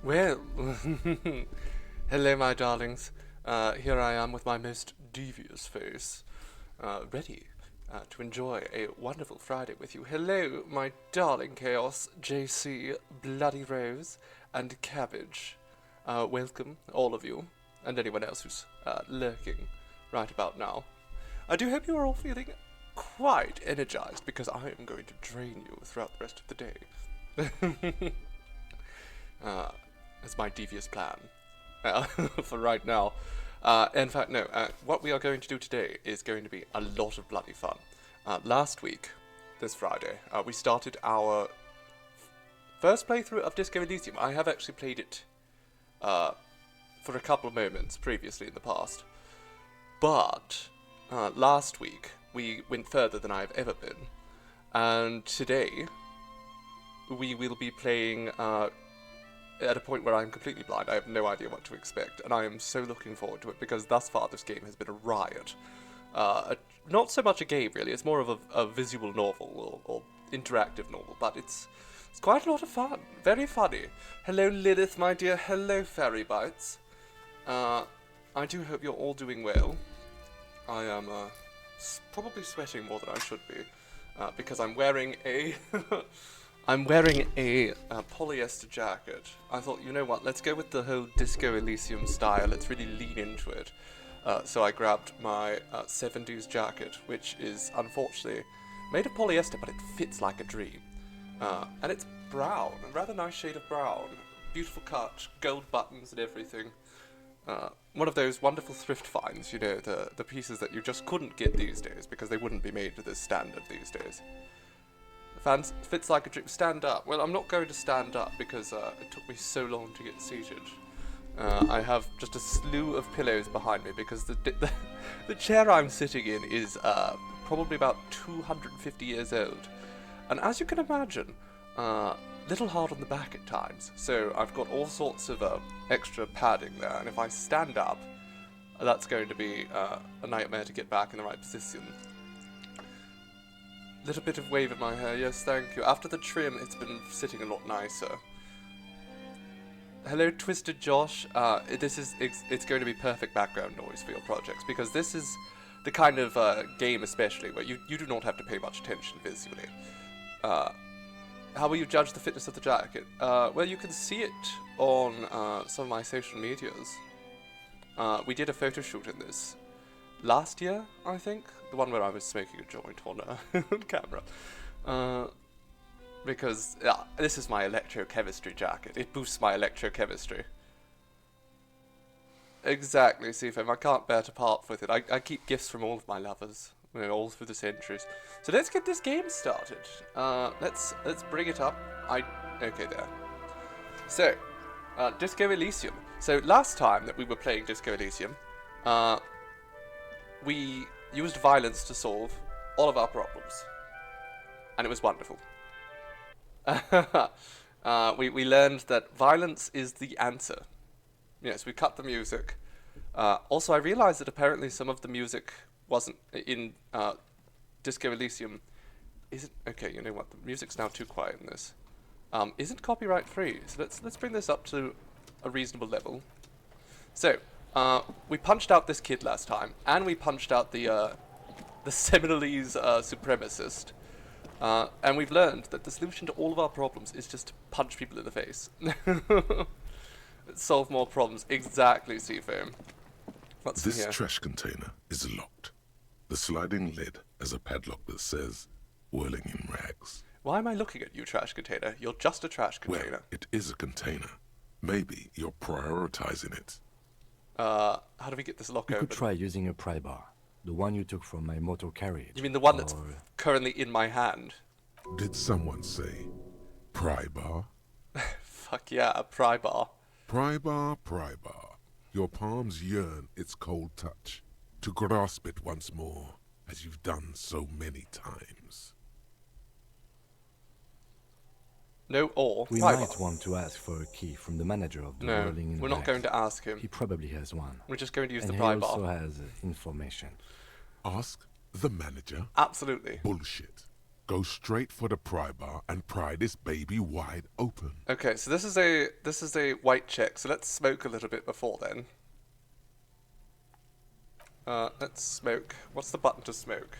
Well, hello my darlings. Here I am with my most devious face, ready to enjoy a wonderful Friday with you. Hello, my darling Chaos, JC, Bloody Rose, and Cabbage. Welcome, all of you, and anyone else who's lurking right about now. I do hope you are all feeling quite energized, because I am going to drain you throughout the rest of the day. It's my devious plan for right now. In fact, no, what we are going to do today is going to be a lot of bloody fun. Last week, this Friday, we started our first playthrough of Disco Elysium. I have actually played it for a couple of moments previously in the past. But last week, we went further than I've ever been. And today, we will be playing at a point where I'm completely blind. I have no idea what to expect, and I am so looking forward to it, because thus far this game has been a riot. Not so much a game, really. It's more of a visual novel, or interactive novel, but it's quite a lot of fun. Very funny. Hello, Lilith, my dear. Hello, Fairy Bites. I do hope you're all doing well. I am probably sweating more than I should be, because I'm wearing a... I'm wearing a polyester jacket. I thought, you know what, let's go with the whole Disco Elysium style. Let's really lean into it. So I grabbed my 70s jacket, which is unfortunately made of polyester, but it fits like a dream. And it's brown, a rather nice shade of brown. Beautiful cut, gold buttons and everything. One of those wonderful thrift finds, you know, the pieces that you just couldn't get these days because they wouldn't be made to this standard these days. Fits like a dream. Stand up. Well, I'm not going to stand up because it took me so long to get seated. I have just a slew of pillows behind me because the chair I'm sitting in is probably about 250 years old. And as you can imagine, little hard on the back at times. So I've got all sorts of extra padding there, and if I stand up, that's going to be a nightmare to get back in the right position. Little bit of wave in my hair, yes, thank you. After the trim, it's been sitting a lot nicer. Hello, Twisted Josh. It's going to be perfect background noise for your projects, because this is the kind of game, especially, where you do not have to pay much attention visually. How will you judge the fitness of the jacket? Well, you can see it on some of my social medias. We did a photo shoot in this last year, I think. The one where I was smoking a joint on camera. Because this is my electrochemistry jacket. It boosts my electrochemistry. Exactly, Seafoam. I can't bear to part with it. I keep gifts from all of my lovers, you know, all through the centuries. So let's get this game started. Let's bring it up. Okay, there. So, Disco Elysium. So last time that we were playing Disco Elysium, we used violence to solve all of our problems. And it was wonderful. We learned that violence is the answer. Yes, we cut the music. Also, I realized that apparently some of the music wasn't in Disco Elysium. Okay, you know what? The music's now too quiet in this. Isn't copyright free. So let's bring this up to a reasonable level. So, we punched out this kid last time, and we punched out the Seminolese supremacist. And we've learned that the solution to all of our problems is just to punch people in the face. Solve more problems. Exactly, Seafoam. What's in here? This trash container is locked. The sliding lid has a padlock that says, whirling in rags. Why am I looking at you, trash container? You're just a trash container. Well, it is a container. Maybe you're prioritizing it. How do we get this lock open? You could try using a pry bar. The one you took from my motor carriage. You mean the one that's currently in my hand? Did someone say pry bar? Fuck yeah, a pry bar. Pry bar, pry bar. Your palms yearn its cold touch, to grasp it once more, as you've done so many times. No or. We might want to ask for a key from the manager of the whirling in we're not going to ask him. He probably has one. We're just going to use and the pry bar. he also has information. Ask the manager? Absolutely. Bullshit. Go straight for the pry bar and pry this baby wide open. Okay, so this is a white check. So let's smoke a little bit before then. Let's smoke. What's the button to smoke?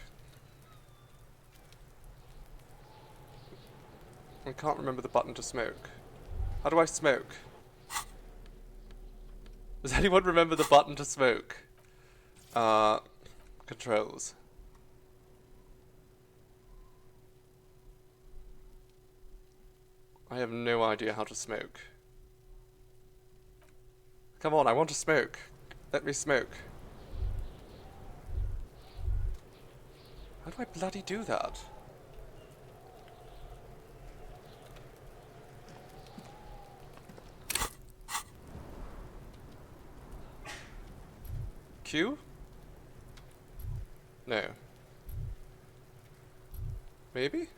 I can't remember the button to smoke. How do I smoke? Does anyone remember the button to smoke? Controls. I have no idea how to smoke. Come on, I want to smoke. Let me smoke. How do I bloody do that? Q? No. Maybe?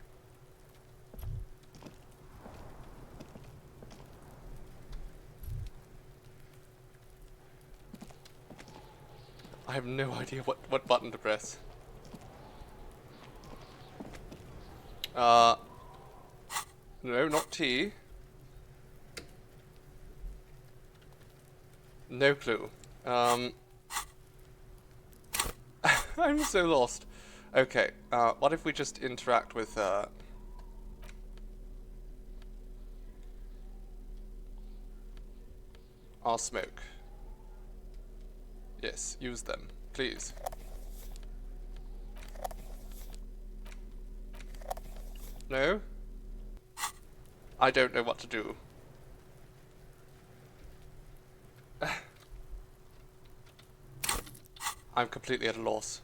I have no idea what button to press. No, not T. No clue. I'm so lost. Okay, what if we just interact with, our smoke? Yes, use them, please. No? I don't know what to do. I'm completely at a loss.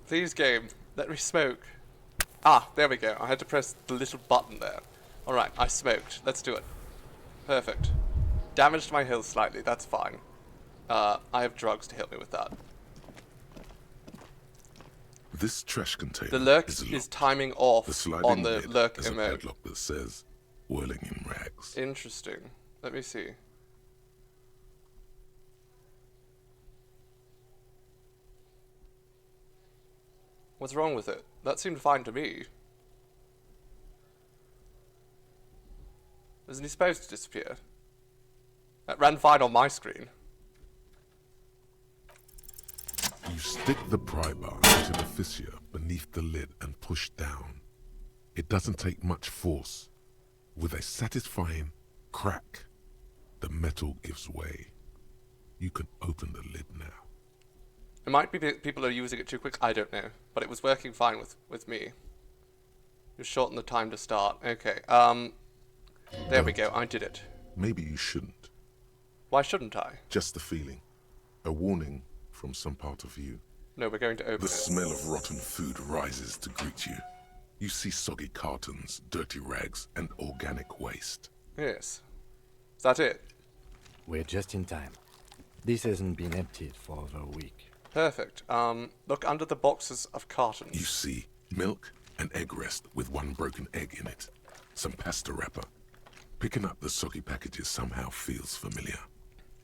Please, game, let me smoke. Ah, there we go. I had to press the little button there. Alright, I smoked. Let's do it. Perfect. Damaged my health slightly, that's fine. I have drugs to help me with that. This trash container The lurk is is timing off the sliding on the lid lurk has a emote. padlock that says whirling in rags. Interesting. Let me see. What's wrong with it? That seemed fine to me. Isn't he supposed to disappear? That ran fine on my screen. You stick the pry bar into the fissure beneath the lid and push down. It doesn't take much force. With a satisfying crack, the metal gives way. You can open the lid now. It might be people are using it too quick, I don't know. But it was working fine with me. You shorten the time to start. Okay, there we go, I did it. Maybe you shouldn't. Why shouldn't I? Just a feeling. A warning from some part of you. No, we're going to open The it. smell of rotten food rises to greet you. You see soggy cartons, dirty rags, and organic waste. Yes. Is that it? We're just in time. This hasn't been emptied for over a week. Perfect. Look under the boxes of cartons. You see milk, an egg rest with one broken egg in it, some pasta wrapper. Picking up the soggy packages somehow feels familiar.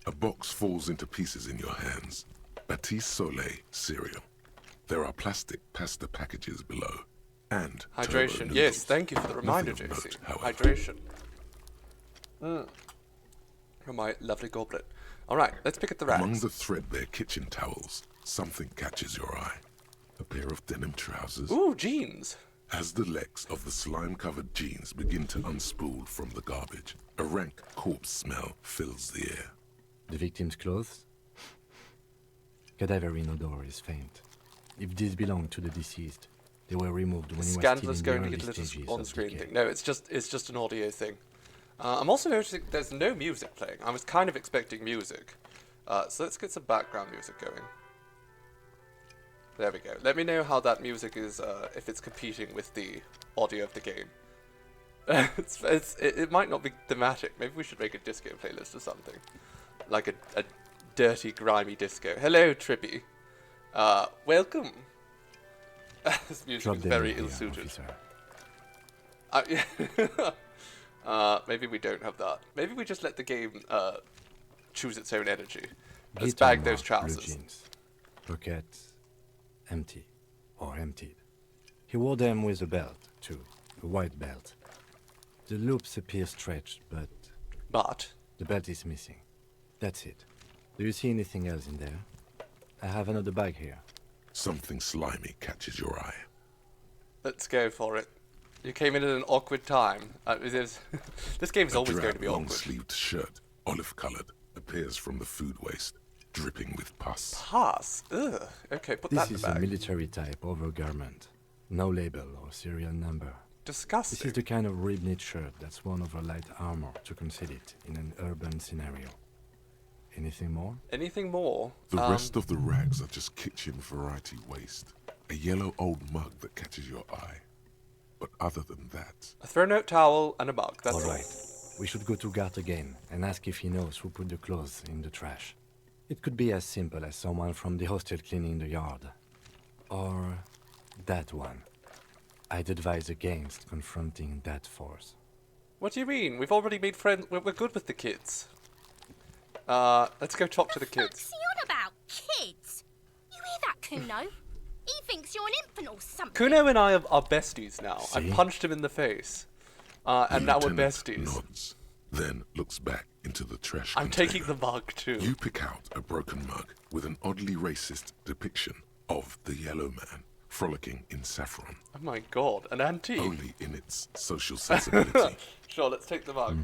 A box falls into pieces in your hands. Batiste Soleil cereal. There are plastic pasta packages below. And Hydration. turbo Yes, noodles. thank you for the reminder, Nothing of JC. note, however. Hydration. From my lovely goblet. Alright, let's pick at the Among racks. the threadbare kitchen towels, something catches your eye. A pair of denim trousers. Ooh, jeans. As the legs of the slime-covered jeans begin to unspool from the garbage, a rank corpse smell fills the air. The victim's clothes? Cadaverine odor is faint. If these belong to the deceased, they were removed when he was still Scandalous in going the to early get a little stages of on-screen decay. thing. No, it's just an audio thing. I'm also noticing there's no music playing. I was kind of expecting music. So let's get some background music going. There we go. Let me know how that music is, if it's competing with the audio of the game. It might not be thematic. Maybe we should make a disco playlist or something. Like a dirty, grimy disco. Hello, Trippy. Welcome. This music Drop is them very in here, ill-suited. officer. Maybe we don't have that. Maybe we just let the game choose its own energy. Let's Guitar bag those marked blue trousers. jeans. Pockets empty. or emptied. He wore them with a belt, too, a white belt. The loops appear stretched, but But the belt is missing. That's it. Do you see anything else in there? I have another bag here. Something slimy catches your eye. let's go for it. You came in at an awkward time. This game is always going to be awkward. long-sleeved shirt, olive-colored, appears from the food waste, dripping with pus. Pass. Ugh. Okay, put that This in is the a bag. military type overgarment. No label or serial number. This Disgusting. is the kind of rib-knit shirt that's worn over light armor to conceal it in an urban scenario. Anything more? Anything more? The rest of the rags are just kitchen variety waste. A yellow old mug that catches your eye. But other than that, A throw-note towel and a mug. That's All all. right. We should go to Gart again and ask if he knows who put the clothes in the trash. It could be as simple as someone from the hostel cleaning the yard. Or that one. I'd advise against confronting that force. What do you mean? We've already made friends. We're good with the kids. Let's go talk to the kids. What's he on about? Kids? You hear that, Kuno? He thinks you're an infant or something. Kuno and I are besties now. I See? punched him in the face. And now we're Lieutenant besties. nods, then looks back into the trash I'm container. taking the mug too. You pick out a broken mug with an oddly racist depiction of the yellow man frolicking in saffron, Oh my god, an antique. only in its social sensibility. Sure, let's take the mug.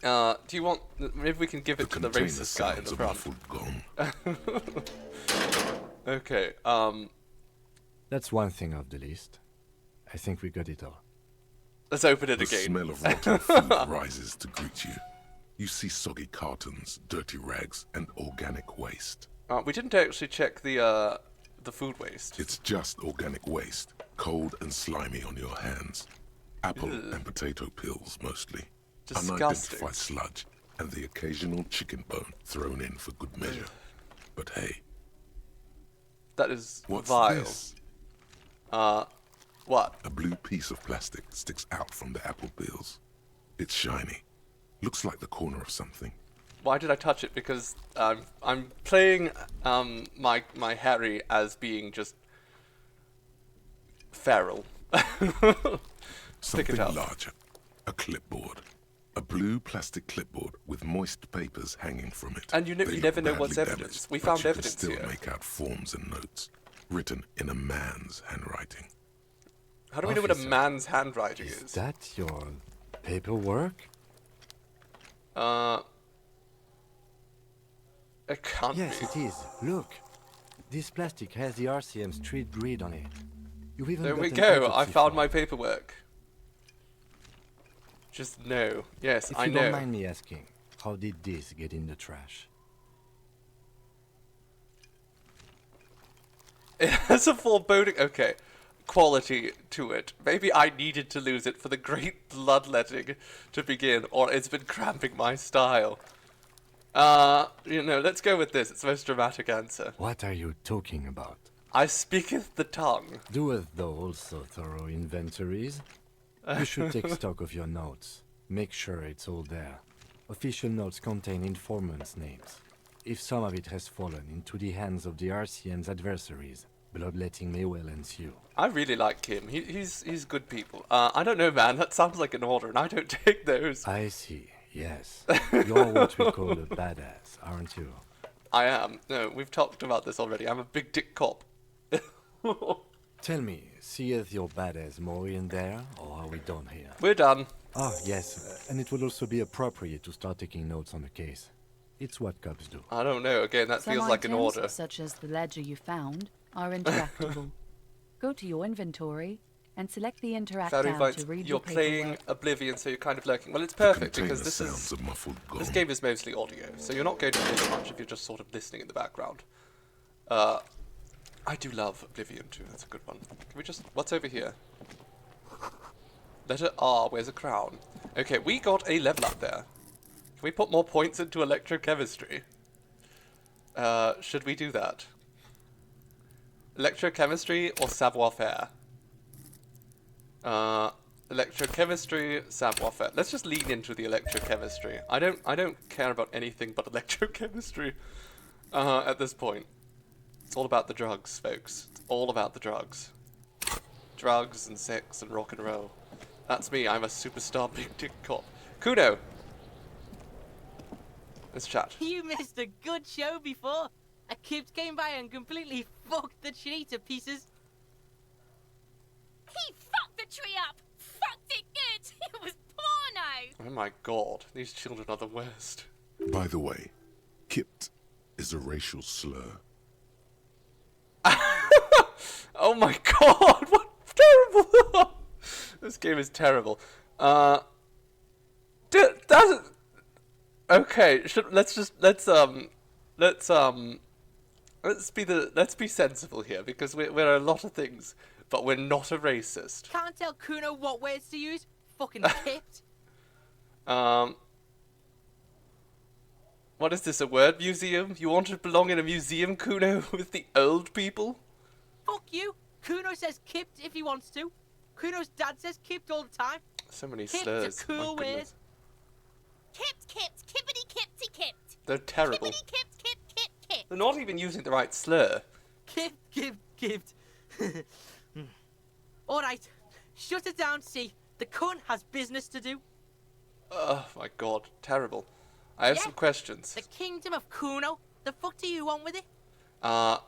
Do you want... Maybe we can give The it to the container racist guy in sounds the a front. muffled gong. Okay, That's one thing off the list. I think we got it all. let's open it The again. smell of rotten food rises to greet you. You see soggy cartons, dirty rags, and organic waste. We didn't actually check the food waste. It's just organic waste, cold and slimy on your hands. Apple and potato peels, mostly. Disgusting. Unidentified sludge, and the occasional chicken bone thrown in for good measure. But hey, That is what's vile. this? What? A blue piece of plastic sticks out from the apple peels. It's shiny. Looks like the corner of something. Why did I touch it? Because I'm playing my Harry as being just feral. Stick it Something out. larger. A clipboard. A blue plastic clipboard with moist papers hanging from it. And you They look never know what's badly evidence. damaged, We but found you can evidence still here. make out forms and notes, written in a man's handwriting. How do we know what a Officer, man's handwriting Is is? that your paperwork? It can't Yes, be. it is. Look. This plastic has the RCM street grid on it. You've even There got we an go. I autopsy found form. my paperwork. Just no. Yes, If I you know. don't mind me asking, how did this get in the trash? It has a foreboding. Okay. Quality to it. Maybe I needed to lose it for the great bloodletting to begin, or it's been cramping my style. Let's go with this. It's the most dramatic answer. What are you talking about? I speaketh the tongue. Doeth thou also thorough inventories? You should take stock of your notes. Make sure it's all there. Official notes contain informants' names. If some of it has fallen into the hands of the RCM's adversaries, bloodletting may well ensue. I really like him. He's good people. I don't know, man. That sounds like an order, and I don't take those. I see, yes. You're what we call a badass, aren't you? I am. No, we've talked about this already. I'm a big dick cop. Tell me, seeth your badass more in there, or are we done here? We're done. Ah, yes, and it would also be appropriate to start taking notes on the case. It's what cops do. I don't know. Again, that Some feels like an items, order. such as the ledger you found, are interactable. Go to your inventory and select the Interact Very tab right. to read You're your playing paperwork. Oblivion, so you're kind of lurking. Well, it's The perfect container because this sounds is a muffled gong. this game is mostly audio, so you're not going to miss much if you're just sort of listening in the background. I do love Oblivion too. That's a good one. Can we just... What's over here? Letter R. Where's a crown? Okay, we got a level up there. Can we put more points into electrochemistry? Should we do that? Electrochemistry or savoir-faire? Electrochemistry, savoir-faire. Let's just lean into the electrochemistry. I don't care about anything but electrochemistry at this point. It's all about the drugs, folks. It's all about the drugs. Drugs and sex and rock and roll. That's me. I'm a superstar big dick cop. Kuno! Let's chat. You missed a good show before. A kid came by and completely fucked the tree to pieces. He fucked the tree up! Fucked it good! It was porno! Oh my god, these children are the worst. By the way, kipped is a racial slur. Oh my god, what terrible! This game is terrible. Okay, let's be sensible here, because we're a lot of things, but we're not a racist. Can't tell Kuno what words to use. Fucking kipped. What is this, a word museum? You want to belong in a museum, Kuno, with the old people? Fuck you. Kuno says kipped if he wants to. Kuno's dad says kipped all the time. So many Kipped's slurs. a cool my word. goodness. Kipped, kippity, kippty, kipped. They're terrible. Kippity, kipped. They're not even using the right slur. Kipped. Alright, shut it down, see. The cunt has business to do. Oh my god, terrible. I have Yeah. some questions. The kingdom of Kuno. The fuck do you want with it? The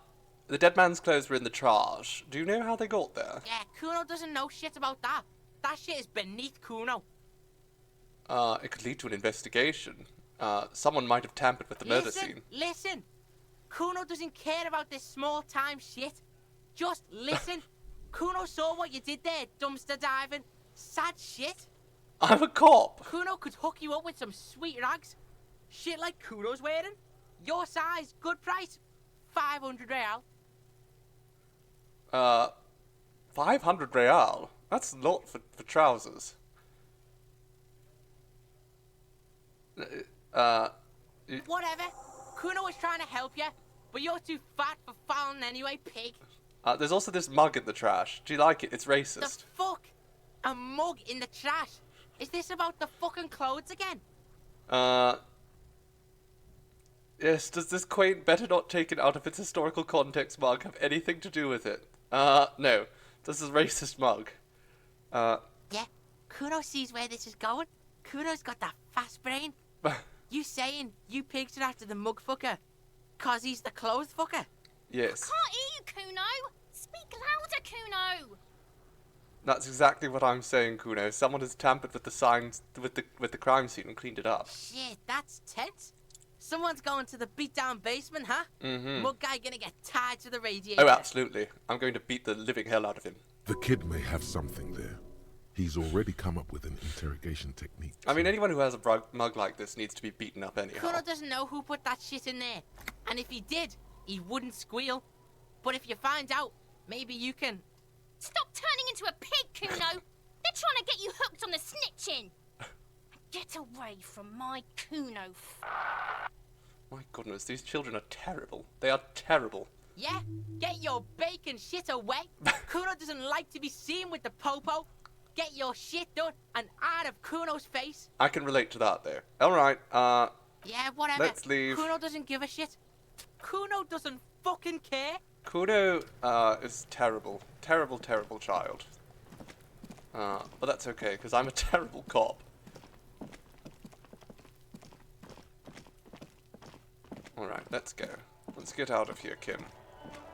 dead man's clothes were in the trash. Do you know how they got there? Yeah, Kuno doesn't know shit about that. That shit is beneath Kuno. It could lead to an investigation. Someone might have tampered with the murder scene. Listen. Kuno doesn't care about this small time shit. Just listen. Kuno saw what you did there, dumpster diving. Sad shit. I'm a cop. Kuno could hook you up with some sweet rags. Shit like Kuno's wearing. Your size, good price. 500 real. 500 real? That's a lot for trousers. Whatever. Kuno was trying to help you, but you're too fat for fouling anyway, pig. There's also this mug in the trash. Do you like it? It's The racist. fuck? A mug in the trash? Is this about the fucking clothes again? Yes, does this quaint, better not taken out of its historical context mug have anything to do with it? No. This is a racist mug. Yeah, Kuno sees where this is going. Kuno's got that fast brain. You saying you pigs are after the mug fucker? Cause he's the clothes fucker? Yes. Can't hear you, Kuno. Speak louder, Kuno. That's exactly what I'm saying, Kuno. Someone has tampered with the signs, with the crime scene and cleaned it up. Shit, that's tense. Someone's going to the beat-down basement, huh? Mm-hmm. Mug guy gonna get tied to the radiator. Oh, absolutely. I'm going to beat the living hell out of him. The kid may have something there. He's already come up with an interrogation technique. I mean, anyone who has a mug like this needs to be beaten up anyhow. Kuno doesn't know who put that shit in there. And if he did, he wouldn't squeal. But if you find out, maybe you can... Stop turning into a pig, Kuno. They're trying to get you hooked on the snitching. Get away from my Kuno. My goodness, these children are terrible. They are terrible. Yeah? Get your bacon shit away. Kuno doesn't like to be seen with the popo. Get your shit done and out of Kuno's face. I can relate to that, though. Alright, Yeah, whatever. let's leave. Kuno doesn't give a shit. Kuno doesn't fucking care. Kuno, is terrible. Terrible, terrible child. But that's okay, because I'm a terrible cop. Alright, let's go. Let's get out of here, Kim.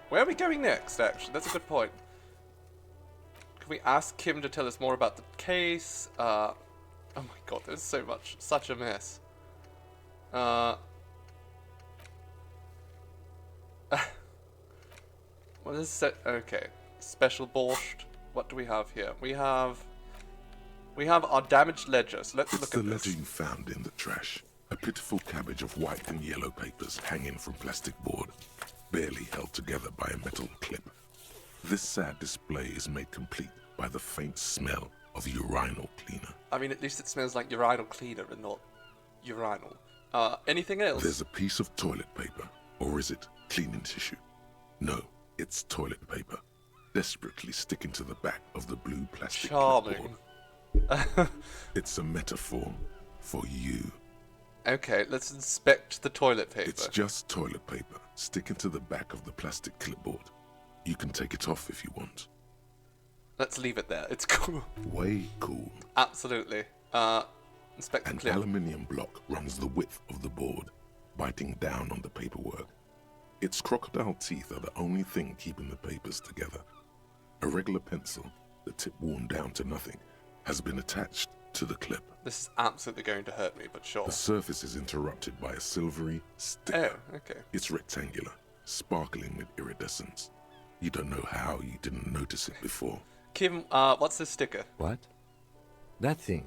Where are we going next, actually? That's a good point. Can we ask Kim to tell us more about the case? Oh my god, there's so much. Such a mess. What is it? Okay. Special borscht. What do we have here? We have our damaged ledger, so let's It's look the at this. ledger you found in the trash. A pitiful cabbage of white and yellow papers hanging from plastic board, barely held together by a metal clip. This sad display is made complete by the faint smell of urinal cleaner. I mean, at least it smells like urinal cleaner and not urinal. Anything else? There's a piece of toilet paper, or is it cleaning tissue? No, it's toilet paper, desperately sticking to the back of the blue plastic Charming. clipboard. It's a metaphor for you. Okay, let's inspect the toilet paper. It's just toilet paper sticking to the back of the plastic clipboard. You can take it off if you want. Let's leave it there. It's cool. Way cool. Absolutely. Inspect the An clip. aluminium block runs the width of the board, biting down on the paperwork. Its crocodile teeth are the only thing keeping the papers together. A regular pencil, the tip worn down to nothing, has been attached to the clip. This is absolutely going to hurt me, but sure. The surface is interrupted by a silvery sticker. Oh, okay. It's rectangular, sparkling with iridescence. You don't know how you didn't notice it before. Kim, what's this sticker? What? That thing.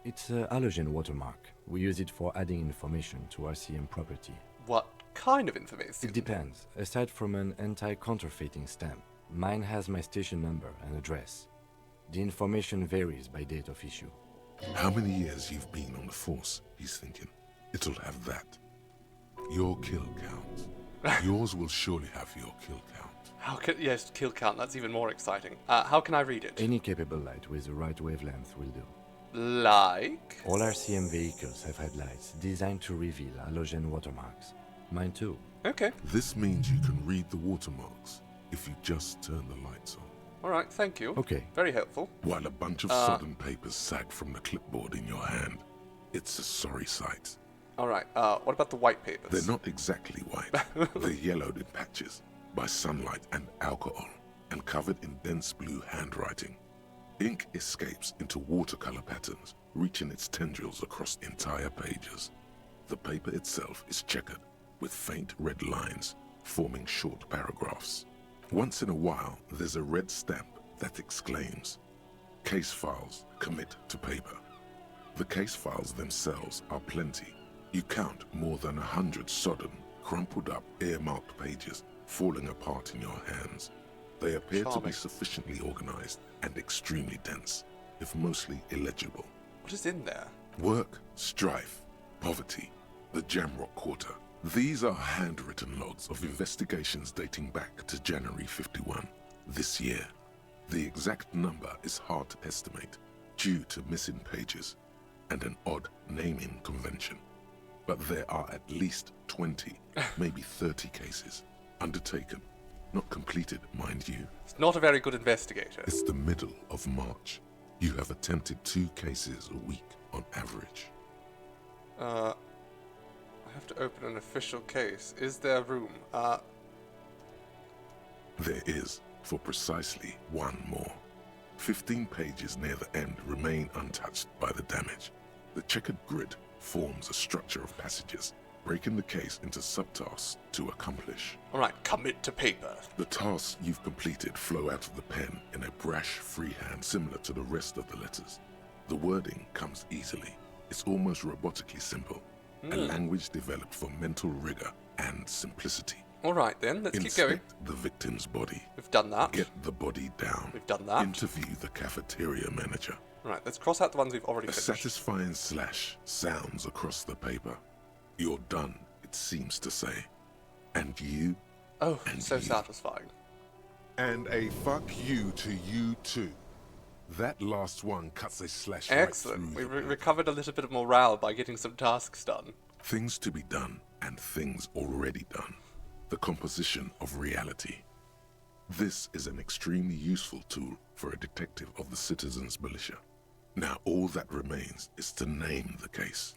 It's a halogen watermark. We use it for adding information to RCM property. What kind of information? It depends. Aside from an anti-counterfeiting stamp, mine has my station number and address. The information varies by date of issue. How many years you've been on the force, he's thinking. It'll have that. Your kill count. Yours will surely have your kill count. How can... Yes, kill count. That's even more exciting. How can I read it? Any capable light with the right wavelength will do. Like... All RCM vehicles have headlights designed to reveal halogen watermarks. Mine too. Okay. This means you can read the watermarks if you just turn the lights on. Alright, thank you. Okay. Very helpful. While a bunch of sodden papers sag from the clipboard in your hand, it's a sorry sight. Alright, what about the white papers? They're not exactly white. They're yellowed in patches by sunlight and alcohol, and covered in dense blue handwriting. Ink escapes into watercolor patterns, reaching its tendrils across entire pages. The paper itself is checkered, with faint red lines, forming short paragraphs. Once in a while, there's a red stamp that exclaims, "Case files commit to paper." The case files themselves are plenty. You count more than 100 sodden, crumpled up, earmarked pages falling apart in your hands. They appear to be Charming. sufficiently organized and extremely dense, if mostly illegible. What is in there? Work, strife, poverty, the Jamrock Quarter. These are handwritten logs of investigations dating back to January 51, this year. The exact number is hard to estimate due to missing pages and an odd naming convention. But there are at least 20, maybe 30 cases undertaken, not completed, mind you. It's not a very good investigator. It's the middle of March. You have attempted 2 cases a week on average. I have to open an official case. Is there room? There is, for precisely one more. 15 pages near the end remain untouched by the damage. The checkered grid forms a structure of passages, breaking the case into subtasks to accomplish. Alright, commit to paper. The tasks you've completed flow out of the pen in a brash freehand similar to the rest of the letters. The wording comes easily. It's almost robotically simple. A language developed for mental rigor and simplicity. Alright then, let's keep going. Inspect the victim's body. We've done that. Get the body down. We've done that. Interview the cafeteria manager. Right, let's cross out the ones we've already A finished. satisfying slash sounds across the paper. You're done, it seems to say. And you, Oh, and so you. satisfying. and a fuck you to you too. That last one cuts a slash Excellent. right We through the recovered a little bit of morale by getting some tasks done. Things to be done and things already done. The composition of reality. This is an extremely useful tool for a detective of the citizens' militia. Now all that remains is to name the case.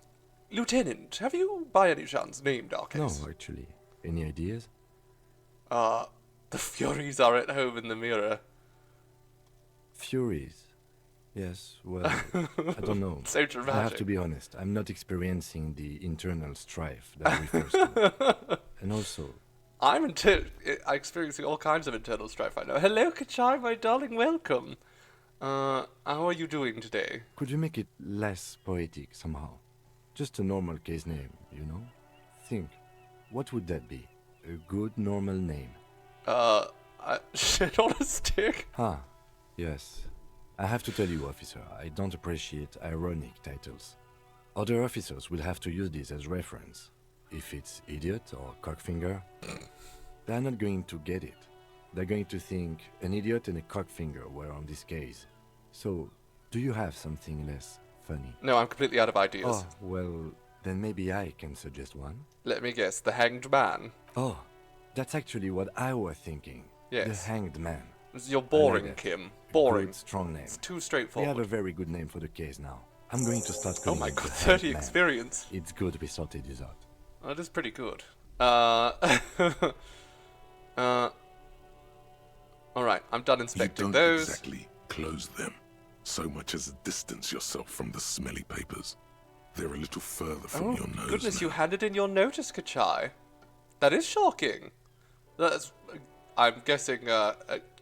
Lieutenant, have you by any chance named our No, case? actually. Any ideas? The Furies are at home in the mirror. Furies. Yes, well, I don't know. So I have dramatic. to be honest, I'm not experiencing the internal strife that refers to. And also, I'm experiencing all kinds of internal strife right now. Hello, Kachai, my darling, welcome. How are you doing today? could you make it less poetic somehow? Just a normal case name, you know? Think, what would that be? A good normal name. Shit on a stick? Ah, yes. I have to tell you, officer, I don't appreciate ironic titles. Other officers will have to use this as reference. If it's idiot or cockfinger, they're not going to get it. They're going to think an idiot and a cockfinger were on this case. So, do you have something less funny? No, I'm completely out of ideas. Oh, well, Then maybe I can suggest one. Let me guess, the Hanged Man. Oh, that's actually what I was thinking. Yes. The Hanged Man. You're boring, it. Kim. Boring. Good, strong name. It's too We straightforward. have a very good name for the case now. I'm going to start Oh calling my it god, the 30 Hanged Man. experience. It's good we sorted this out. That is pretty good. Alright, I'm done You inspecting don't those. exactly close them, so much as distance yourself from the smelly papers. They're a little further from your nose Goodness, now. you handed in your notice, Kachai. That is shocking. That's, I'm guessing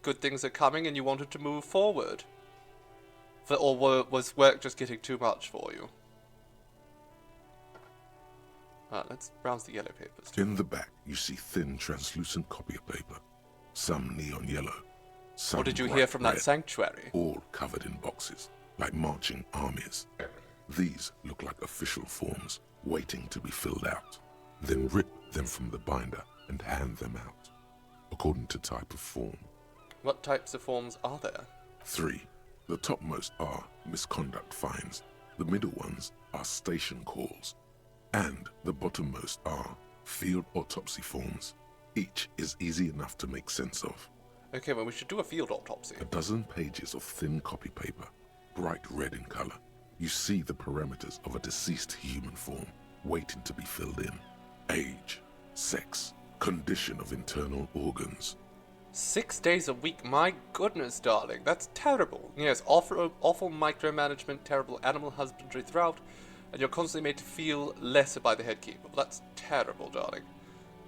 good things are coming and you wanted to move forward. Was work just getting too much for you? Let's browse the yellow papers. In the back, you see thin, translucent copy of paper. Some neon yellow. Some What did you hear bright from red, that sanctuary? all covered in boxes, like marching armies. These look like official forms, waiting to be filled out. Then rip them from the binder and hand them out, according to type of form. What types of forms are there? 3. The topmost are misconduct fines. The middle ones are station calls. And the bottommost are field autopsy forms. Each is easy enough to make sense of. Okay, well, we should do a field autopsy. A dozen pages of thin copy paper, bright red in color. You see the parameters of a deceased human form, waiting to be filled in. Age, sex, condition of internal organs. 6 days a week, my goodness, darling, that's terrible. Yes, awful micromanagement, terrible animal husbandry throughout, and you're constantly made to feel lesser by the headkeeper. Well, that's terrible, darling.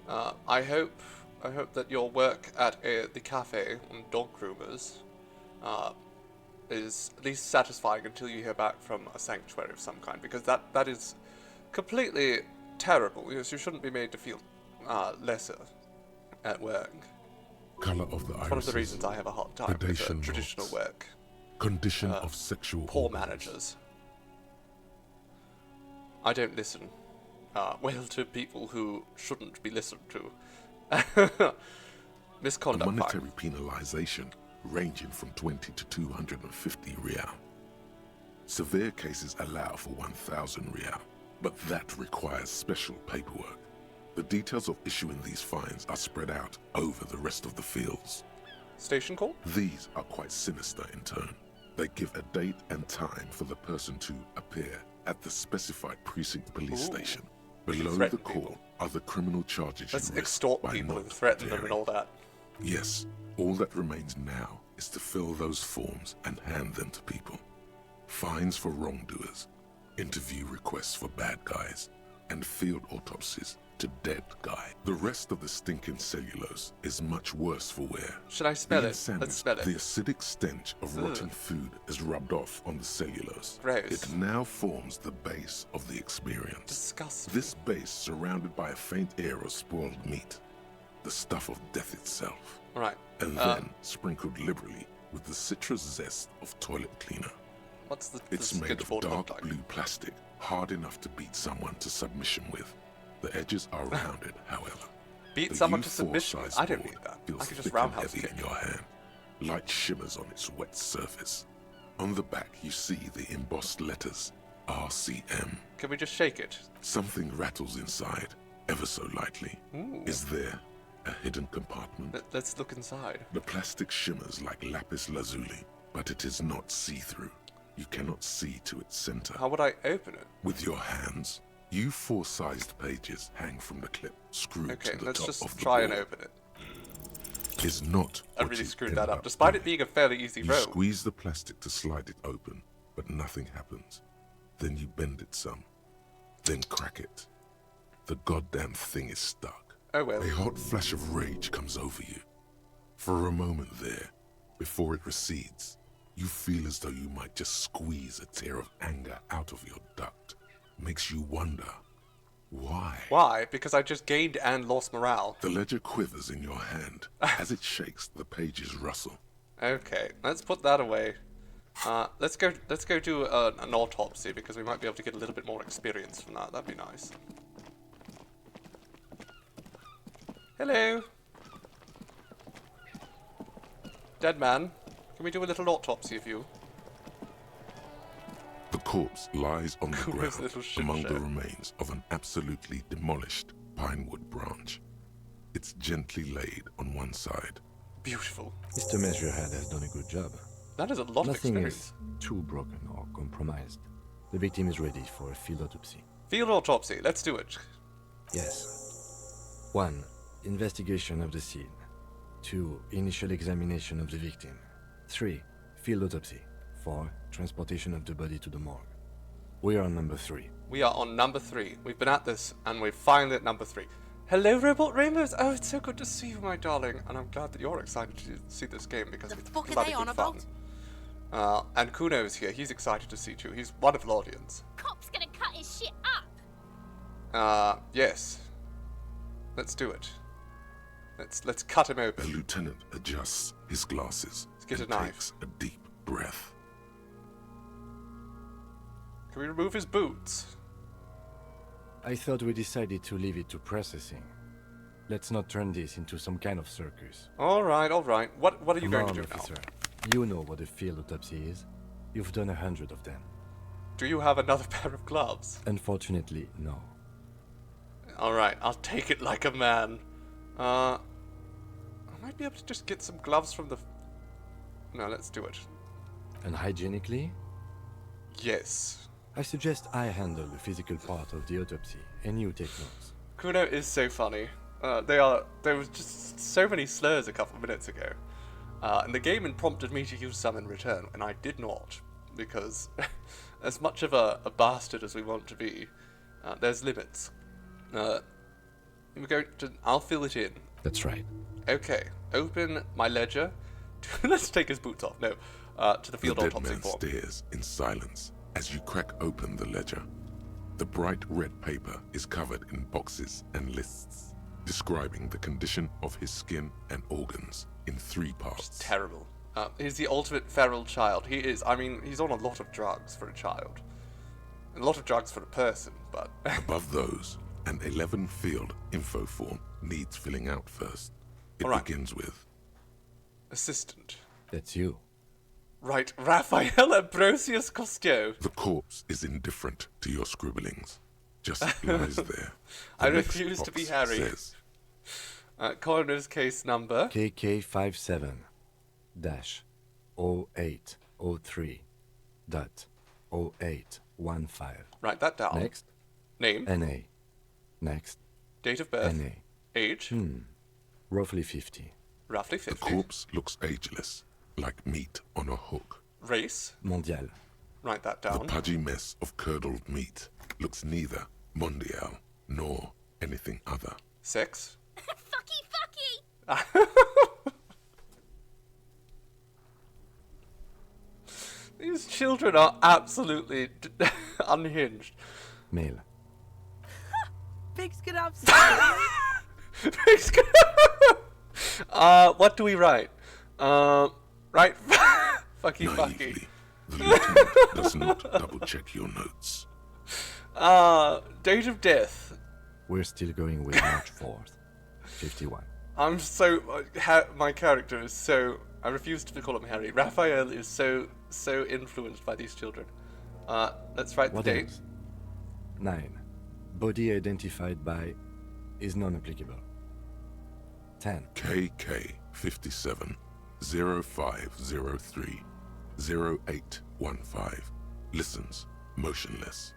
I hope that your work at the cafe on dog groomers is at least satisfying until you hear back from a sanctuary of some kind, because that is completely terrible. Yes, you shouldn't be made to feel lesser at work. Color of the irises. One of the reasons I have a hard time with Predation traditional notes. work. Condition of sexual Poor organs. managers. I don't listen well to people who shouldn't be listened to. A Misconduct fine. monetary penalization ranging from 20 to 250 real. Severe cases allow for 1,000 real, but that requires special paperwork. The details of issuing these fines are spread out over the rest of the fields. Station call? These are quite sinister in turn. They give a date and time for the person to appear at the specified precinct police station. Below the Threaten call people. are the criminal charges Let's you risk extort by people not and threaten them and appearing. all that. Yes, all that remains now is to fill those forms and hand them to people. Fines for wrongdoers, interview requests for bad guys, and field autopsies to dead guy. The rest of the stinking cellulose is much worse for wear. Should I spell Being it? sandwiched, Let's spell it. The acidic stench of rotting food is rubbed off on the cellulose. Gross. It now forms the base of the experience. Disgusting. This base surrounded by a faint air of spoiled meat, the stuff of death itself, Right. and then sprinkled liberally with the citrus zest of toilet cleaner. What's the It's made sketch of board look dark like? blue plastic, hard enough to beat someone to submission with. The edges are rounded, however. Beat The someone to submission. U4 size I don't board need that. feels I can just thick and roundhouse heavy kick. in your hand. Light shimmers on its wet surface. On the back, you see the embossed letters RCM. Can we just shake it? Something rattles inside, ever so lightly. Ooh. Is there a hidden compartment? Let's look inside. The plastic shimmers like lapis lazuli, but it is not see-through. You cannot see to its center. How would I open it? With your hands, U4-sized pages hang from the clip, screwed Okay, to the let's top just of the try and board. open it. Is not I what really you screwed end that up, despite it being a fairly easy You roll. squeeze the plastic to slide it open, but nothing happens. Then you bend it some. Then crack it. The goddamn thing is stuck. Oh well. A hot flash of rage comes over you. For a moment there, before it recedes, you feel as though you might just squeeze a tear of anger out of your duct. Makes you wonder, why? Why? Because I just gained and lost morale. The ledger quivers in your hand. As it shakes, the pages rustle. Okay, let's put that away. Let's go do an autopsy because we might be able to get a little bit more experience from that. That'd be nice. Hello. Dead man. Can we do a little autopsy of you? The corpse lies on the Kuno's ground little shit among show. the remains of an absolutely demolished pinewood branch. It's gently laid on one side. Beautiful. Mr. Measurehead has done a good job. That is a lot of Nothing experience. is too broken or compromised. The victim is ready for a field autopsy. Field autopsy. Let's do it. Yes. 1. Investigation of the scene. 2. Initial examination of the victim. 3. Field autopsy. 4. Transportation of the body to the morgue. We are on number 3. We are on number 3. We've been at this, and we're finally at number 3. Hello, Robot Rainbows! Oh, it's so good to see you, my darling. And I'm glad that you're excited to see this game because The it's fuck are bloody they good on fun. And Kuno is here. He's excited to see you. He's wonderful audience. Cop's gonna cut his shit up. Yes. Let's do it. Let's cut him The open. lieutenant adjusts his glasses get and a knife. takes a deep breath. Can we remove his boots? I thought we decided to leave it to processing. Let's not turn this into some kind of circus. All right. What are you Come going on, to do officer. now? You know what a field autopsy is. You've done 100 of them. Do you have another pair of gloves? Unfortunately, no. All right. I'll take it like a man. I might be able to just get some gloves from the... No, let's do it. And hygienically, Yes. I suggest I handle the physical part of the autopsy, and you take notes. Kuno is so funny. There was just so many slurs a couple of minutes ago. And the game prompted me to use some in return, and I did not. Because as much of a bastard as we want to be, there's limits. I'll fill it in. That's right. Okay, open my ledger. Let's take his boots off. No, to the The field dead autopsy man form. stares in silence as you crack open the ledger. The bright red paper is covered in boxes and lists, describing the condition of his skin and organs in 3 parts. Terrible. He's the ultimate feral child. He is. I mean, he's on a lot of drugs for a child. And a lot of drugs for a person, but... Above those, an 11-field info form needs filling out first. It All right. begins with Assistant. That's you. Right, Raphael Ambrosius Costello. the corpse is indifferent to your scribblings. Just lies there. I The next refuse to be box Harry. says, Coroner's case number. KK57-0803.0815. Write that down. Next, Name. NA. Next, Date of birth. NA. Age. Roughly 50. Roughly the 50. corpse looks ageless, like meat on a hook. Race. Mondial. Write that The down. pudgy mess of curdled meat looks neither mondial nor anything other. Sex. Fucky. These children are absolutely unhinged. Male. Pigs get up. What do we write? Right. Fucky. Naively, the lieutenant does not double-check your notes. Date of death. We're still going with March 4th. 51. I'm so... my character is so... I refuse to call him Harry. Raphael is so influenced by these children. Let's write the What date. else? 9. Body identified by is non-applicable. 10. KK 57 0503 0815 listens motionless,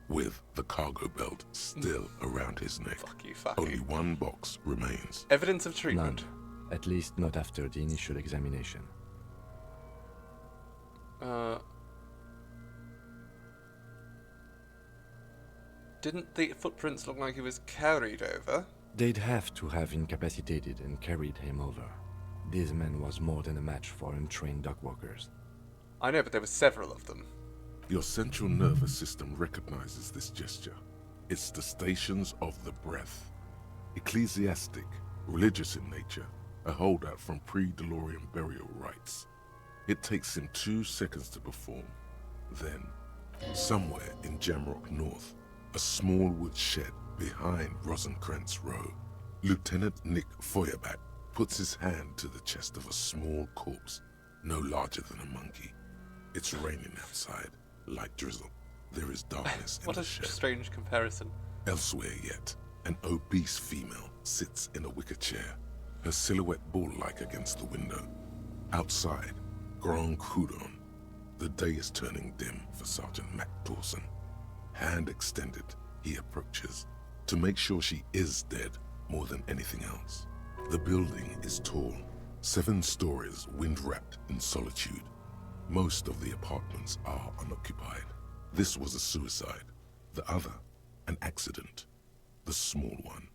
with the cargo belt still around his neck. Fucky. Only one box remains. Evidence of None. treatment. At least not after the initial examination. Didn't the footprints look like he was carried over? They'd have to have incapacitated and carried him over. This man was more than a match for untrained dog walkers. I know, but there were several of them. Your central nervous system recognizes this gesture. It's the stations of the breath. Ecclesiastic, religious in nature, a holdout from pre-DeLorean burial rites. It takes him 2 seconds to perform. Then, somewhere in Jamrock North, a small wood shed behind Rosencrantz Row, Lieutenant Nick Feuerbach puts his hand to the chest of a small corpse, no larger than a monkey. It's raining outside. light drizzle. There is darkness in What the a shed. strange comparison. Elsewhere yet, an obese female sits in a wicker chair, her silhouette bull-like against the window. Outside, Grand Coudon. The day is turning dim for Sergeant Mac Dawson. Hand extended, he approaches, to make sure she is dead more than anything else. The building is tall, 7 stories wind-wrapped in solitude. Most of the apartments are unoccupied. This was a suicide. The other, an accident. The small one.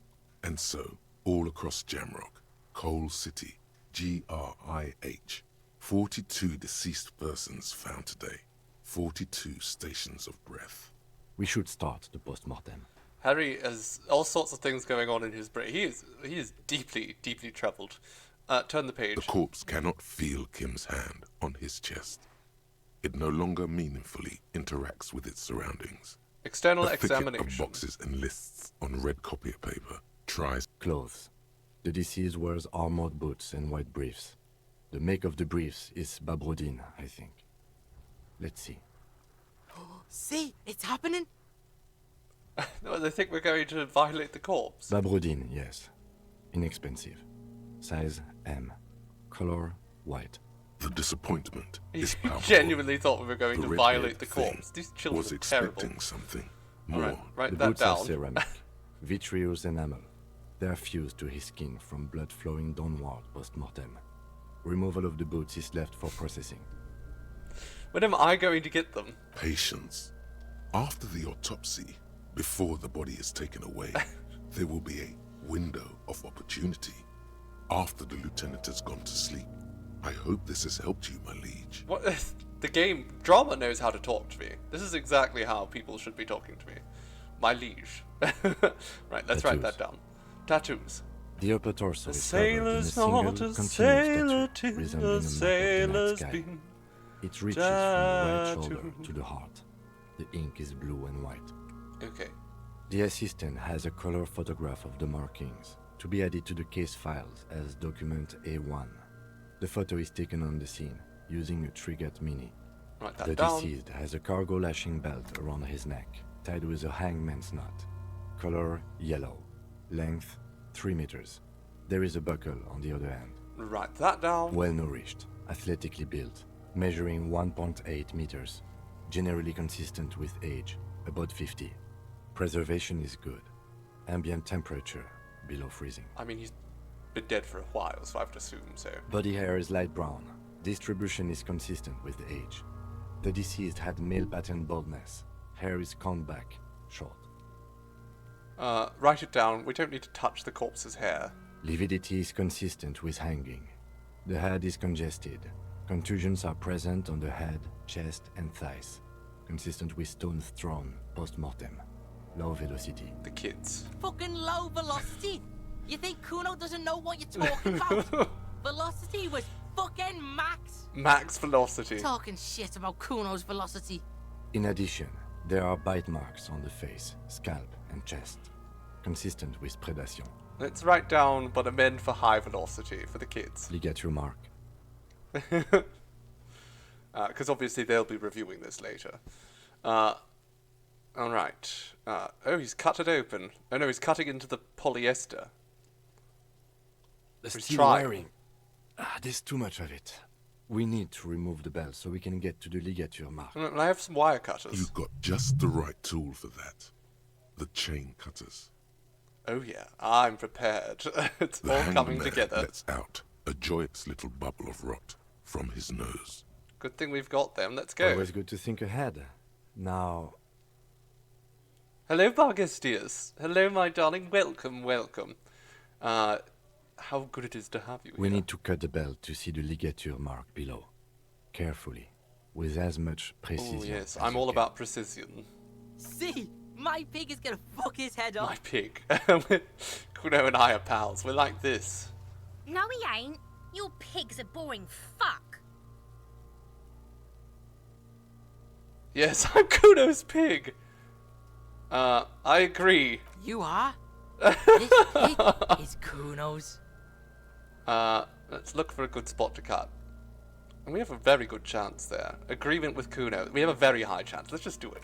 And so, all across Jamrock, Coal City, GRIH, 42 deceased persons found today. 42 stations of breath. We should start the post-mortem. Harry has all sorts of things going on in his brain. He is deeply, deeply troubled. Turn the page. The corpse cannot feel Kim's hand on his chest. It no longer meaningfully interacts with its surroundings. External A thicket examination. of boxes and lists on red copier paper tries. Clothes. The deceased wears armored boots and white briefs. The make of the briefs is Babrodine, I think. Let's see. See, it's happening. No, they think we're going to violate the corpse. Babrodine, yes. Inexpensive. Size M. Color white. The disappointment He is palpable. genuinely thought we were going The to red-haired violate the thing corpse. These children was are terrible. expecting something All more. right, write The that boots are down. ceramic. Vitreous enamel. They are fused to his skin from blood flowing downward post-mortem. Removal of the boots is left for processing. When am I going to get them? Patience. After the autopsy, before the body is taken away, there will be a window of opportunity. After the lieutenant has gone to sleep. I hope this has helped you, my liege. What? The game drama knows how to talk to me. This is exactly how people should be talking to me. My liege. Right, let's write that down. Tattoos. The upper torso The is covered in a sailor's single not a continuous sailor tattoo, till resembling the a map of the sailor's night sky. been It reaches from the right tattooed. shoulder to the heart. The ink is blue and white. Okay. The assistant has a color photograph of the markings, to be added to the case files as document A1. The photo is taken on the scene, using a Trigat Mini. Write that The down. deceased has a cargo lashing belt around his neck, tied with a hangman's knot. Color yellow. Length 3 meters. There is a buckle on the other end. Write that down. Well nourished, athletically built, measuring 1.8 meters. Generally consistent with age, about 50. Preservation is good. Ambient temperature, below freezing. I mean, he's been dead for a while, so I have to assume so. Body hair is light brown. Distribution is consistent with the age. The deceased had male pattern baldness. Hair is combed back, short. Write it down. We don't need to touch the corpse's hair. Lividity is consistent with hanging. The head is congested. Contusions are present on the head, chest, and thighs. Consistent with stones thrown post-mortem. Low velocity. The kids. Fucking low velocity. You think Kuno doesn't know what you're talking about? Velocity was fucking max. Max velocity. Talking shit about Kuno's velocity. In addition, there are bite marks on the face, scalp, and chest. Consistent with predation. Let's write down, but amend for high velocity for the kids. Ligature mark. Because obviously they'll be reviewing this later. Alright. Oh, he's cut it open. Oh no, he's cutting into the polyester. The He's steel trying. wiring. There's too much of it. We need to remove the bell so we can get to the ligature mark. I have some wire cutters. You've got just the right tool for that. The chain cutters. Oh yeah, I'm prepared. It's The all hanged coming man together. lets out a joyous little bubble of rot from his nose. Good thing we've got them. Let's go. Always good to think ahead. Now, Hello, Bargastius. Hello, my darling. Welcome, welcome. How good it is to have you we here. need to cut the bell to see the ligature mark below. Carefully, with as much precision. Oh yes, as I'm you all can. about precision. See, my pig is gonna fuck his head My off. pig. Kuno and I are pals. We're like this. No, he ain't. Your pig's a boring fuck. Yes, I'm Kuno's pig. I agree. You are? This pig is Kuno's. Let's look for a good spot to cut. And we have a very good chance there. Agreement with Kuno. We have a very high chance. Let's just do it.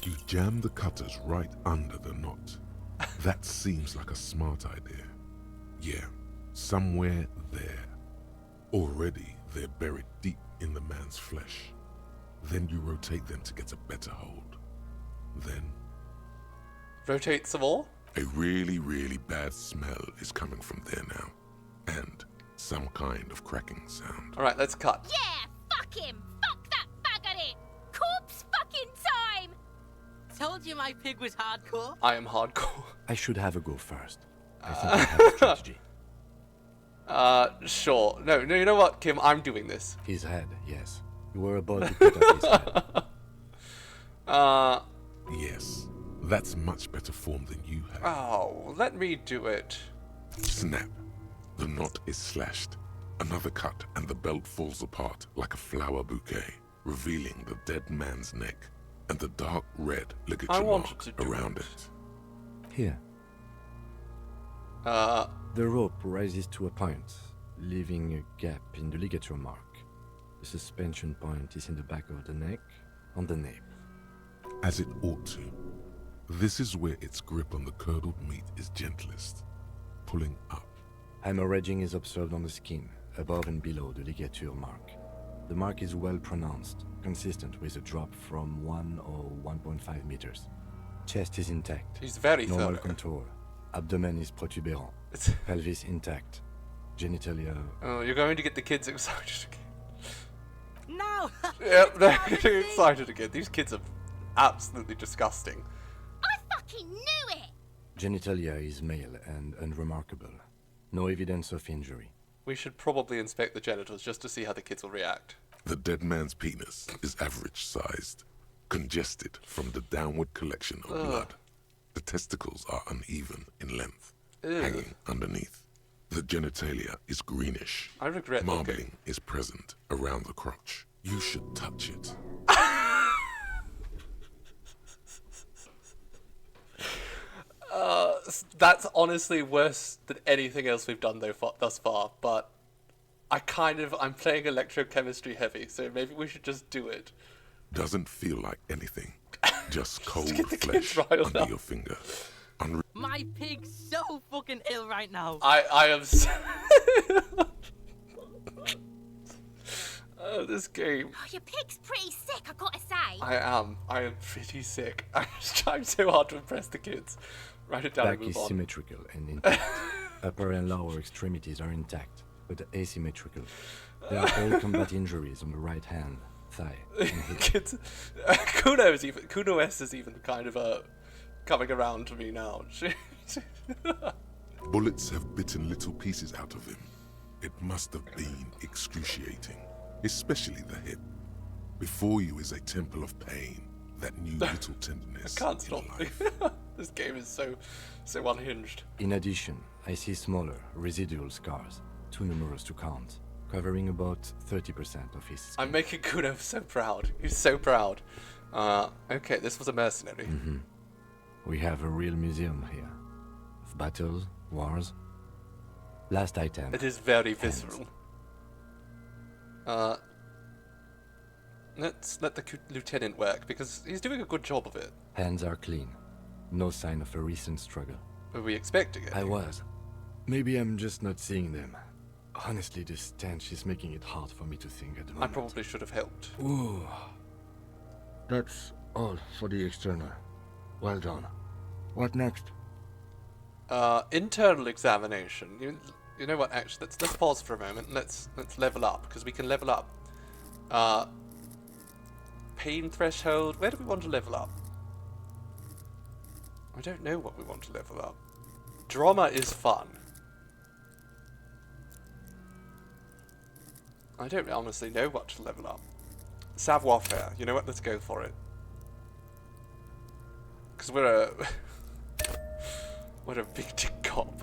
You jam the cutters right under the knot. That seems like a smart idea. Yeah, somewhere there. Already they're buried deep in the man's flesh. Then you rotate them to get a better hold. Then Rotate some more? a really, really bad smell is coming from there now. And some kind of cracking sound. Alright, let's cut. Yeah, fuck him! Fuck that faggot! Corpse fucking time! Told you my pig was hardcore. I am hardcore. I should have a go first. I think I have a strategy. Sure. No, you know what, Kim? I'm doing this. His head, yes. You were about to cut off his head. Yes, that's much better form than you have. Oh, let me do it. Snap. The knot is slashed. Another cut and the belt falls apart like a flower bouquet, revealing the dead man's neck and the dark red I ligature wanted mark to do around it. it. Here. The rope rises to a point, leaving a gap in the ligature mark. The suspension point is in the back of the neck, on the nape. As it ought to. This is where its grip on the curdled meat is gentlest, pulling up. Hemorrhaging is observed on the skin, above and below the ligature mark. The mark is well pronounced, consistent with a drop from 1 or 1.5 meters. Chest is intact. He's very Normal thorough. contour. Abdomen is protuberant. Pelvis intact. Genitalia. Oh, you're going to get the kids excited again. No! Yep, they're getting excited again. These kids are absolutely disgusting. I fucking knew it! Genitalia is male and unremarkable. No evidence of injury. We should probably inspect the genitals just to see how the kids will react. The dead man's penis is average-sized, congested from the downward collection of blood. The testicles are uneven in length, hanging underneath. The genitalia is greenish. I regret Marbling looking. is present around the crotch. You should touch it. That's honestly worse than anything else we've done thus far, but I'm playing electrochemistry heavy, so maybe we should just do it. Doesn't feel like anything. Just cold get the kids flesh riled under up. your finger. My pig's so fucking ill right now. I am so oh, this game. Oh, your pig's pretty sick, I gotta say. I am pretty sick. I'm just trying so hard to impress the kids. Write it down and Back move is on. symmetrical and intact. Upper and lower extremities are intact, but asymmetrical. There are all combat injuries on the right hand, thigh, and hip. Kids, Kuno S is even kind of coming around to me now. Bullets have bitten little pieces out of him. It must have been excruciating, especially the hip. Before you is a temple of pain that knew little tenderness Can't in stop. life. This game is so unhinged. In addition, I see smaller, residual scars, too numerous to count, covering about 30% of his skin. I'm making Kuno so proud. He's so proud. Okay, this was a mercenary. We have a real museum here. Of battles, wars. Last item. It is very visceral. Let's let the lieutenant work, because he's doing a good job of it. Hands are clean. No sign of a recent struggle. Were we expecting it? I was. Maybe I'm just not seeing them. Honestly, this stench is making it hard for me to think at the I moment. probably should have helped. Ooh. That's all for the external. Well done. What next? Internal examination. You know what? Actually, let's pause for a moment. And let's level up, because we can level up. Pain threshold. Where do we want to level up? I don't know what we want to level up. Drama is fun. I don't honestly know what to level up. Savoir-faire. You know what? Let's go for it. Because we're a big dick cop.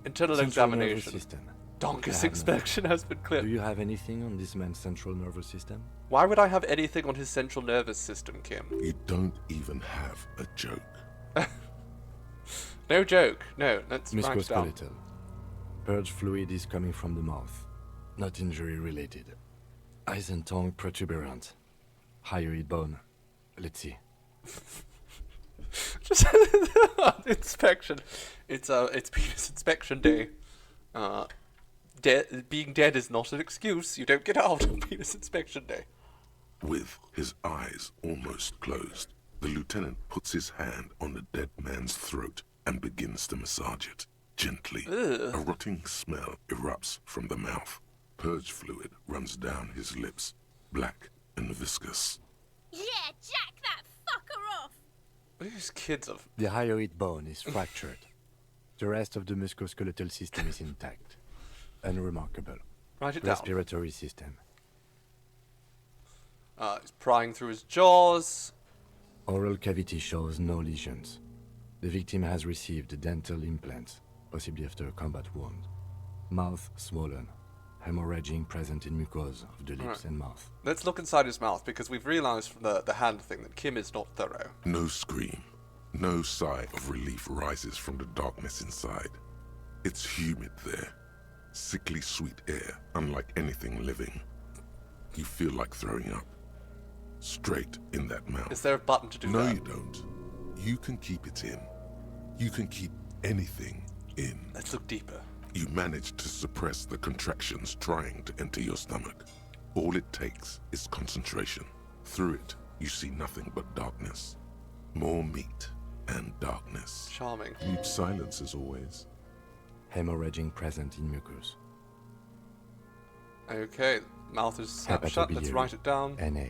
Internal Central nervous examination. system. Donkus I have inspection has been cleared. Do you have anything on this man's central nervous system? Why would I have anything on his central nervous system, Kim? You don't even have a joke. No joke. No, let's write it down. Musculoskeletal. Purge fluid is coming from the mouth. Not injury related. Eyes and tongue protuberant. Hyoid bone. Let's see. Just inspection. It's penis inspection day. Being dead is not an excuse. You don't get out on penis inspection day. With his eyes almost closed, the lieutenant puts his hand on the dead man's throat and begins to massage it. Gently, Ugh. a rotting smell erupts from the mouth. Purge fluid runs down his lips, black and viscous. Yeah, jack that fucker off! These kids are... The hyoid bone is fractured. The rest of the musculoskeletal system is intact. Unremarkable. Write it down. Respiratory system. He's prying through his jaws. Oral cavity shows no lesions. The victim has received dental implants, possibly after a combat wound. Mouth swollen. Hemorrhaging present in mucosa of the lips Right. and mouth. Let's look inside his mouth, because we've realised from the hand thing that Kim is not thorough. No scream, no sigh of relief rises from the darkness inside. It's humid there. Sickly sweet air, unlike anything living. You feel like throwing up. Straight in that mouth. Is there a button to do No, that? you don't. You can keep it in. You can keep anything in. Let's look deeper. You manage to suppress the contractions trying to enter your stomach. All it takes is concentration. Through it, you see nothing but darkness. More meat and darkness. Charming. Mute silence as always. Hemorrhaging present in mucus. Okay, mouth is snapped shut. Let's Hepatobiliary. write it down. NA.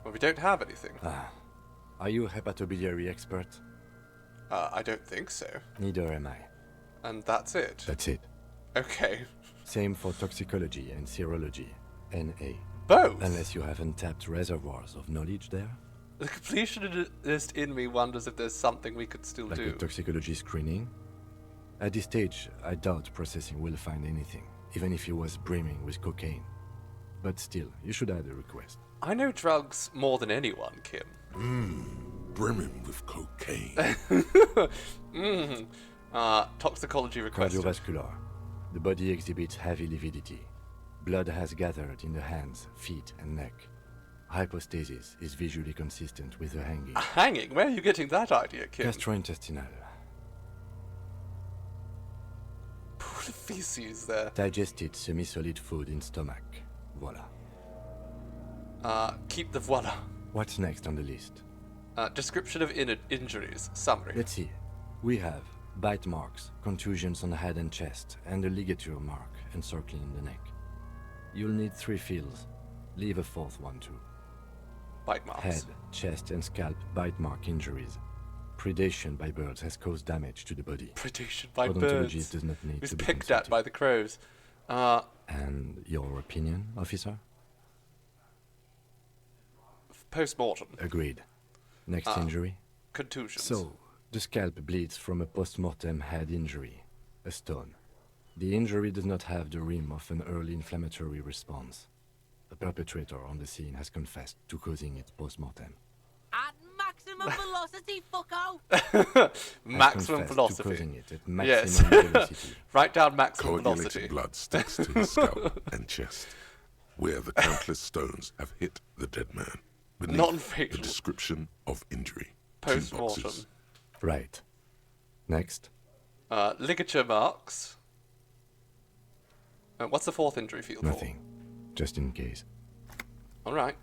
Well, we don't have anything. Are you a hepatobiliary expert? I don't think so. Neither am I. And that's it. That's it. Okay. Same for toxicology and serology. NA. Both? Unless you have untapped reservoirs of knowledge there, The completionist in me wonders if there's something we could still like do. a toxicology screening. At this stage, I doubt processing will find anything, even if he was brimming with cocaine. But still, you should add a request. I know drugs more than anyone, Kim. Brimming with cocaine. Toxicology requested. Cardiovascular. The body exhibits heavy lividity. Blood has gathered in the hands, feet, and neck. Hypostasis is visually consistent with the hanging. Hanging? Where are you getting that idea, Kim? Gastrointestinal. Pool of feces there. Digested semi-solid food in stomach. Voila. Keep the voila. What's next on the list? Description of injuries. Summary. Let's see. We have bite marks, contusions on the head and chest, and a ligature mark encircling the neck. You'll need 3 fields. Leave a 4th one too. Bite marks. Head, chest, and scalp bite mark injuries. Predation by birds has caused damage to the body. Predation by Odontologist birds. does not need He's to be picked at consulted. by the crows. And your opinion, officer? Post-mortem. Agreed. Next injury? Contusions. So, the scalp bleeds from a post-mortem head injury, a stone. The injury does not have the rim of an early inflammatory response. The perpetrator on the scene has confessed to causing it post-mortem. At maximum velocity, fucko! Maximum Confessed to velocity. causing it at Yes. maximum velocity. Write down maximum Coagulated velocity. blood sticks to his scalp and chest, where the countless stones have hit the dead man. Beneath Non-fatal. the description of injury. 2 Post-mortem. boxes. Right. Next. Ligature marks. What's the 4th injury field Nothing. Just in case. for? Alright,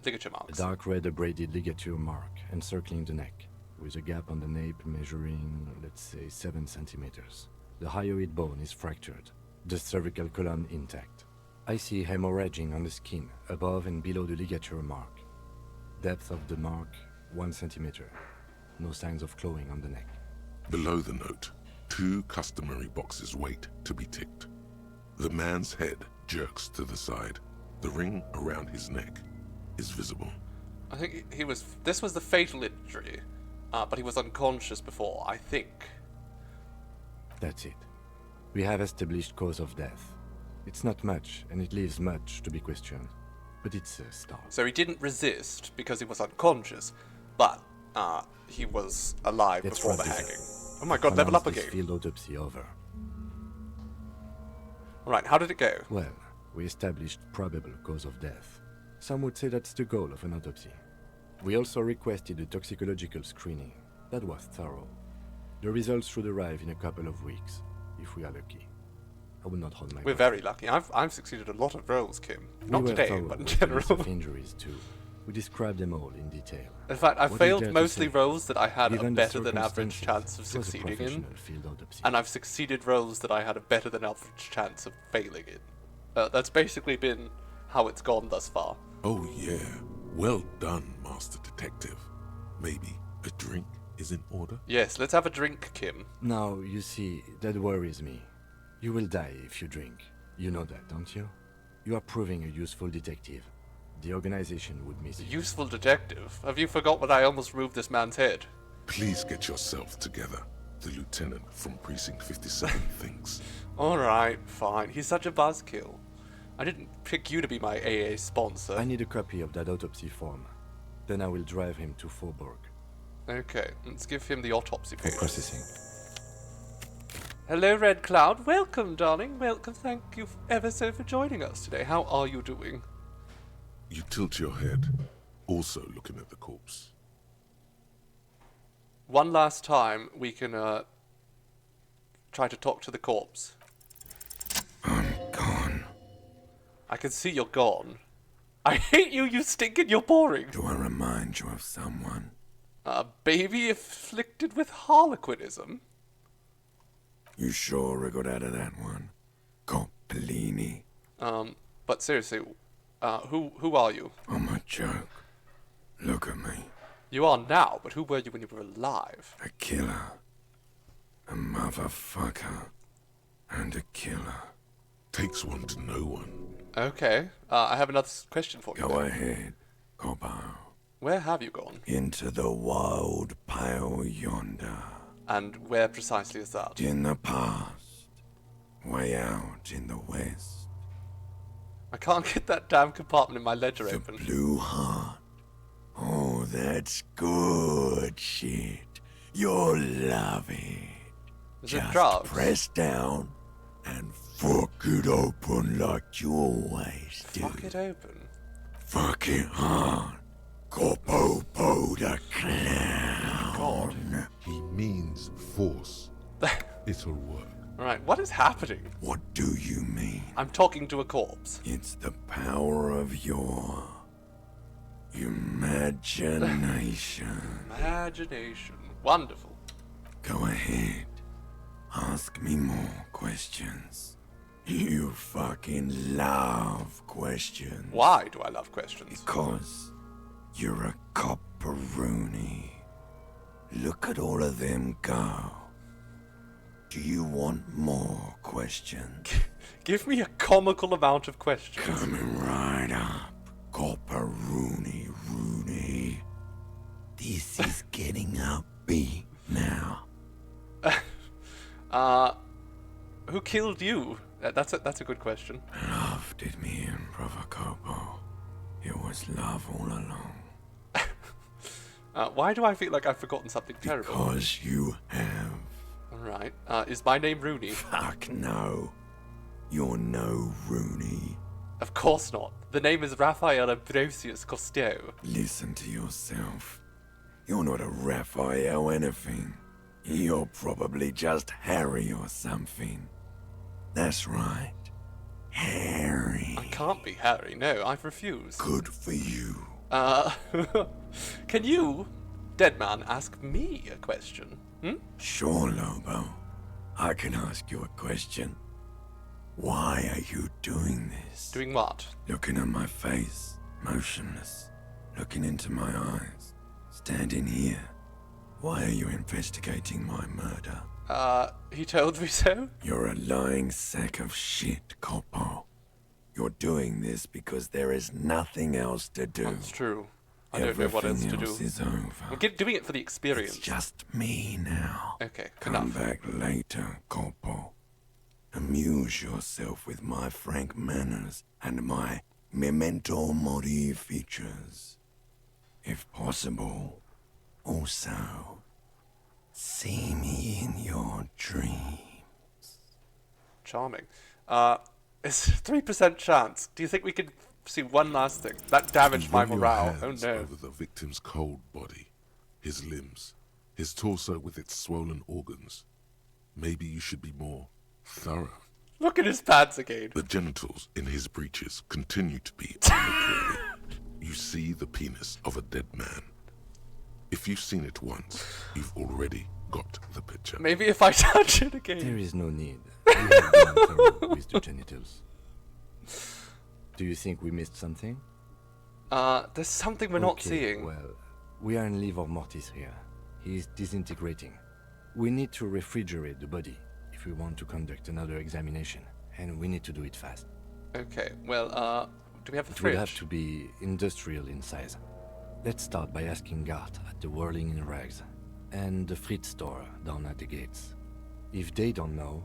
ligature A marks. dark red abraded ligature mark encircling the neck, with a gap on the nape measuring, let's say, 7 centimeters. The hyoid bone is fractured, the cervical column intact. I see hemorrhaging on the skin, above and below the ligature mark. Depth of the mark, 1 centimeter. No signs of clawing on the neck. Below the note, 2 customary boxes wait to be ticked. The man's head jerks to the side. The ring around his neck is visible. I think he was... This was the fatal injury, but he was unconscious before, I think. That's it. We have established cause of death. It's not much, and it leaves much to be questioned. But it's a start. So he didn't resist because he was unconscious, but he was alive Let's before wrap the this hanging. up. Oh my god, level up Pronounce this again. field autopsy over. Alright, how did it go? Well, we established probable cause of death. Some would say that's the goal of an autopsy. We also requested a toxicological screening. That was thorough. The results should arrive in a couple of weeks, if we are lucky. I will not hold my We're breath. very lucky. I've succeeded a lot of roles, Kim. Not We were today, thorough but in with the list general. of injuries too. We described them all in detail. In fact, I What is failed there to mostly say? roles that I had a Given the better than average circumstances, chance of it was a succeeding in, professional field autopsy. and I've succeeded roles that I had a better than average chance of failing in. That's basically been how it's gone thus far. Oh yeah, well done, Master Detective. Maybe a drink is in order? Yes, let's have a drink, Kim. Now, you see, that worries me. You will die if you drink. You know that, don't you? You are proving a useful detective. The organization would miss you. Useful detective. Have you forgot when I almost removed this man's head? Please get yourself together. The lieutenant from Precinct 57 thinks. Alright, fine. He's such a buzzkill. I didn't pick you to be my AA sponsor. I need a copy of that autopsy form. Then I will drive him to Faubourg. Okay, let's give him the autopsy For page. processing. Hello, Red Cloud. Welcome, darling. Welcome. Thank you ever so for joining us today. How are you doing? You tilt your head, also looking at the corpse. One last time, we can, try to talk to the corpse. I'm gone. I can see you're gone. I hate you, you stinking, you're boring. Do I remind you of someone? A baby afflicted with harlequinism? You sure I got out of that one? Coppellini. But seriously, who are you? I'm a joke. Look at me. You are now, but who were you when you were alive? A killer. A motherfucker. And a killer. Takes one to know one. Okay, I have another question for you. Go then. ahead, Cobbo. Where have you gone? Into the wild pale yonder. And where precisely is that? In the past. Way out in the west. I can't get that damn compartment in my ledger The open. Blue Heart. Oh, that's good shit. You'll love it. Is it Just drugs? press down and fuck it open like you always do. Fuck it open. Fuck it hard. Corpo the clown. God. He means force. It'll work. Alright, what is happening? What do you mean? I'm talking to a corpse. It's the power of your imagination. Imagination. Wonderful. Go ahead. Ask me more questions. You fucking love questions. Why do I love questions? Because you're a copperoonie. Look at all of them go. Do you want more questions? Give me a comical amount of questions. Coming right up, copperoonie Rooney. This is getting upbeat now. Who killed you? That's a good question. Love did me in, brother Copo. It was love all along. Why do I feel like I've forgotten something terrible? Because you have. Alright. Is my name Rooney? Fuck no. You're no Rooney. Of course not. The name is Raphael Ambrosius Costello. Listen to yourself. You're not a Raphael anything. You're probably just Harry or something. That's right. Harry. I can't be Harry. No, I refuse. Good for you. Can you, dead man, ask me a question? Sure, Lobo. I can ask you a question. Why are you doing this? Doing what? Looking at my face, motionless. Looking into my eyes. Standing here. Why are you investigating my murder? He told me so? You're a lying sack of shit, Coppo. You're doing this because there is nothing else to do. That's true. I don't know what else to Everything else do. is over. I'm doing it for the experience. It's just me now. Okay, Come enough. back later, Corpo. Amuse yourself with my frank manners and my memento mori features. If possible, also, see me in your dream. Charming. It's 3% chance. Do you think we could see one last thing? That damaged You my run your morale. Oh hands no. over the victim's cold body, his limbs, his torso with its swollen organs. Maybe you should be more thorough. Look at his pants again. The genitals in his breeches continue to be arbitrary. You see the penis of a dead man. If you've seen it once, you've already got the picture. Maybe if I touch it again. There is no need. We have been thorough with the genitals. Do you think we missed something? There's something we're not Okay, seeing. Well, we are in livor mortis here. He is disintegrating. We need to refrigerate the body if we want to conduct another examination, and we need to do it fast. Okay, well, do we have a It fridge? will have to be industrial in size. Let's start by asking Gart at the Whirling in Rags and the Fritz store down at the gates. If they don't know,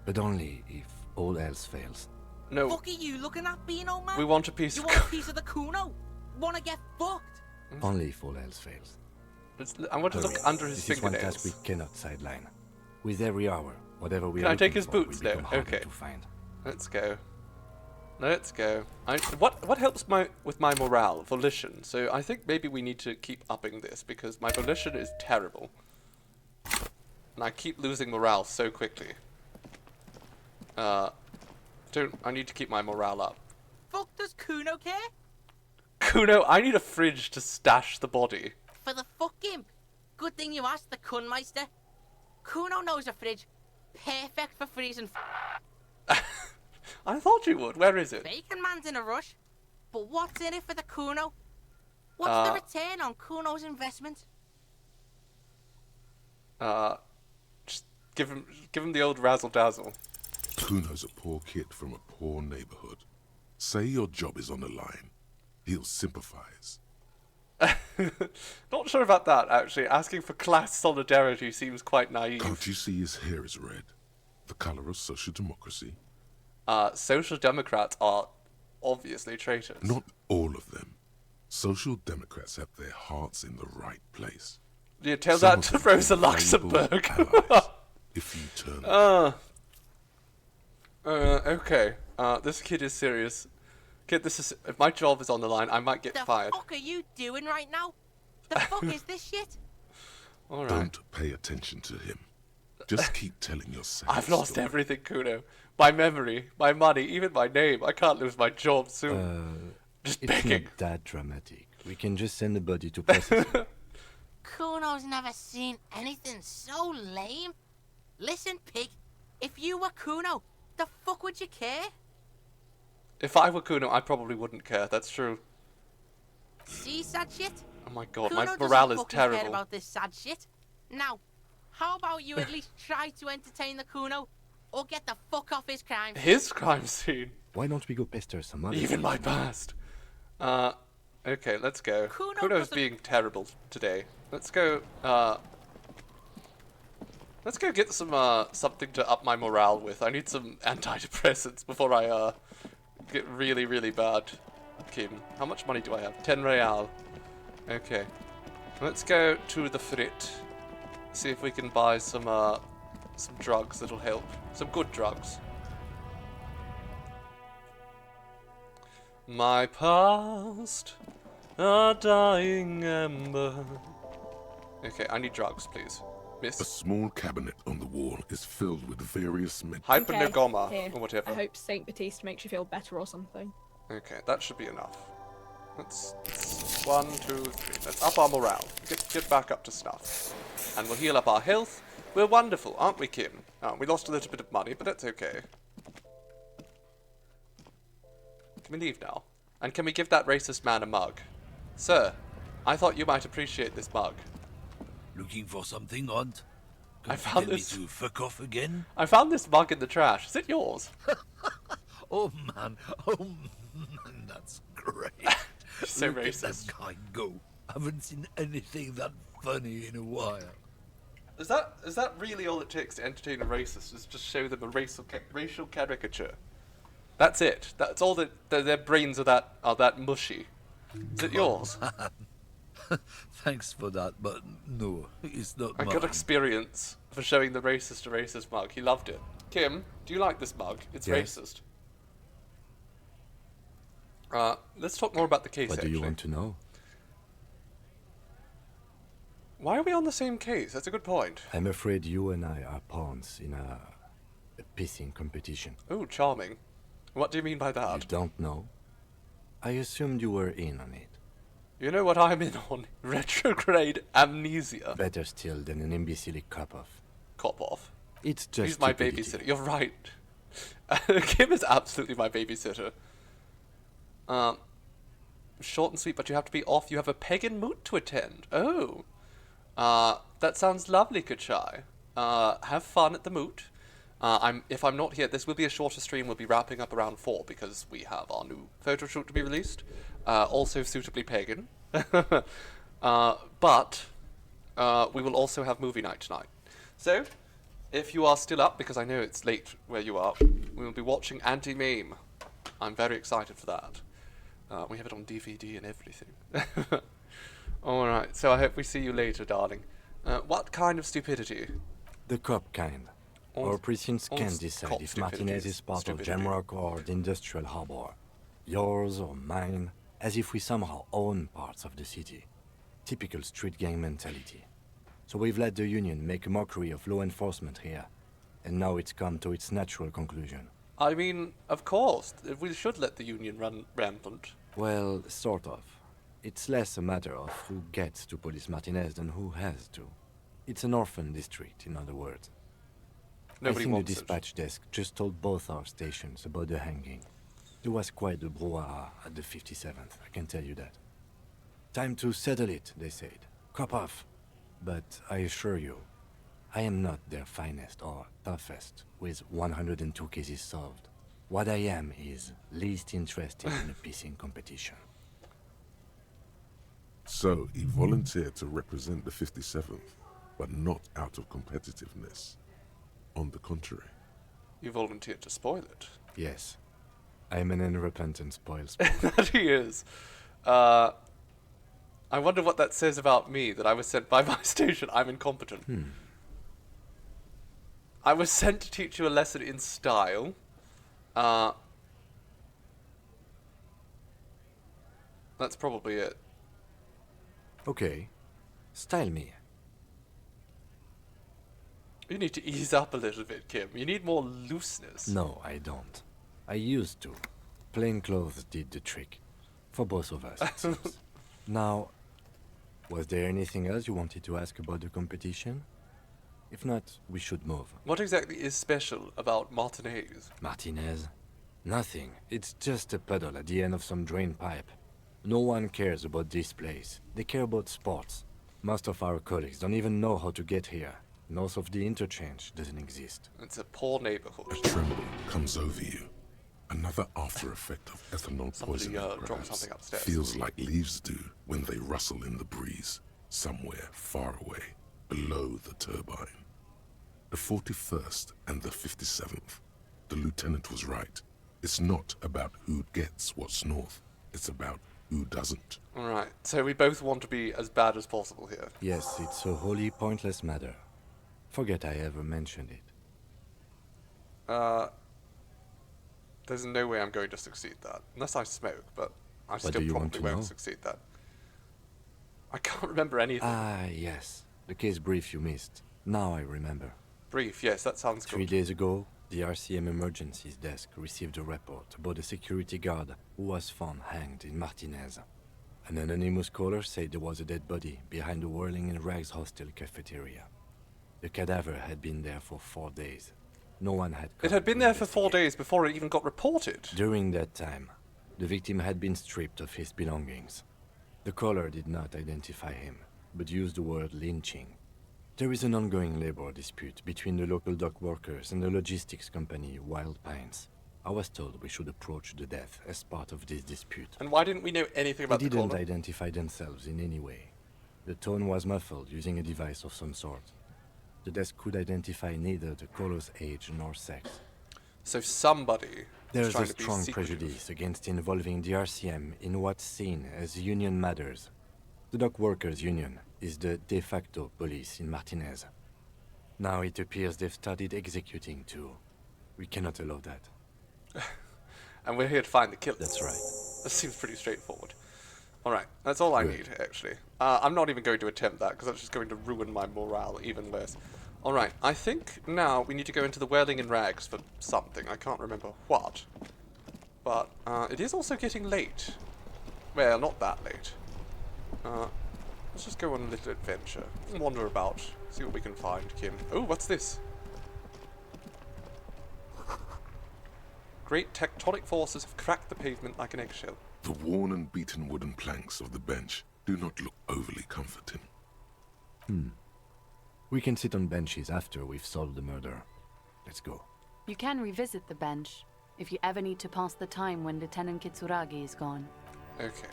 but only if all else fails. No, Fuck are you looking at, Beano, man? we want a piece You of... want a piece of the Kuno? Wanna get fucked? Only if all else fails. I want to look under his This is one task we fingernails. cannot sideline. With every hour, whatever we Can are I take looking his for boots, will though? become harder Okay. to find. Let's go. Let's go. What helps with my morale? Volition. So I think maybe we need to keep upping this because my volition is terrible. And I keep losing morale so quickly. I need to keep my morale up. Fuck does Kuno care? Kuno, I need a fridge to stash the body. For the fuck him. Good thing you asked the Kunmeister. Kuno knows a fridge. Perfect for freezing I thought you would. Where is it? Bacon Man's in a rush. But what's in it for the Kuno? What's the return on Kuno's investment? Just give him the old razzle dazzle. Kuno's a poor kid from a poor neighborhood. Say your job is on the line. He'll sympathize. Not sure about that, actually. Asking for class solidarity seems quite naive. Can't you see his hair is red? The color of social democracy? Social Democrats are obviously traitors. Not all of them. Social Democrats have their hearts in the right place. You tell Some that of to them are Rosa valuable Luxemburg. allies, if you turn Okay. This kid is serious. Kid, if my job is on the line, I might get The fired. fuck are you doing right now? The fuck is this shit? Alright. Don't pay attention to him. Just keep telling yourself. I've lost everything, Kuno. My memory, my money, even my name. I can't lose my job soon. Just It's begging. not that dramatic. We can just send the body to processing. Kuno's never seen anything so lame. Listen, pig. If you were Kuno, the fuck would you care? If I were Kuno, I probably wouldn't care. That's true. See sad shit? Oh my god, Kuno my morale doesn't is fucking care terrible. about this sad shit. Now, how about you at least try to entertain the Kuno, or get the fuck off his crime? His crime scene. Why don't we go pester some other Even my people? past. Okay, let's go. Kuno Kuno's doesn't- being terrible today. Let's go, let's go get some, something to up my morale with. I need some antidepressants before I, get really, really bad. Kim, how much money do I have? 10 real. Okay. Let's go to the frit. See if we can buy some drugs that'll help. Some good drugs. My past, a dying ember. Okay, I need drugs, please. A Miss. small cabinet on the wall is filled with various Hypernogoma, Here. or whatever. I hope Saint Baptiste makes you feel better or something. Okay, that should be enough. Let's 1, 2, 3. Let's up our morale. Get back up to snuff. And we'll heal up our health. We're wonderful, aren't we, Kim? We lost a little bit of money, but that's okay. Can we leave now? And can we give that racist man a mug? Sir, I thought you might appreciate this mug. Looking for something odd? I Can found you tell this- me to fuck off again? I found this mug in the trash. Is it yours? Oh man, that's great. So Look at racist. that kind go. Haven't seen anything that funny in a while. Is that really all it takes to entertain a racist? Is just show them a racial caricature? That's it. That's all that their brains are that mushy. Is it yours? Thanks for that, but no, it's not I mine. got experience for showing the racist a racist mug. He loved it. Kim, do you like this mug? It's Yes. racist. Let's talk more about the case, What do actually. you want to know? Why are we on the same case? That's a good point. I'm afraid you and I are pawns in a pissing competition. Oh, charming. What do you mean by You that? don't know? I assumed you were in on it. You know what I'm in on? Retrograde amnesia. Better still than an imbecile cop-off. Cop off. It's just He's my stupidity. babysitter. You're right. Kim is absolutely my babysitter. Short and sweet, but you have to be off. You have a pagan moot to attend. Oh. That sounds lovely, Kachai. Have fun at the moot. If I'm not here, this will be a shorter stream. We'll be wrapping up around 4 because we have our new photo shoot to be released. Also suitably pagan. But we will also have movie night tonight. So, if you are still up, because I know it's late where you are, we will be watching Anti-Meme. I'm very excited for that. We have it on DVD and everything. Alright, so I hope we see you later, darling. What kind of stupidity? The cop kind. All- Our precincts all can s- decide cop if Martinez stupidity is part of stupidity. Jamrock or the Industrial Harbor. Yours or mine, as if we somehow own parts of the city. Typical street gang mentality. So we've let the Union make a mockery of law enforcement here. And now it's come to its natural conclusion. I mean, of course, we should let the Union run rampant. Well, sort of. It's less a matter of who gets to police Martinez than who has to. It's an orphan district, in other words. Nobody I think the wants it. dispatch desk just told both our stations about the hanging. There was quite a brouhaha at the 57th, I can tell you that. Time to settle it, they said. Cop off. But I assure you, I am not their finest or toughest, with 102 cases solved. What I am is least interested in a pissing competition. So he volunteered to represent the 57th, but not out of competitiveness. On the contrary. You volunteered to spoil it. Yes, I'm an unrepentant spoilsport. That he is. I wonder what that says about me, that I was sent by my station. I'm incompetent. I was sent to teach you a lesson in style. That's probably it. Okay, style me. You need to ease up a little bit, Kim. You need more looseness. No, I don't. I used to. Plain clothes did the trick. For both of us, it seems. Now, was there anything else you wanted to ask about the competition? If not, we should move. What exactly is special about Martinez? Martinez? Nothing. It's just a puddle at the end of some drain pipe. No one cares about this place. They care about sports. Most of our colleagues don't even know how to get here. North of the interchange doesn't exist. It's a poor neighborhood. A tremble comes over you. Another after effect of ethanol Somebody, poisoning, dropped perhaps, something upstairs. feels like leaves do when they rustle in the breeze, somewhere far away, below the turbine. The 41st and the 57th. The lieutenant was right. It's not about who gets what's north. It's about who doesn't. Alright, so we both want to be as bad as possible here. Yes, it's a wholly pointless matter. Forget I ever mentioned it. There's no way I'm going to succeed that. Unless I smoke, but I What still do you want probably to won't know? succeed that. I can't remember anything. Ah, yes. The case brief you missed. Now I remember. Brief, yes, that sounds 3 good. days ago, the RCM emergencies desk received a report about a security guard who was found hanged in Martinez. An anonymous caller said there was a dead body behind the Whirling in Rags hostel cafeteria. The cadaver had been there for 4 days. No one had It come had been to there for 4 investigate. days before it even got reported. During that time, the victim had been stripped of his belongings. The caller did not identify him, but used the word lynching. There is an ongoing labor dispute between the local dock workers and the logistics company Wild Pines. I was told we should approach the death as part of this dispute. And why didn't we know anything about They the didn't caller? identify themselves in any way. The tone was muffled using a device of some sort. The desk could identify neither the caller's age nor sex. So somebody There is is trying a to be strong secretive. prejudice against involving the RCM in what's seen as union matters. The dock workers' union is the de facto police in Martinez. Now it appears they've started executing too. We cannot allow that. And we're here to find the killers. That's right. That seems pretty straightforward. Alright, that's all I Good. need, actually. I'm not even going to attempt that, because that's just going to ruin my morale even less. Alright, I think now we need to go into the Whirling in Rags for something. I can't remember what. But, it is also getting late. Well, not that late. Let's just go on a little adventure. Wander about, see what we can find, Kim. Oh, what's this? Great tectonic forces have cracked the pavement like an eggshell. The worn and beaten wooden planks of the bench do not look overly comforting. We can sit on benches after we've solved the murder. Let's go. You can revisit the bench if you ever need to pass the time when Lieutenant Kitsuragi is gone. Okay.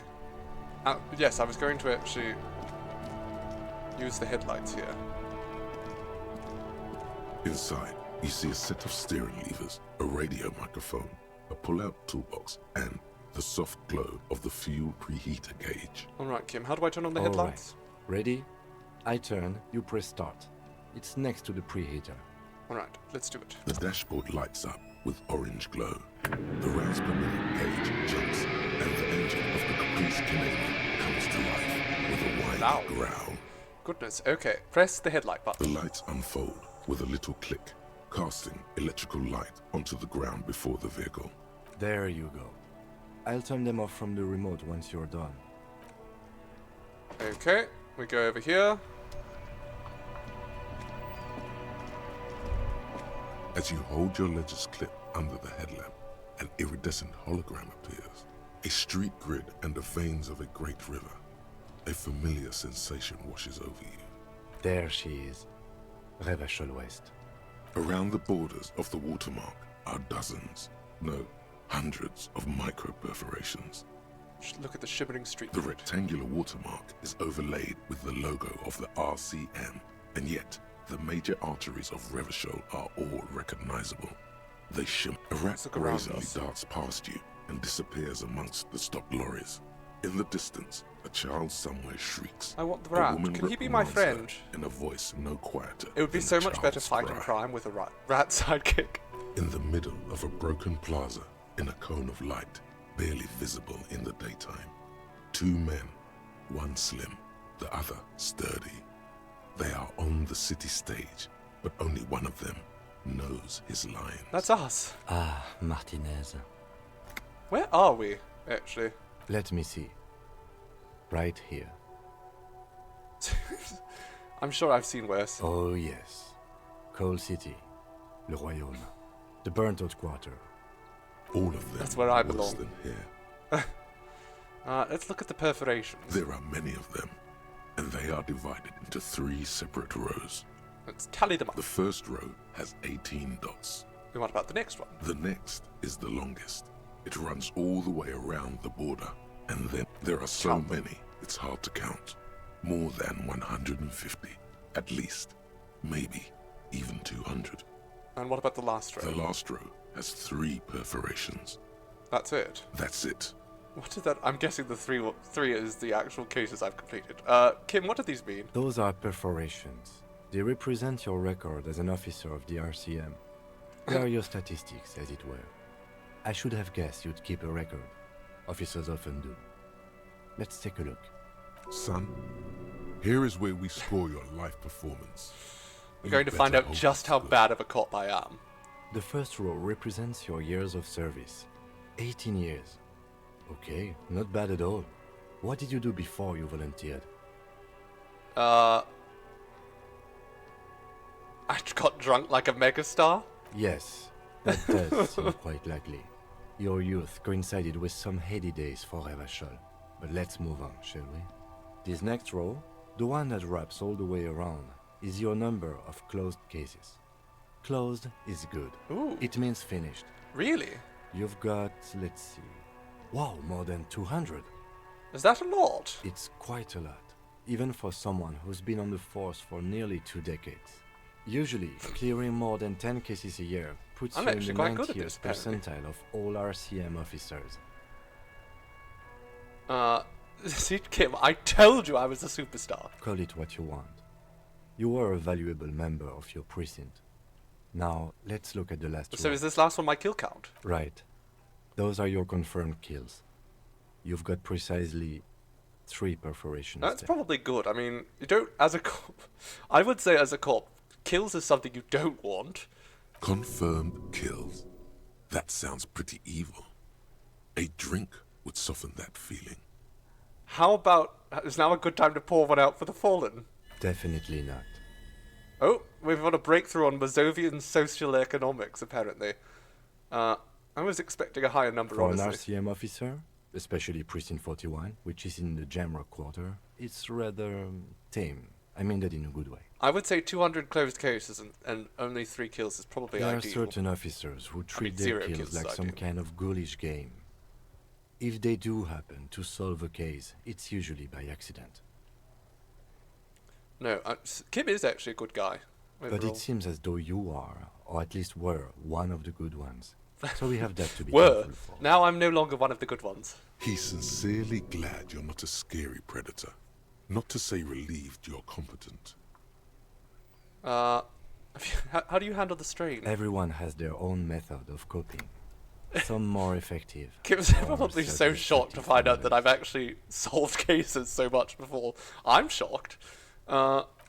Yes, I was going to actually use the headlights here. Inside, you see a set of steering levers, a radio microphone, a pull-out toolbox, and the soft glow of the fuel preheater gauge. Alright, Kim, how do I turn on the All headlights? right. Ready? I turn, you press start. It's next to the preheater. Alright, let's do it. The dashboard lights up with orange glow. The rounds per minute gauge jumps, and the engine of the Caprice Canadian comes to life with a wide Loud. growl. Goodness, okay. Press the headlight The button. lights unfold with a little click, casting electrical light onto the ground before the vehicle. There you go. I'll turn them off from the remote once you're done. Okay, we go over here. As you hold your ledger's clip under the headlamp, an iridescent hologram appears. A street grid and the veins of a great river. A familiar sensation washes over you. There she is. Revachol West. Around the borders of the watermark are dozens, no, hundreds of micro-perforations. Just look at the shimmering street The grid. rectangular watermark is overlaid with the logo of the RCM, and yet the major arteries of Revachol are all recognizable. They shimmer. A rat Let's look around brazenly us. darts past you and disappears amongst the stopped lorries. In the distance, a child somewhere shrieks. I want the A rat. woman Can he be my reprimands her friend? in a voice no quieter It would be than so a much better child's fighting cry. crime with a rat sidekick. In the middle of a broken plaza, in a cone of light, barely visible in the daytime, two men, one slim, the other sturdy. They are on the city stage, but only one of them knows his lines. That's us. Ah, Martinez. Where are we, actually? Let me see. Right here. I'm sure I've seen worse. Oh, yes. Coal City. Le Royaume. The burnt-out quarter. All of them That's where I worse belong. than here. Let's look at the perforations. There are many of them, and they are divided into 3 separate rows. Let's tally them up. The first row has 18 dots. And what about the next one? The next is the longest. It runs all the way around the border. And then there are so Count them. many, it's hard to count. More than 150, at least. Maybe even 200. And what about the last row? The last row has 3 perforations. That's it. That's it. What is that? I'm guessing the three is the actual cases I've completed. Kim, what do these mean? Those are perforations. They represent your record as an officer of the RCM. They are your statistics, as it were. I should have guessed you'd keep a record. Officers often do. Let's take a look. Son, here is where we score your life performance. We're going to find out just how bad of a cop I am. The first row represents your years of service. 18 years. Okay, not bad at all. What did you do before you volunteered? I got drunk like a megastar? Yes, that does seem quite likely. Your youth coincided with some heady days for Revachol. But let's move on, shall we? This next row, the one that wraps all the way around, is your number of closed cases. Closed is good. Ooh. It means finished. Really? You've got, let's see. Wow, more than 200. Is that a lot? It's quite a lot, even for someone who's been on the force for nearly 2 decades. Usually, clearing more than 10 cases a year puts I'm you in actually the quite good at 90th this, apparently. percentile of all RCM officers. See, Kim, I told you I was a superstar. Call it what you want. You were a valuable member of your precinct. Now, let's look at the last So row. is this last one my kill count? Right. Those are your confirmed kills. You've got precisely 3 perforations That's there. probably good. I mean, you don't, as a cop, I would say as a cop, kills is something you don't want. Confirmed kills. That sounds pretty evil. A drink would soften that feeling. How about, is now a good time to pour one out for the fallen? Definitely not. Oh, we've got a breakthrough on Mazovian social economics, apparently. I was expecting a higher number, For an honestly. RCM officer, especially Precinct 41, which is in the Jamrock quarter, it's rather tame. I mean that in a good way. I would say 200 closed cases and only 3 kills is probably There are ideal. certain officers who treat their 0 kills kills like is some ideal. kind of ghoulish game. If they do happen to solve a case, it's usually by accident. No, Kim is actually a good guy. But overall. it seems as though you are, or at least were, one of the good ones. So we have that to be Were. thankful for. Now I'm no longer one of the good ones. He's sincerely glad you're not a scary predator. Not to say relieved you're competent. How do you handle the strain? Everyone has their own method of coping. Some more effective. Kim's or probably so certainly shocked to effective find than out that others. I've actually solved cases so much before. I'm shocked.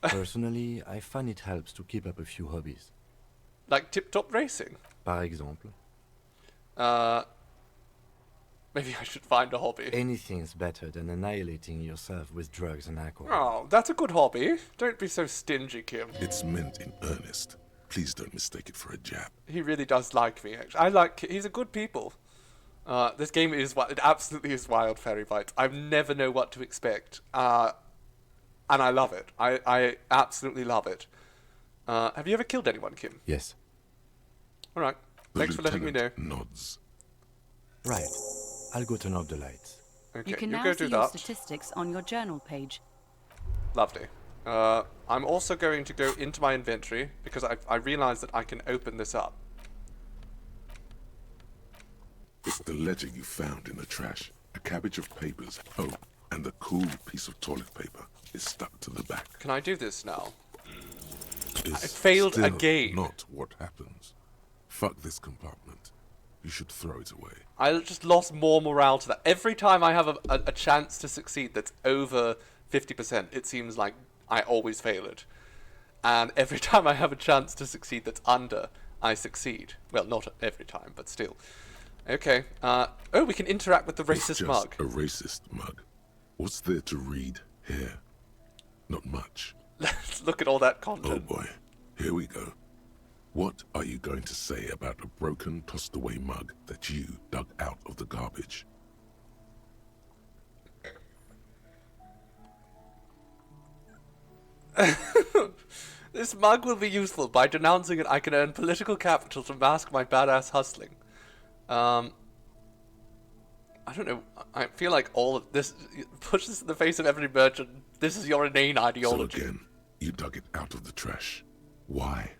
Personally, I find it helps to keep up a few hobbies. Like tip-top racing. Par exemple, Maybe I should find a hobby. anything's better than annihilating yourself with drugs and alcohol. Oh, that's a good hobby. Don't be so stingy, Kim. It's meant in earnest. Please don't mistake it for a jab. He really does like me, actually. I like... He's a good people. This game is... It absolutely is Wild Fairy Bites. I never know what to expect. And I love it. I absolutely love it. Have you ever killed anyone, Kim? Yes. Alright. The Thanks for letting me know. lieutenant nods. Right. I'll go turn off the lights. Okay, You can you now go see do your that. statistics on your journal page. Lovely. I'm also going to go into my inventory because I realised that I can open this up. It's the ledger you found in the trash. A cabbage of papers. Oh, and the cool piece of toilet paper is stuck to the back. Can I do this now? It's failed still again. Not what happens. Fuck this compartment. You should throw it away. I just lost more morale to that. Every time I have a chance to succeed that's over 50%, it seems like I always fail it. And every time I have a chance to succeed that's under, I succeed. Well, not every time, but still. Okay. Oh, we can interact with the It's racist just mug. a racist mug. What's there to read here? Not much. Let's look at all that Oh content. boy, here we go. What are you going to say about a broken, tossed-away mug that you dug out of the garbage? This mug will be useful. By denouncing it, I can earn political capital to mask my badass hustling. I don't know. I feel like all of this pushes in the face of every merchant. This is your inane So ideology. again, you dug it out of the trash. Why?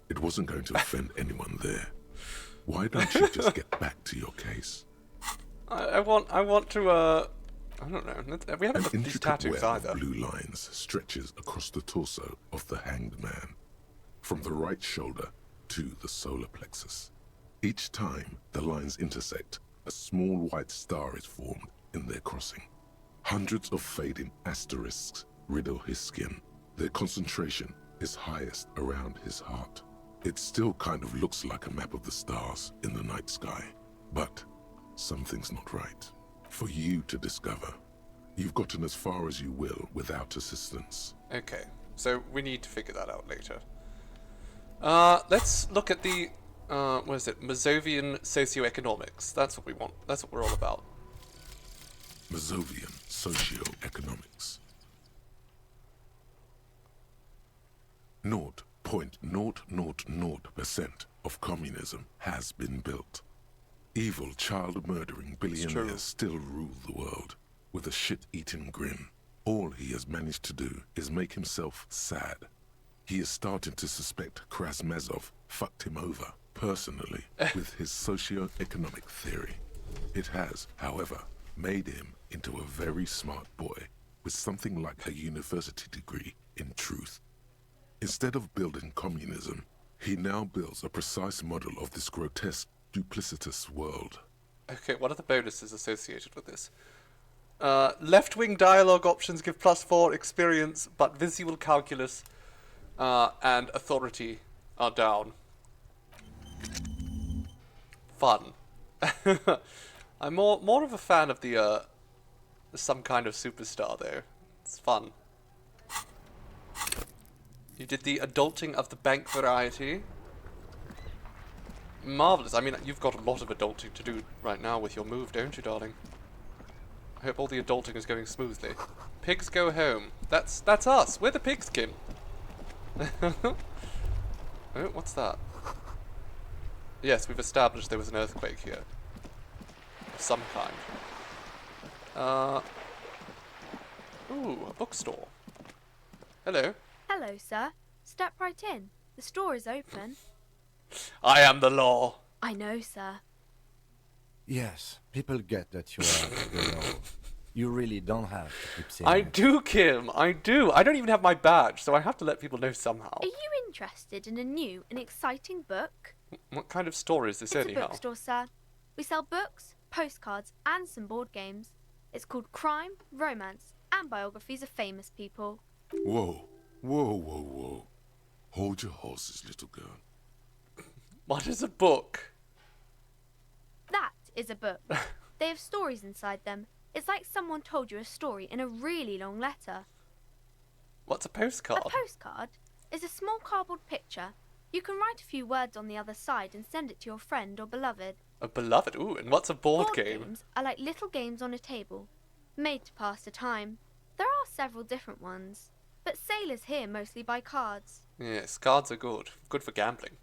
It wasn't going to offend anyone there. Why don't you just get back to your case? I want to, I don't know. We haven't An looked at these intricate tattoos web either. of blue lines stretches across the torso of the hanged man, from the right shoulder to the solar plexus. Each time the lines intersect, a small white star is formed in their crossing. Hundreds of fading asterisks riddle his skin. Their concentration is highest around his heart. It still kind of looks like a map of the stars in the night sky, but something's not right. For you to discover, you've gotten as far as you will without assistance. Okay, so we need to figure that out later. Let's look at the, what is it? Mazovian socioeconomics. That's what we want. That's what we're all about. Mazovian socioeconomics. 0.000% of communism has been built. Evil, child-murdering billionaires still rule the world with a shit-eating grin. All he has managed to do is make himself sad. He is starting to suspect Krasmezov fucked him over, personally, with his socio-economic theory. It has, however, made him into a very smart boy with something like a university degree in truth. Instead of building communism, He now builds a precise model of this grotesque, duplicitous world. Okay, what are the bonuses associated with this? Left-wing dialogue options give +4 experience, but visual calculus and authority are down. Fun. I'm more of a fan of the some kind of superstar though. It's fun. You did the adulting of the bank variety. Marvellous. I mean, you've got a lot of adulting to do right now with your move, don't you, darling? I hope all the adulting is going smoothly. Pigs go home. That's us. We're the pigskin. Oh, what's that? Yes, we've established there was an earthquake here. Of some kind. Ooh, a bookstore. Hello. Hello, sir. Step right in. The store is open. I am the law. I know, sir. Yes, people get that you are the law. You really don't have to keep saying I it. do, Kim. I do. I don't even have my badge, so I have to let people know somehow. Are you interested in a new and exciting book? What kind of store is this It's anyhow? a bookstore, sir. We sell books, postcards, and some board games. It's called Crime, Romance, and Biographies of Famous People. Whoa, whoa, whoa, whoa. Hold your horses, little girl. What is a book? That is a book. They have stories inside them. It's like someone told you a story in a really long letter. What's a postcard? A postcard is a small cardboard picture. You can write a few words on the other side and send it to your friend or beloved. A beloved? Ooh, and what's a board game? Games are like little games on a table, made to pass the time. There are several different ones, but sailors here mostly buy cards. Yes, cards are good. Good for gambling.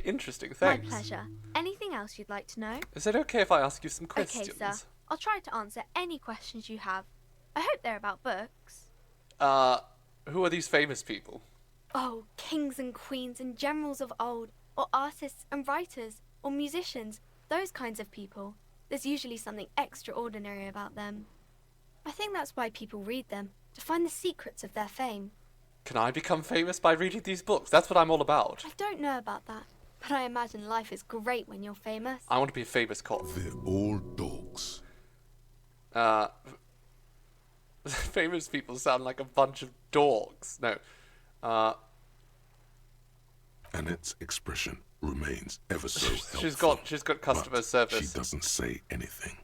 Interesting, thanks. My pleasure. Anything else you'd like to know? Is it okay if I ask you some questions? Okay, sir. I'll try to answer any questions you have. I hope they're about books. Who are these famous people? Oh, kings and queens and generals of old, or artists and writers, or musicians, those kinds of people. There's usually something extraordinary about them. I think that's why people read them, to find the secrets of their fame. Can I become famous by reading these books? That's what I'm all about. I don't know about that, but I imagine life is great when you're famous. I want to be a famous cop. They're all dogs. Famous people sound like a bunch of dogs. No. Annette's expression remains ever so helpful. She's got customer service. She doesn't say anything.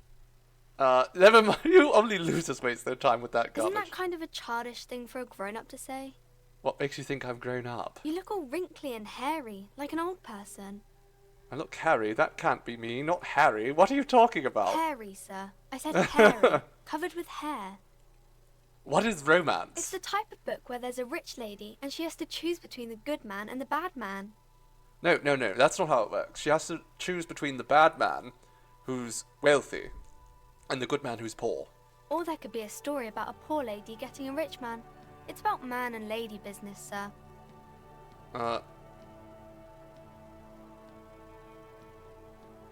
Never mind. You only losers waste their time with that garbage. Isn't that kind of a childish thing for a grown-up to say? What makes you think I'm grown up? You look all wrinkly and hairy, like an old person. I look hairy. That can't be me. Not Harry. What are you talking about? Hairy, sir. I said hairy, covered with hair. What is romance? It's the type of book where there's a rich lady and she has to choose between the good man and the bad man. No. That's not how it works. She has to choose between the bad man, who's wealthy, and the good man who's poor. Or there could be a story about a poor lady getting a rich man. It's about man and lady business, sir.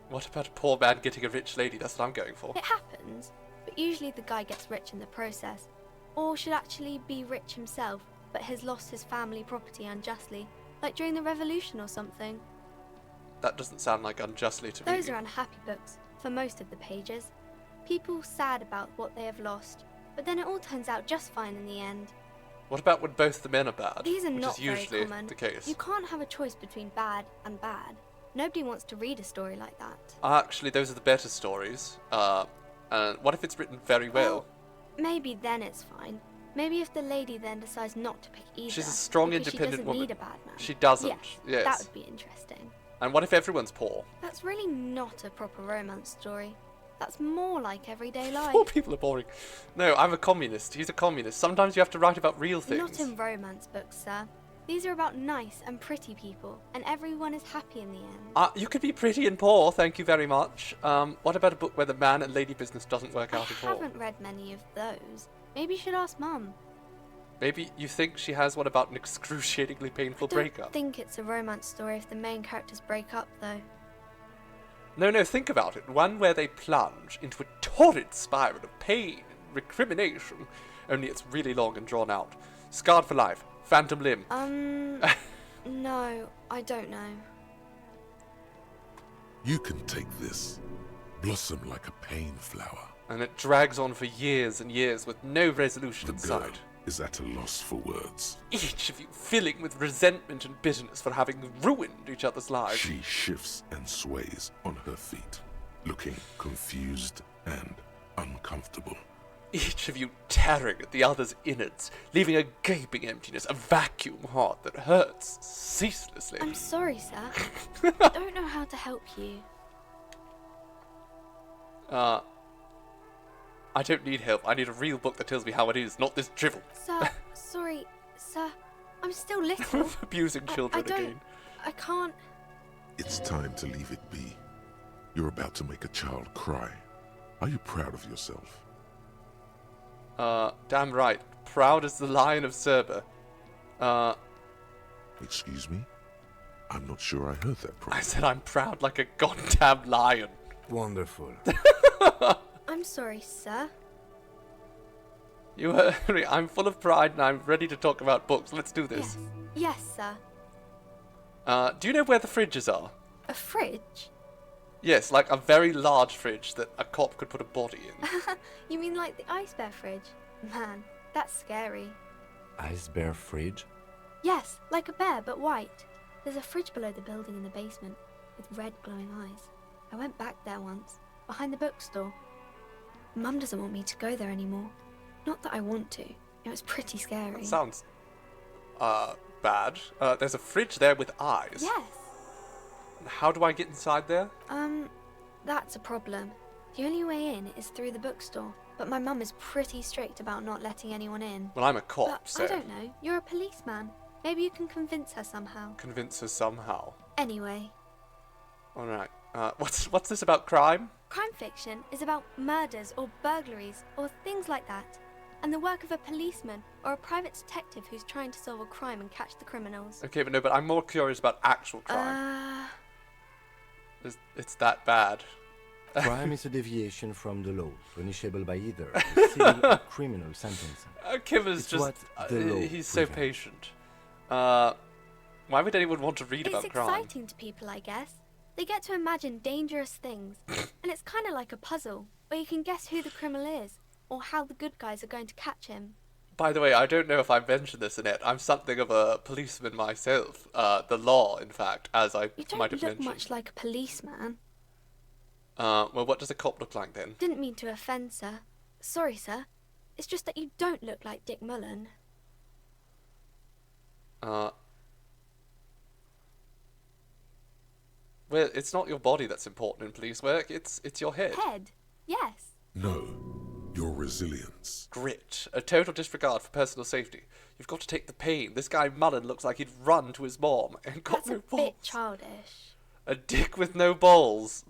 What about a poor man getting a rich lady? That's what I'm going for. It happens, but usually the guy gets rich in the process. Or should actually be rich himself, but has lost his family property unjustly, like during the revolution or something. That doesn't sound like unjustly to me. Those are unhappy books, for most of the pages. People sad about what they have lost, but then it all turns out just fine in the end. What about when both the men are bad? These are which not is usually very common. the case. You can't have a choice between bad and bad. Nobody wants to read a story like that. Actually, those are the better stories. And what if it's written very well? Maybe then it's fine. Maybe if the lady then decides not to pick either. She's a strong, because independent woman. She doesn't need a bad man. She doesn't. Yes. That would be interesting. And what if everyone's poor? That's really not a proper romance story. That's more like everyday life. Poor people are boring. No, I'm a communist. He's a communist. Sometimes you have to write about real things. Not in romance books, sir. These are about nice and pretty people, and everyone is happy in the end. You could be pretty and poor, thank you very much. What about a book where the man and lady business doesn't work out at I all? haven't read many of those. Maybe you should ask Mum. Maybe you think she has one about an excruciatingly painful I breakup. think it's a romance story if the main characters break up, though. No, think about it. One where they plunge into a torrid spiral of pain and recrimination. Only it's really long and drawn out. Scarred for life. Phantom limb. No, I don't know. You can take this. Blossom like a pain flower. And it drags on for years and years with no resolution in The girl sight. is at a loss for words. Each of you filling with resentment and bitterness for having ruined each other's lives. She shifts and sways on her feet, looking confused and uncomfortable. Each of you tearing at the other's innards, leaving a gaping emptiness, a vacuum heart that hurts ceaselessly. I'm sorry, sir. I don't know how to help you. I don't need help. I need a real book that tells me how it is, not this drivel. Sir, sorry, sir. I'm still little. Abusing children again. I can't. It's time to leave it be. You're about to make a child cry. Are you proud of yourself? Damn right. Proud as the Lion of Cerber. Excuse me? I'm not sure I heard that properly. I said I'm proud like a goddamn lion. Wonderful. I'm sorry, sir. You heard me. I'm full of pride and I'm ready to talk about books. Let's do this. Yes, sir. Do you know where the fridges are? A fridge? Yes, like a very large fridge that a cop could put a body in. You mean like the ice bear fridge? Man, that's scary. Ice bear fridge? Yes, like a bear, but white. There's a fridge below the building in the basement, with red glowing eyes. I went back there once, behind the bookstore. Mum doesn't want me to go there anymore. Not that I want to. It was pretty scary. That sounds, bad. There's a fridge there with eyes. Yes. How do I get inside there? That's a problem. The only way in is through the bookstore, but my mum is pretty strict about not letting anyone in. Well, I'm a cop, But so... I don't know. You're a policeman. Maybe you can convince her somehow. Convince her somehow. Anyway. Alright. What's this about crime? Crime fiction is about murders or burglaries or things like that, and the work of a policeman or a private detective who's trying to solve a crime and catch the criminals. Okay, but I'm more curious about actual crime. It's that bad. Crime is a deviation from the law, punishable by either a civil or criminal sentence. Kimmer's It's just... what the law he's so prevents. patient. Why would anyone want to read about crime? It's exciting to people, I guess. They get to imagine dangerous things, and it's kind of like a puzzle, where you can guess who the criminal is, or how the good guys are going to catch him. By the way, I don't know if I mentioned this, Annette. I'm something of a policeman myself. The law, in fact, as I You might don't have look mentioned. much like a policeman. Well, what does a cop look like then? Didn't mean to offend, sir. Sorry, sir. It's just that you don't look like Dick Mullen. Well, it's not your body that's important in police work. It's your head. Head? Yes. No, your resilience. Grit. A total disregard for personal safety. You've got to take the pain. This guy Mullen looks like he'd run to his mom and got That's no a balls. bit childish. A dick with no balls.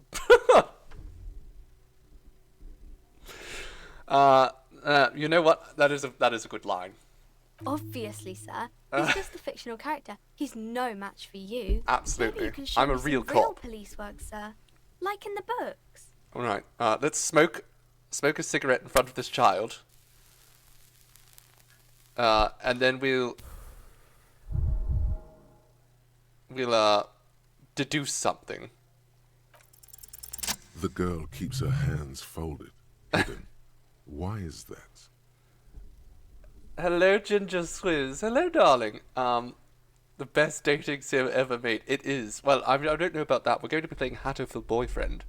You know what? That is a good line. Obviously, sir. He's just a fictional character. He's no match for you. Absolutely. Maybe you can show I'm a me some real real cop. police work, sir. Like in the books. All right. Let's smoke a cigarette in front of this child. And then we'll deduce something. The girl keeps her hands folded. Hidden. Why is that? Hello, Ginger Swizz. Hello, darling. The best dating sim ever made. It is. Well, I don't know about that. We're going to be playing Hatterfield Boyfriend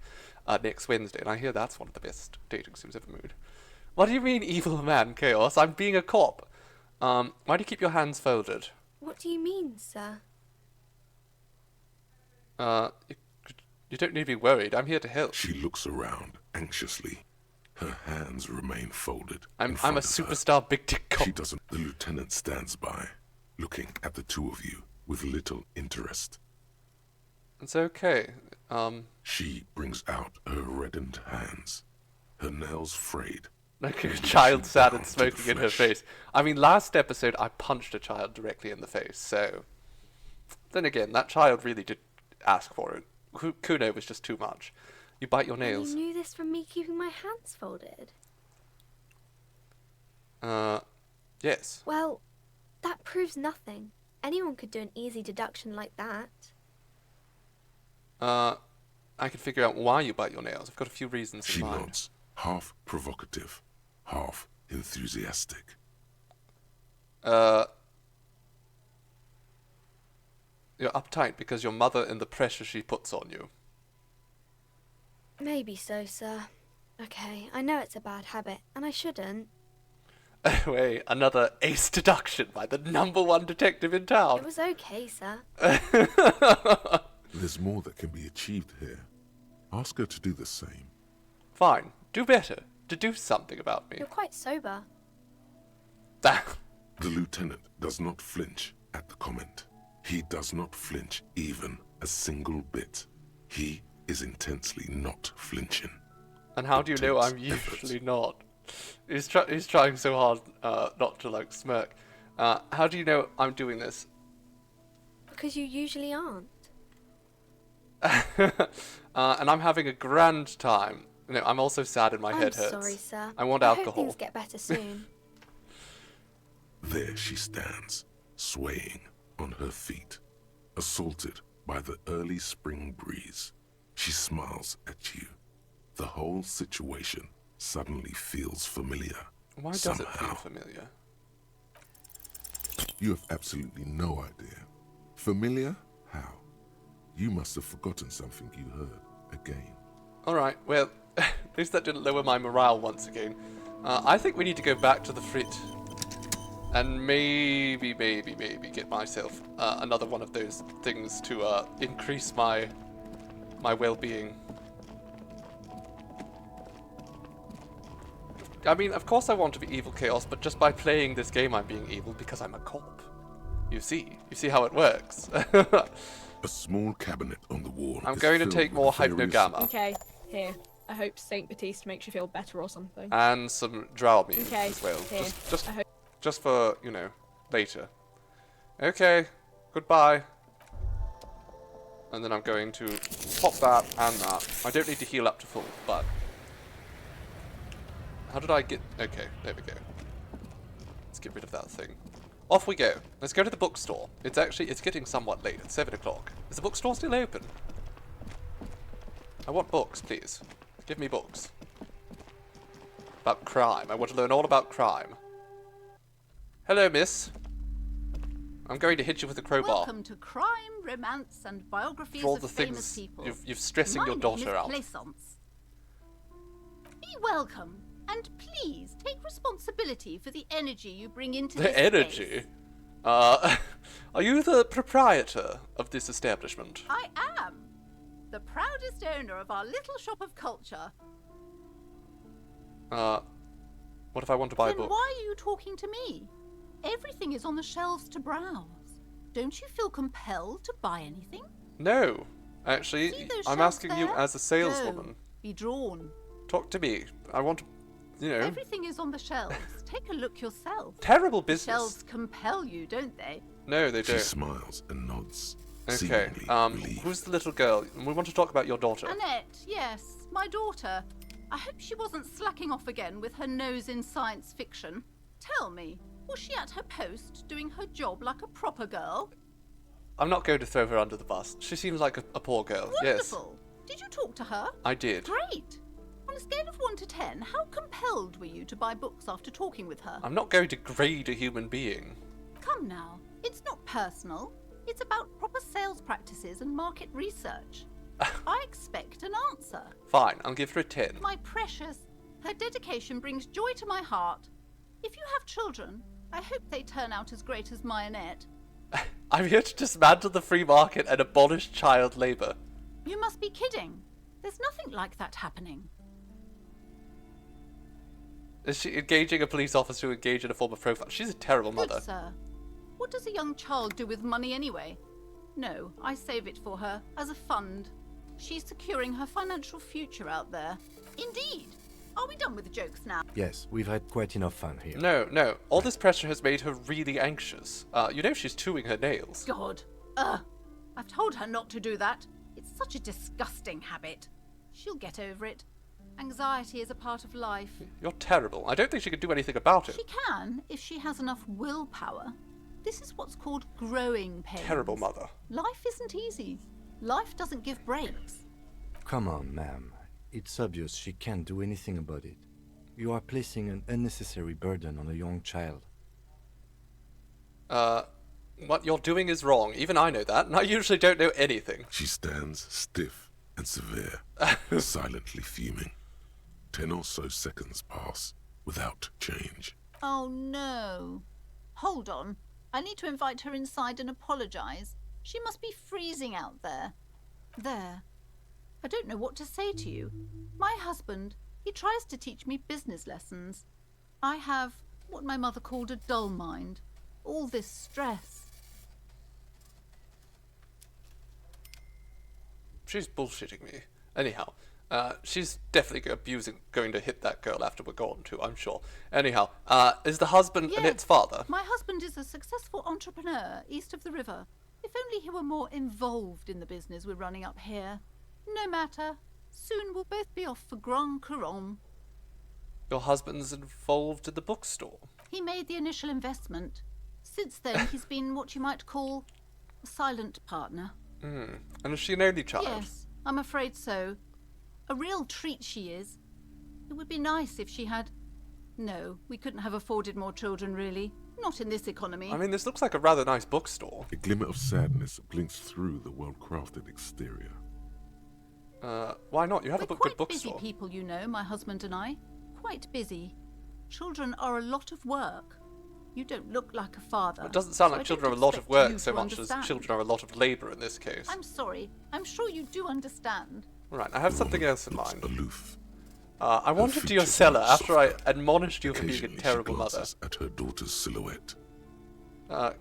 next Wednesday, and I hear that's one of the best dating sims ever made. What do you mean, evil man, Chaos? I'm being a cop. Why do you keep your hands folded? What do you mean, sir? You don't need to be worried. I'm here to help. She looks around anxiously. Her hands remain folded. I'm in front a of her. superstar big dick cop. She doesn't. The lieutenant stands by, looking at the two of you with little interest. It's okay. She brings out her reddened hands, her nails frayed. Like a Reaching child sad down and to the smoking in her flesh. face. I mean, last episode I punched a child directly in the face, so... Then again, that child really did ask for it. Kuno was just too much. You bite your And nails. you knew this from me keeping my hands folded? Yes. Well, that proves nothing. Anyone could do an easy deduction like that. I can figure out why you bite your nails. I've got a few reasons She in mind. nods, half provocative, half enthusiastic. You're uptight because your mother and the pressure she puts on you. Maybe so, sir. Okay, I know it's a bad habit, and I shouldn't. Anyway, another ace deduction by the #1 detective in town. It was okay, sir. There's more that can be achieved here. Ask her to do the same. Fine, do better. Deduce something about me. You're quite sober. The lieutenant does not flinch at the comment. He does not flinch even a single bit. He is intensely not flinching. And how do you know I'm usually not? He's trying so hard not to, like, smirk. How do you know I'm doing this? Because you usually aren't. And I'm having a grand time. No, I'm also sad and my head hurts. I'm sorry, sir. I want I alcohol. hope things get better soon. There she stands, swaying on her feet, assaulted by the early spring breeze. She smiles at you. The whole situation suddenly feels familiar. Why does somehow. it feel familiar? You have absolutely no idea. Familiar? How? You must have forgotten something you heard again. Alright, well, at least that didn't lower my morale once again. I think we need to go back to the frit. And maybe get myself another one of those things to increase my well-being. I mean, of course I want to be evil chaos, but just by playing this game I'm being evil because I'm a cop. You see how it works. A small cabinet on the wall. I'm is going to filled take with more various- hypnogamma. Okay, here. I hope Saint Baptiste makes you feel better or something. And some Dramamine Okay, as well. here. Just for, you know, later. Okay, goodbye. And then I'm going to pop that and that. I don't need to heal up to full, but... How did I get... Okay, there we go. Let's get rid of that thing. Off we go. Let's go to the bookstore. It's getting somewhat late. It's 7 o'clock. Is the bookstore still open? I want books, please. Give me books. About crime. I want to learn all about crime. Hello, miss. I'm going to hit you with a crowbar. Welcome to Crime, Romance, and Biographies For all of the Famous things People. you've stressing your daughter out. My name is Plaisance. Be welcome, and please take responsibility for the energy you bring into this The energy? place. Are you the proprietor of this establishment? I am. The proudest owner of our little shop of culture. What if I want to buy a Then book? why are you talking to me? Everything is on the shelves to browse. Don't you feel compelled to buy anything? No. Actually, See those I'm shelves asking you there? as a saleswoman. Go. Be drawn. Talk to me. I want to, you know... Everything is on the shelves. Take a look yourself. Terrible The business. shelves compel you, don't they? No, they She don't. smiles and nods. Okay, seemingly relieved. who's the little girl? We want to talk about your daughter. Annette, yes, my daughter. I hope she wasn't slacking off again with her nose in science fiction. Tell me, was she at her post doing her job like a proper girl? I'm not going to throw her under the bus. She seems like a poor girl. Yes, Wonderful. Did you talk to her? I did. Great. On a scale of 1 to 10, how compelled were you to buy books after talking with her? I'm not going to grade a human being. Come now, it's not personal. It's about proper sales practices and market research. I expect an answer. Fine, I'll give her a 10. My precious, her dedication brings joy to my heart. If you have children, I hope they turn out as great as my Annette. I'm here to dismantle the free market and abolish child labour. You must be kidding. There's nothing like that happening. Is she engaging a police officer to engage in a form of profile? She's a terrible mother. Good, sir. What does a young child do with money anyway? No, I save it for her, as a fund. She's securing her financial future out there. Indeed. Are we done with the jokes now? Yes, we've had quite enough fun here. No. All this pressure has made her really anxious. You know she's chewing her nails. God. I've told her not to do that. It's such a disgusting habit. She'll get over it. Anxiety is a part of life. You're terrible. I don't think she can do anything about it. She can, if she has enough willpower. This is what's called growing pains. Terrible mother. Life isn't easy. Life doesn't give breaks. Come on, ma'am. It's obvious she can't do anything about it. You are placing an unnecessary burden on a young child. What you're doing is wrong. Even I know that, and I usually don't know anything. She stands stiff and severe, silently fuming. 10 or so seconds pass without change. Oh no. Hold on. I need to invite her inside and apologize. She must be freezing out there. There. I don't know what to say to you. My husband, he tries to teach me business lessons. I have what my mother called a dull mind. All this stress. She's bullshitting me. Anyhow, she's definitely going to hit that girl after we're gone too, I'm sure. Anyhow, is the husband Annette's father? My husband is a successful entrepreneur east of the river. If only he were more involved in the business we're running up here. No matter. Soon we'll both be off for Grand Couronne. Your husband's involved in the bookstore? He made the initial investment. Since then, he's been what you might call a silent partner. And is she an only child? Yes, I'm afraid so. A real treat she is. It would be nice if she had... No, we couldn't have afforded more children, really. Not in this economy. I mean, this looks like a rather nice bookstore. A glimmer of sadness blinks through the well-crafted exterior. Why not? You have We're a good quite bookstore. busy people, you know, my husband and I. Quite busy. Children are a lot of work. You don't look like a father. It doesn't sound so like I children are don't a lot of expect work you so to much understand. as children are a lot of labour in this case. I'm sorry. I'm sure you do understand. Right, I have something else in Looks mind. aloof. I wandered to your features cellar look after I soft. admonished you for being a Occasionally terrible she mother. glances at her daughter's silhouette.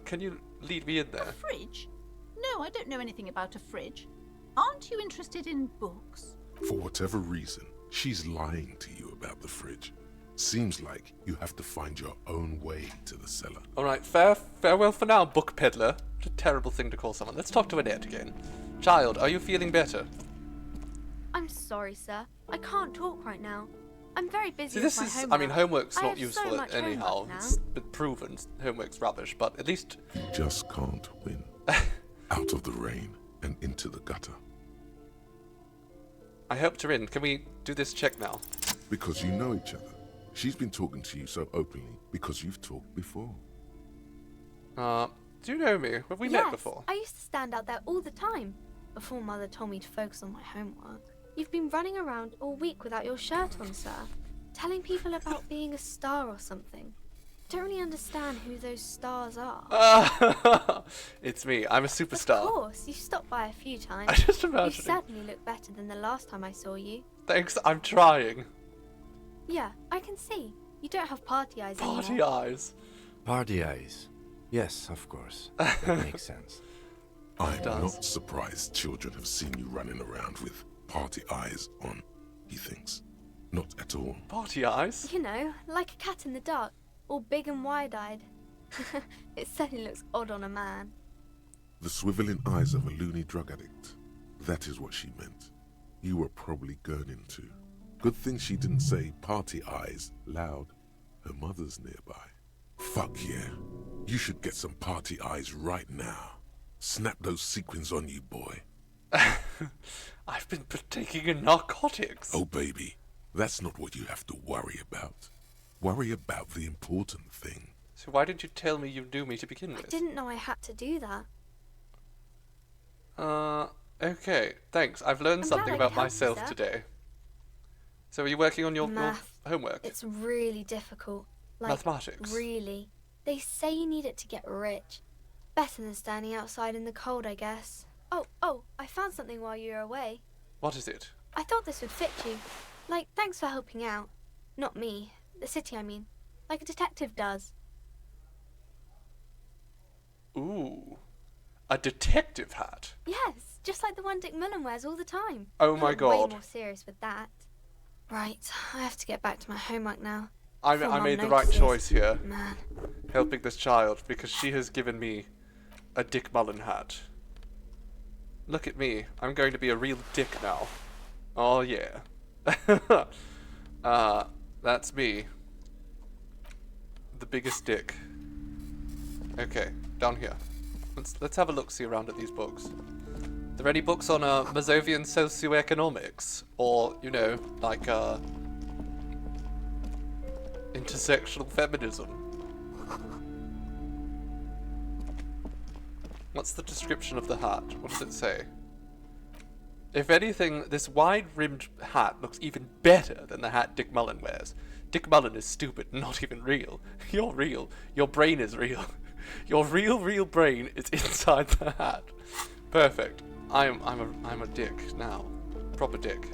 Can you lead me in there? Fridge? No, I don't know anything about a fridge. Aren't you interested in books? For whatever reason, she's lying to you about the fridge. Seems like you have to find your own way to the cellar. Alright, farewell for now, book peddler. What a terrible thing to call someone. Let's talk to Annette again. Child, are you feeling better? I'm sorry, sir. I can't talk right now. I'm very busy See, with this my is, homework. I mean, homework's I not have so useful much anyhow. homework now. It's been proven homework's rubbish, but at least... You just can't win. Out of the rain and into the gutter. I helped her in. Can we do this check now? Because you know each other. She's been talking to you so openly because you've talked before. Do you know me? Have we met before? I used to stand out there all the time before Mother told me to focus on my homework. You've been running around all week without your shirt on, sir, telling people about being a star or something. Don't really understand who those stars are. It's me. I'm a superstar. Of course, you stopped by a few times. I just You imagine. certainly look better than the last time I saw you. Thanks, I'm trying. Yeah, I can see. You don't have party eyes Party anymore. eyes. Party eyes. Yes, of course. That makes sense. I'm does. not surprised children have seen you running around with party eyes on, he thinks. Not at all. Party eyes? You know, like a cat in the dark, all big and wide-eyed. It certainly looks odd on a man. The swiveling eyes of a loony drug addict. That is what she meant. You were probably gurning too. Good thing she didn't say party eyes loud. Her mother's nearby. Fuck yeah. You should get some party eyes right now. Snap those sequins on you, boy. I've been partaking in narcotics. Oh, baby. That's not what you have to worry about. Worry about the important thing. So why didn't you tell me you knew me to begin I with? didn't know I had to do that. Okay, thanks. I've learned I'm something glad I about could help you, myself sir. today. So are you working on your Math. homework? It's really difficult. Like, Mathematics? Really. They say you need it to get rich. Better than standing outside in the cold, I guess. Oh, I found something while you were away. What is it? I thought this would fit you. Like, thanks for helping out. Not me. The city, I mean. Like a detective does. Ooh. A detective hat? Yes, just like the one Dick Mullen wears all the time. Oh my I'm god. way more serious with that. Right, I have to get back to my homework now. I Before Mum made the right notices. choice here, Man. helping this child, because she has given me a Dick Mullen hat. Look at me. I'm going to be a real dick now. Oh yeah. That's me. The biggest dick. Okay. down here. Let's have a look-see around at these books. Are there any books on Mazovian socioeconomics? Or, you know, like intersectional feminism? What's the description of the hat? What does it say? If anything, this wide-rimmed hat looks even better than the hat Dick Mullen wears. Dick Mullen is stupid, not even real. You're real. Your brain is real. Your real brain is inside the hat. Perfect. I'm a dick now. Proper dick.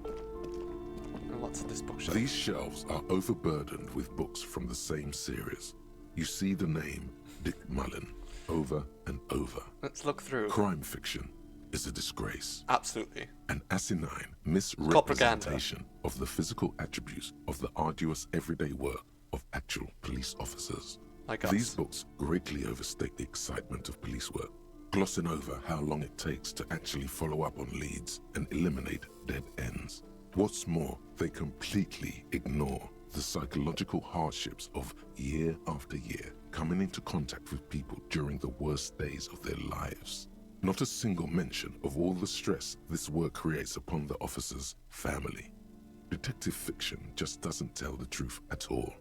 And what's in this bookshelf? These shelves are overburdened with books from the same series. You see the name Dick Mullen over and over. Let's look through. Crime fiction is a disgrace. Absolutely. An asinine misrepresentation of the physical attributes of the arduous everyday work of actual police officers. Like us. These books greatly overstate the excitement of police work, glossing over how long it takes to actually follow up on leads and eliminate dead ends. What's more, they completely ignore the psychological hardships of year after year coming into contact with people during the worst days of their lives. Not a single mention of all the stress this work creates upon the officer's family. Detective fiction just doesn't tell the truth at all.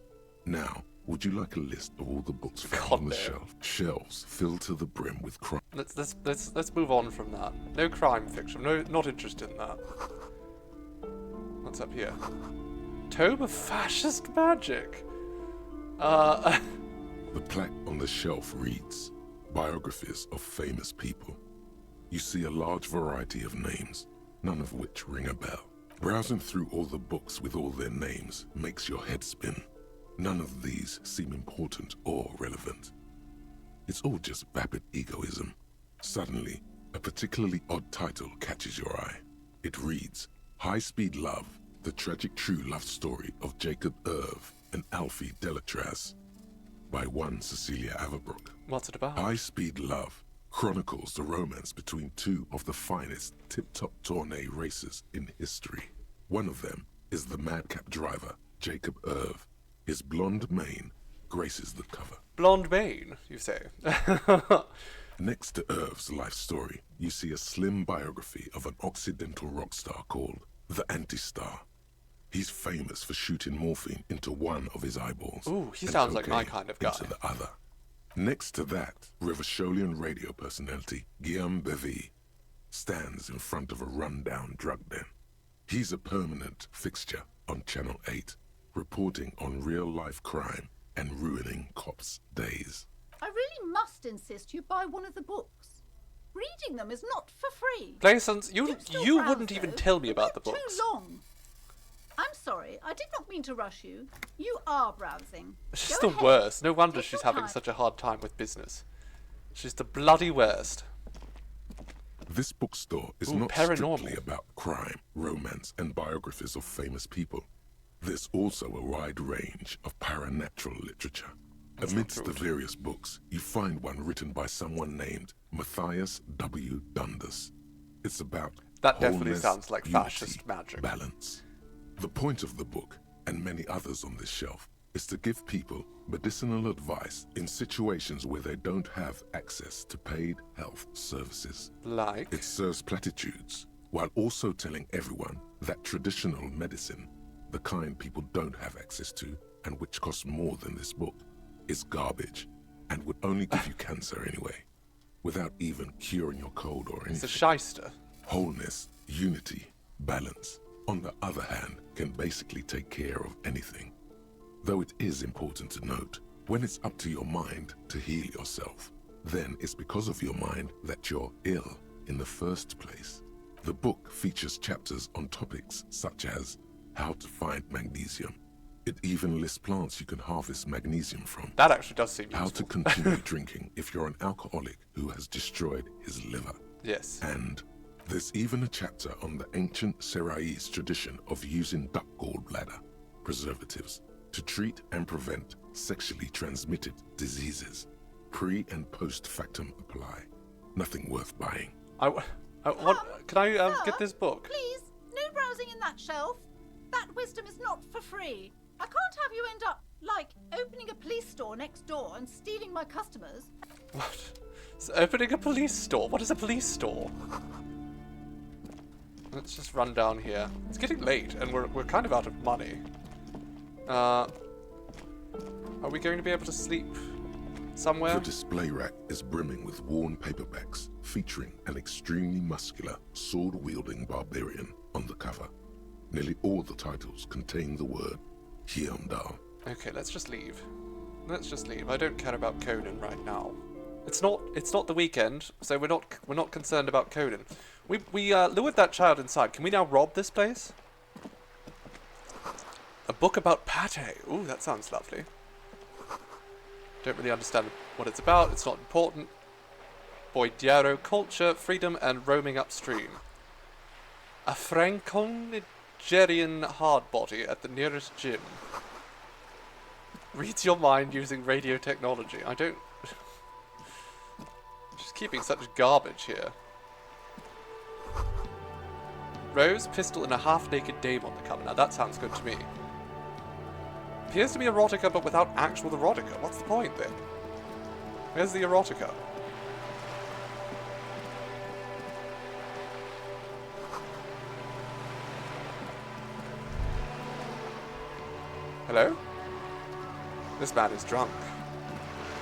Now, would you like a list of all the books found on the shelf? Shelves filled to the brim with crime. Let's move on from that. No crime fiction. No, not interested in that. What's up here? Tome of Fascist Magic. The plaque on the shelf reads, Biographies of Famous People. You see a large variety of names, none of which ring a bell. Browsing through all the books with all their names makes your head spin. None of these seem important or relevant. It's all just vapid egoism. Suddenly, a particularly odd title catches your eye. It reads, High Speed Love, the tragic true love story of Jacob Irv and Alfie Delatraz, by one Cecilia Averbrook. What's it about? High Speed Love chronicles the romance between two of the finest tip-top tourney racers in history. One of them is the madcap driver, Jacob Irv. His blonde mane graces the cover. Blonde mane, you say? Next to Irv's life story, you see a slim biography of an Occidental rock star called the Anti-Star. He's famous for shooting morphine into one of his eyeballs. Ooh, he sounds like my kind of guy. Into the other. Next to that, Revacholian radio personality Guillaume Bevy stands in front of a run-down drug den. He's a permanent fixture on Channel 8, reporting on real-life crime and ruining cops' days. I really must insist you buy one of the books. Reading them is not for free. Blaisons, you wouldn't even tell me about the books. Too long. I'm sorry, I did not mean to rush you. You are browsing. She's the worst. No wonder she's having such a hard time with business. She's the bloody worst. This bookstore is not strictly about crime, romance, and biographies of famous people. There's also a wide range of paranatural literature. Amidst the various books, you find one written by someone named Matthias W. Dundas. It's about that definitely wholeness, sounds like beauty, fascist magic. Balance. The point of the book, and many others on this shelf, is to give people medicinal advice in situations where they don't have access to paid health services. Like? It serves platitudes, while also telling everyone that traditional medicine, the kind people don't have access to, and which costs more than this book, is garbage, and would only give you cancer anyway, without even curing your cold or anything. It's a shyster. Wholeness, unity, balance, on the other hand, can basically take care of anything. Though it is important to note, when it's up to your mind to heal yourself, then it's because of your mind that you're ill in the first place. The book features chapters on topics such as how to find magnesium. It even lists plants you can harvest magnesium from. That actually does seem useful. How to continue drinking if you're an alcoholic who has destroyed his liver. Yes. And there's even a chapter on the ancient Seraïs tradition of using duck gallbladder preservatives to treat and prevent sexually transmitted diseases. Pre and post factum apply. Nothing worth buying. Can I get this book? Please, no browsing in that shelf. That wisdom is not for free. I can't have you end up, like, opening a police store next door and stealing my customers. What? It's opening a police store. What is a police store? Let's just run down here. It's getting late, and we're kind of out of money. Are we going to be able to sleep somewhere? The display rack is brimming with worn paperbacks featuring an extremely muscular, sword-wielding barbarian on the cover. Nearly all the titles contain the word Hyundai. Okay, let's just leave. Let's just leave. I don't care about Conan right now. It's not the weekend, so we're not concerned about Conan. We lured that child inside. Can we now rob this place? A book about pate. Ooh, that sounds lovely. Don't really understand what it's about. It's not important. Boy Diaro, culture, freedom, and roaming upstream. A Franco-Nigerian hardbody at the nearest gym. Reads your mind using radio technology. I don't... Just keeping such garbage here. Rose, pistol, and a half-naked dame on the cover. Now that sounds good to me. Appears to be erotica, but without actual erotica. What's the point, then? Where's the erotica? Hello? This man is drunk.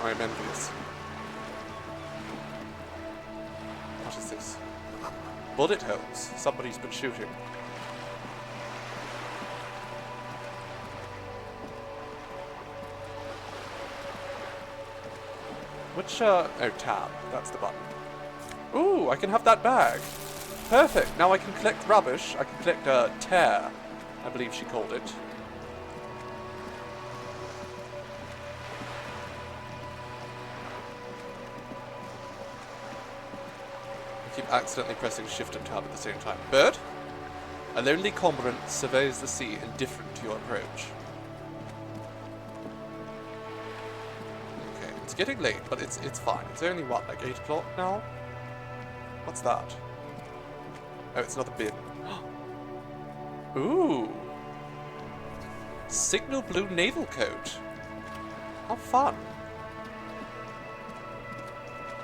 I am envious. What is this? Bullet holes. Somebody's been shooting. Which, oh, tab. That's the button. Ooh, I can have that bag. Perfect. Now I can collect rubbish. I can collect, tear, I believe she called it. I keep accidentally pressing shift and tab at the same time. Bird? A lonely cormorant surveys the sea, indifferent to your approach. Okay, it's getting late, but it's fine. It's only, what, like 8 o'clock now? What's that? Oh, it's another bin. Ooh! Signal blue naval coat. How fun.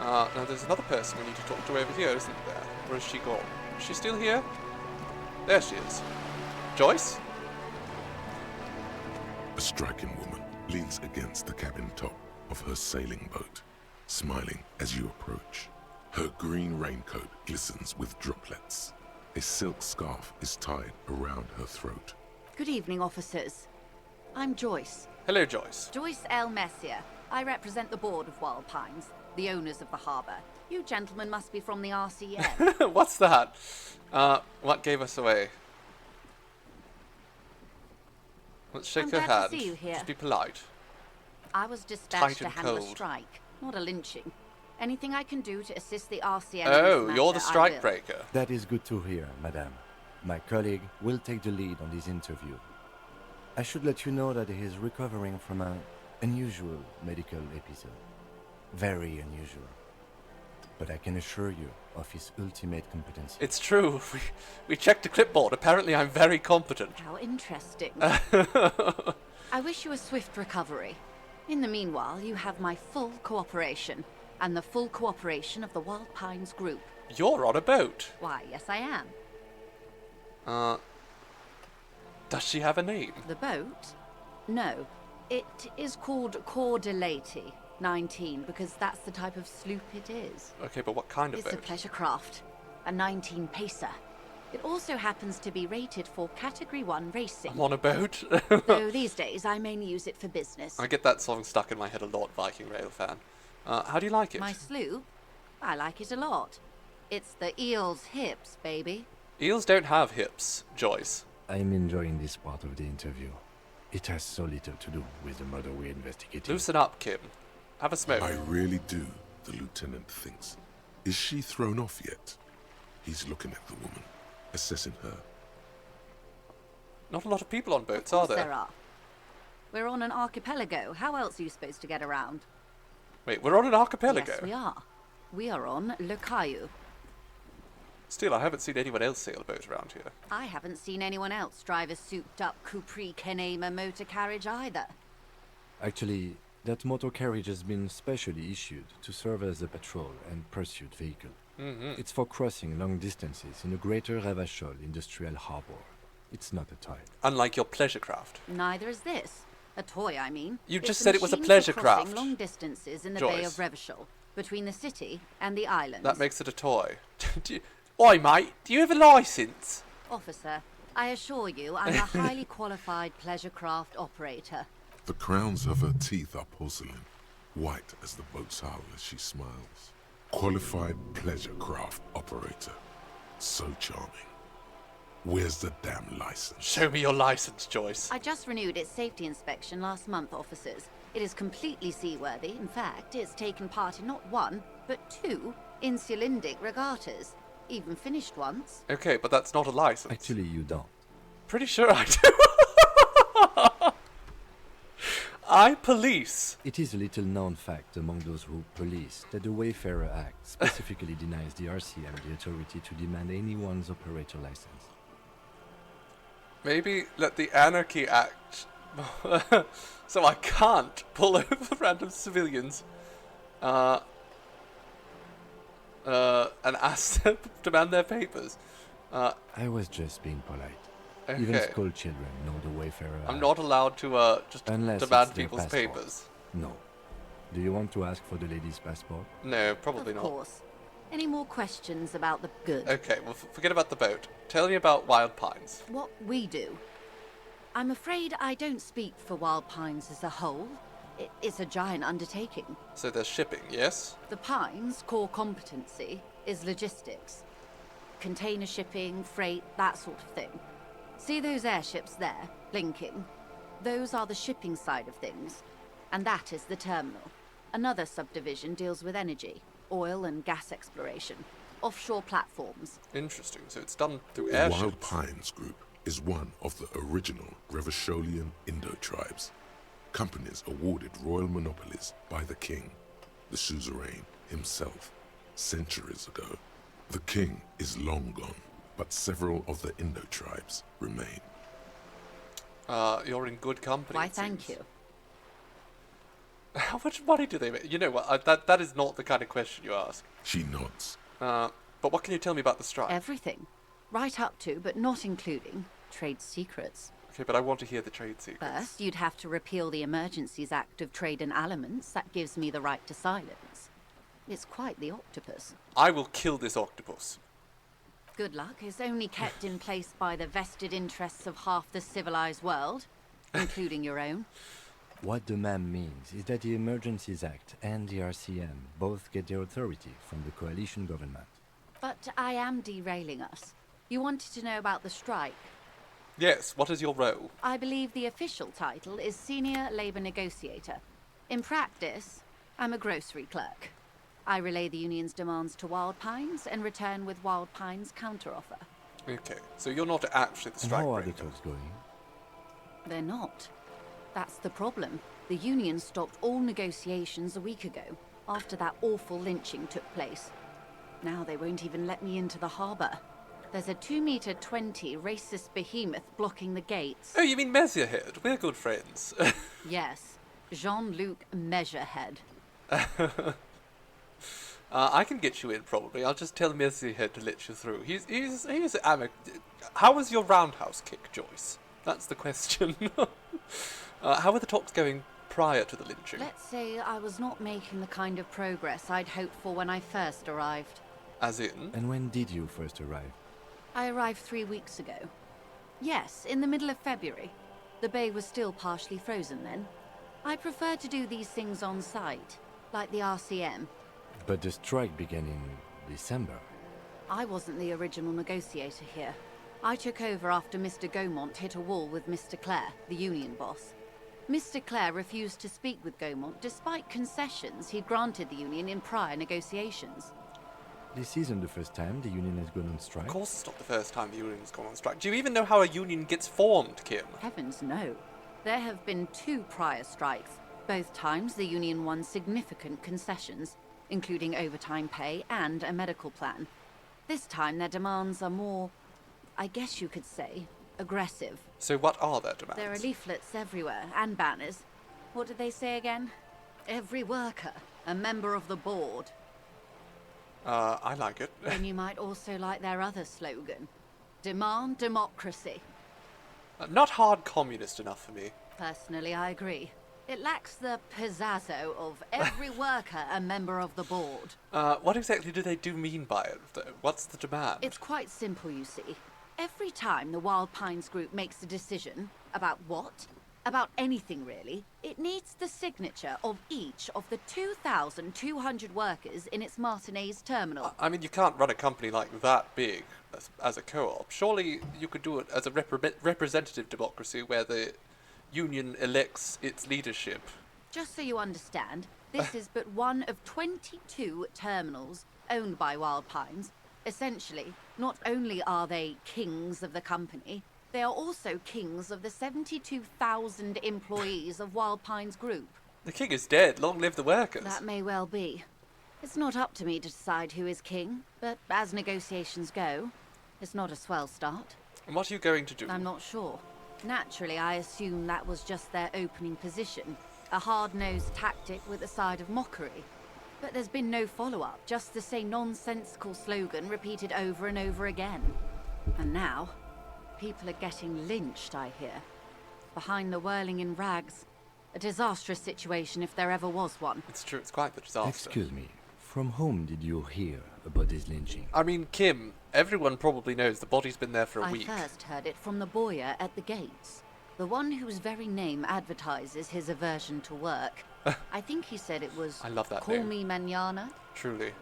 Now there's another person we need to talk to over here, isn't there? Where is she gone? Is she still here? There she is. Joyce? A striking woman leans against the cabin top of her sailing boat, smiling as you approach. Her green raincoat glistens with droplets. A silk scarf is tied around her throat. Good evening, officers. I'm Joyce. Hello, Joyce. Joyce L. Messier. I represent the board of Wild Pines, the owners of the harbour. You gentlemen must be from the RCN. What's that? What gave us away? Let's shake her glad hand. to see you here. Just be polite. I was dispatched to Tight and handle a cold. strike, not a lynching. Anything I can do to assist the RCN Oh, in this you're the matter, I strike will. breaker. That is good to hear, madame. My colleague will take the lead on this interview. I should let you know that he is recovering from an unusual medical episode. Very unusual. But I can assure you of his ultimate competency. It's true. We checked the clipboard. Apparently I'm very competent. How interesting. I wish you a swift recovery. In the meanwhile, you have my full cooperation, and the full cooperation of the Wild Pines Group. You're on a boat. Why, yes I am. Does she have a name? The boat? No. It is called Cordelati 19, because that's the type of sloop it is. Okay, but what kind of It's a boat? pleasure craft. A 19 pacer. It also happens to be rated for Category 1 racing. I'm on a boat. Though these days I mainly use it for business. I get that song stuck in my head a lot, Viking Rail fan. How do you like it? My sloop? I like it a lot. It's the eel's hips, baby. Eels don't have hips, Joyce. I'm enjoying this part of the interview. It has so little to do with the murder we're investigating. Loosen up, Kim. Have a smoke. I really do, the lieutenant thinks. Is she thrown off yet? He's looking at the woman, assessing her. Not a lot of people on boats, are Of course there? there are. We're on an archipelago. How else are you supposed to get around? Wait, we're on an archipelago? Yes, we are. We are on Le Caillou. Still, I haven't seen anyone else sail a boat around here. I haven't seen anyone else drive a souped-up Capri Kenema motor carriage either. Actually, That motor carriage has been specially issued to serve as a patrol and pursuit vehicle. It's for crossing long distances in the greater Revachol industrial harbor. It's not a toy. Unlike your pleasure craft. Neither is this. A toy, I mean. You It's just a said it was a machine for pleasure crossing craft. long distances in the Joyce. Bay of Revachol, between the city and the islands. That makes it a toy. Oi, mate, do you have a license? Officer, I assure you I'm a highly qualified pleasure craft operator. The crowns of her teeth are porcelain, white as the boat's hull as she smiles. Qualified pleasure craft operator. So charming. Where's the damn license? Show me your license, Joyce. I just renewed its safety inspection last month, officers. It is completely seaworthy. In fact, it's taken part in not one, but two insulindic regattas. Even finished once. Okay, but that's not a license. Actually, you don't. Pretty sure I do. I police. It is a little known fact among those who police that the Wayfarer Act specifically denies the RCM the authority to demand anyone's operator license. Maybe let the Anarchy Act so I can't pull over random civilians and ask them to demand their papers. I was just being polite. Okay. Even school children know the Wayfarer I'm Act. not allowed to just Unless demand it's their people's passport. papers. No. Do you want to ask for the lady's passport? No, probably Of not. course. Any more questions about the good? Okay, well, forget about the boat. Tell me about Wild Pines. What we do. I'm afraid I don't speak for Wild Pines as a whole. It's a giant undertaking. So there's shipping, yes? The Pines' core competency is logistics. Container shipping, freight, that sort of thing. See those airships there, blinking? Those are the shipping side of things. And that is the terminal. Another subdivision deals with energy, oil and gas exploration, offshore platforms. Interesting. So it's done through The airships. Wild Pines Group is one of the original Revacholian Indo-tribes. Companies awarded royal monopolies by the king, the suzerain himself, centuries ago. The king is long gone, but several of the Indo-tribes remain. You're in good company. Why, it thank seems. you. How much money do they make? You know what? That is not the kind of question you ask. She nods. But what can you tell me about the strike? Everything. Right up to, but not including, trade secrets. Okay, but I want to hear the trade secrets. First, you'd have to repeal the Emergencies Act of Trade in Aliments. That gives me the right to silence. It's quite the octopus. I will kill this octopus. Good luck is only kept in place by the vested interests of half the civilized world, including your own. What the ma'am means is that the Emergencies Act and the RCM both get their authority from the coalition government. But I am derailing us. You wanted to know about the strike. Yes, what is your role? I believe the official title is Senior Labour Negotiator. In practice, I'm a grocery clerk. I relay the union's demands to Wild Pines and return with Wild Pines' counteroffer. Okay, so you're not actually the And how are strike the breaker. talks going? They're not. That's the problem. The union stopped all negotiations a week ago, after that awful lynching took place. Now they won't even let me into the harbour. There's a 2-meter 20 racist behemoth blocking the gates. Oh, you mean Messierhead? We're good friends. Yes, Jean-Luc Measurehead. I can get you in, probably. I'll just tell Messierhead to let you through. He's How was your roundhouse kick, Joyce? That's the question. How were the talks going prior to the lynching? Let's say I was not making the kind of progress I'd hoped for when I first arrived. As in? And when did you first arrive? I arrived 3 weeks ago. Yes, in the middle of February. The bay was still partially frozen then. I prefer to do these things on site, like the RCM. But the strike began in December. I wasn't the original negotiator here. I took over after Mr. Gaumont hit a wall with Mr. Clare, the union boss. Mr. Clare refused to speak with Gaumont despite concessions he'd granted the union in prior negotiations. This isn't the first time the union has gone on strike. Of course it's not the first time the union's gone on strike. Do you even know how a union gets formed, Kim? Heavens no. There have been 2 prior strikes. Both times the union won significant concessions, including overtime pay and a medical plan. This time their demands are more, I guess you could say, aggressive. So what are their demands? There are leaflets everywhere, and banners. What did they say again? Every worker, a member of the board. I like it. Then you might also like their other slogan. Demand democracy. Not hard communist enough for me. Personally, I agree. It lacks the pizzazzo of every worker a member of the board. What exactly do they mean by it, though? What's the demand? It's quite simple, you see. Every time the Wild Pines group makes a decision about what? About anything, really, it needs the signature of each of the 2,200 workers in its Martinez terminal. I mean, you can't run a company like that big as a co-op. Surely you could do it as a representative democracy where the union elects its leadership. Just so you understand, this is but one of 22 terminals owned by Wild Pines. Essentially, not only are they kings of the company, they are also kings of the 72,000 employees of Wild Pines Group. The king is dead. Long live the workers. That may well be. It's not up to me to decide who is king, but as negotiations go, it's not a swell start. And what are you going to do? I'm not sure. Naturally, I assume that was just their opening position, a hard-nosed tactic with a side of mockery. But there's been no follow-up, just the same nonsensical slogan repeated over and over again. And now, people are getting lynched, I hear. Behind the whirling in rags. A disastrous situation if there ever was one. It's true, it's quite the disaster. Excuse me, from whom did you hear about this lynching? I mean, Kim, everyone probably knows the body's been there for a week. I first heard it from the boyer at the gates. The one whose very name advertises his aversion to work. I think he said it was... I love that Call name. me mañana. Truly.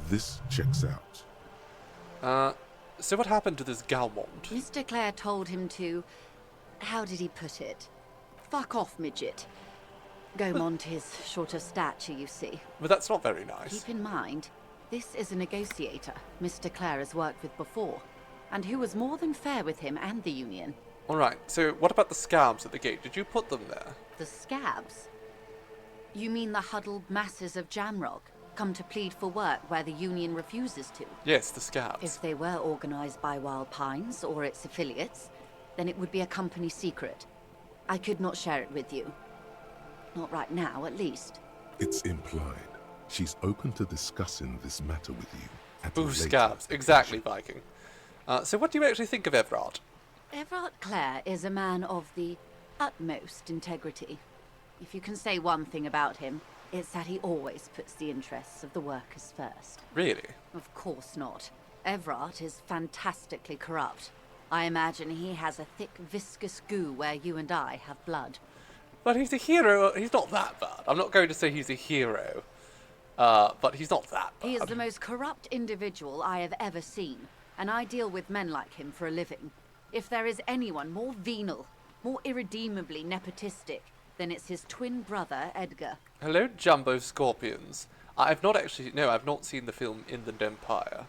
This checks out. So what happened to this Galmont? Mr. Clare told him to... How did he put it? Fuck off, midget. Gaumont is short of stature, you see. But that's not very nice. Keep in mind, this is a negotiator Mr. Clare has worked with before, and who was more than fair with him and the Union. Alright, so what about the scabs at the gate? Did you put them there? The scabs? You mean the huddled masses of Jamrock, come to plead for work where the Union refuses to? Yes, the scabs. If they were organised by Wild Pines or its affiliates, then it would be a company secret. I could not share it with you. Not right now, at least. It's implied. She's open to discussing this matter with you. At a Boo later scabs. occasion. Exactly, Viking. So what do you actually think of Everard? Everard Clare is a man of the utmost integrity. If you can say one thing about him, it's that he always puts the interests of the workers first. Really? Of course not. Everard is fantastically corrupt. I imagine he has a thick, viscous goo where you and I have blood. But he's a hero. He's not that bad. I'm not going to say he's a hero, but he's not that bad. He is the most corrupt individual I have ever seen, and I deal with men like him for a living. If there is anyone more venal, more irredeemably nepotistic, then it's his twin brother, Edgar. Hello, Jumbo Scorpions. I've not seen the film Inland Empire.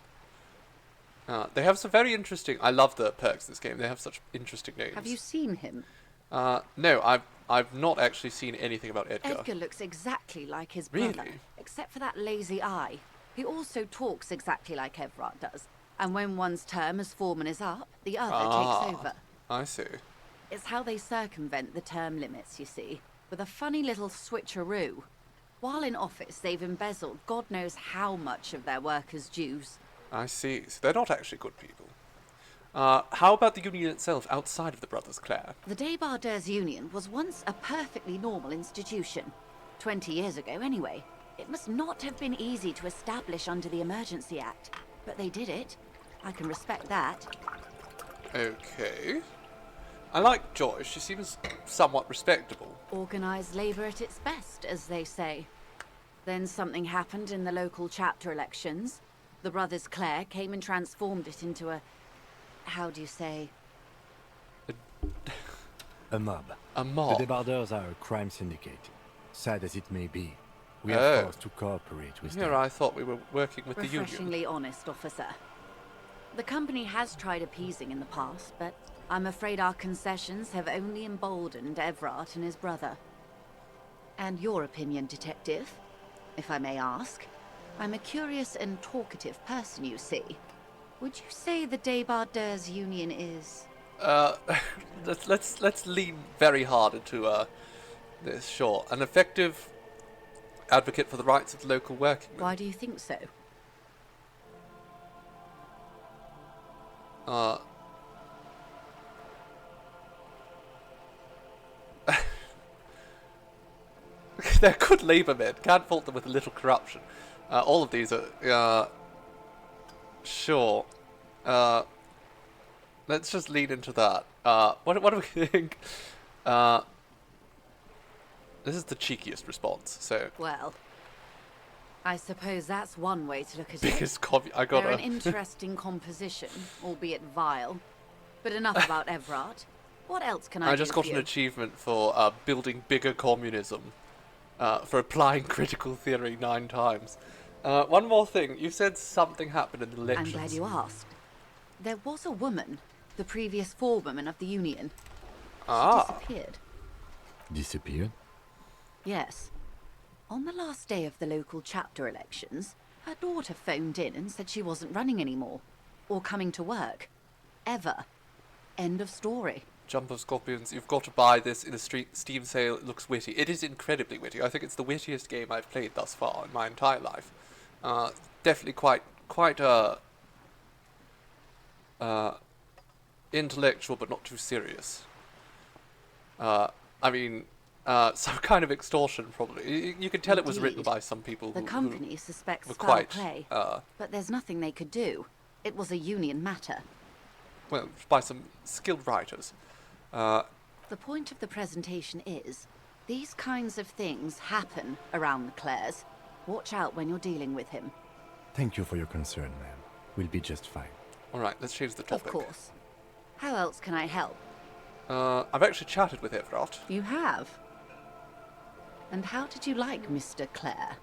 They have some very interesting... I love the perks of this game. They have such interesting names. Have you seen him? No, I've not actually seen anything about Edgar. Edgar looks exactly like his brother, Really? except for that lazy eye. He also talks exactly like Everard does. And when one's term as foreman is up, the other takes over. I see. It's how they circumvent the term limits, you see, with a funny little switcheroo. While in office, they've embezzled God knows how much of their workers' dues. I see. So they're not actually good people. How about the Union itself outside of the Brothers Clare? The Débardeurs Union was once a perfectly normal institution. 20 years ago, anyway. It must not have been easy to establish under the Emergency Act, but they did it. I can respect that. Okay. I like Joy. She seems somewhat respectable. Organised labour at its best, as they say. Then something happened in the local chapter elections. The Brothers Clare came and transformed it into a... how do you say? A mob. A mob? The Débardeurs are a crime syndicate. Sad as it may be, we are forced to cooperate with them. Here I thought we were working with the Union. Refreshingly honest, officer. The company has tried appeasing in the past, but I'm afraid our concessions have only emboldened Everard and his brother. And your opinion, detective, if I may ask? I'm a curious and talkative person, you see. Would you say the Débardeurs Union is... let's lean very hard into this. Sure, an effective advocate for the rights of the local working men. Why do you think so? They're good labour men. Can't fault them with a little corruption. All of these are... sure. Let's just lean into that. What do we think? This is the cheekiest response, so... Well, I suppose that's one way to look at it. Biggest I got They're an interesting composition, albeit vile. But enough about Everard. What else can I do I just got an achievement for building bigger communism. For applying critical theory 9 times. One more thing. You said something happened in the elections. I'm glad you asked. There was a woman, the previous forewoman of the Union. She disappeared. Disappeared? Yes. On the last day of the local chapter elections, her daughter phoned in and said she wasn't running anymore. Or coming to work. Ever. End of story. Jump of Scorpions, you've got to buy this in a Steam sale. It looks witty. It is incredibly witty. I think it's the wittiest game I've played thus far in my entire life. Definitely quite intellectual, but not too serious. I mean, some kind of extortion, probably. You can tell it was written by some people The company suspects were foul quite, play, but there's nothing they could do. It was a Union matter. Well, by some skilled writers. The point of the presentation is, these kinds of things happen around the Clares. Watch out when you're dealing with him. Thank you for your concern, ma'am. We'll be just fine. Alright, let's change the topic. Of course. How else can I help? I've actually chatted with Everard. You have? And how did you like Mr. Clare?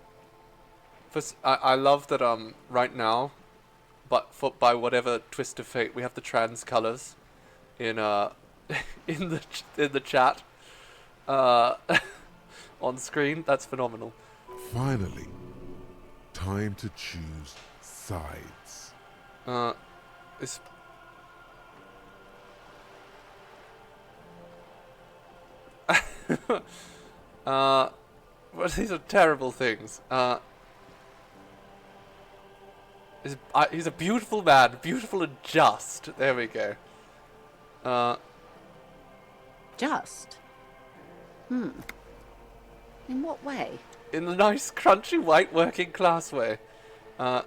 First, I love that right now, but by whatever twist of fate, we have the trans colours in in the chat on screen. That's phenomenal. Finally, time to choose sides. It's well, these are terrible things. He's a beautiful man, beautiful and just. There we go. Just? In what way? In the nice, crunchy, white, working class way. Yeah,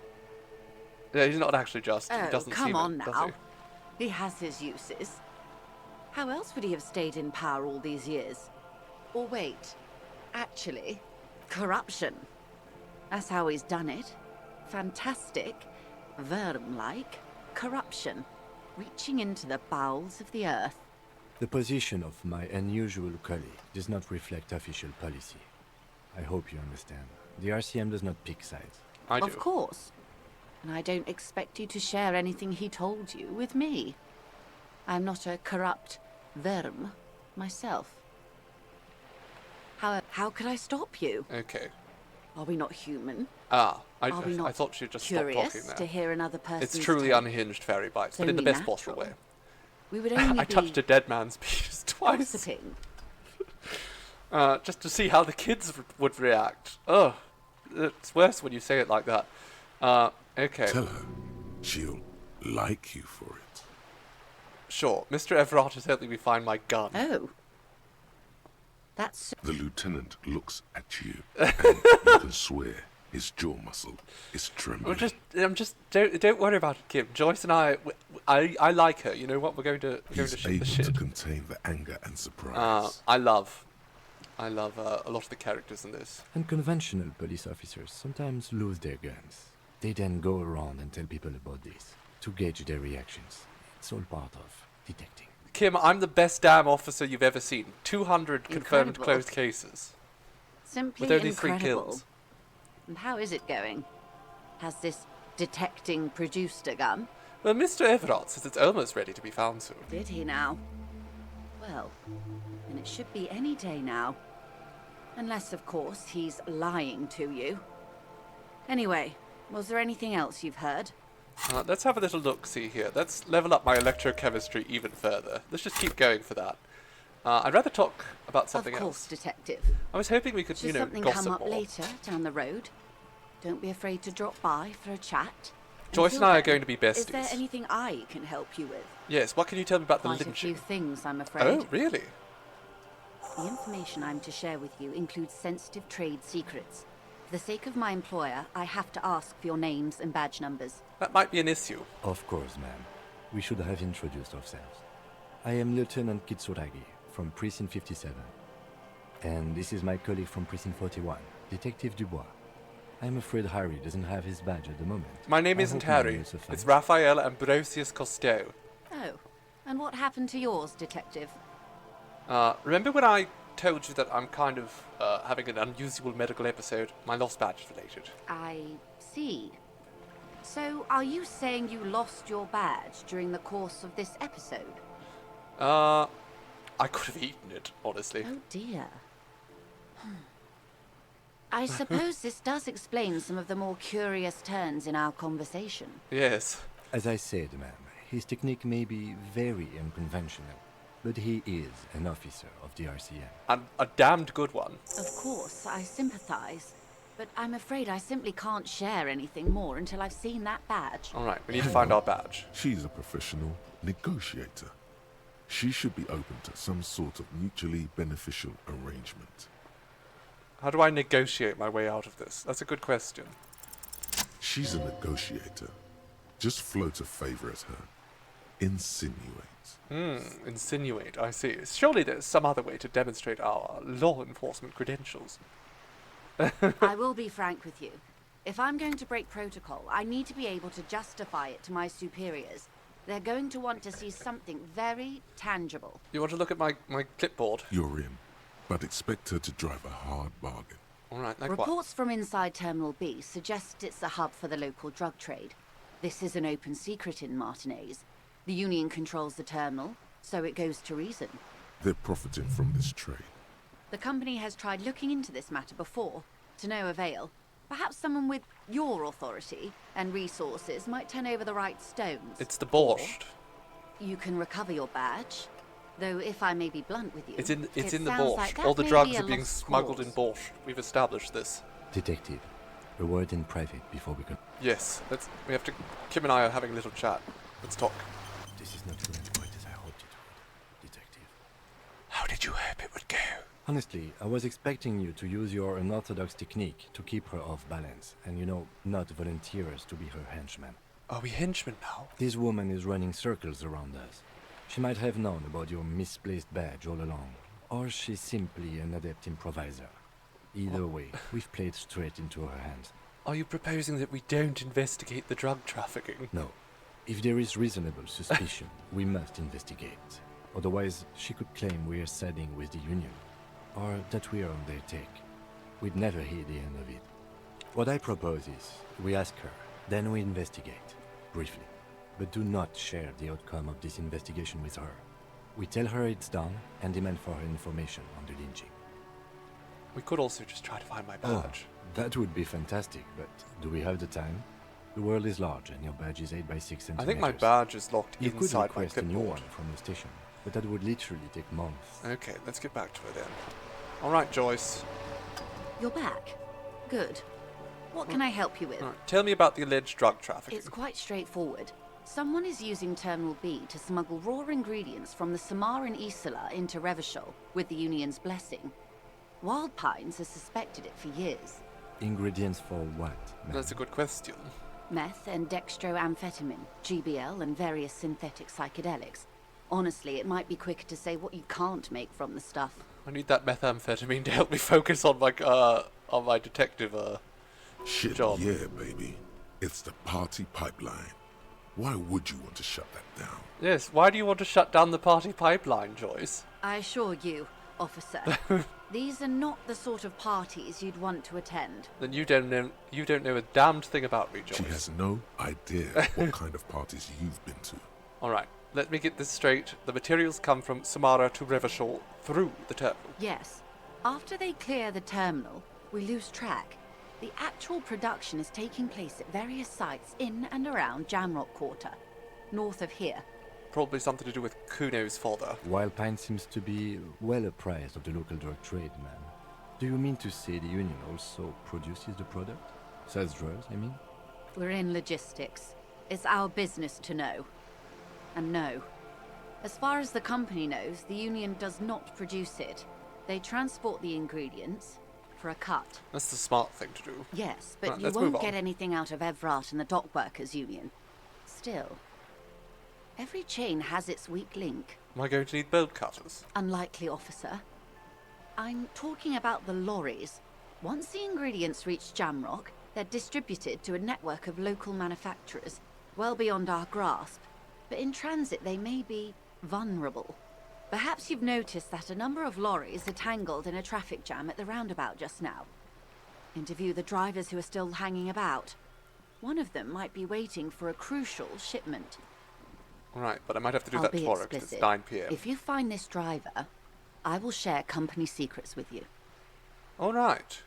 he's not actually just. Oh, he doesn't come seem on it, does now. He has his uses. How else would he have stayed in power all these years? Or wait, actually, corruption. That's how he's done it. Fantastic, Verm-like corruption, reaching into the bowels of the earth. The position of my unusual colleague does not reflect official policy. I hope you understand. The RCM does not pick sides. I do. Of course. And I don't expect you to share anything he told you with me. I'm not a corrupt Verm myself. How could I stop you? Okay. Are we not human? I not thought she'd just stop talking curious there. to hear another person's It's truly take? unhinged fairy bites, It's but in the only best possible way. natural. We would only I touched a dead man's penis twice. gossiping. Just to see how the kids would react. Ugh. It's worse when you say it like that. Okay. Tell her she'll like you for it. Sure. Mr. Everard has helped me find my gun. Oh. That's... The lieutenant looks at you, and you can swear his jaw muscle is trembling. Don't worry about it, Kim. Joyce and I like her. You know what? We're going to He's shoot the able shit. to contain the anger and surprise. I love a lot of the characters in this. Unconventional police officers sometimes lose their guns. They then go around and tell people about this, to gauge their reactions. It's all part of detecting. Kim, I'm the best damn officer you've ever seen. 200 confirmed Incredible. closed cases. Simply With only incredible. 3 kills. And how is it going? Has this detecting produced a gun? Well, Mr. Everard says it's almost ready to be found soon. Did he now? Well, then it should be any day now. Unless, of course, he's lying to you. Anyway, was there anything else you've heard? Let's have a little look-see here. Let's level up my electrochemistry even further. Let's just keep going for that. I'd rather talk about something Of course, else. Detective. I was hoping we could, Should something gossip come up more. later down the road, don't be afraid to drop by for a chat. Joyce and I are going to be besties. Is there anything I can help you with? Yes, what can you tell me about the Quite a lynching? few things, I'm afraid. Oh, really? The information I'm to share with you includes sensitive trade secrets. For the sake of my employer, I have to ask for your names and badge numbers. That might be an issue. Of course, ma'am. We should have introduced ourselves. I am Lieutenant Kitsuragi from Precinct 57. And this is my colleague from Precinct 41, Detective Dubois. I'm afraid Harry doesn't have his badge at the moment. My name I isn't hope mine Harry. will suffice. It's Raphael Ambrosius Costello. Oh, and what happened to yours, Detective? Remember when I told you that I'm kind of having an unusual medical episode? My lost badge is related. I see. So, are you saying you lost your badge during the course of this episode? I could have eaten it, honestly. Oh dear. I suppose this does explain some of the more curious turns in our conversation. Yes. As I said, ma'am, his technique may be very unconventional, but he is an officer of the RCM. And a damned good one. Of course, I sympathize, but I'm afraid I simply can't share anything more until I've seen that badge. Alright, we need to find our badge. She's a professional negotiator. She should be open to some sort of mutually beneficial arrangement. How do I negotiate my way out of this? That's a good question. She's a negotiator. Just float a favor at her. Insinuate. Insinuate, I see. Surely there's some other way to demonstrate our law enforcement credentials. I will be frank with you. If I'm going to break protocol, I need to be able to justify it to my superiors. They're going to want to see something very tangible. You want to look at my clipboard? You're in, but expect her to drive a hard bargain. Alright, like Reports from inside Terminal B suggest it's a hub for the local drug trade. This is an open secret in Martinez. The Union controls the terminal, so it goes to reason. They're profiting from this trade. The company has tried looking into this matter before, to no avail. Perhaps someone with your authority and resources might turn over the right stones. It's the borscht. You can recover your badge, though if I may be blunt with you, It's in the sounds borscht. like All that the may drugs be a are being lost smuggled cause. in borscht. We've established this. Detective, a word in private before we go. Yes, we have to. Kim and I are having a little chat. Let's talk. This is not going quite as I hoped it would, Detective. How did you hope it would go? Honestly, I was expecting you to use your unorthodox technique to keep her off balance, and not volunteer us to be her henchman. Are we henchmen now? This woman is running circles around us. She might have known about your misplaced badge all along, or she's simply an adept improviser. Either way, we've played straight into her hands. Are you proposing that we don't investigate the drug trafficking? No. If there is reasonable suspicion, we must investigate. Otherwise, she could claim we're siding with the Union, or that we're on their take. We'd never hear the end of it. What I propose is, we ask her, then we investigate, briefly. But do not share the outcome of this investigation with her. We tell her it's done, and demand for her information on the lynching. We could also just try to find my badge. That would be fantastic, but do we have the time? The world is large, and your badge is 8 by 6 centimeters. I think my badge is locked You could inside my request a new clipboard. one from the station, but that would literally take months. Okay, let's get back to her then. Alright, Joyce. You're back. Good. What can I help you with? Alright, tell me about the alleged drug trafficking. It's quite straightforward. Someone is using Terminal B to smuggle raw ingredients from the Samar and Isola into Revachol with the Union's blessing. Wild Pines has suspected it for years. Ingredients for what, ma'am? That's a good question. Meth and dextroamphetamine, GBL and various synthetic psychedelics. Honestly, it might be quicker to say what you can't make from the stuff. I need that methamphetamine to help me focus on my detective Shit, job. yeah, baby. It's the party pipeline. Why would you want to shut that down? Yes, why do you want to shut down the party pipeline, Joyce? I assure you, officer, these are not the sort of parties you'd want to attend. Then you don't know a damned thing about me, Joyce. She has no idea what kind of parties you've been to. Alright, let me get this straight. The materials come from Samara to Revachol through the terminal. Yes. After they clear the terminal, we lose track. The actual production is taking place at various sites in and around Jamrock Quarter, north of here. probably something to do with Kuno's father. Wild Pine seems to be well apprised of the local drug trade, man. Do you mean to say the union also produces the product? Sells drugs, I mean? We're in logistics. It's our business to know. And no. As far as the company knows, the union does not produce it. They transport the ingredients for a cut. That's the smart thing to do. Yes, but Right, you let's move won't on. get anything out of Everart and the Dock Workers Union. Still, every chain has its weak link. Am I going to need bolt cutters? Unlikely, officer. I'm talking about the lorries. Once the ingredients reach Jamrock, they're distributed to a network of local manufacturers, well beyond our grasp. But in transit, they may be vulnerable. Perhaps you've noticed that a number of lorries are tangled in a traffic jam at the roundabout just now. Interview the drivers who are still hanging about. One of them might be waiting for a crucial shipment. Right, but I might have to do I'll that be tomorrow because explicit. it's 9 p.m. If you find this driver, I will share company secrets with you. All right.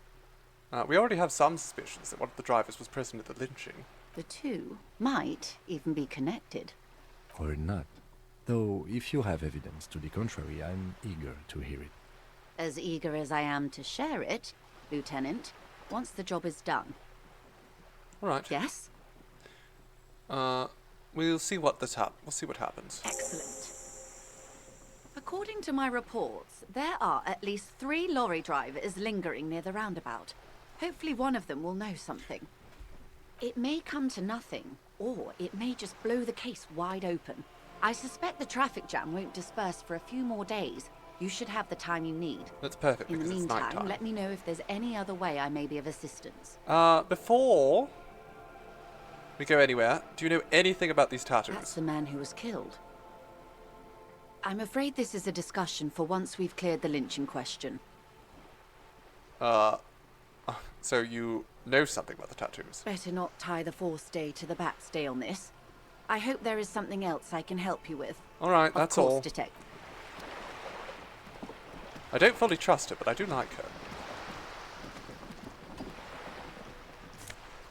We already have some suspicions that one of the drivers was present at the lynching. The two might even be connected. Or not. Though, if you have evidence to the contrary, I'm eager to hear it. As eager as I am to share it, Lieutenant, once the job is done. All right. Yes? We'll see what we'll see what happens. Excellent. According to my reports, there are at least 3 lorry drivers lingering near the roundabout. Hopefully one of them will know something. It may come to nothing, or it may just blow the case wide open. I suspect the traffic jam won't disperse for a few more days. You should have the time you need. That's perfect In the because it's meantime, nighttime. let me know if there's any other way I may be of assistance. Before we go anywhere, do you know anything about these That's tattoos? the man who was killed. I'm afraid this is a discussion for once we've cleared the lynching question. So you know something about the tattoos? Better not tie the force day to the bat stay on this. I hope there is something else I can help you with. All right, that's all. Of course, Detective. I don't fully trust her, but I do like her.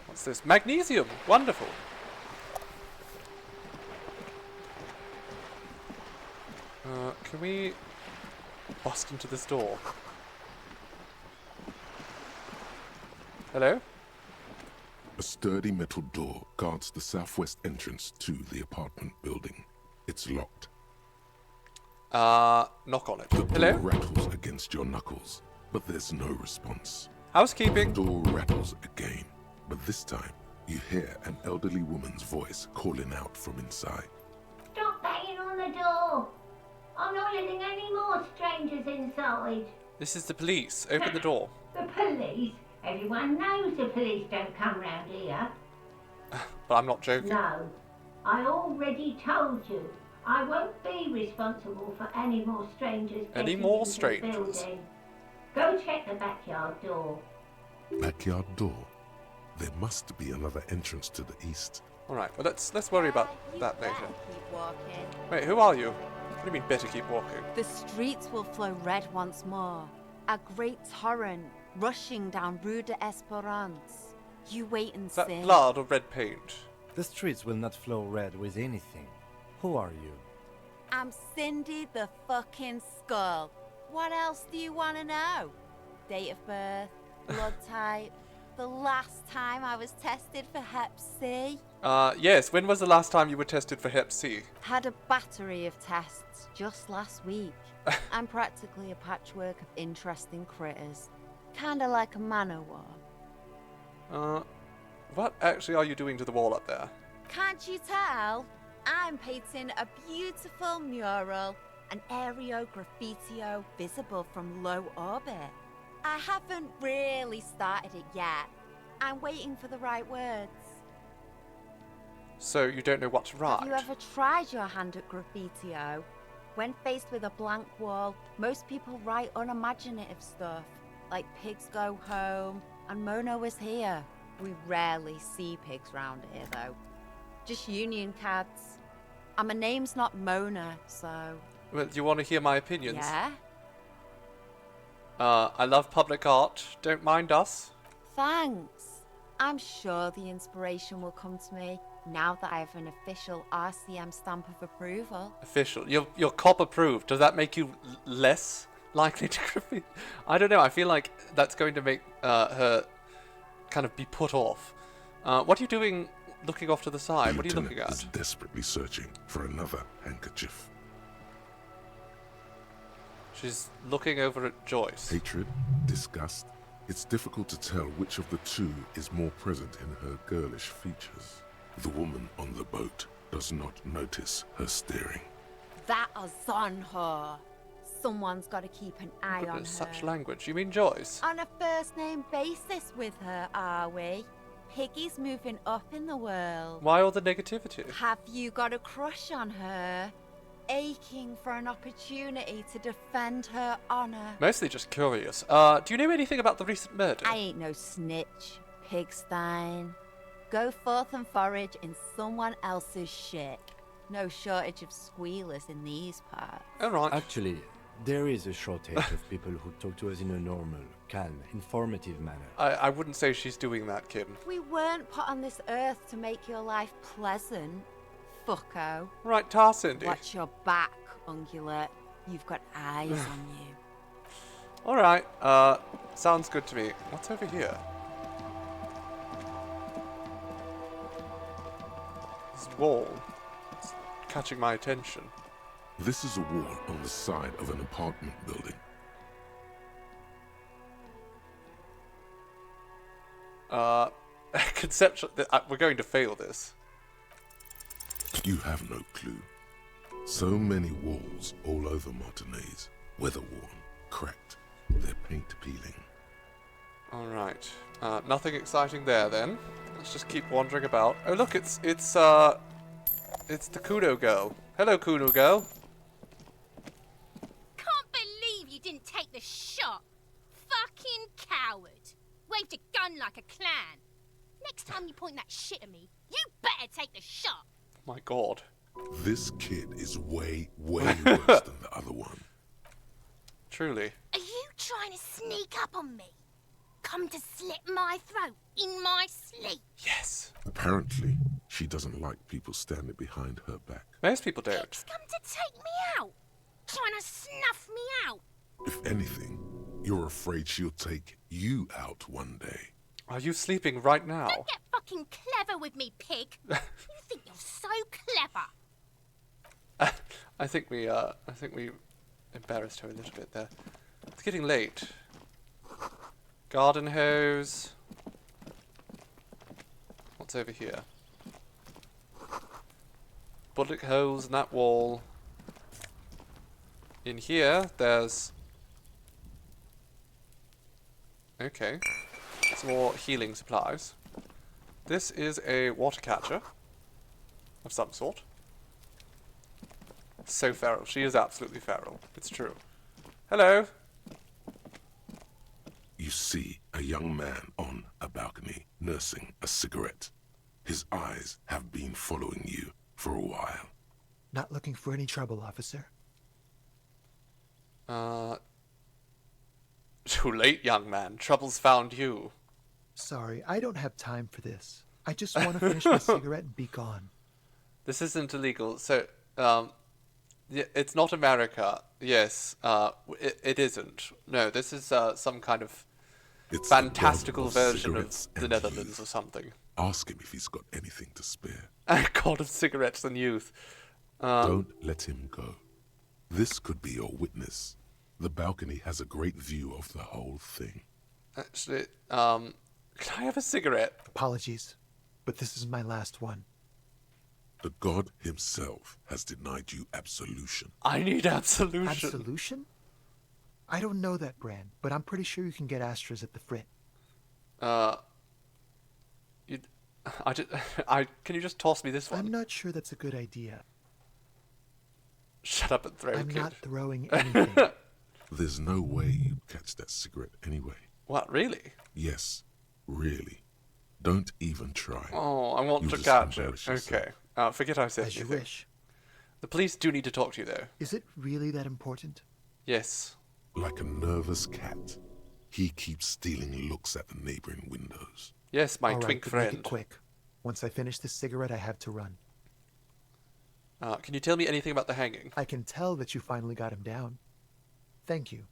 What's this? Magnesium! Wonderful! Can we bust into this door? Hello? A sturdy metal door guards the southwest entrance to the apartment building. It's locked. Knock on it. The Hello? door rattles against your knuckles, but there's no response. Housekeeping! The door rattles again, but this time you hear an elderly woman's voice calling out from inside. Stop banging on the door! I'm not letting any more strangers inside. This is the police. Open the door. The police? Everyone knows the police don't come round here. But I'm not joking. No, I already told you. I won't be responsible for any more strangers Any getting more into strangers? the building. Go check the backyard door. Backyard door. There must be another entrance to the east. Alright, well let's worry about that later. Keep walking. Wait, who are you? What do you mean better keep walking? The streets will flow red once more. A great torrent rushing down Rue de Esperance. You wait and Is that see. blood or red paint? The streets will not flow red with anything. Who are you? I'm Cindy the fucking Skull. What else do you want to know? Date of birth, blood type, the last time I was tested for Hep C. Yes, when was the last time you were tested for Hep C? Had a battery of tests just last week. I'm practically a patchwork of interesting critters. Kinda like a man o' war. What actually are you doing to the wall up there? Can't you tell? I'm painting a beautiful mural, an aereo graffitio visible from low orbit. I haven't really started it yet. I'm waiting for the right words. So you don't know what to write? Have you ever tried your hand at graffitio? When faced with a blank wall, most people write unimaginative stuff, like pigs go home and Mona was here. We rarely see pigs round here though. Just union cats. And my name's not Mona, so... Well, do you want to hear my opinions? Yeah? I love public art. Don't mind us. Thanks. I'm sure the inspiration will come to me now that I have an official RCM stamp of approval. Official. You're cop approved. Does that make you less likely to graffiti? I don't know. I feel like that's going to make her kind of be put off. What are you doing looking off to the side? What are you looking Lieutenant at? is desperately searching for another handkerchief. She's looking over at Joyce. Hatred, disgust. It's difficult to tell which of the two is more present in her girlish features. The woman on the boat does not notice her staring. That is on her. Someone's got to keep an eye on her. Such language. You mean Joyce? On a first-name basis with her, are we? Piggy's moving up in the world. Why all the negativity? Have you got a crush on her? Aching for an opportunity to defend her honor. Mostly just curious. Do you know anything about the recent murder? I ain't no snitch, Pigstein. Go forth and forage in someone else's shit. No shortage of squealers in these parts. Alright. Actually, there is a shortage of people who talk to us in a normal, calm, informative manner. I wouldn't say she's doing that, Kim. We weren't put on this earth to make your life pleasant, fucko. Right, tar, Cindy. Watch your back, ungulate. You've got eyes on you. Alright, sounds good to me. What's over here? This wall. It's catching my attention. This is a wall on the side of an apartment building. Conceptual. We're going to fail this. You have no clue. So many walls all over Martinez, weather-worn, cracked, their paint peeling. Alright. Nothing exciting there then. Let's just keep wandering about. Oh look, it's the Kuno girl. Hello, Kuno girl. Can't believe you didn't take the shot. Fucking coward. Waved a gun like a clown. Next time you point that shit at me, you better take the shot. My god. This kid is way, way worse than the other one. Truly. Are you trying to sneak up on me? Come to slit my throat in my sleep? Yes. Apparently, she doesn't like people standing behind her back. Most people don't. Pig's come to take me out. Trying to snuff me out. If anything, you're afraid she'll take you out one day. Are you sleeping right now? Don't get fucking clever with me, pig. You think you're so clever. I think we embarrassed her a little bit there. It's getting late. Garden hose. What's over here? Bullet holes in that wall. In here, there's... Okay. Some more healing supplies. This is a water catcher. Of some sort. So feral. She is absolutely feral. It's true. Hello. You see a young man on a balcony nursing a cigarette. His eyes have been following you for a while. Not looking for any trouble, officer. Too late, young man. Trouble's found you. Sorry, I don't have time for this. I just want to finish my cigarette and be gone. This isn't illegal, so, it's not America. Yes, it isn't. No, this is, some kind of fantastical version of the Netherlands or something. Ask him if he's got anything to spare. God of cigarettes and youth. Don't let him go. This could be your witness. The balcony has a great view of the whole thing. Actually, can I have a cigarette? Apologies, but this is my last one. The god himself has denied you absolution. I need absolution. Absolution? I don't know that brand, but I'm pretty sure you can get Astras at the Frit. Can you just toss me this one? I'm not sure that's a good idea. Shut up and throw. I'm not throwing anything. There's no way you'd catch that cigarette anyway. What, really? Yes, really. Don't even try. Oh, I want to catch it. Okay. Forget I said As you anything. wish. The police do need to talk to you, though. Is it really that important? Yes. Like a nervous cat, he keeps stealing looks at the neighboring windows. Yes, my All right, twink but friend. make it quick. Once I finish this cigarette, I have to run. Can you tell me anything about the hanging? I can tell that you finally got him down. Thank you.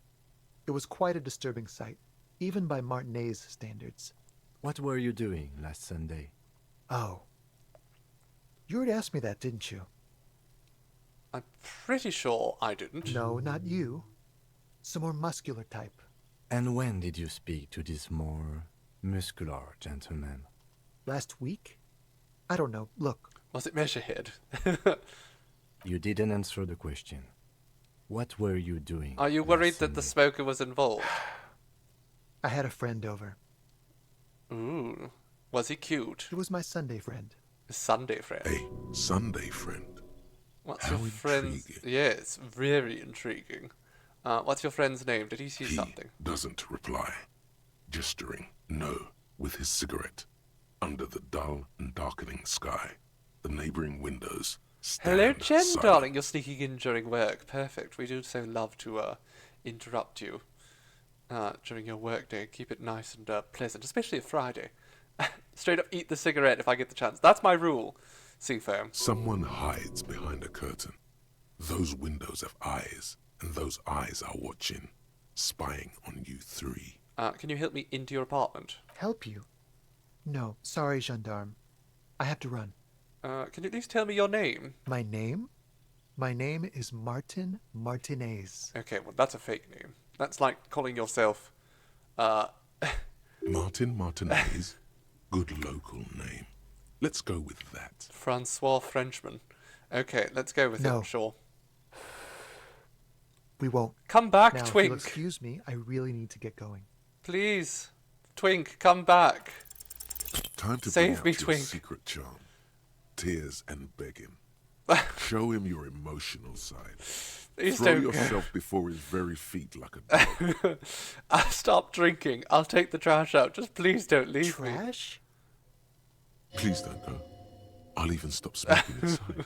It was quite a disturbing sight, even by Martinet's standards. What were you doing last Sunday? Oh. You already asked me that, didn't you? I'm pretty sure I didn't. No, not you. Some more muscular type. And when did you speak to this more muscular gentleman? Last week? I don't know. Look. Was it Measurehead? You didn't answer the question. What were you doing? Are you worried that the smoker was involved? I had a friend over. Ooh. Was he cute? He was my Sunday friend. A Sunday friend? A Sunday friend? What's How your friend's... intriguing. Yes, very intriguing. What's your friend's name? Did he see something? Doesn't reply. Gesturing no with his cigarette. Under the dull and darkening sky, the neighboring windows stand Hello, Jen, silent. darling. You're sneaking in during work. Perfect. We do so love to interrupt you during your work day. Keep it nice and pleasant, especially a Friday. Straight up eat the cigarette if I get the chance. That's my rule. Seafoam. Someone hides behind a curtain. Those windows have eyes, and those eyes are watching, spying on you three. Can you help me into your apartment? Help you? No, sorry, gendarme. I have to run. Can you at least tell me your name? My name? My name is Martin Martinez. Okay, well, that's a fake name. That's like calling yourself, Martin Martinez? Good local name. Let's go with that. Francois Frenchman. Okay, let's go with it, sure. We won't. Come back, now, Twink. If you'll excuse me, I really need to get going. Please. Twink, come back. Time to Save bring me, out your Twink. secret charm. Tears and begging. Show him your emotional side. Please Throw don't yourself before his very feet like a dog. I'll stop drinking. I'll take the trash out. Just please don't leave me. Trash? Please don't go. I'll even stop smoking inside.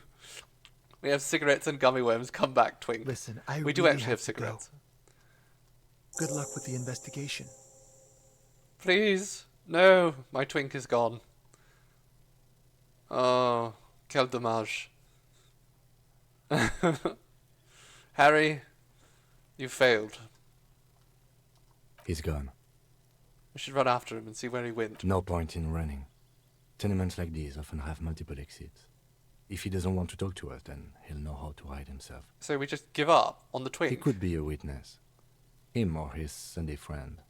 We have cigarettes and gummy worms. Come back, Twink. Listen, I We do really actually have to go. cigarettes. Good luck with the investigation. Please. No, my Twink is gone. Oh, quel dommage. Harry, you failed. He's gone. We should run after him and see where he went. No point in running. Tenements like these often have multiple exits. If he doesn't want to talk to us, then he'll know how to hide himself. So we just give up on the Twink? He could be a witness. Him or his Sunday friend.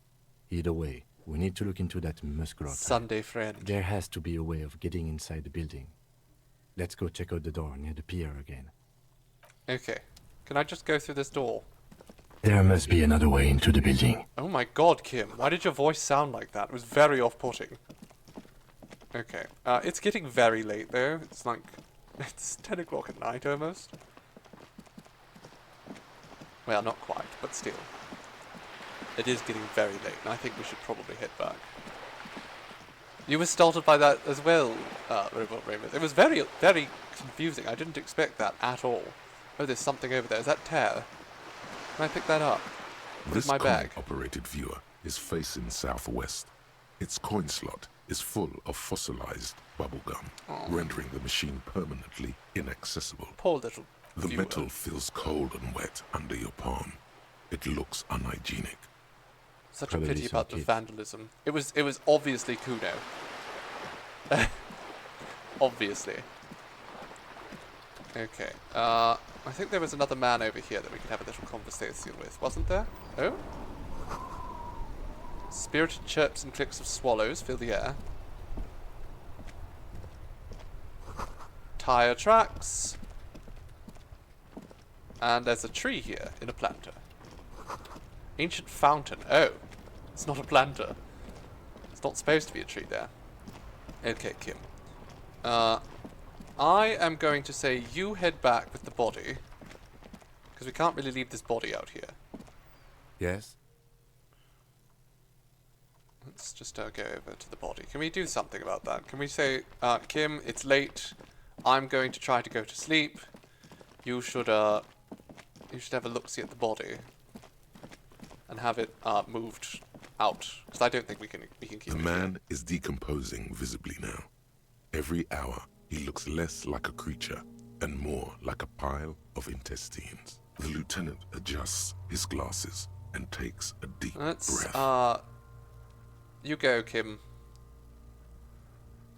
Either way, we need to look into that muscular type. Sunday friend. There has to be a way of getting inside the building. Let's go check out the door near the pier again. Okay. Can I just go through this door? There must be another way into the building. Oh my god, Kim. Why did your voice sound like that? It was very off-putting. Okay. It's getting very late, though. It's like... It's 10 o'clock at night, almost. Well, not quite, but still. It is getting very late, and I think we should probably head back. You were startled by that as well, Robot Raymond. It was very, very confusing. I didn't expect that at all. Oh, there's something over there. Is that tear? Can I pick that up? Where's This my bag? operated viewer is facing southwest. Its coin slot is full of fossilized bubblegum, rendering the machine permanently inaccessible. Poor little The viewer. metal feels cold and wet under your palm. It looks unhygienic. Such a Probably pity some about the kids. vandalism. It was obviously Kuno. Obviously. Okay. I think there was another man over here that we could have a little conversation with, wasn't there? Oh? Spirited chirps and clicks of swallows fill the air. Tire tracks. And there's a tree here in a planter. Ancient fountain. Oh, it's not a planter. It's not supposed to be a tree there. Okay, Kim. I am going to say you head back with the body. Because we can't really leave this body out here. Yes? Let's just go over to the body. Can we do something about that? Can we say, Kim, it's late. I'm going to try to go to sleep. You should have a look-see at the body. And have it moved out, because I don't think we can keep The him man is decomposing visibly now. Every hour, he looks less like a creature and more like a pile of intestines. The lieutenant adjusts his glasses and takes a deep breath. You go, Kim.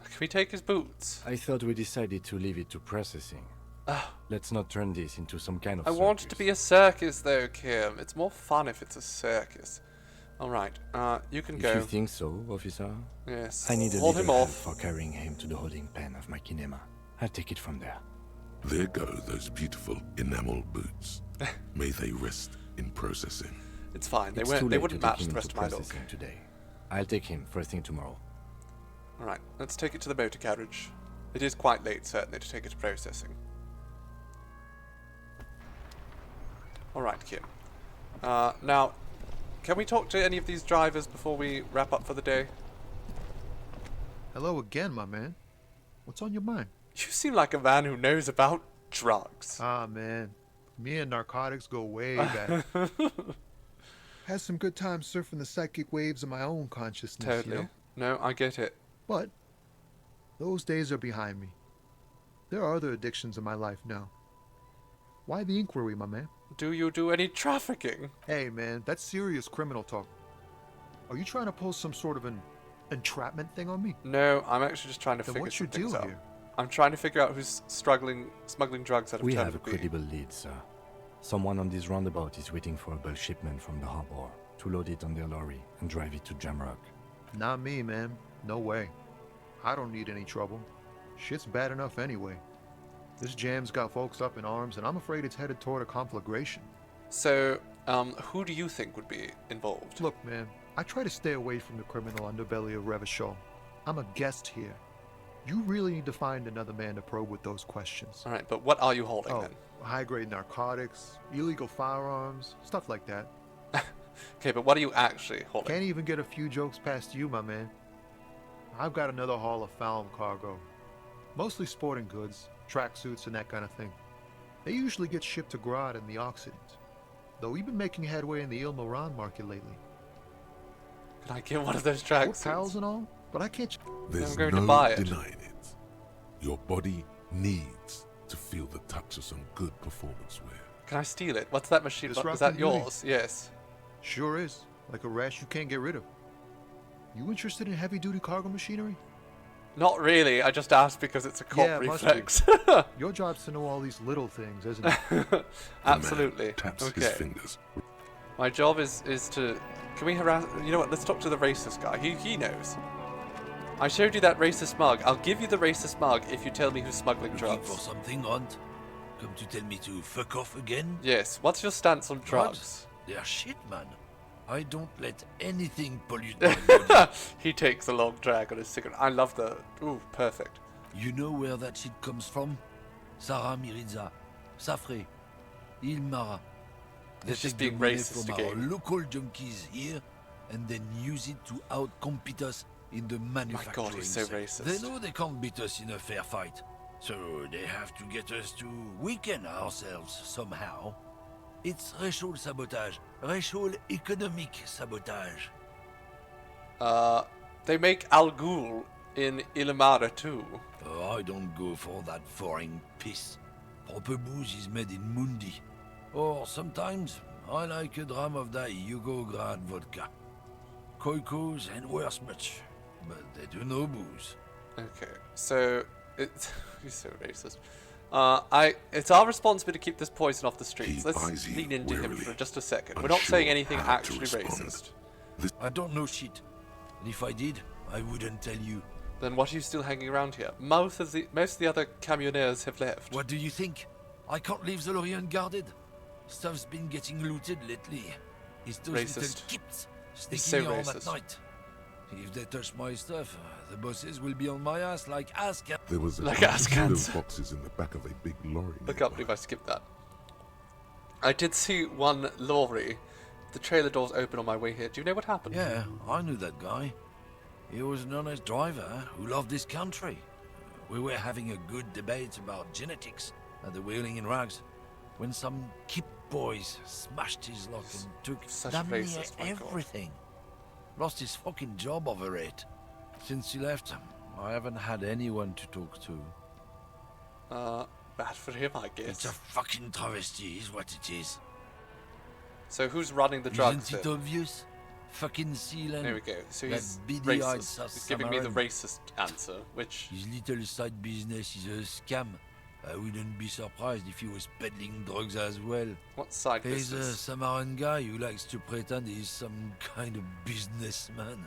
Can we take his boots? I thought we decided to leave it to processing. Let's not turn this into some kind of I want it to be a circus, though, Kim. It's more fun if it's a circus. All right, you can go. If you think so, officer. Yes. I need a Hold little him help off. for carrying him to the holding pen of my kinema. I'll take it from there. There go those beautiful enamel boots. May they rest in processing. It's fine. It's They too late wouldn't to take match him the rest of into my look. processing today. I'll take him first thing tomorrow. All right, let's take it to the motor carriage. It is quite late, certainly, to take it to processing. All right, Kim. Now, can we talk to any of these drivers before we wrap up for the day? Hello again, my man. What's on your mind? You seem like a man who knows about drugs. Ah, man. Me and narcotics go way back. Had some good times surfing the psychic waves of my own consciousness, Totally. you know? No, I get it. But those days are behind me. There are other addictions in my life now. Why the inquiry, my man? Do you do any trafficking? Hey, man, that's serious criminal talk. Are you trying to pull some sort of an entrapment thing on me? No, I'm actually just trying to Then figure what's your some things deal out. here? I'm trying to figure out who's smuggling drugs out of We town have a would be. credible lead, sir. Someone on this roundabout is waiting for a bulk shipment from the harbor to load it on their lorry and drive it to Jamrock. Not me, man. No way. I don't need any trouble. Shit's bad enough anyway. This jam's got folks up in arms, and I'm afraid it's headed toward a conflagration. So, who do you think would be involved? Look, man, I try to stay away from the criminal underbelly of Revachol. I'm a guest here. You really need to find another man to probe with those questions. All right, but what are you holding then? High-grade narcotics, illegal firearms, stuff like that. Okay, but what are you actually holding? Can't even get a few jokes past you, my man. I've got another haul of foul cargo. Mostly sporting goods, tracksuits, and that kind of thing. They usually get shipped to Grad in the Occident. Though we've been making headway in the Il Moran market lately. Can I get one of those We're tracksuits? pals and all, but I can't... There's I'm going no to buy it. denying it. Your body needs to feel the touch of some good performance wear. Can I steal it? What's that machine? This Is rockin' that beauty. yours? Yes. Sure is. Like a rash you can't get rid of. You interested in heavy-duty cargo machinery? Not really. I just asked because it's a cop Yeah, it must reflex. Your job's to know all these little things, isn't it? Absolutely. Taps Okay. his fingers. My job is to... Can we harass... You know what? Let's talk to the racist guy. He knows. I showed you that racist mug. I'll give you the racist mug if you tell me who's smuggling Looking drugs. for something, Hunt? Come to tell me to fuck off again? Yes. What's your stance on drugs? They're shit, man. I don't let anything pollute my body. He takes a long drag on his cigarette. I love the... Ooh, perfect. You know where that shit comes from? Sarah Miriza, Safre, Ilmara. They It's just take being the money racist from our again. local junkies here and then use it to outcompete us in the manufacturing he's so sector. racist. They know they can't beat us in a fair fight, so they have to get us to weaken ourselves somehow. It's racial sabotage, racial economic sabotage. They make Al Ghul in Ilmara too. Oh, I don't go for that foreign piss. Proper booze is made in Mundi. Or sometimes, I like a dram of that Yugograd vodka. Koikos and worse much, but they do no booze. Okay, so it's he's so racist. It's our responsibility to keep this poison off the streets. He Let's eyes you lean into him warily, for just a second. We're not saying unsure anything how to actually respond. racist. I don't know shit. And if I did, I wouldn't tell you. Then what are you still hanging around here? Most of the other camioneers have left. What do you think? I can't leave the lorry unguarded. Stuff's been getting looted lately. It's those little Racist. kips He's sneaking so around at racist. night. If they touch my stuff, the bosses will be on my ass like ass cat. There was a Like bunch of Azkans. steel boxes in the back of a big lorry. I can't believe I skipped that. I did see one lorry. The trailer doors open on my way here. Do you know what happened? Yeah, I knew that guy. He was an honest driver who loved this country. We were having a good debate about genetics at the Wheeling in Rags when some Kip boys smashed his lock and took Such damn near racist, my God. everything. Lost his fucking job over it. Since he left, I haven't had anyone to talk to. Bad for him, I guess. It's a fucking travesty, is what it is. So who's running the drugs Isn't it then? obvious? Fucking Sealand. There we go. So that he's beady-eyed racist. He's giving me the Samaran. racist answer, which... His little side business is a scam. I wouldn't be surprised if he was peddling drugs as well. What side He's a business? Samaran guy who likes to pretend he's some kind of businessman.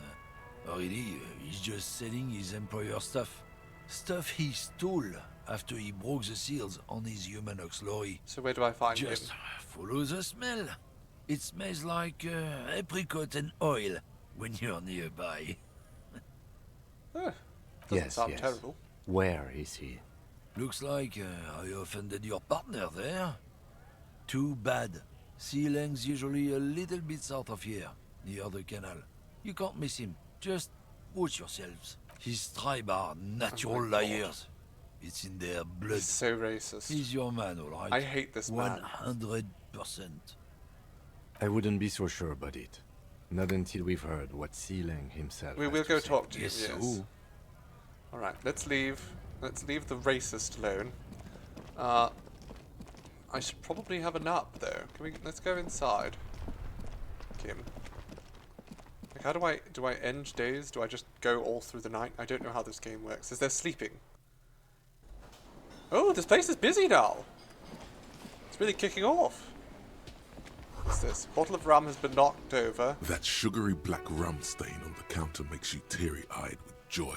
Really, he's just selling his employer stuff. Stuff he stole after he broke the seals on his humanox lorry. So where do I find Just him? follow the smell. It smells like apricot and oil when you're nearby. Doesn't Yes, sound yes. terrible. Where is he? Looks like I offended your partner there. Too bad. Sealing's usually a little bit south of here, near the canal. You can't miss him. Just watch yourselves. His tribe are natural Oh my God. liars. It's in their blood. He's so racist. He's your man, all right? I hate this man. 100%. I wouldn't be so sure about it. Not until we've heard what Sealing himself We has will to go say. talk to him, Yes, yes. so. Alright, let's leave the racist alone. I should probably have a nap though. Let's go inside. Kim. Like how do I end days? Do I just go all through the night? I don't know how this game works. Is there sleeping? Oh, this place is busy now. It's really kicking off. What's this? Bottle of rum has been knocked over. That sugary black rum stain on the counter makes you teary-eyed with joy.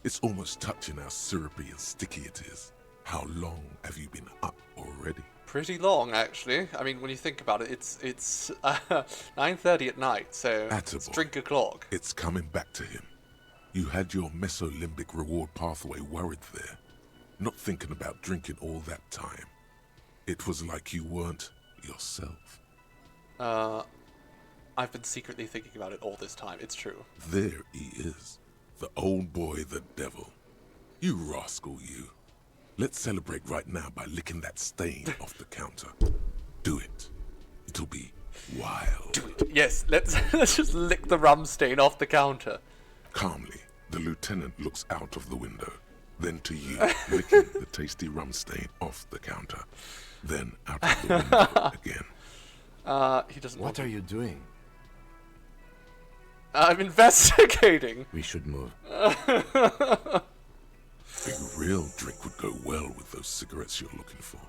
It's almost touching how syrupy and sticky it is. How long have you been up already? Pretty long, actually. I mean, when you think about it, it's 9:30 at night, so it's Attaboy. drink o'clock. It's coming back to him. You had your mesolimbic reward pathway worried there, not thinking about drinking all that time. It was like you weren't yourself. I've been secretly thinking about it all this time. It's true. There he is, the old boy, the devil. You rascal, you. Let's celebrate right now by licking that stain off the counter. Do it. It'll be wild. Yes, let's just lick the rum stain off the counter. Calmly, the lieutenant looks out of the window, then to you, licking the tasty rum stain off the counter, then out of the window again. He doesn't. What are you doing? I'm investigating. We should move. A real drink would go well with those cigarettes you're looking for.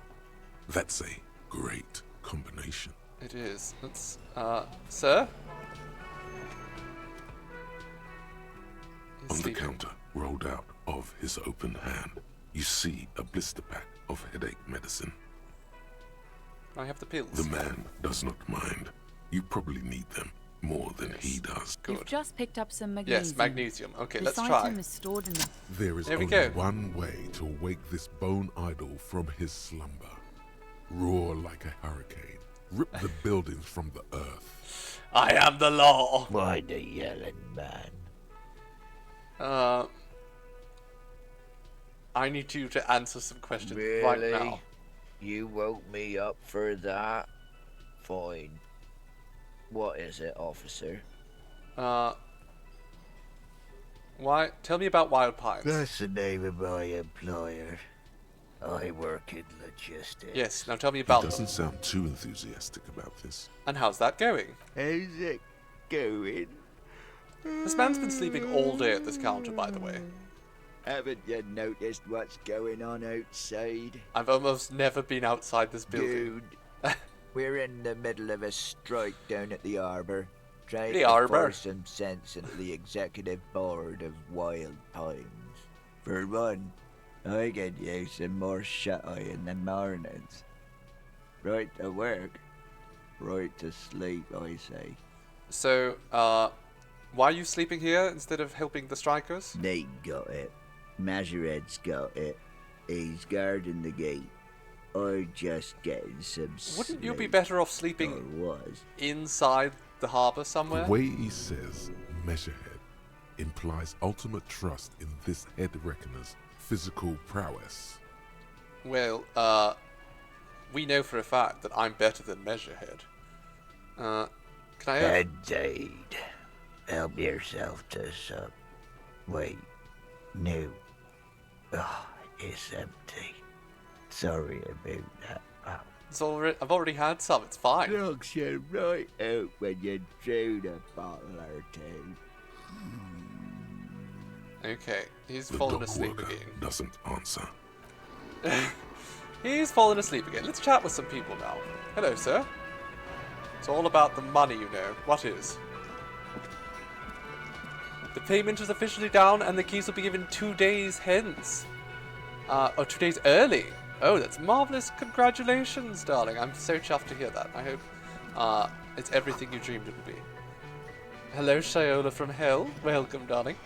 That's a great combination. It is. Let's, sir? He's On the sleeping. counter, rolled out of his open hand, you see a blister pack of headache medicine. I have the pills. The man does not mind. You probably need them more than he does. Good. You've just picked up some magnesium. Yes, magnesium. Okay, This let's try. item is stored in the... There is There we only go. one way to wake this bone idol from his slumber. Roar like a hurricane. Rip the buildings from the earth. I am the law. Why the yelling man? I need you to answer some questions Really? right now. You woke me up for that? Fine. What is it, officer? Why? Tell me about Wild Pines. That's the name of my employer. I work in logistics. Yes, now tell me He about doesn't them. sound too enthusiastic about this. And how's that going? How's it going? This man's been sleeping all day at this counter, by the way. Haven't you noticed what's going on outside? I've almost never been outside this building. Dude, we're in the middle of a strike down at the harbour. Trying The to harbour? force some sense into the executive board of Wild Pines. For one, I get you some more shut-eye in the mornings. Right to work, right to sleep, I say. So, why are you sleeping here instead of helping the strikers? They got it. Majoret's got it. He's guarding the gate. I'm just getting some Wouldn't you be sleep. better off Or sleeping was. inside the harbour somewhere? The way he says measurehead implies ultimate trust in this head reckoner's physical prowess. Well, we know for a fact that I'm better than Measurehead. Can I have... Indeed. Help yourself to some. Wait, no. Oh, it's empty. Sorry about that. Oh. I've already had some. It's fine. Knocks you right out when you drown a bottle or two. Okay, he's The fallen dock asleep worker again. doesn't answer. He's fallen asleep again. Let's chat with some people now. Hello, sir. It's all about the money, you know. What is? The payment is officially down, and the keys will be given 2 days hence. Or 2 days early. Oh, that's marvelous. Congratulations, darling. I'm so chuffed to hear that. I hope it's everything you dreamed it would be. Hello, Shiola from Hell. Welcome, darling.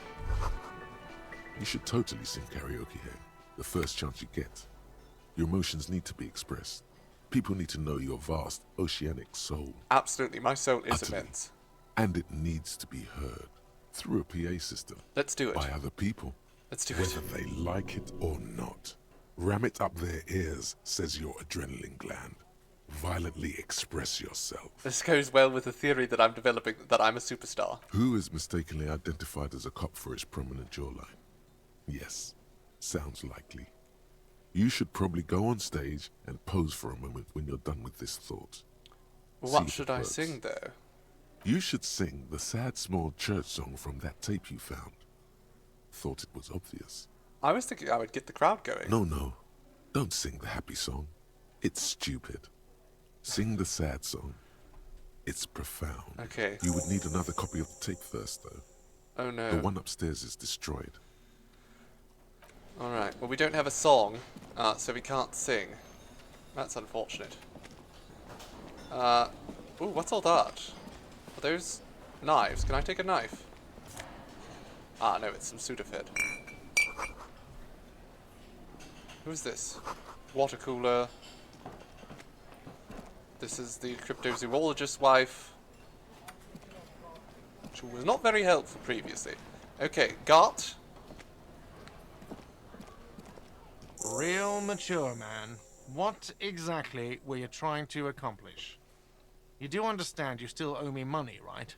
You should totally sing karaoke here, the first chance you get. Your emotions need to be expressed. People need to know your vast, oceanic soul. Absolutely, my soul is Utterly. immense. And it needs to be heard through a PA system. Let's do it. By other people. Let's do it. Whether they like it or not. Ram it up their ears, says your adrenaline gland. Violently express yourself. This goes well with the theory that I'm developing that I'm a superstar. Who is mistakenly identified as a cop for his prominent jawline? Yes, sounds likely. You should probably go on stage and pose for a moment when you're done with this thought. What should I sing, though? You should sing the sad small church song from that tape you found. Thought it was obvious. I was thinking I would get the crowd going. No. Don't sing the happy song. It's stupid. Sing the sad song. It's profound. Okay. You would need another copy of the tape first, though. Oh no. The one upstairs is destroyed. Alright, well we don't have a song, so we can't sing. That's unfortunate. Ooh, what's all that? Are those knives? Can I take a knife? Ah, no, it's some Sudafed. Who's this? Water cooler. This is the cryptozoologist's wife. She was not very helpful previously. Okay, Gart. Real mature, man. What exactly were you trying to accomplish? You do understand you still owe me money, right?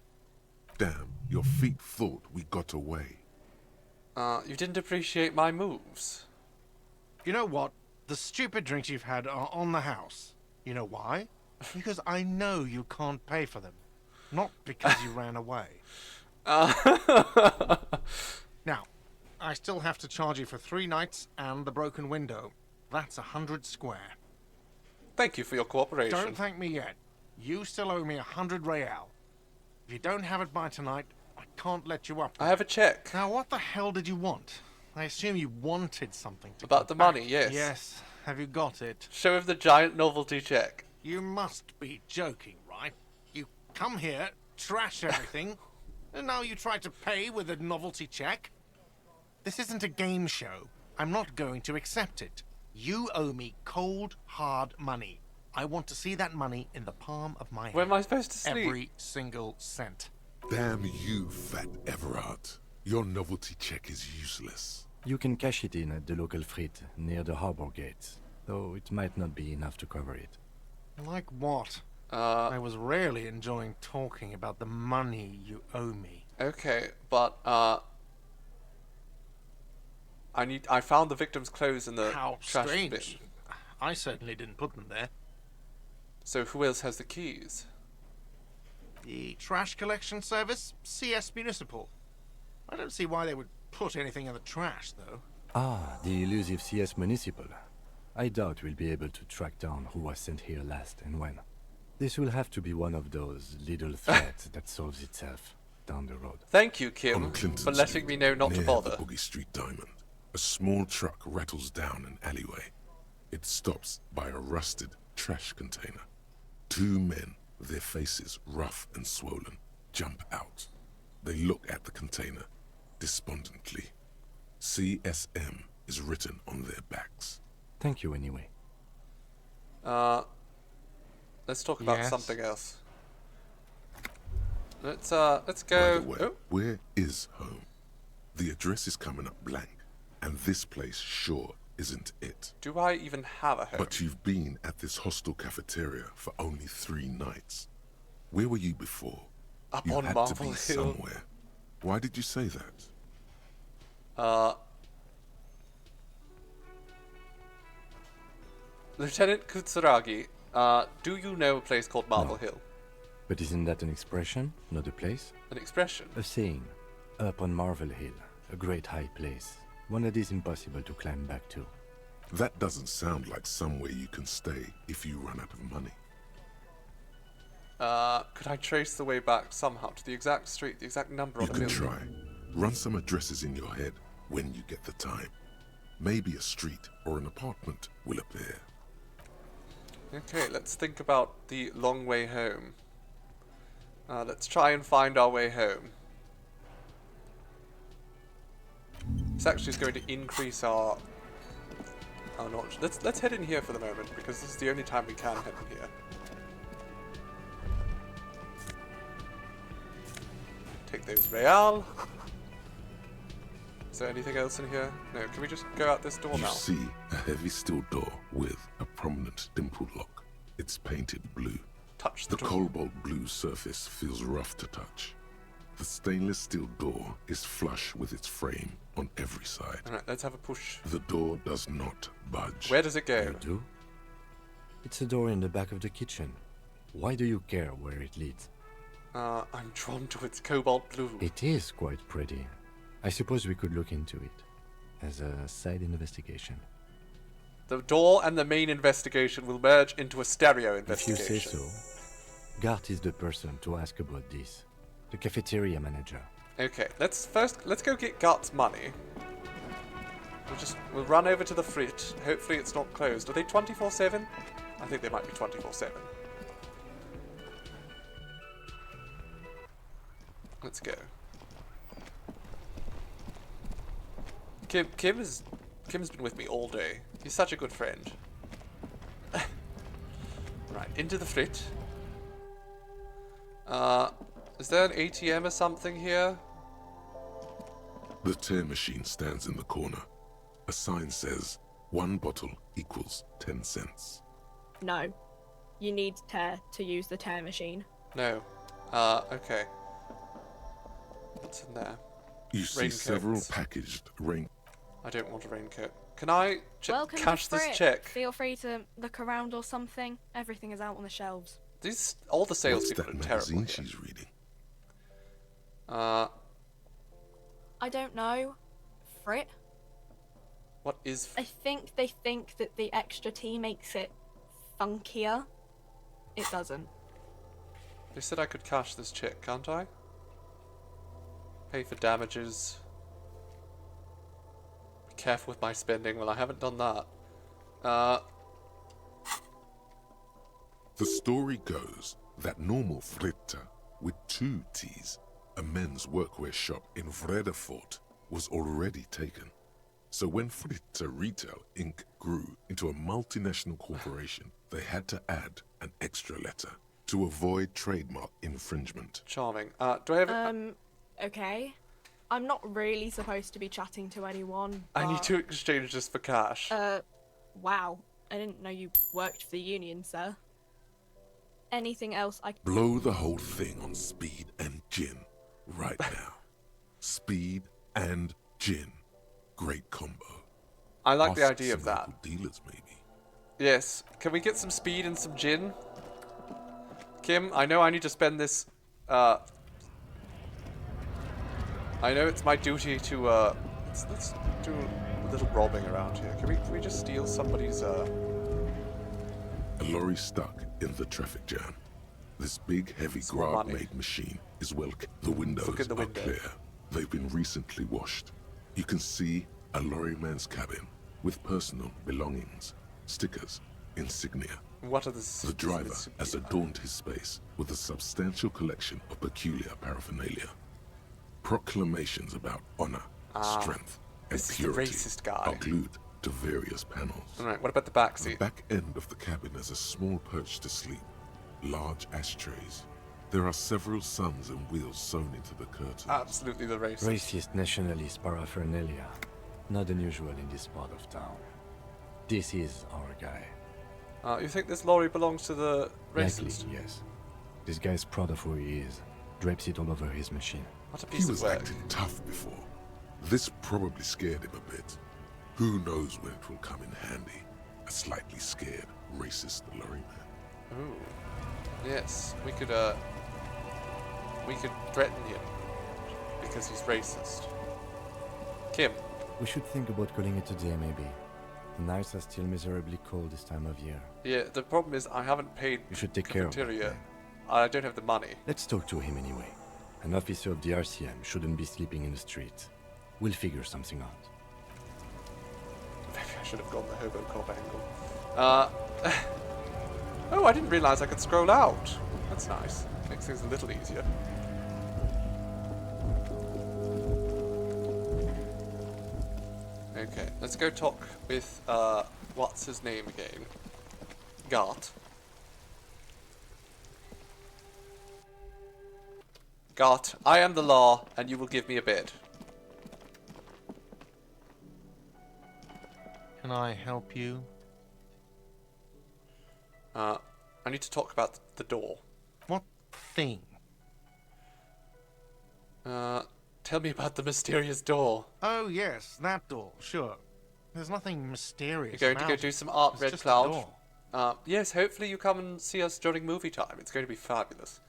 Damn, your feet thought we got away. You didn't appreciate my moves. You know what? The stupid drinks you've had are on the house. You know why? Because I know you can't pay for them. Not because you ran away. Now, I still have to charge you for 3 nights and the broken window. That's 100 square. Thank you for your cooperation. Don't thank me yet. You still owe me 100 real. If you don't have it by tonight, I can't let you up. I have a check. Now, what the hell did you want? I assume you wanted something to About the back. money, yes. Yes. Have you got it? Show him the giant novelty check. You must be joking, right? You come here, trash everything, and now you try to pay with a novelty check? This isn't a game show. I'm not going to accept it. You owe me cold, hard money. I want to see that money in the palm of my hand. Where am I supposed to sleep? Every single cent. Damn you, fat Everard. Your novelty check is useless. You can cash it in at the local frit near the harbor gates, though it might not be enough to cover it. Like what? I was rarely enjoying talking about the money you owe me. Okay, but I found the victim's clothes in the How trash strange. bin. I certainly didn't put them there. So who else has the keys? The trash collection service, CS Municipal. I don't see why they would put anything in the trash, though. Ah, the elusive CS Municipal. I doubt we'll be able to track down who was sent here last and when. This will have to be one of those little threats that solves itself down the road. Thank you, Kim, On Clinton for letting Street, me know not to near bother. the Boogie Street Diamond, a small truck rattles down an alleyway. It stops by a rusted trash container. 2 men, their faces rough and swollen, jump out. They look at the container despondently. CSM is written on their backs. Thank you anyway. Let's talk about Yes. something else. Let's By go. the way, Oh, where is home? The address is coming up blank, and this place sure isn't it. do I even have a home? But you've been at this hostel cafeteria for only 3 nights. Where were you before? Up You on had Marble to be Hill. somewhere. Why did you say that? Lieutenant Kutsuragi, do you know a place called Marble Hill? But isn't that an expression, not a place? An expression? A saying. Up on Marble Hill, a great high place. One that is impossible to climb back to. That doesn't sound like somewhere you can stay if you run out of money. Could I trace the way back somehow to the exact street, the exact number on the building? You building? can try. Run some addresses in your head when you get the time. Maybe a street or an apartment will appear. Okay, let's think about the long way home. Let's try and find our way home. This actually is going to increase our knowledge. Let's head in here for the moment, because this is the only time we can head in here. Take those real. Is there anything else in here? No, can we just go out this door now? You see a heavy steel door with a prominent dimpled lock. It's painted blue. Touch the door. Cobalt blue surface feels rough to touch. The stainless steel door is flush with its frame on every side. Alright, let's have a push. The door does not budge. Where does it go? You do? It's a door in the back of the kitchen. Why do you care where it leads? I'm drawn to its cobalt blue. It is quite pretty. I suppose we could look into it as a side investigation. The door and the main investigation will merge into a stereo investigation. If you say so. Gart is the person to ask about this. The cafeteria manager. Okay, let's go get Gart's money. We'll run over to the fridge. Hopefully it's not closed. Are they 24/7? I think they might be 24/7. Let's go. Kim's been with me all day. He's such a good friend. Right, into the fridge. Is there an ATM or something here? The tear machine stands in the corner. A sign says, 1 bottle equals 10 cents. No. You need tear to use the tear machine. No. Okay. What's in there? You see several packaged rain... I don't want a raincoat. Can I cash this Frit. check? Feel free to look around or something. Everything is out on the shelves. All the salespeople What's that are terrible. magazine she's reading? I don't know. Frit? What is... I think they think that the extra tea makes it funkier. It doesn't. They said I could cash this check, can't I? Pay for damages. Be careful with my spending. Well, I haven't done that. The story goes that normal Fritta, with 2 T's, a men's workwear shop in Vredefort, was already taken. So when Fritta Retail Inc. grew into a multinational corporation, they had to add an extra letter to avoid trademark infringement. Charming. Do I have... Okay. I'm not really supposed to be chatting to anyone. I need to exchange this for cash. Wow. I didn't know you worked for the union, sir. Anything else I... Blow the whole thing on speed and gin right now. Speed and gin. Great combo. I like the Ask idea of some that. local dealers, maybe. Yes. Can we get some speed and some gin? Kim, I know I need to spend this... I know it's my duty to, let's do a little robbing around here. Can we just steal somebody's, A lorry stuck in the traffic jam. This big, heavy, grab-made machine is well... The windows are clear. They've been recently washed. You can see a lorryman's cabin with personal belongings, stickers, insignia. What are the... The driver has adorned his space with a substantial collection of peculiar paraphernalia. Proclamations about honor, strength, and purity are glued to various panels. Alright, what about the back seat? The back end of the cabin has a small perch to sleep, large ashtrays. There are several suns and wheels sewn into the curtains. Absolutely the racist. Racist nationalist paraphernalia. Not unusual in this part of town. This is our guy. You think this lorry belongs to the racist? Likely, yes. This guy's proud of who he is. Drapes it all over his machine. What a He piece was of work. acting tough before. This probably scared him a bit. Who knows when it will come in handy? A slightly scared, racist lorry man. Ooh. Yes, we could threaten him because he's racist. Kim. We should think about calling it a day, maybe. The nights are still miserably cold this time of year. Yeah, the problem is I haven't paid You should take care of that cafeteria. man. I don't have the money. Let's talk to him anyway. An officer of the RCM shouldn't be sleeping in the street. We'll figure something out. Maybe I should have gone the Hobocop angle. Oh, I didn't realize I could scroll out. That's nice. Makes things a little easier. Okay, let's go talk with, what's his name again? Gart. Gart, I am the law, and you will give me a bid. Can I help you? I need to talk about the door. What thing? Tell me about the mysterious door. Oh, yes, that door, sure. There's nothing mysterious You're going to about go it. do some art, It's Red just a Cloud. door. Yes, hopefully you come and see us during movie time. It's going to be fabulous.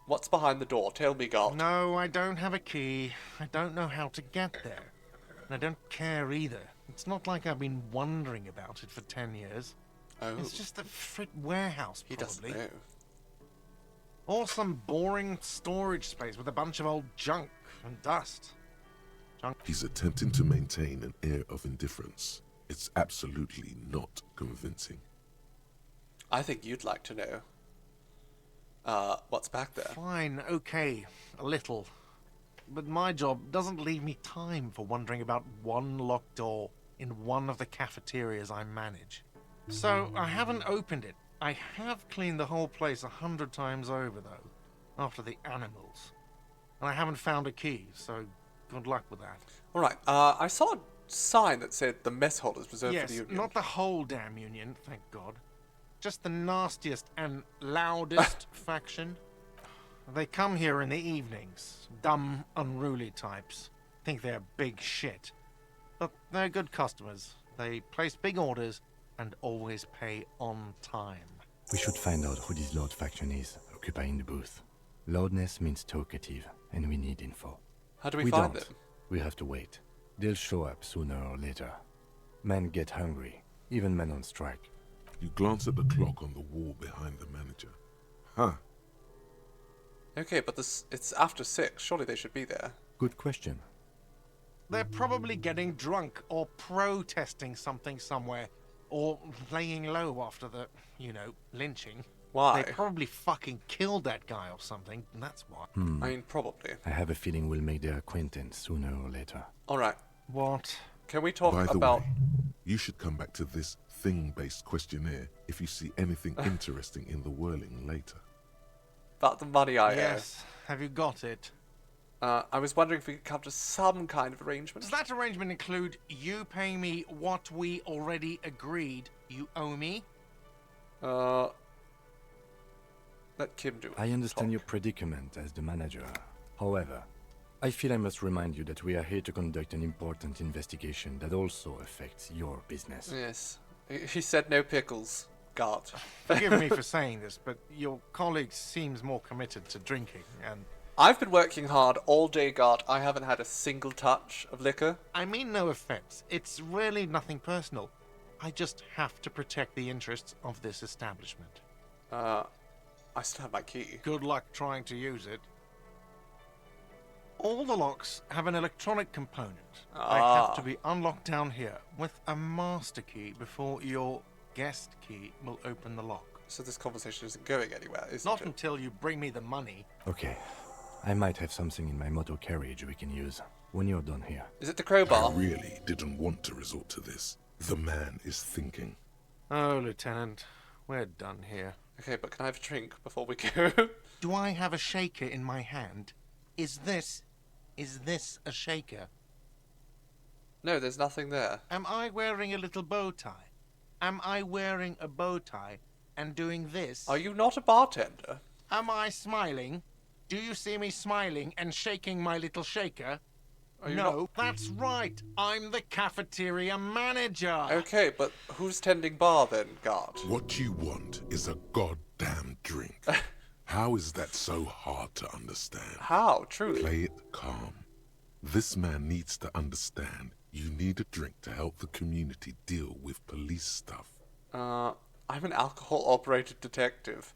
What's behind the door? Tell me, Gart. No, I don't have a key. I don't know how to get there. And I don't care either. It's not like I've been wondering about it for 10 years. Oh. It's just a frit warehouse, He probably. doesn't know. Or some boring storage space with a bunch of old junk and dust. He's attempting to maintain an air of indifference. It's absolutely not convincing. I think you'd like to know. What's back there? Fine, okay, a little. But my job doesn't leave me time for wondering about one locked door in one of the cafeterias I manage. So I haven't opened it. I have cleaned the whole place 100 times over, though, after the animals. And I haven't found a key, so good luck with that. Alright, I saw a sign that said the mess hall is reserved for the Yes, union. not the whole damn union, thank God. Just the nastiest and loudest faction. They come here in the evenings. Dumb, unruly types. Think they're big shit. But they're good customers. They place big orders and always pay on time. We should find out who this Lord faction is, occupying the booth. Loudness means talkative, and we need info. How do we find don't. them? We have to wait. They'll show up sooner or later. Men get hungry, even men on strike. You glance at the clock on the wall behind the manager. Huh. Okay, but it's after 6. Surely they should be there. Good question. They're probably getting drunk or protesting something somewhere. Or laying low after the, lynching. Why? They probably fucking killed that guy or something, and that's why. I mean, probably. I have a feeling we'll make their acquaintance sooner or later. Alright. What? Can we talk By the about... way, you should come back to this thing-based questionnaire if you see anything interesting in the whirling later. About the money I owe. Yes. Have you got it? I was wondering if we could come to some kind of arrangement. Does that arrangement include you paying me what we already agreed you owe me? Let Kim do it. I understand your predicament as the manager. However, I feel I must remind you that we are here to conduct an important investigation that also affects your business. Yes. He said no pickles, Gart. Forgive me for saying this, but your colleague seems more committed to drinking, and... I've been working hard all day, Gart. I haven't had a single touch of liquor. I mean no offense. It's really nothing personal. I just have to protect the interests of this establishment. I still have my key. Good luck trying to use it. All the locks have an electronic component. They have to be unlocked down here with a master key before your guest key will open the lock. So this conversation isn't going anywhere, is it? Not until you bring me the money. Okay. I might have something in my motor carriage we can use when you're done here. Is it the crowbar? I really didn't want to resort to this. The man is thinking. Oh, Lieutenant, we're done here. Okay, but can I have a drink before we go? Do I have a shaker in my hand? Is this a shaker? No, there's nothing there. Am I wearing a little bow tie? Am I wearing a bow tie and doing this? Are you not a bartender? Am I smiling? Do you see me smiling and shaking my little shaker? Are you No, that's right. I'm the cafeteria manager. Okay, but who's tending bar then, guard? What you want is a goddamn drink. How is that so hard to understand? How? Truly? Play it calm. This man needs to understand you need a drink to help the community deal with police stuff. I'm an alcohol-operated detective.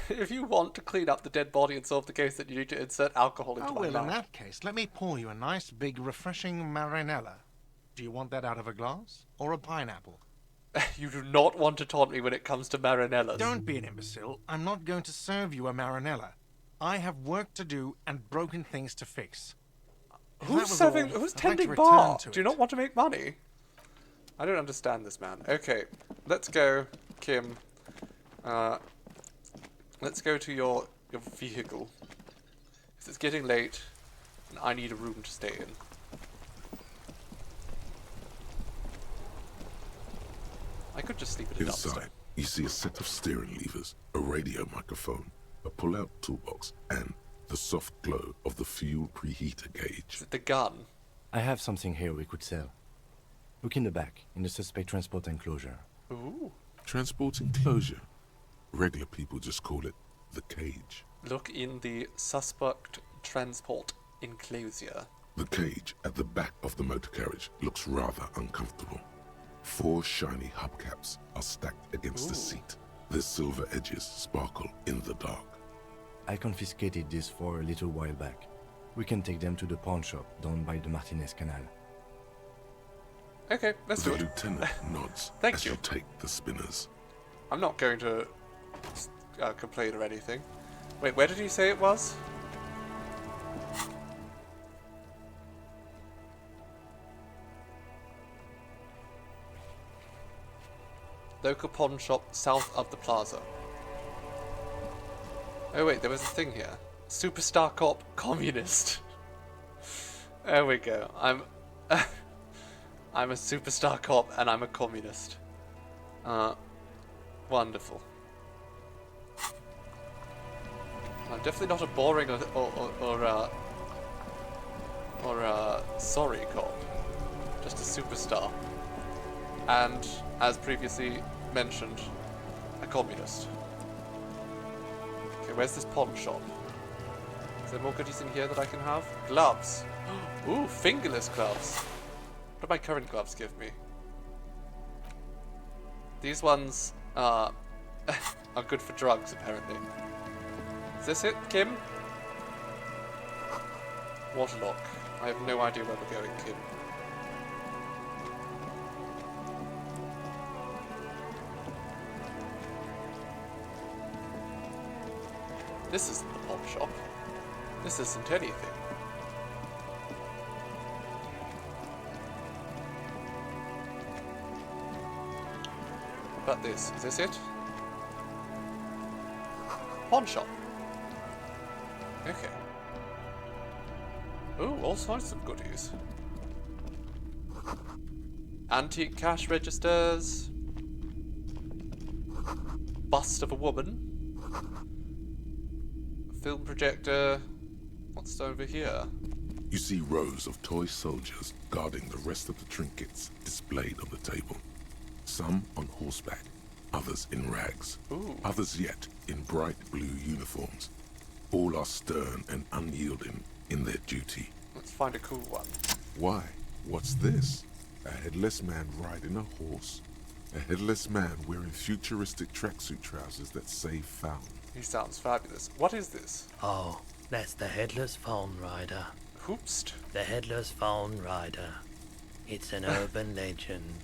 If you want to clean up the dead body and solve the case, then you need to insert alcohol into my well, mouth. in that case, let me pour you a nice, big, refreshing marinella. Do you want that out of a glass or a pineapple? You do not want to taunt me when it comes to marinellas. Don't be an imbecile. I'm not going to serve you a marinella. I have work to do and broken things to fix. Who's tending bar? Do you not want to make money? I don't understand this, man. Okay, let's go, Kim. Let's go to your vehicle. Because it's getting late, and I need a room to stay in. I could just sleep in a dumpster. Inside, you see a set of steering levers, a radio microphone, a pull-out toolbox, and the soft glow of the fuel preheater gauge. Is it the gun? I have something here we could sell. Look in the back, in the suspect transport enclosure. Ooh. Transport enclosure? Regular people just call it the cage. Look in the suspect transport enclosure. The cage at the back of the motor carriage looks rather uncomfortable. 4 shiny hubcaps are stacked against the seat. Their silver edges sparkle in the dark. I confiscated this for a little while back. We can take them to the pawn shop down by the Martinez Canal. Okay, let's do it. The lieutenant nods as you take the spinners. I'm not going to complain or anything. Wait, where did he say it was? Local pawn shop south of the plaza. Oh wait, there was a thing here. Superstar cop communist. There we go. I'm a superstar cop and I'm a communist. Wonderful. I'm definitely not a boring or sorry cop. Just a superstar. And, as previously mentioned, a communist. Okay, where's this pawn shop? Is there more goodies in here that I can have? Gloves! Ooh, fingerless gloves! What do my current gloves give me? These ones are good for drugs, apparently. Is this it, Kim? Waterlock. I have no idea where we're going, Kim. This isn't the pawn shop. This isn't anything. What about this? Is this it? Pawn shop. Okay. Ooh, all sorts of goodies. Antique cash registers. Bust of a woman. Film projector. What's over here? You see rows of toy soldiers guarding the rest of the trinkets displayed on the table. Some on horseback, others in rags, others yet in bright blue uniforms. All are stern and unyielding in their duty. Let's find a cool one. Why? What's this? A headless man riding a horse? A headless man wearing futuristic tracksuit trousers that say found. He sounds fabulous. What is this? Oh, that's the Headless Phone Rider. Hoopst? The Headless Phone Rider. It's an urban legend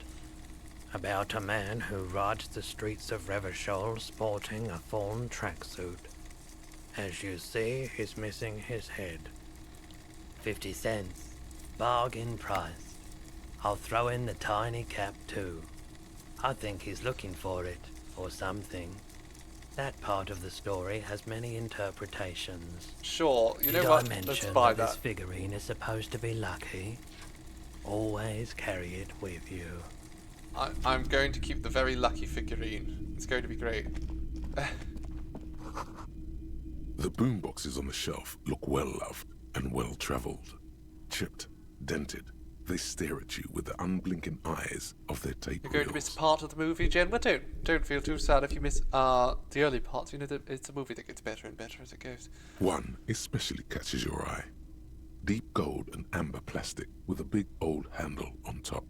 about a man who rides the streets of Revachol sporting a fawn tracksuit. As you see, he's missing his head. 50 cents. Bargain price. I'll throw in the tiny cap too. I think he's looking for it, or something. That part of the story has many interpretations. Sure, you know Did what? I mention Let's buy that that. this figurine is supposed to be lucky? Always carry it with you. I'm going to keep the very lucky figurine. It's going to be great. The boomboxes on the shelf look well-loved and well-traveled. Chipped, dented, they stare at you with the unblinking eyes of their tape You're going to reels. miss part of the movie, Jen. But don't feel too sad if you miss the early parts. You know, it's a movie that gets better and better as it goes. One especially catches your eye. Deep gold and amber plastic with a big old handle on top.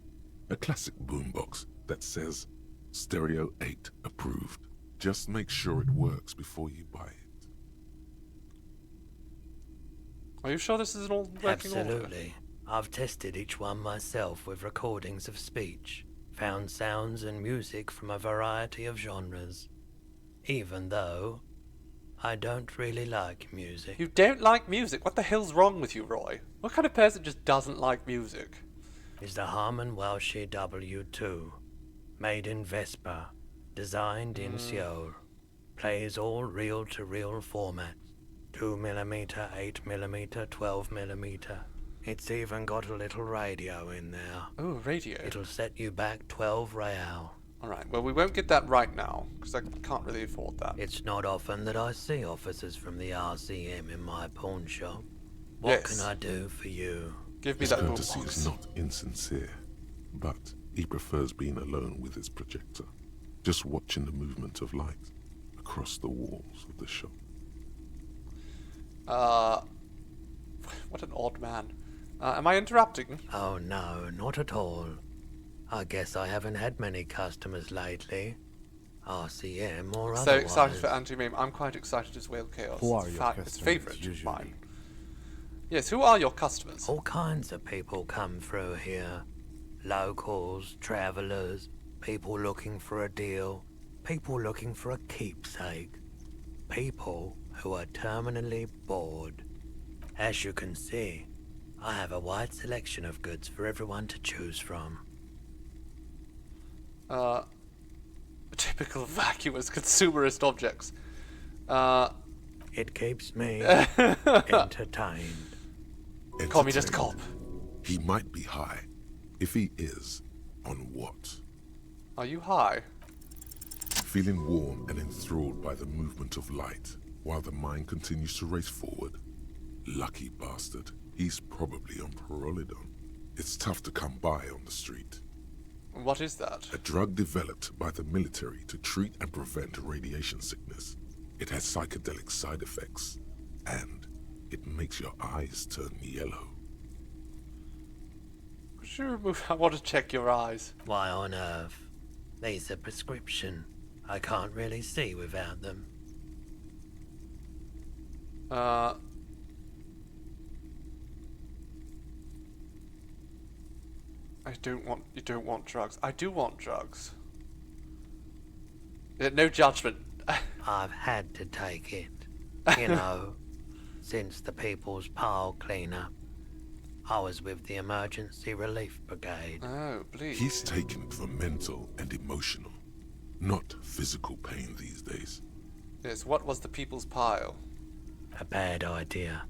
A classic boombox that says Stereo 8 approved. Just make sure it works before you buy it. Are you sure this is an all working order? Absolutely. I've tested each one myself with recordings of speech, found sounds and music from a variety of genres. Even though I don't really like music. You don't like music? What the hell's wrong with you, Roy? What kind of person just doesn't like music? Is the Harman Welsh W2, made in Vespa, designed in Seoul, plays all reel-to-reel formats, 2mm, 8mm, 12mm. It's even got a little radio in there. Oh, radio. It'll set you back 12 real. Alright, well we won't get that right now, because I can't really afford that. It's not often that I see officers from the RCM in my pawn shop. What Yes. can I do for you? Give me His that courtesy boombox. is not insincere, but he prefers being alone with his projector, just watching the movement of light across the walls of the shop. What an odd man. Am I interrupting? Oh no, not at all. I guess I haven't had many customers lately. RCM or So otherwise. excited for anti-meme. I'm quite excited as well, Chaos. Who are It's your It's customers, favourite of usually? mine. Yes, who are your customers? All kinds of people come through here. Locals, travellers, people looking for a deal, people looking for a keepsake, people who are terminally bored. As you can see, I have a wide selection of goods for everyone to choose from. Typical vacuous consumerist objects. It keeps me entertained. Communist cop. He might be high. If he is, on what? Are you high? Feeling warm and enthralled by the movement of light, while the mind continues to race forward. Lucky bastard. He's probably on Parolidon. It's tough to come by on the street. What is that? A drug developed by the military to treat and prevent radiation sickness. It has psychedelic side effects, and it makes your eyes turn yellow. Could you remove? I want to check your eyes. Why on earth? These are prescription. I can't really see without them. You don't want drugs. I do want drugs. No judgment. I've had to take it. You know, since the People's Pile cleanup. I was with the Emergency Relief Brigade. Oh, please. He's taken it for mental and emotional, not physical pain these days. Yes, what was the People's Pile? A bad idea.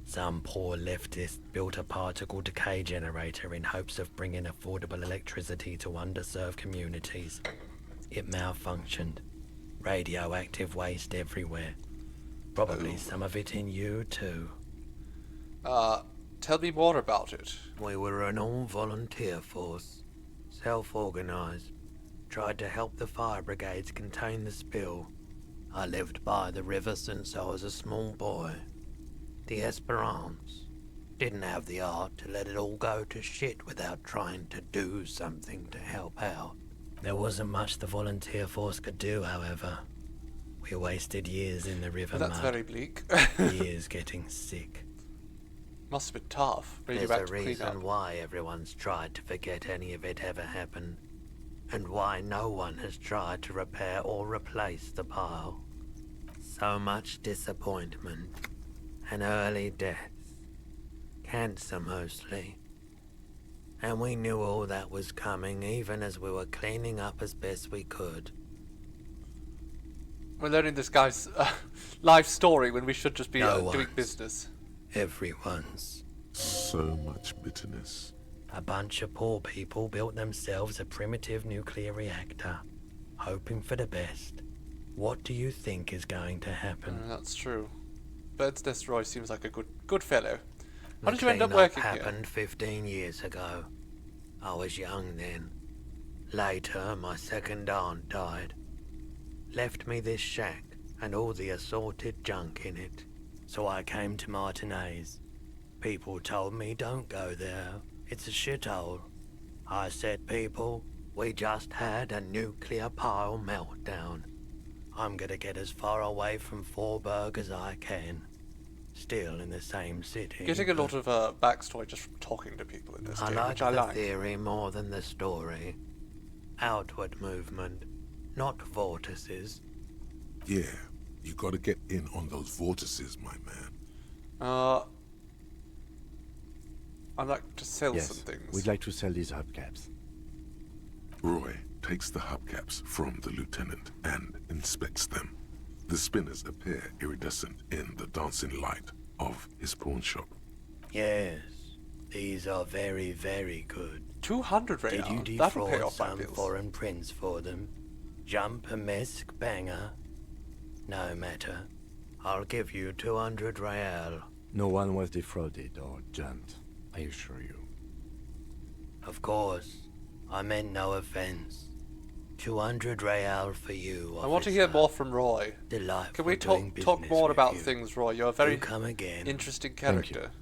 Some poor leftist built a particle decay generator in hopes of bringing affordable electricity to underserved communities. It malfunctioned. Radioactive waste everywhere. Probably some of it in you too. Tell me more about it. We were an all-volunteer force. Self-organized. Tried to help the fire brigades contain the spill. I lived by the river since I was a small boy. The Esperance. Didn't have the art to let it all go to shit without trying to do something to help out. There wasn't much the volunteer force could do, however. We wasted years in the river Well, that's mud. very bleak. Years getting sick. Must have been tough. There's a Radioactive cleanup. reason why everyone's tried to forget any of it ever happened, and why no one has tried to repair or replace the pile. So much disappointment, and early deaths. Cancer mostly. And we knew all that was coming even as we were cleaning up as best we could. We're learning this guy's life story when we should just be No doing one's. business. Everyone's. So much bitterness. A bunch of poor people built themselves a primitive nuclear reactor, hoping for the best. What do you think is going to happen? That's true. Bird's Nest Roy seems like a good fellow. How The did you end up clean-up working happened here? 15 years ago. I was young then. Later, my second aunt died. Left me this shack and all the assorted junk in it. So I came to Martinez. People told me don't go there. It's a shithole. I said, people, we just had a nuclear pile meltdown. I'm gonna get as far away from Forberg as I can. Still in the same city. Getting a lot of backstory just from talking to people in this I game, like which I the like. theory more than the story. Outward movement, not vortices. Yeah, you gotta get in on those vortices, my man. I'd like to sell Yes, some things. we'd like to sell these hubcaps. Roy takes the hubcaps from the lieutenant and inspects them. The spinners appear iridescent in the dancing light of his pawn shop. Yes, these are very, very good. 200 Did you real. That'll pay defraud off my some bills. foreign prince for them? Jump a mesk banger? No matter. I'll give you 200 real. No one was defrauded or jumped, I assure you. Of course. I meant no offense. 200 real for you, I want to hear officer. more from Roy. Delightful Can we doing talk business more with about you. things, Roy? You're a very Do come again. interesting Thank you. character.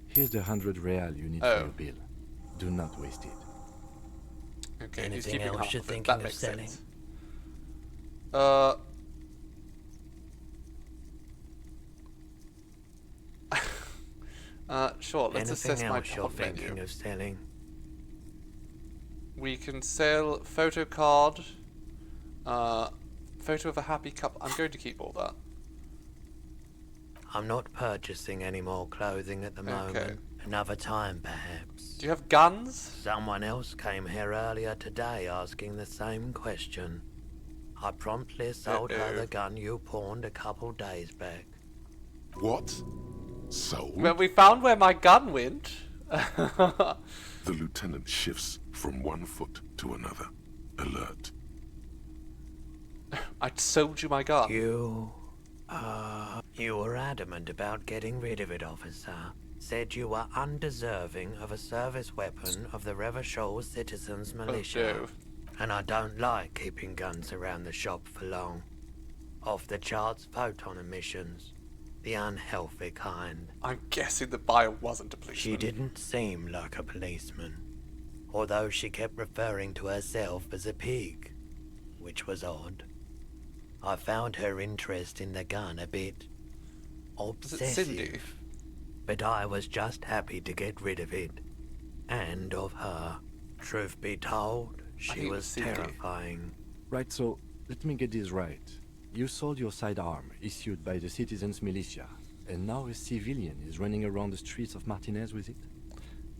Here's the 100 real you need Oh. for your bill. Do not waste it. Okay, he's Anything keeping else half you're of it. thinking That of makes selling? sense. Sure, let's assess Anything my else you're pod thinking menu. of selling? We can sell photo card, photo of a happy couple. I'm going to keep all that. I'm not purchasing any more clothing at the moment. Another time, perhaps. Do you have guns? Someone else came here earlier today asking the same question. I promptly sold her the gun you pawned a couple days back. What? Sold? Well, we found where my gun went. The lieutenant shifts from one foot to another, alert. I sold you my gun. You were adamant about getting rid of it, officer. Said you were undeserving of a service weapon of the Revachol Citizens Militia. no. And I don't like keeping guns around the shop for long. Off the charts photon emissions. The unhealthy kind. I'm guessing the buyer wasn't a policeman. She didn't seem like a policeman. Although she kept referring to herself as a pig. Which was odd. I found her interest in the gun a bit obsessive. Cindy? But I was just happy to get rid of it. And of her. Truth be told, she was terrifying. Right, so let me get this right. You sold your sidearm, issued by the Citizens Militia, and now a civilian is running around the streets of Martinez with it?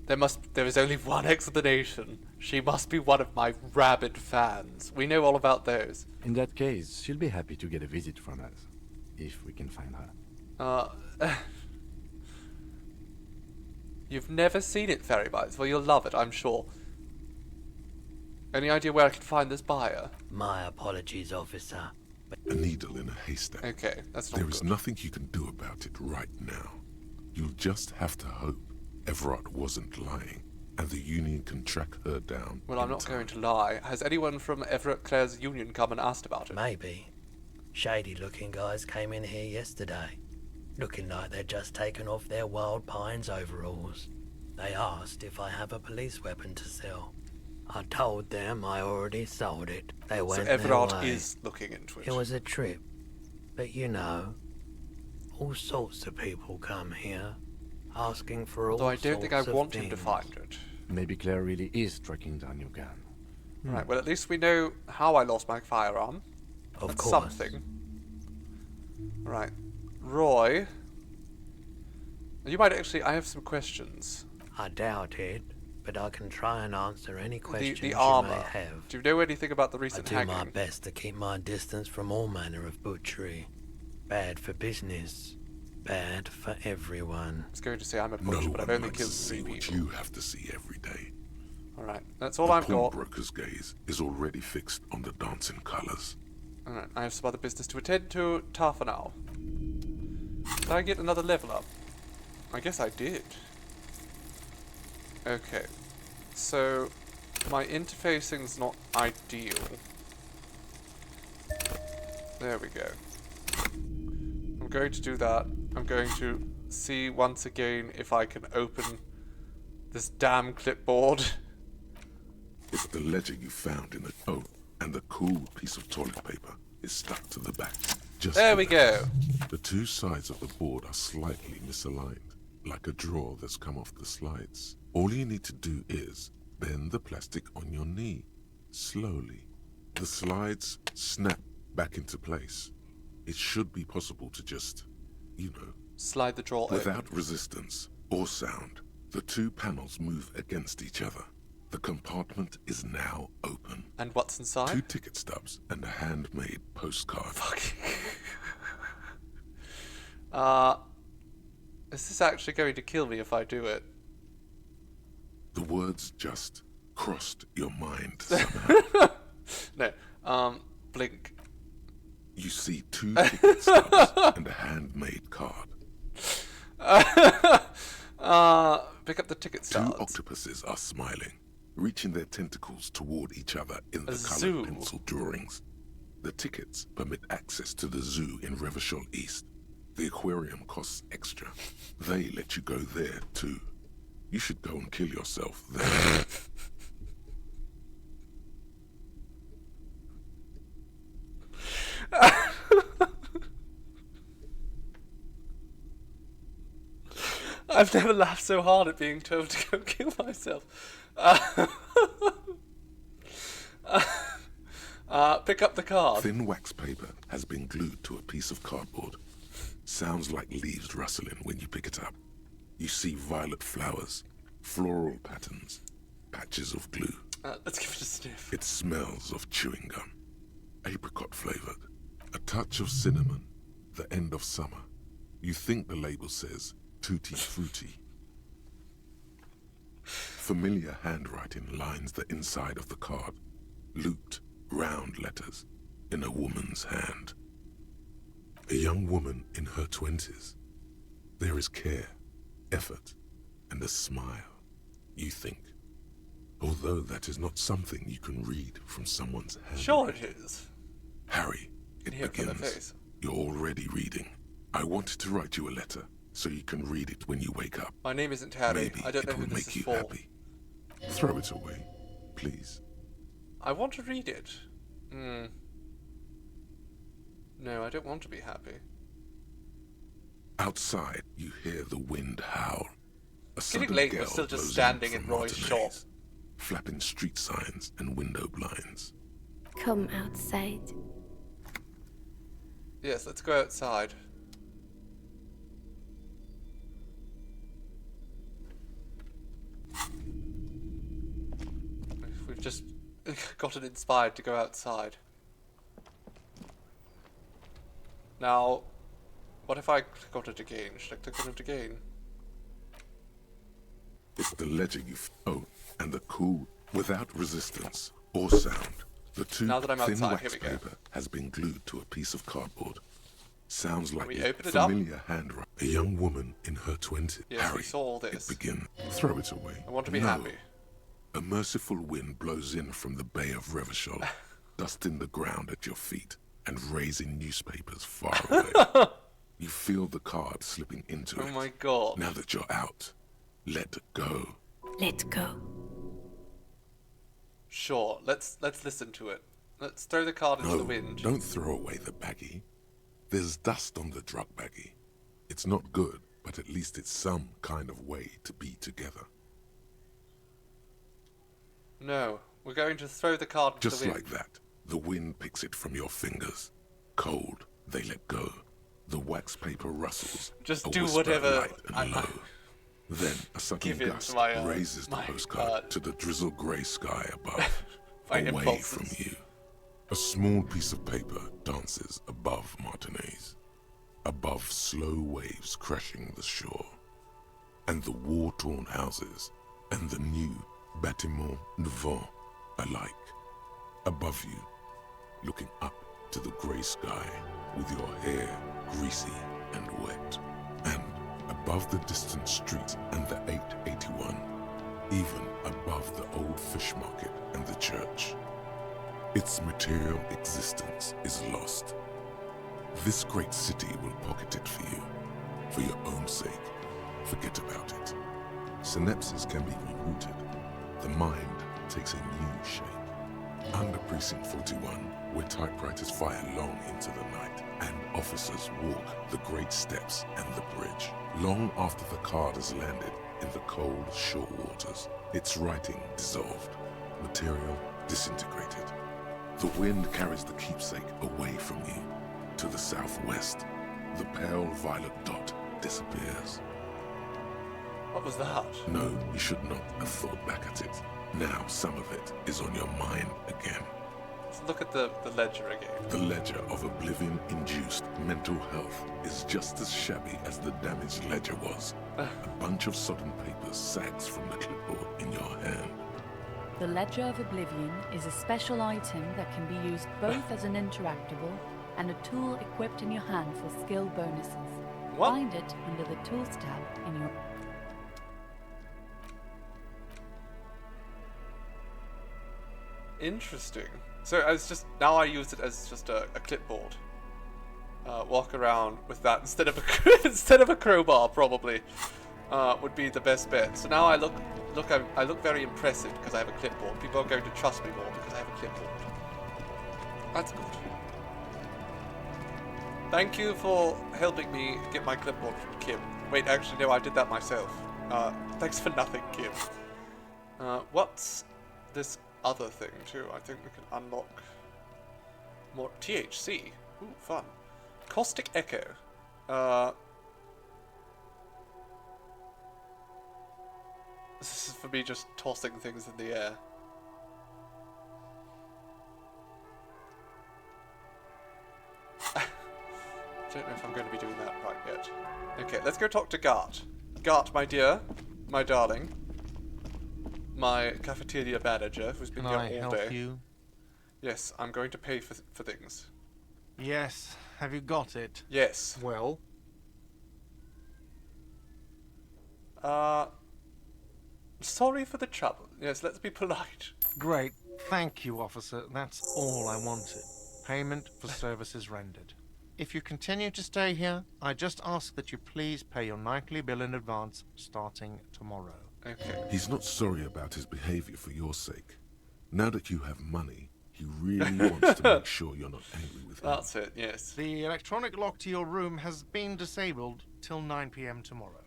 There is only one explanation. She must be one of my rabid fans. We know all about those. In that case, she'll be happy to get a visit from us, if we can find her. You've never seen it, Fairy Bites. Well, you'll love it, I'm sure. Any idea where I can find this buyer? My apologies, officer. A needle in a haystack. Okay, that's not There is good. nothing you can do about it right now. You'll just have to hope Everett wasn't lying, and the Union can track her down. Well, I'm not going to lie. Has anyone from Everett Clare's Union come and asked about it? Maybe. Shady-looking guys came in here yesterday, looking like they'd just taken off their Wild Pines overalls. They asked if I have a police weapon to sell. I told them I already sold it. They went So their Everard way. is looking into it. It was a trip. But you know, all sorts of people come here, asking for all Although I don't think I sorts of want him to things. find it. Maybe Claire really is tracking down your gun. Right, well, at least we know how I lost my firearm. Of That's course. something. Right. Roy. You might actually... I have some questions. I doubt it, but I can try and answer any questions The you armor. may have. Do you know anything about the I recent do hanging? my best to keep my distance from all manner of butchery. Bad for business. Bad for everyone. I was going to say I'm a No butcher, but I've one only likes to killed see 3 what people. you have to see every day. Alright, that's all The I've got. pawnbroker's gaze is already fixed on the dancing colours. Alright, I have some other business to attend to. Ta for now. Did I get another level up? I guess I did. Okay. So, my interfacing's not ideal. There we go. I'm going to do that. I'm going to see once again if I can open this damn clipboard. It's the ledger you found in the coat, and the cool piece of toilet paper is stuck to the back. Just there we go. The two sides of the board are slightly misaligned, like a drawer that's come off the slides. All you need to do is bend the plastic on your knee, slowly. The slides snap back into place. It should be possible to just, you know, slide the drawer without resistance or sound. The two panels move against each other. The compartment is now open. And what's inside? 2 ticket stubs and a handmade postcard. Fuck. Is this actually going to kill me if I do it? The words just crossed your mind somehow. No. Blink. You see 2 ticket stubs and a handmade card. Pick up the ticket stubs. 2 octopuses are smiling, reaching their tentacles toward each other in the zoo. colored pencil drawings. The tickets permit access to the zoo in Revachol East. The aquarium costs extra. They let you go there too. You should go and kill yourself there. I've never laughed so hard at being told to go kill myself. Pick up the card. Thin wax paper has been glued to a piece of cardboard. Sounds like leaves rustling when you pick it up. You see violet flowers, floral patterns, patches of glue. Let's give it a sniff. It smells of chewing gum, apricot flavored, a touch of cinnamon, the end of summer. You think the label says tutti frutti. Familiar handwriting lines the inside of the card, looped, round letters in a woman's hand. A young woman in her 20s. There is care, effort, and a smile, you think. Although that is not something you can read from someone's hand. Sure it is. Harry, it begins. You're already reading. I wanted to write you a letter so you can read it when you wake up. My name isn't Harry. Maybe I don't know it who will this make is you for. happy. Throw it away, please. I want to read it. No, I don't want to be happy. Outside, you hear the wind howl. A It's getting sudden late, gale we're still just blows standing from in Roy's shop. Martinez, flapping street signs and window blinds. Come outside. Yes, let's go outside. We've just gotten inspired to go outside. Now, what if I click on it again? Should I click on it again? It's the ledger and the cool, without resistance or sound. The two Now that I'm thin outside, wax here we go. paper has been glued to a piece of cardboard. Sounds like we a open it up? familiar handwriting. A young woman in her 20s. Yes, Harry, we saw all this. it begins. Throw it away. I want to be No. happy. A merciful wind blows in from the Bay of Revachol, dusting the ground at your feet and raising newspapers far away. You feel the card slipping into it. Oh my god. Now that you're out, let go. Let go. Sure, let's listen to it. Let's throw the card into No, the wind. don't throw away the baggie. There's dust on the drug baggie. It's not good, but at least it's some kind of way to be together. No, we're going to throw the card into Just the wind. like that, the wind picks it from your fingers. Cold, they let go. The wax paper rustles. Just a do whisper whatever light and low. Then a sudden Give in to gust my, raises the my, postcard to the drizzle grey sky above, my away impulses. from you. A small piece of paper dances above Martinez, above slow waves crashing the shore, and the war-torn houses, and the new bâtiments nouveaux alike. Above you, looking up to the grey sky, with your hair greasy and wet. And above the distant street and the 881, even above the old fish market and the church, its material existence is lost. This great city will pocket it for you, for your own sake. Forget about it. Synapses can be rerouted. The mind takes a new shape. Under Precinct 41, where typewriters fire long into the night, and officers walk the great steps and the bridge, long after the card has landed in the cold shore waters, its writing dissolved, material disintegrated. The wind carries the keepsake away from you. To the southwest, the pale violet dot disappears. What was that? No, you should not have thought back at it. Now some of it is on your mind again. Let's look at the ledger again. The ledger of oblivion-induced mental health is just as shabby as the damaged ledger was. A bunch of sodden papers sags from the clipboard in your hand. The Ledger of Oblivion is a special item that can be used both as an interactable and a tool equipped in your hand for skill bonuses. What? Find it under the Tools tab in your... Interesting. So it's just now I use it as just a clipboard. Walk around with that instead of a instead of a crowbar, probably would be the best bet. So now I look very impressive because I have a clipboard. People are going to trust me more because I have a clipboard. That's good. Thank you for helping me get my clipboard, Kim. Wait, actually, no, I did that myself. Thanks for nothing, Kim. What's this other thing, too? I think we can unlock more THC. Ooh, fun. Caustic Echo. This is for me just tossing things in the air. I don't know if I'm going to be doing that right yet. Okay, let's go talk to Gart. Gart, my dear, my darling, my cafeteria manager who's been here all day. Can I help you? Yes, I'm going to pay for things. Yes. Have you got it? Yes. Well? Sorry for the trouble. Yes, let's be polite. Great. Thank you, officer. That's all I wanted. Payment for services rendered. If you continue to stay here, I just ask that you please pay your nightly bill in advance starting tomorrow. Okay. He's not sorry about his behavior for your sake. Now that you have money, he really wants to make sure you're not angry with him. That's it, yes. The electronic lock to your room has been disabled till 9 p.m. tomorrow.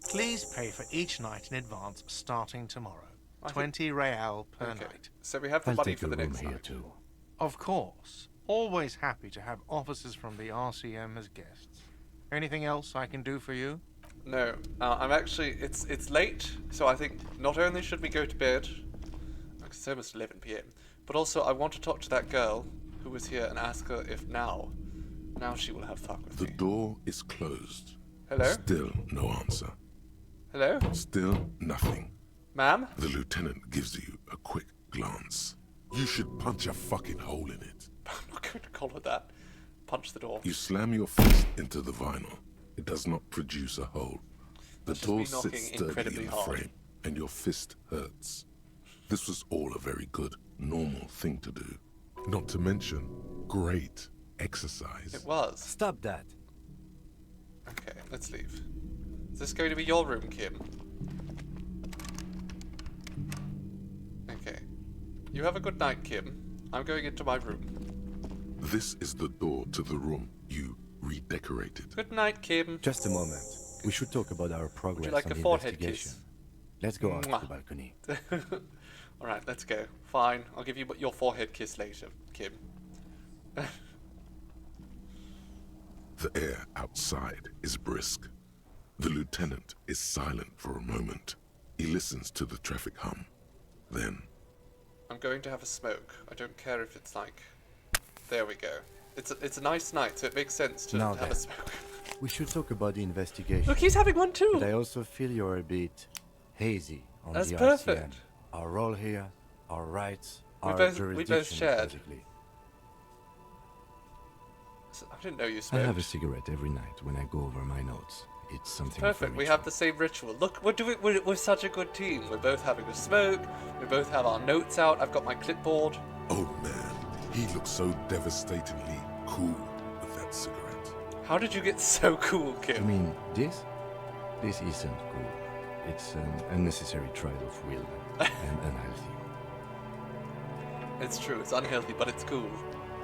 Please pay for each night in advance starting tomorrow. 20 real per night. So we have the money for the next night. Too. Of course. Always happy to have officers from the RCM as guests. Anything else I can do for you? No, I'm actually, it's late, so I think not only should we go to bed, it's almost 11 p.m., but also I want to talk to that girl who was here and ask her if now she will have fuck with me. The door is closed. Hello? Still no answer. Hello? Still nothing. Ma'am? The lieutenant gives you a quick glance. You should punch a fucking hole in it. I'm not going to call her that. Punch the door. You slam your fist into the vinyl. It does not produce a hole. The Must just door be sits knocking sturdy incredibly in the hard. frame, and your fist hurts. This was all a very good, normal thing to do. Not to mention, great exercise. It was. Stop that. Okay, let's leave. Is this going to be your room, Kim? Okay. You have a good night, Kim. I'm going into my room. This is the door to the room you redecorated. Good night, Kim. Just a moment. We should talk about our progress Would you like on a the forehead investigation. kiss? Let's go out to Mwah. the balcony. Alright, let's go. Fine, I'll give you your forehead kiss later, Kim. The air outside is brisk. The lieutenant is silent for a moment. He listens to the traffic hum. Then, I'm going to have a smoke. I don't care if it's like... There we go. It's a nice night, so it makes sense to Now have then, a smoke. we should talk about the investigation. Look, he's having one too! But I also feel you're a bit hazy on That's the perfect. RCM. Our role here, our rights, We our both jurisdiction, shared. basically. I didn't know you I smoked. have a cigarette every night when I go over my notes. It's something Perfect. for We have the same ritual. Look, we're such a good team. We're both having a smoke. We both have our notes out. I've got my clipboard. Oh man, he looks so devastatingly cool with that cigarette. How did you get so cool, Kim? You mean this? This isn't cool. It's an unnecessary trial of will and unhealthy. It's true. It's unhealthy, but it's cool.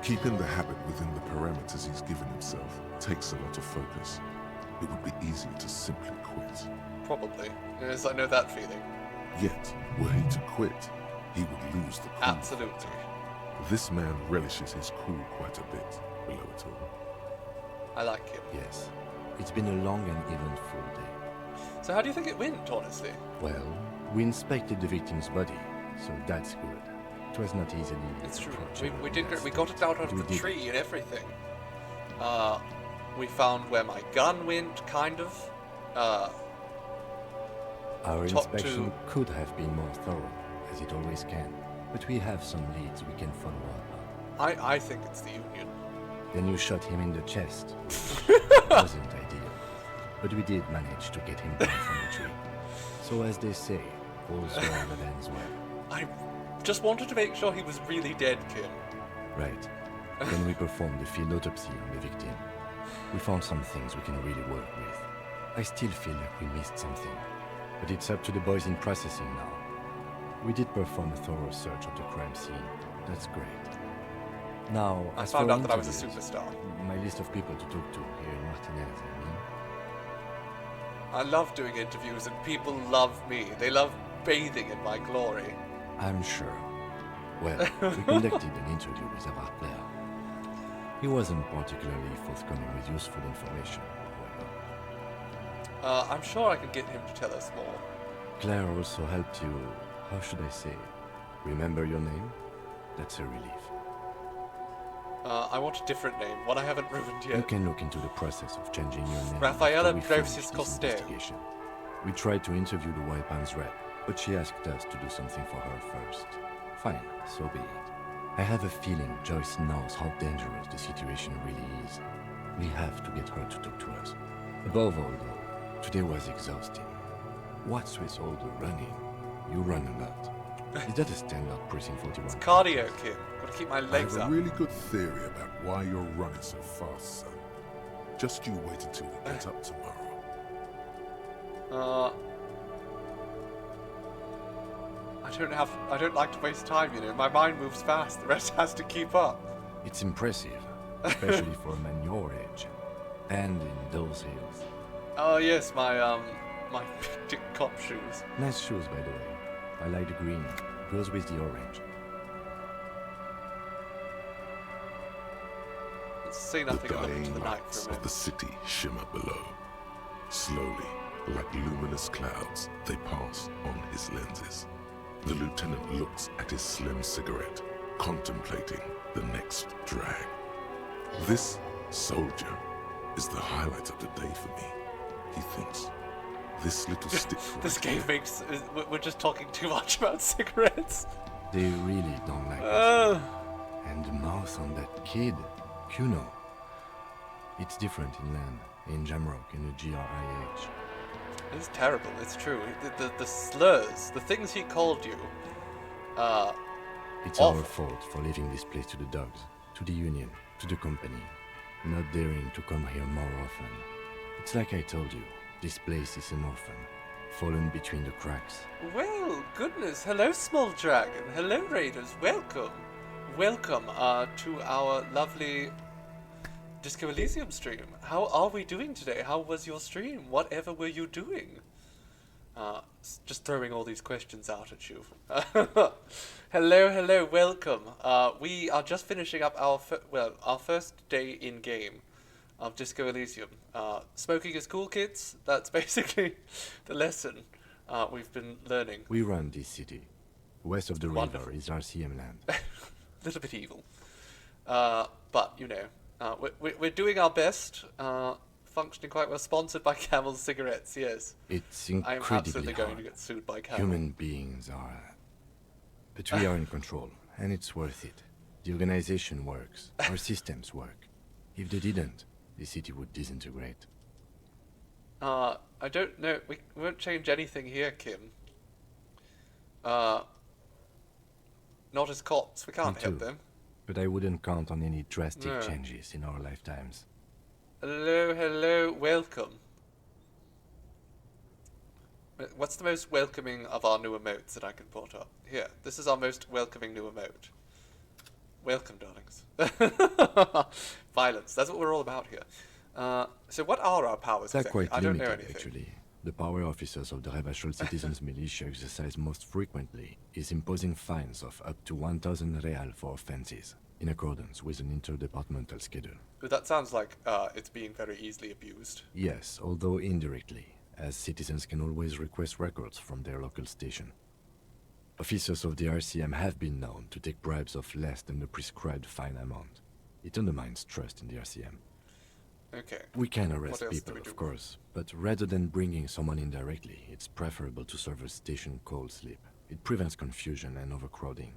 Keeping the habit within the parameters he's given himself takes a lot of focus. It would be easier to simply quit. Probably. Yes, I know that feeling. Yet, were he to quit, he would lose the cool. Absolutely. This man relishes his cool quite a bit below it all. I like him. Yes. It's been a long and eventful day. So how do you think it went, honestly? Well, we inspected the victim's body, so that's good. It was not easily... It's true. We got it out of the tree and everything. We found where my gun went, kind of. Our inspection could have been more thorough, as it always can. But we have some leads we can follow up on. I think it's the Union. Then you shot him in the chest. It wasn't ideal. But we did manage to get him down from the tree. So as they say, all's well that ends well. I just wanted to make sure he was really dead, Kim. Right. Then we performed the field autopsy on the victim. We found some things we can really work with. I still feel like we missed something. But it's up to the boys in processing now. We did perform a thorough search of the crime scene. That's great. Now, I as found for out that I was a interviews, superstar. My list of people to talk to here in Martinez, I mean. I love doing interviews and people love me. They love bathing in my glory. I'm sure. Well, we conducted an interview with our player. He wasn't particularly forthcoming with useful information, however. I'm sure I can get him to tell us more. Claire also helped you, how should I say, remember your name? That's a relief. I want a different name, one I haven't ruined yet. You can look into the process of changing your name. Rafaela after we finish Grossis this Costello. investigation. We tried to interview the White Palms rep, but she asked us to do something for her first. Fine, so be it. I have a feeling Joyce knows how dangerous the situation really is. We have to get her to talk to us. Above all, though, today was exhausting. What's with all the running? You run a lot. Is that a standard Precinct 41? It's cardio, Kim. Gotta keep my legs I have up. a really good theory about why you're running so fast, son. Just you wait until we get up tomorrow. I don't like to waste time, you know. My mind moves fast. The rest has to keep up. It's impressive, especially for a man your age. And in those heels. Oh yes, my pictic cop shoes. Nice shoes, by the way. I like the green. Goes with the orange. Let's say nothing The and look into dying the night lights for a of the minute. city shimmer below. Slowly, like luminous clouds, they pass on his lenses. The lieutenant looks at his slim cigarette, contemplating the next drag. This soldier is the highlight of the day for me, he thinks. This little stick This game makes... We're just talking too much about cigarettes. They really don't like us. And the mouth on that kid, Kuno. It's different inland, in Jamrock, in the GRIH. It's terrible, it's true. The slurs, the things he called you, It's awful. our fault for leaving this place to the dogs, to the Union, to the company, not daring to come here more often. It's like I told you, this place is an orphan, fallen between the cracks. Well, goodness, hello small dragon, hello raiders, welcome. Welcome to our lovely Disco Elysium stream. How are we doing today? How was your stream? Whatever were you doing? Just throwing all these questions out at you. Hello, welcome. We are just finishing up our first day in game of Disco Elysium. Smoking is cool, kids. That's basically the lesson we've been learning. We run this city. West of the river is RCM land. Little bit evil, but you know, we're doing our best. Functioning quite well. Sponsored by Camel Cigarettes. Yes. It's I'm incredibly absolutely going hard. to get sued by Camel. Human beings are, but we are in control, and it's worth it. The organization works. Our systems work. If they didn't, the city would disintegrate. I don't know. We won't change anything here, Kim. Not as cops. We can't help them. But I wouldn't count on any drastic No. changes in our lifetimes. Hello, hello, welcome. What's the most welcoming of our new emotes that I can put up? Here, this is our most welcoming new emote. Welcome, darlings. Violence, that's what we're all about here. So what are our powers They're exactly? quite I don't know limited, anything. actually. The power officers of the Revachol Citizens Militia exercise most frequently is imposing fines of up to 1,000 real for offenses, in accordance with an interdepartmental schedule. But that sounds like it's being very easily abused. Yes, although indirectly, as citizens can always request records from their local station. Officers of the RCM have been known to take bribes of less than the prescribed fine amount. It undermines trust in the RCM. Okay. We can What arrest else do people, we do? of course, but rather than bringing someone in directly, it's preferable to serve a station call slip. It prevents confusion and overcrowding.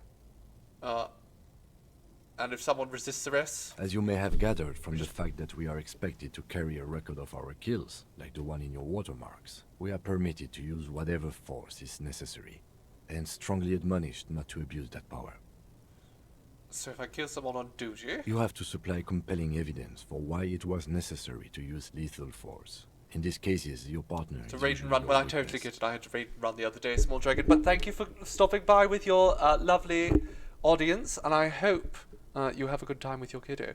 And if someone resists arrest? As you may have gathered from the fact that we are expected to carry a record of our kills, like the one in your watermarks, we are permitted to use whatever force is necessary, and strongly admonished not to abuse that power. So if I kill someone on duty? You have to supply compelling evidence for why it was necessary to use lethal force. In these cases, your partner To is raid and usually run. your Well, I witness. totally get it. I had to raid and run the other day, Small Dragon. But thank you for stopping by with your lovely audience, and I hope you have a good time with your kiddo.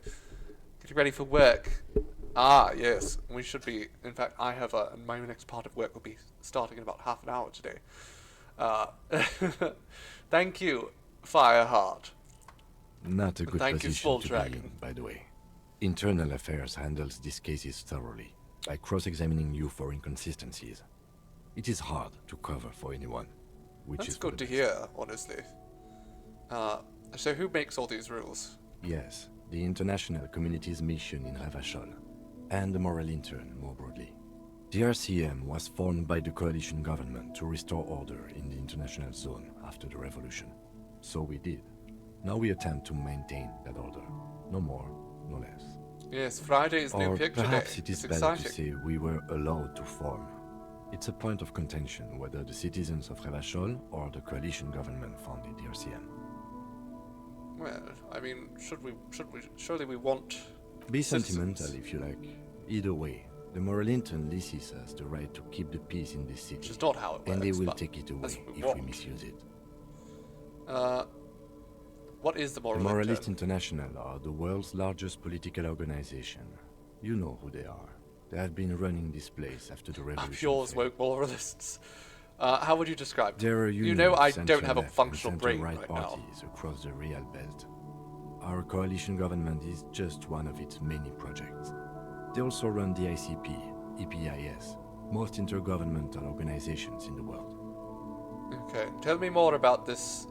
Getting ready for work. Ah, yes. We should be. In fact, I have my next part of work will be starting in about half an hour today. Thank you, Fireheart. Not a good Thank you, position Small to Dragon. be in, by the way. Internal Affairs handles these cases thoroughly, by cross-examining you for inconsistencies. It is hard to cover for anyone, which That's is for good the to hear, honestly. So who makes all these rules? Yes, the international community's mission in Revachol, and the moral intern more broadly. The RCM was formed by the coalition government to restore order in the international zone after the revolution. So we did. Now we attempt to maintain that order. No more, no less. Yes, Friday's new Or picture day. perhaps it is It's better exciting. to say we were allowed to form. It's a point of contention whether the citizens of Revachol or the coalition government founded the RCM. Well, I mean, surely we want Be citizens. sentimental if you like. Either way, the moral intern leases us the right to keep the peace in this city. Which is not how it and they works, will but take it that's away what we if we want. misuse it. What is the The moral Moralist intern? International are the world's largest political organization. You know who they are. They have been running this place after the revolution. Yours woke moralists. How would you describe them? There are You know I unions, don't have a center-left functional and brain center-right right now. parties across the Real Belt. Our coalition government is just one of its many projects. They also run the ICP, EPIS, most intergovernmental organizations in the world. Okay, tell me more about these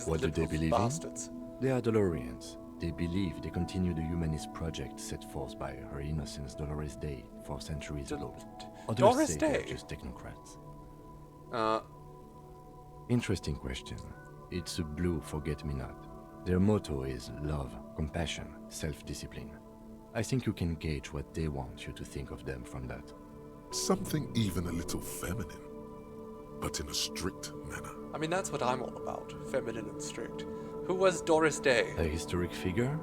What do they liberal believe bastards. in? They are Dolorians. They believe they continue the humanist project set forth by Her Innocence Dolores Day 4 centuries ago. Others Doris say they're Day? just technocrats. Interesting question. It's a blue forget-me-not. Their motto is love, compassion, self-discipline. I think you can gauge what they want you to think of them from that. Something even a little feminine, but in a strict manner. I mean, that's what I'm all about. Feminine and strict. Who was Doris Day? A historic figure?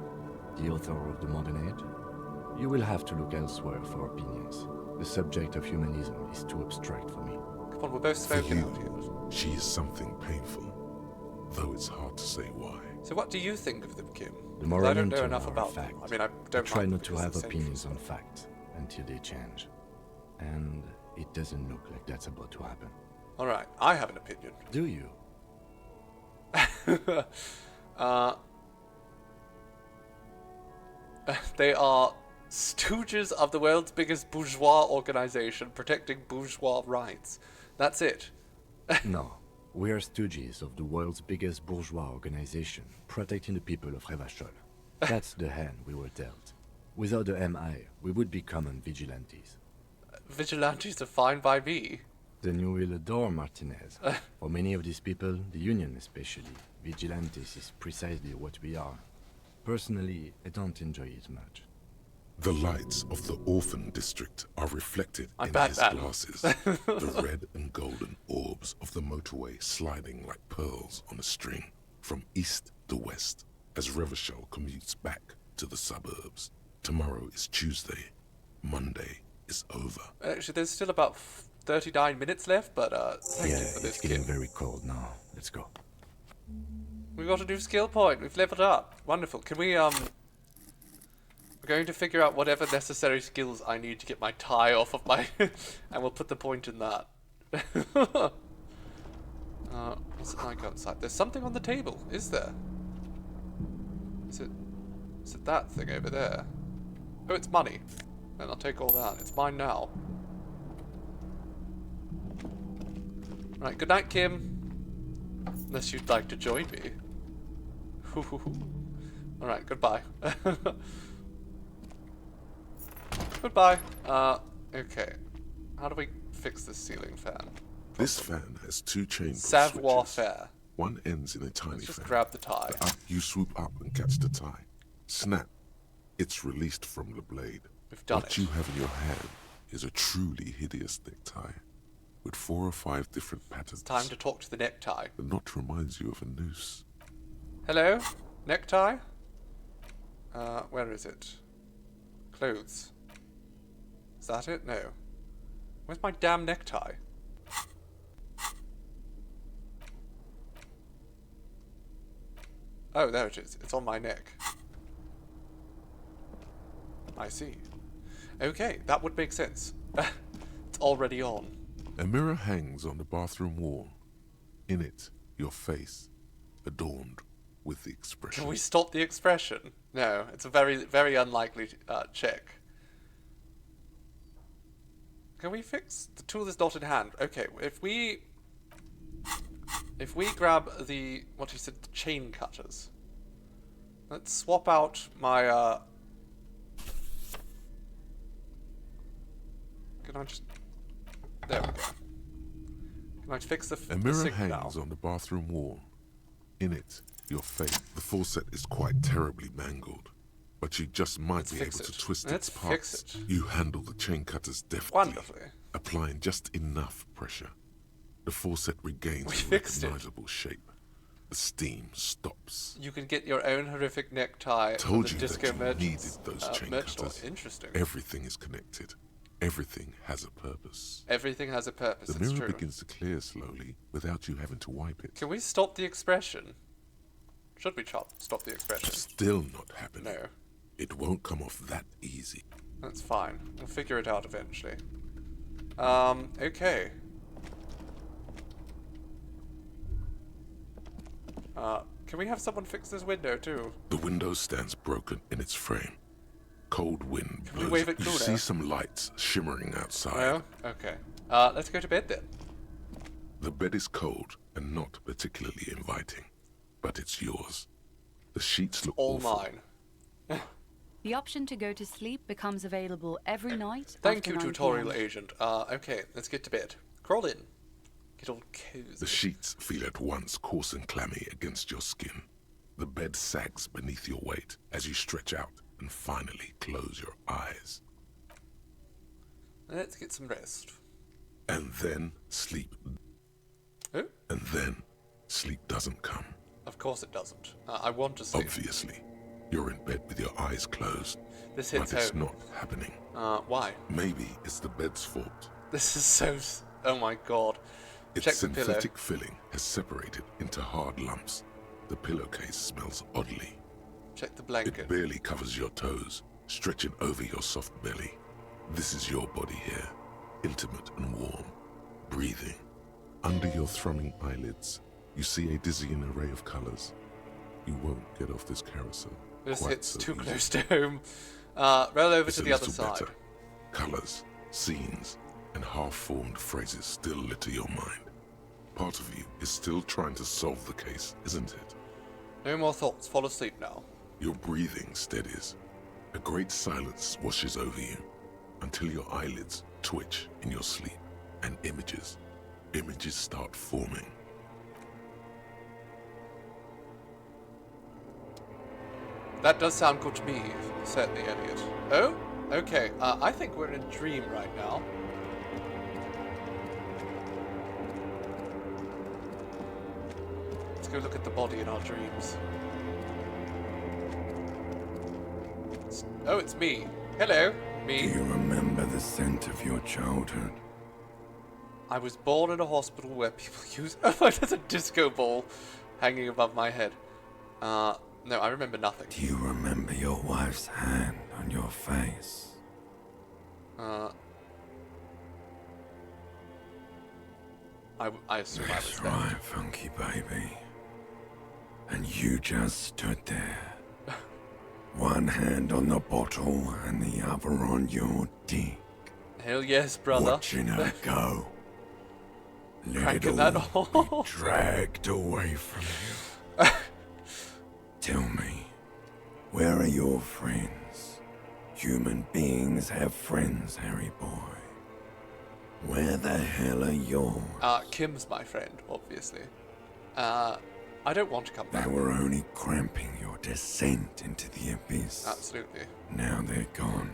The author of the modern age? You will have to look elsewhere for opinions. The subject of humanism is too abstract for me. Come on, we're both For spoken you, out here. she is something painful, though it's hard to say why. So what do you think of them, Kim? The 'Cause moral I don't know intern enough are a about fact. them. I mean, I I don't try mind not to because have it's opinions on centuries. facts until they change. And it doesn't look like that's about to happen. Alright, I have an opinion. Do you? They are stooges of the world's biggest bourgeois organization protecting bourgeois rights. That's it. No. We are stooges of the world's biggest bourgeois organization, protecting the people of Revachol. That's the hand we were dealt. Without the MI, we would be common vigilantes. Vigilantes are fine by me. Then you will adore Martinez. For many of these people, the Union especially, vigilantes is precisely what we are. Personally, I don't enjoy it much. The lights of the orphan district are reflected in his glasses. The red and golden orbs of the motorway sliding like pearls on a string from east to west as Revachol commutes back to the suburbs. Tomorrow is Tuesday. Monday is over. Actually, there's still about 39 minutes left, but thank you Yeah, for this, it's getting Kim. very cold now. Let's go. We got a new skill point. We've leveled up. Wonderful. Can we We're going to figure out whatever necessary skills I need to get my tie off of my and we'll put the point in that. What's it like outside? There's something on the table, is there? Is it that thing over there? Oh, it's money. Then I'll take all that. It's mine now. Right, good night, Kim. Unless you'd like to join me. Alright, goodbye. Goodbye. Okay. How do we fix this ceiling fan? This fan has two chain Savoir switches. faire. One ends in a tiny Let's just fan. grab the tie. You swoop up and catch the tie. Snap. It's released from the blade. We've done What you have in your hand is a truly hideous necktie with 4 or 5 different patterns. Time to talk to the necktie. The knot reminds you of a noose. Hello? Necktie? Where is it? Clothes. Is that it? No. Where's my damn necktie? Oh, there it is. It's on my neck. I see. Okay, that would make sense. It's already on. A mirror hangs on the bathroom wall. In it, your face, adorned with the expression. Can we stop the expression? No, it's a very, very unlikely check. Can we fix the tool is not in hand? Okay, if we grab the what you said, the chain cutters. Let's swap out my Can I just there we go. Can I fix the A mirror sink hangs now? on the bathroom wall. In it, your face. The faucet is quite terribly mangled, but you just might be able to twist Let's its parts. fix it. You handle the chain cutters deftly, Wonderfully. applying just enough pressure. The faucet regains a fixed it. recognizable shape. The steam stops. You can get your own horrific necktie Told from you the disco that you merchants, needed those chain merch store. cutters. Interesting. Everything is connected. Everything has a purpose. Everything has a purpose. The It's mirror true. begins to clear slowly without you having to wipe it. Can we stop the expression? Should we stop the expression? Still not happening. No. It won't come off that easy. That's fine. We'll figure it out eventually. Okay. Can we have someone fix this window too? The window stands broken in its frame. Cold wind Can we blows. wave it You cool see now? some lights shimmering outside. Well, okay. Let's go to bed then. The bed is cold and not particularly inviting, but it's yours. The sheets look All awful. mine. The option to go to sleep becomes available every night. Thank after you, 9 tutorial PM. agent. Okay, let's get to bed. Crawl in. Get all cozy. The sheets feel at once coarse and clammy against your skin. The bed sags beneath your weight as you stretch out and finally close your eyes. Let's get some rest. And then sleep. Oh? And then sleep doesn't come. Of course it doesn't. I want to sleep. Obviously, you're in bed with your eyes closed. This hits but it's home. not happening. Why? Maybe it's the bed's fault. This is so... Oh my god. Its Check the pillow. synthetic filling has separated into hard lumps. The pillowcase smells oddly. Check the blanket. It barely covers your toes, stretching over your soft belly. This is your body here, intimate and warm, breathing. Under your thrumming eyelids, you see a dizzying array of colors. You won't get off this carousel. This quite hits so too easily. close to home. Roll over It's to a the other little side. better. Colors, scenes, and half-formed phrases still litter your mind. Part of you is still trying to solve the case, isn't it? No more thoughts. Fall asleep now. Your breathing steadies. A great silence washes over you until your eyelids twitch in your sleep and images start forming. That does sound good to me, certainly, Elliot. Oh? Okay, I think we're in a dream right now. Let's go look at the body in our dreams. Oh, it's me. Hello, me. Do you remember the scent of your childhood? I was born in a hospital where people use... Oh, there's a disco ball hanging above my head. No, I remember nothing. Do you remember your wife's hand on your face? I assume I was That's there. right, funky baby. And you just stood there. One hand on the bottle and the other on your dick. Hell yes, brother. Watching her go. Let Cranking it that all all. be dragged away from you. Tell me, where are your friends? Human beings have friends, Harry boy. Where the hell are yours? Kim's my friend, obviously. I don't want to come back. They were only cramping your descent into the abyss. Absolutely. Now they're gone.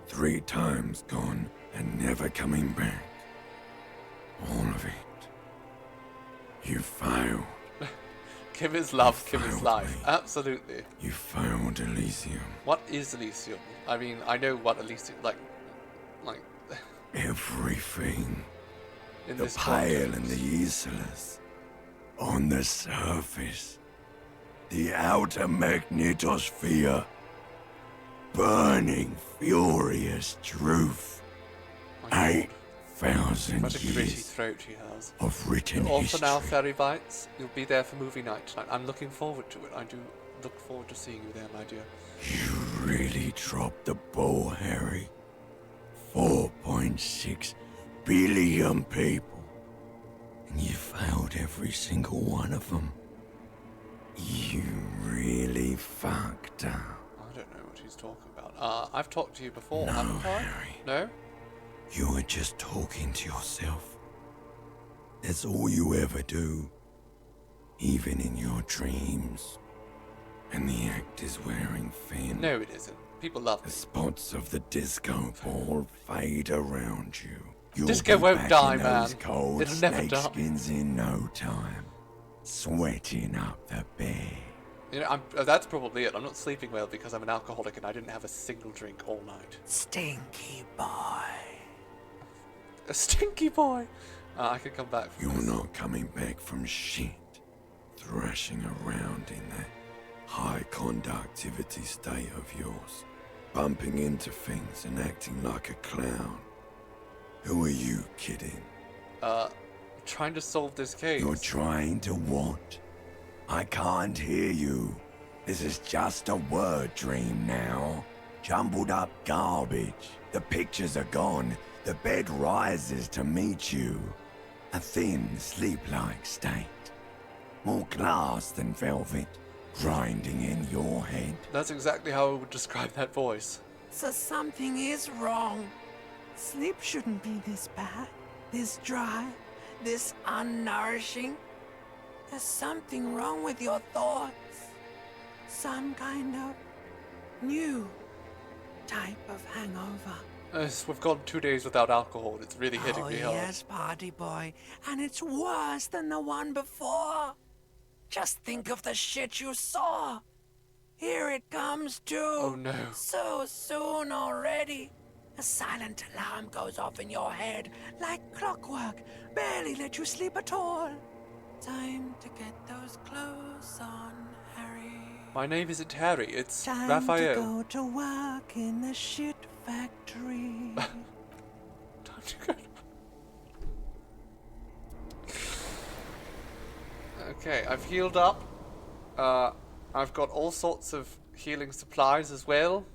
3 times gone and never coming back. All of it. You failed. Kim is love, Kim is life. Absolutely. You failed Elysium. What is Elysium? I mean, I know what Elysium, like... Everything. In The this pale context. and the useless. On the surface. The outer magnetosphere. Burning, furious truth. 8,000 What a gritty years throat he has. of written You're all history. for now, Fairy Bites. You'll be there for movie night tonight. I'm looking forward to it. I do look forward to seeing you there, my dear. You really dropped the ball, Harry. 4.6 billion people. And you failed every single one of them. You really fucked up. I don't know what he's talking about. I've talked to you before, No, haven't I? Harry. No? You were just talking to yourself. That's all you ever do. Even in your dreams. And the act is wearing thin. No, it isn't. People love The me. spots of the disco ball fade around you. You'll Disco be won't back die, in those man. cold It'll never die. snakeskins in no time. Sweating up the bed. You know, that's probably it. I'm not sleeping well because I'm an alcoholic and I didn't have a single drink all night. Stinky boy. A stinky boy! I could come back from You're this. not coming back from shit. Thrashing around in that high conductivity state of yours. Bumping into things and acting like a clown. Who are you kidding? Trying to solve this case. You're trying to what? I can't hear you. This is just a word dream now. Jumbled up garbage. The pictures are gone. The bed rises to meet you. A thin, sleep-like state. More glass than velvet. Grinding in your head. That's exactly how I would describe that voice. So something is wrong. Sleep shouldn't be this bad, this dry, this unnourishing. There's something wrong with your thoughts. Some kind of new type of hangover. Yes, we've gone 2 days without alcohol. It's really hitting Oh me hard. yes, party boy. And it's worse than the one before. Just think of the shit you saw. Here it comes too. Oh no. So soon already. A silent alarm goes off in your head like clockwork. Barely let you sleep at all. Time to get those clothes on, Harry. My name isn't Harry, it's Time Raphael. to go to work in the shit factory. Time to go. Okay, I've healed up. I've got all sorts of healing supplies as well.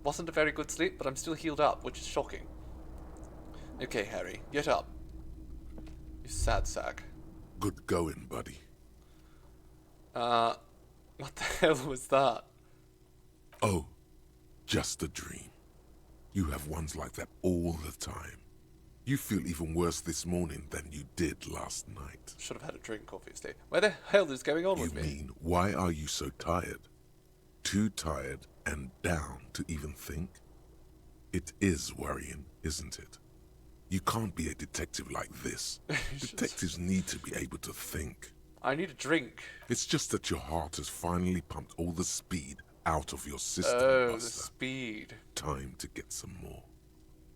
Wasn't a very good sleep, but I'm still healed up, which is shocking. Okay, Harry, get up. You sad sack. Good going, buddy. What the hell was that? Oh, just a dream. You have ones like that all the time. You feel even worse this morning than you did last night. Should have had a drink, obviously. Where the hell is going on You with me? mean, why are you so tired? Too tired and down to even think? It is worrying, isn't it? You can't be a detective like this. Detectives need to be able to think. I need a drink. It's just that your heart has finally pumped all the speed out of your system, Oh, Buster. the speed. Time to get some more.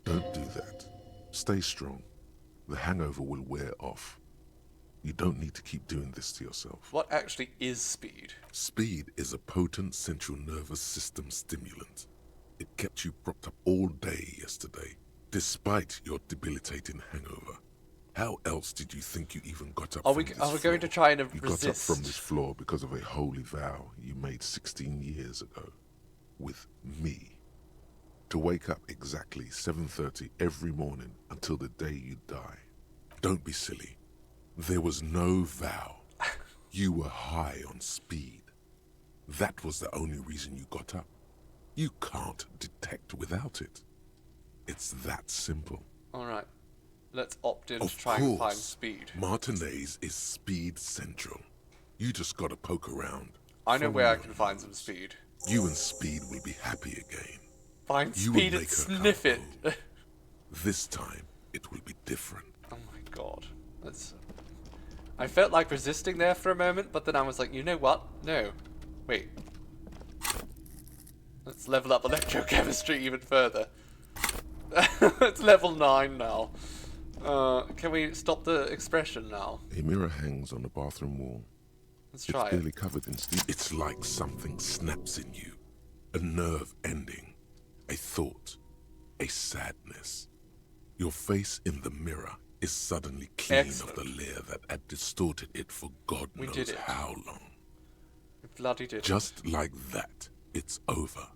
Don't do that. Stay strong. The hangover will wear off. You don't need to keep doing this to yourself. What actually is speed? Speed is a potent central nervous system stimulant. It kept you propped up all day yesterday, despite your debilitating hangover. How else did you think you even got up Are from we this going to try and You resist? got up from this floor because of a holy vow you made 16 years ago. With me. To wake up exactly 7:30 every morning until the day you die. Don't be silly. There was no vow. You were high on speed. That was the only reason you got up. You can't detect without it. It's that simple. Alright. Let's opt in to Of try and find course, speed. Martinez is speed central. You just gotta poke around. I know Follow where I your can find some speed. You and Speed will be happy again. Find You will speed and make her come sniff it. This time, it will be different. Oh my god. That's... I felt like resisting there for a moment, but then I was like, you know what? No. Wait. Let's level up electrochemistry even further. It's level 9 now. Can we stop the expression now? A mirror hangs on the bathroom wall. Let's try it's it. barely covered in steam. It's like something snaps in you. A nerve ending. A thought. A sadness. Your face in the mirror is suddenly clean Excellent. of the layer that had distorted it for God We knows did it. how long. We bloody did it. Just like that, it's over.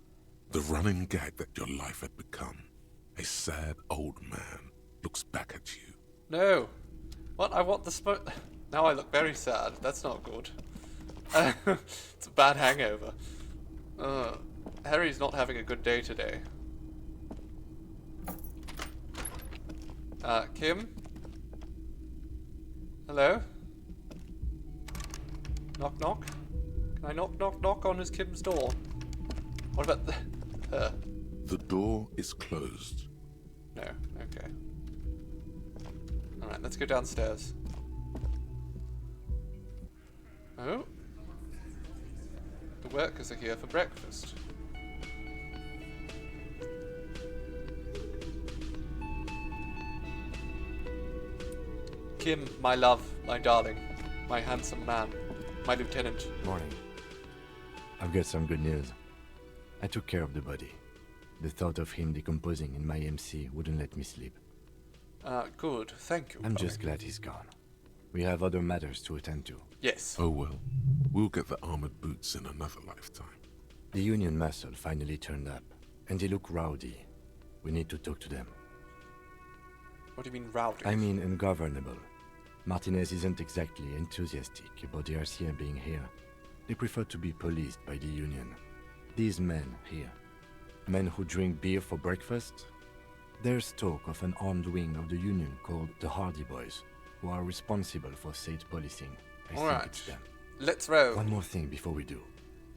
The running gag that your life had become. A sad old man looks back at you. No. What? I want the smoke. Now I look very sad. That's not good. It's a bad hangover. Harry's not having a good day today. Kim? Hello? Knock knock? Can I knock on his Kim's door? What about her? The door is closed. No, okay. Alright, let's go downstairs. Oh. The workers are here for breakfast. Kim, my love, my darling, my handsome man, my lieutenant. Morning. I've got some good news. I took care of the body. The thought of him decomposing in my MC wouldn't let me sleep. Good, thank you. I'm just glad he's gone. We have other matters to attend to. Yes. Oh well, we'll get the armored boots in another lifetime. The Union muscle finally turned up, and they look rowdy. We need to talk to them. What do you mean rowdy? I mean ungovernable. Martinez isn't exactly enthusiastic about the RCM being here. They prefer to be policed by the Union. These men here, men who drink beer for breakfast, there's talk of an armed wing of the Union called the Hardy Boys, who are responsible for state policing. I think Alright. it's them. Let's roll. One more thing before we do.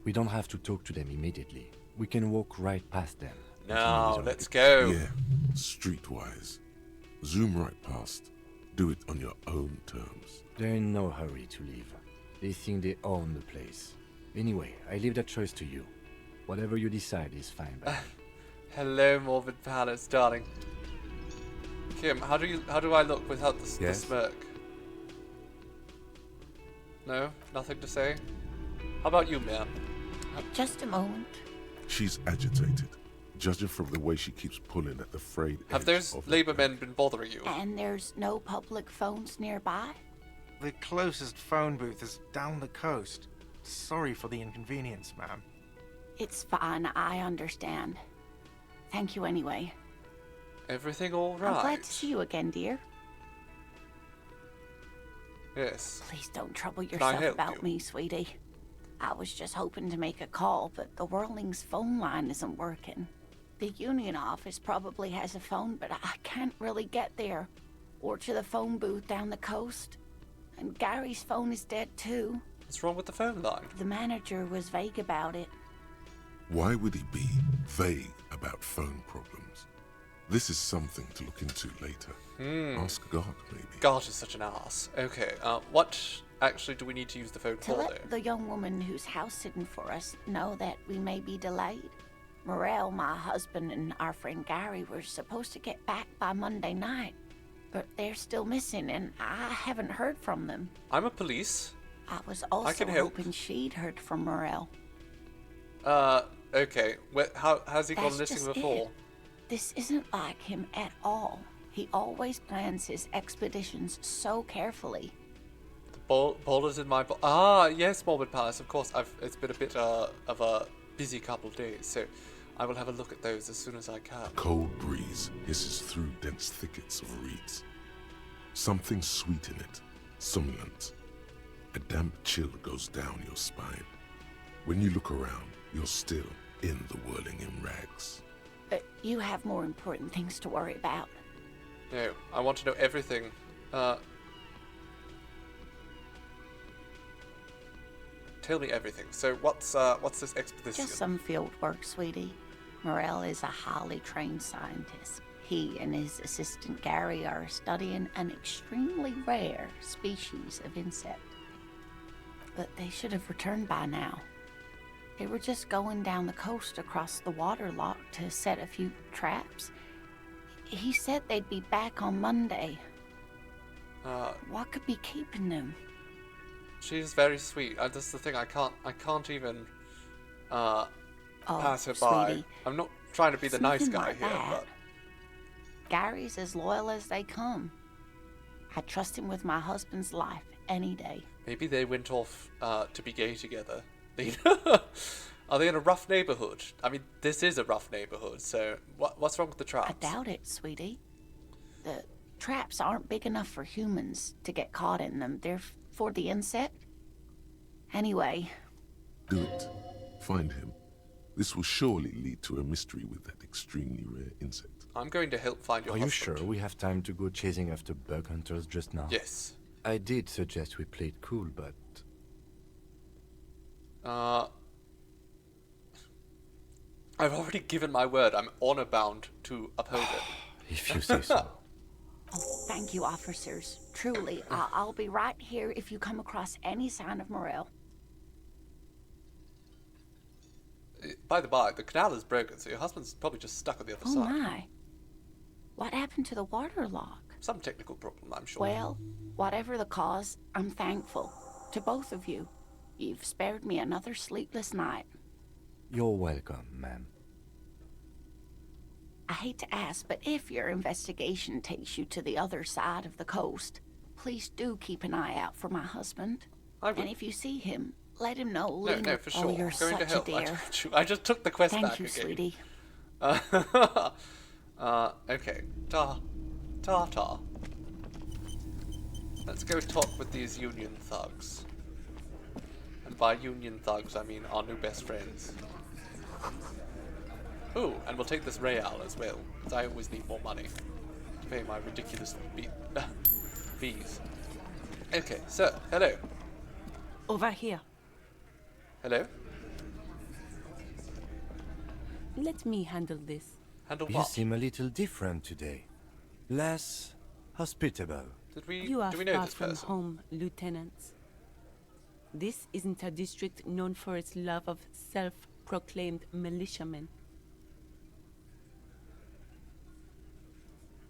We don't have to talk to them immediately. We can walk right past them. No, let's go. Yeah, streetwise. Zoom right past. Do it on your own terms. They're in no hurry to leave. They think they own the place. Anyway, I leave that choice to you. Whatever you decide is fine by me. Hello, Morbid Palace, darling. Kim, how do I look without the Yes? smirk? No? Nothing to say? How about you, ma'am? Just a moment. She's agitated, judging from the way she keeps pulling at the frayed Have edge those of Labour men been bothering you? And there's no public phones nearby? The closest phone booth is down the coast. Sorry for the inconvenience, ma'am. It's fine, I understand. Thank you anyway. Everything all right? I'm glad to see you again, dear. Yes. Please don't trouble Can I yourself help about you? me, sweetie. I was just hoping to make a call, but the Whirling's phone line isn't working. The Union office probably has a phone, but I can't really get there. Or to the phone booth down the coast. And Gary's phone is dead too. What's wrong with the phone line? The manager was vague about it. Why would he be vague about phone problems? This is something to look into later. Ask God, maybe. God is such an ass. Okay, what actually do we need to use the phone To for, though? let the young woman who's house-sitting for us know that we may be delayed. Morel, my husband, and our friend Gary were supposed to get back by Monday night, but they're still missing, and I haven't heard from them. I'm a police. I was also can help. hoping she'd heard from Morel. Okay. How's he gone That's missing just before? it. This isn't like him at all. He always plans his expeditions so carefully. The ball is in my Ah, yes, Morbid Palace, of course. It's been a bit of a busy couple of days, so I will have a look at those as soon as I can. Cold breeze hisses through dense thickets of reeds. Something sweet in it, somnolent. A damp chill goes down your spine. When you look around, you're still in the whirling in rags. You have more important things to worry about. No, I want to know everything. Tell me everything. So what's this expedition? Just some field work, sweetie. Morel is a highly trained scientist. He and his assistant Gary are studying an extremely rare species of insect. But they should have returned by now. They were just going down the coast across the water lock to set a few traps. He said they'd be back on Monday. What could be keeping them? She's very sweet. That's the thing. I can't even pass her by. Sweetie, I'm not trying to be the nice something guy like here, that. but Gary's as loyal as they come. I trust him with my husband's life any day. maybe they went off to be gay together. Are they in a rough neighborhood? I mean, this is a rough neighborhood, so what's wrong with the traps? I doubt it, sweetie. The traps aren't big enough for humans to get caught in them. They're for the insect. Anyway. Do it. Find him. This will surely lead to a mystery with that extremely rare insect. I'm going to help find your Are you husband. sure we have time to go chasing after bug hunters just now? Yes. I did suggest we played cool, but... I've already given my word. I'm honor bound to uphold it. If you say so. Oh, thank you, officers. Truly, I'll be right here if you come across any sign of Morel. By the by, the canal is broken, so your husband's probably just stuck on the other Oh side. my. What happened to the water lock? Some technical problem, I'm sure. Well, whatever the cause, I'm thankful. To both of you. You've spared me another sleepless night. You're welcome, ma'am. I hate to ask, but if your investigation takes you to the other side of the coast, please do keep an eye out for my husband. And if you see him, let him know. No, for sure. Oh, you're I'm going to such help. a dear. I just took the quest Thank back you, again. sweetie. Okay. Ta. Let's go talk with these Union thugs. And by Union thugs, I mean our new best friends. Ooh, and we'll take this Real as well, because I always need more money to pay my ridiculous fees. Okay, sir, hello. Over here. Hello? Let me handle this. Handle You seem a little different today. Less hospitable. You are do we know far this from person? home, lieutenants. This isn't a district known for its love of self-proclaimed militiamen.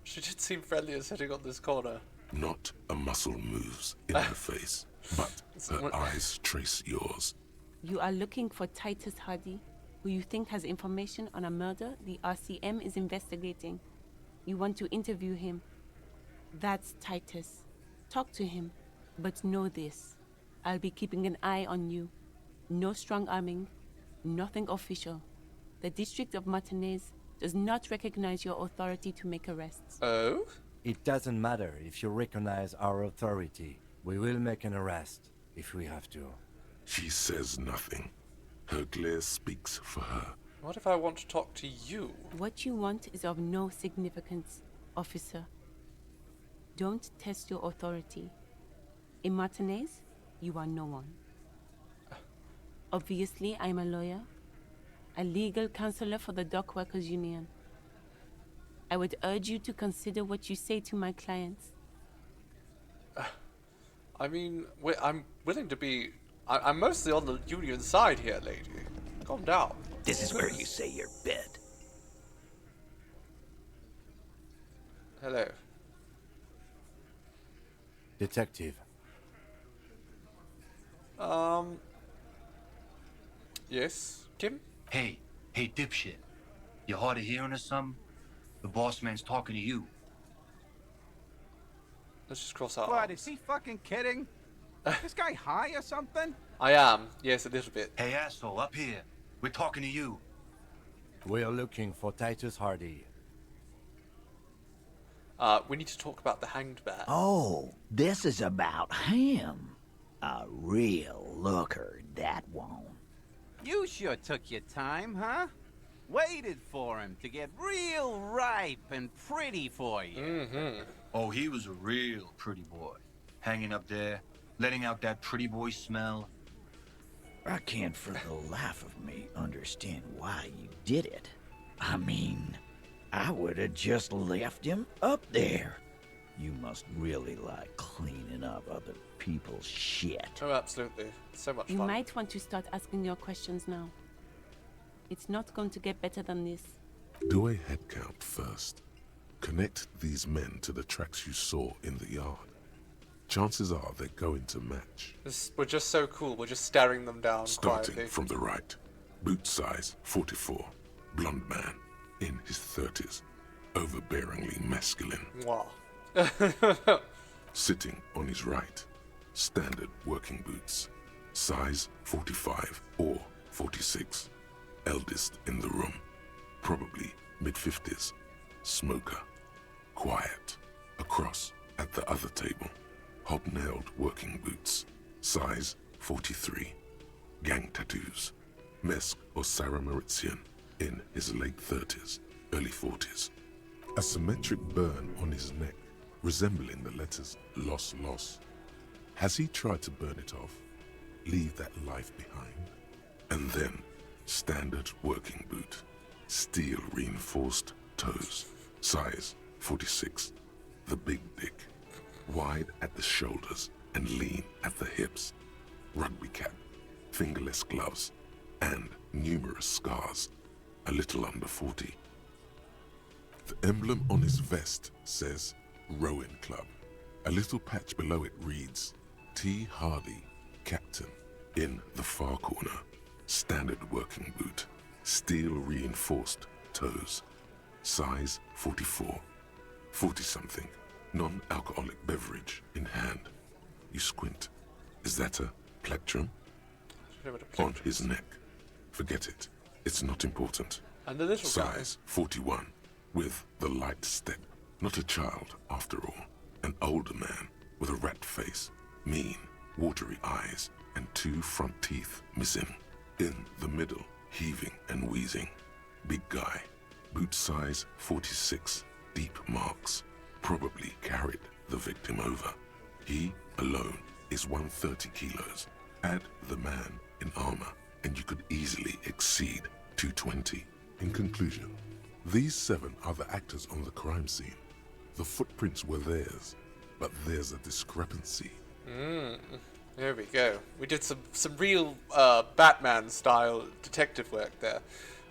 She did seem friendlier sitting on this corner. Not a muscle moves in her face, but her eyes trace yours. You are looking for Titus Hardy, who you think has information on a murder the RCM is investigating. You want to interview him. That's Titus. Talk to him, but know this. I'll be keeping an eye on you. No strong arming, nothing official. The District of Martinez does not recognize your authority to make arrests. Oh? It doesn't matter if you recognize our authority. We will make an arrest, if we have to. She says nothing. Her glare speaks for her. What if I want to talk to you? What you want is of no significance, officer. Don't test your authority. In Martinez, you are no one. Obviously, I'm a lawyer, a legal counselor for the Dock Workers Union. I would urge you to consider what you say to my clients. I mean, I'm willing to be... I'm mostly on the union side here, lady. Calm down. This is where you say your bit. Hello. Detective. Yes, Kim? Hey, dipshit. You hard of hearing or something? The boss man's talking to you. Let's just cross out. What, is he fucking kidding? This guy high or something? I am, yes, a little bit. Hey, asshole, up here. We're talking to you. We're looking for Titus Hardy. We need to talk about the hanged man. Oh, this is about him. A real looker, that one. You sure took your time, huh? Waited for him to get real ripe and pretty for you. Mm-hmm. Oh, he was a real pretty boy. Hanging up there, letting out that pretty boy smell. I can't for the life of me understand why you did it. I mean, I would have just left him up there. You must really like cleaning up other people's shit. Oh, absolutely. So much You fun. might want to start asking your questions now. It's not going to get better than this. Do a head count first. Connect these men to the tracks you saw in the yard. Chances are they're going to match. We're just so cool. We're just staring them down Starting quietly. from the right. Boot size 44. Blonde man. In his 30s. Overbearingly masculine. Wow. Sitting on his right. Standard working boots. Size 45 or 46. Eldest in the room. Probably mid-50s. Smoker. Quiet. Across at the other table. Hobnailed working boots. Size 43. Gang tattoos. Mesk or Sarah Mauritian. In his late 30s, early 40s. A symmetric burn on his neck, resembling the letters Loss Loss. Has he tried to burn it off? Leave that life behind? And then, standard working boot. Steel reinforced toes. Size 46. The big dick. Wide at the shoulders and lean at the hips. Rugby cap. Fingerless gloves. And numerous scars. A little under 40. The emblem on his vest says Rowing Club. A little patch below it reads T. Hardy, Captain. In the far corner, standard working boot. Steel reinforced toes. Size 44. 40-something. Non-alcoholic beverage in hand. You squint. Is that a plectrum? On his neck. Forget it. It's not important. And the little Size 41, with the light step. Not a child, after all. An older man with a rat face, mean, watery eyes, and 2 front teeth missing. In the middle, heaving and wheezing. Big guy. Boot size 46, deep marks. Probably carried the victim over. He, alone, is 130 kilos. Add the man in armor, and you could easily exceed 220. In conclusion, these 7 are the actors on the crime scene. The footprints were theirs, but there's a discrepancy. There we go. We did some real Batman-style detective work there.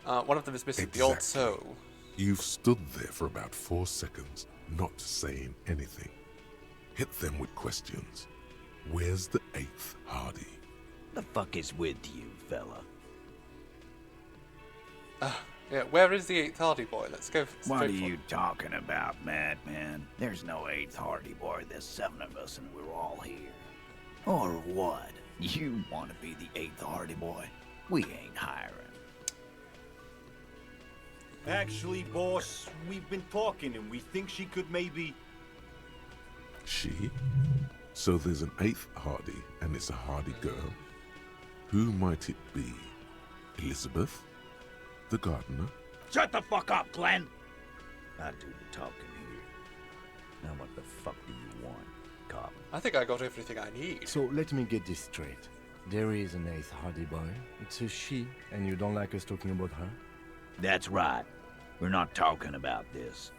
One of them is missing the old soul. You've stood there for about 4 seconds, not saying anything. Hit them with questions. Where's the 8th Hardy? The fuck is with you, fella? Yeah, where is the 8th Hardy boy? Let's go straight What are for you it. talking about, madman? There's no 8th Hardy boy. There's 7 of us and we're all here. Or what? You want to be the 8th Hardy boy? We ain't hiring. Actually, boss, we've been talking and we think she could maybe... She? So there's an 8th Hardy, and it's a Hardy girl. Who might it be? Elizabeth? The gardener? Shut the fuck up, Glenn! I do the talking here. Now what the fuck do you want, cop? I think I got everything I need. So let me get this straight. There is an 8th Hardy boy. It's a she, and you don't like us talking about her? That's right. We're not talking about this.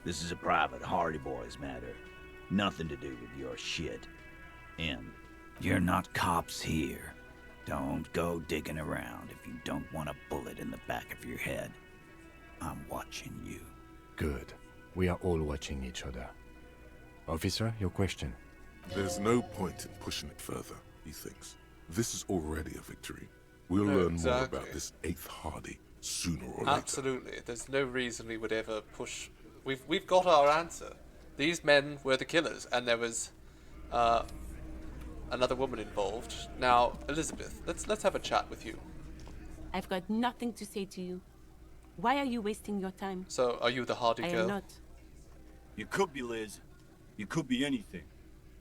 This is a private Hardy Boys matter. Nothing to do with your shit. And you're not cops here. Don't go digging around if you don't want a bullet in the back of your head. I'm watching you. Good. We are all watching each other. Officer, your question. There's no point in pushing it further, he thinks. This is already a victory. We'll No, learn more exactly. about this 8th Hardy sooner or later. Absolutely. There's no reason we would ever push. We've got our answer. These men were the killers, and there was another woman involved. Now, Elizabeth, let's have a chat with you. I've got nothing to say to you. Why are you wasting your time? So, are you the Hardy I girl? am not. You could be Liz. You could be anything.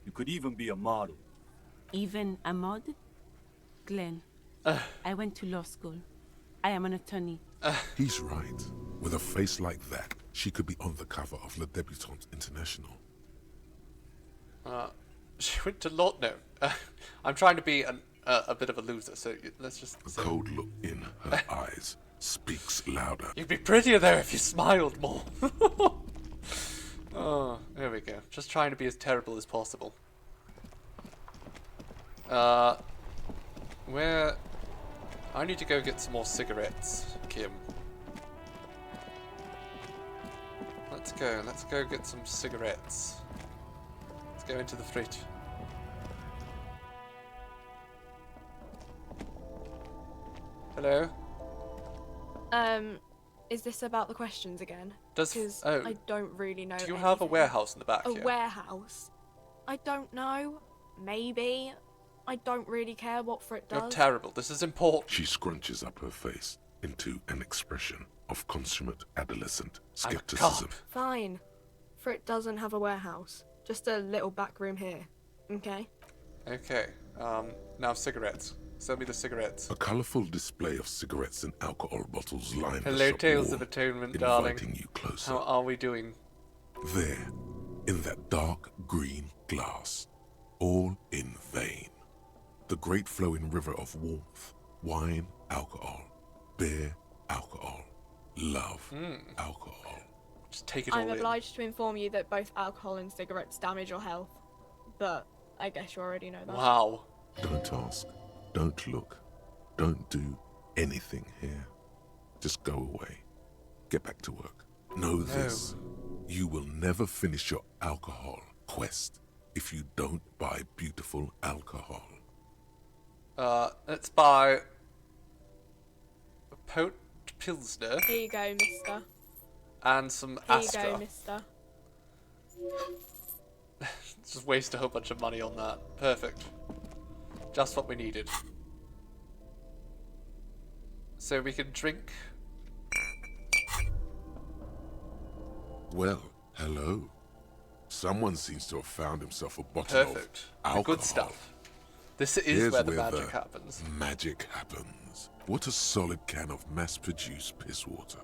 You could even be a model. Even a mod? Glenn, I went to law school. I am an attorney. He's right. With a face like that, she could be on the cover of Le Debutante International. She went to law. No, I'm trying to be a bit of a loser. So let's just. The cold look in her eyes speaks louder. You'd be prettier there if you smiled more. Oh, there we go. Just trying to be as terrible as possible. Where? I need to go get some more cigarettes, Kim. Let's go get some cigarettes. Let's go into the fridge. Hello? Is this about the questions again? Does- 'Cause oh. I don't really know. Do you have a warehouse in the back A here? warehouse? I don't know. Maybe. I don't really care what Frit does. You're terrible. This is important. She scrunches up her face into an expression of consummate adolescent skepticism. Fine. Frit doesn't have a warehouse. Just a little back room here. Okay? Okay. Now cigarettes. Sell me the cigarettes. A colourful display of cigarettes and alcohol bottles line the Hello, shop Tales wall, of Atonement, inviting darling. you closer. How are we doing? There, in that dark green glass, all in vain. The great flowing river of warmth, wine, alcohol, beer, alcohol, love, alcohol. Just take it all I'm in. obliged to inform you that both alcohol and cigarettes damage your health. But I guess you already know that. Wow. Don't ask, don't look, don't do anything here. Just go away. Get back to work. Know this. You will never finish your alcohol quest if you don't buy beautiful alcohol. Let's buy a Pot Pilsner Here you go, mister. and some Here Astra. you go, mister. Just waste a whole bunch of money on that. Perfect. Just what we needed. So we can drink. Well, hello. Someone seems to have found himself a bottle Perfect. of The alcohol. good stuff. This is Here's where the magic happens. Magic happens. What a solid can of mass-produced piss water.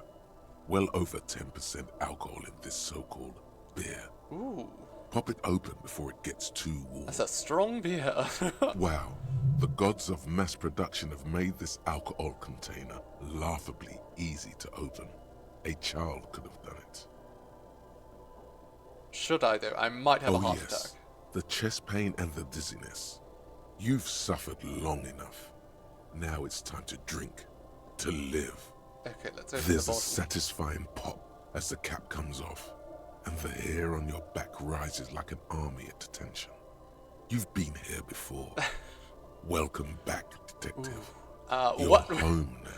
Well over 10% alcohol in this so-called beer. Ooh. Pop it open before it gets too warm. That's a strong beer. Wow. The gods of mass production have made this alcohol container laughably easy to open. A child could have done it. Should I though? I might have a heart yes. attack. The chest pain and the dizziness. You've suffered long enough. Now it's time to drink. To live. Okay, let's open There's the a bottle. satisfying pop as the cap comes off, and the hair on your back rises like an army at attention. You've been here before. Welcome back, detective. You're what? home now.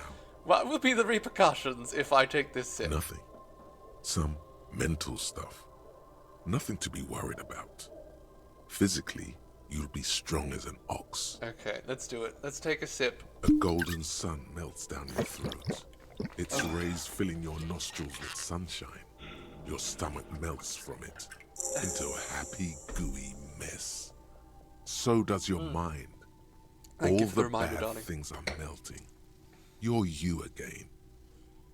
What will be the repercussions if I take this sip? Nothing. Some mental stuff. Nothing to be worried about. Physically, you'll be strong as an ox. Okay, let's do it. Let's take a sip. A golden sun melts down your throat. Its rays filling your nostrils with sunshine. Your stomach melts from it into a happy, gooey mess. So does your mind. Thank you All for the the reminder, bad darling. things are melting. You're you again.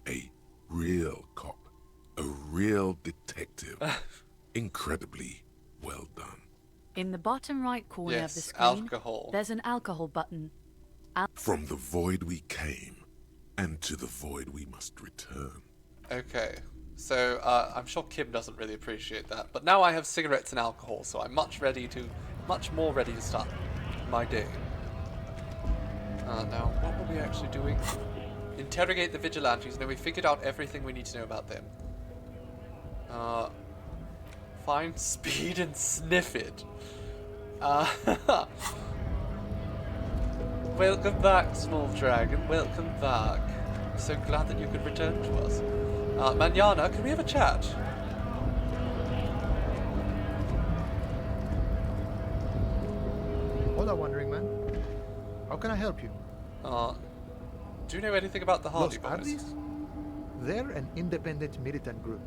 A real cop. A real detective. Incredibly well done. In the bottom right corner of the Yes, screen, alcohol. there's an alcohol button. From the void we came, and to the void we must return. Okay, So I'm sure Kim doesn't really appreciate that. But now I have cigarettes and alcohol, so I'm much more ready to start my day. Now, what were we actually doing? Interrogate the vigilantes. Now we figured out everything we need to know about them. Find Speed and sniff it. Welcome back, small dragon. Welcome back. So glad that you could return to us. Manana, can we have a chat? Hola, Wandering Man. How can I help you? Do you know anything about the Hardy Los Boys? Hardys? They're an independent militant group.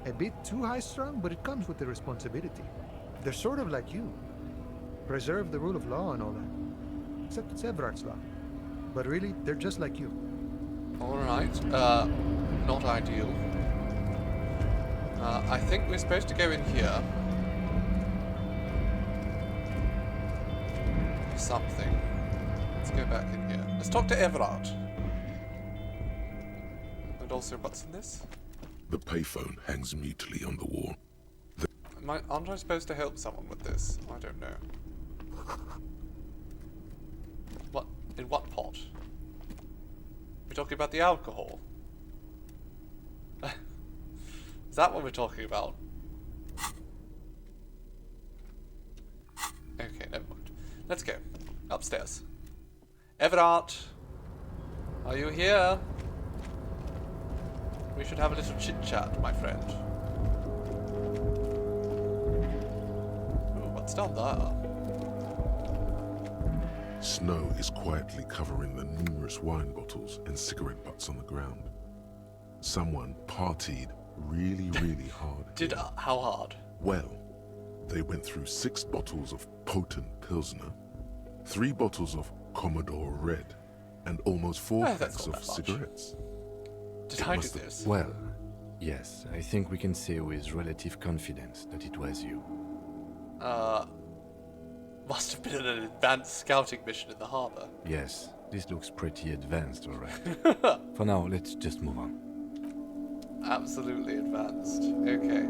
A bit too high-strung, but it comes with the responsibility. They're sort of like you. Preserve the rule of law and all that. Except it's Everard's law. But really, they're just like you. Alright, not ideal. I think we're supposed to go in here. Something. Let's go back in here. Let's talk to Everard. And also, what's in this? The payphone hangs mutely on the wall. Aren't I supposed to help someone with this? I don't know. What? In what pot? We're talking about the alcohol. Is that what we're talking about? Okay, never mind. Let's go. Upstairs. Everard! Are you here? We should have a little chit-chat, my friend. Ooh, what's down there? Snow is quietly covering the numerous wine bottles and cigarette butts on the ground. Someone partied really, really hard. How hard? Well, they went through 6 bottles of potent Pilsner, 3 bottles of Commodore Red, and almost 4 packs of cigarettes. Did I do this? Well, yes, I think we can say with relative confidence that it was you. Must have been an advanced scouting mission in the harbor. Yes, this looks pretty advanced, alright. For now, let's just move on. Absolutely advanced. Okay.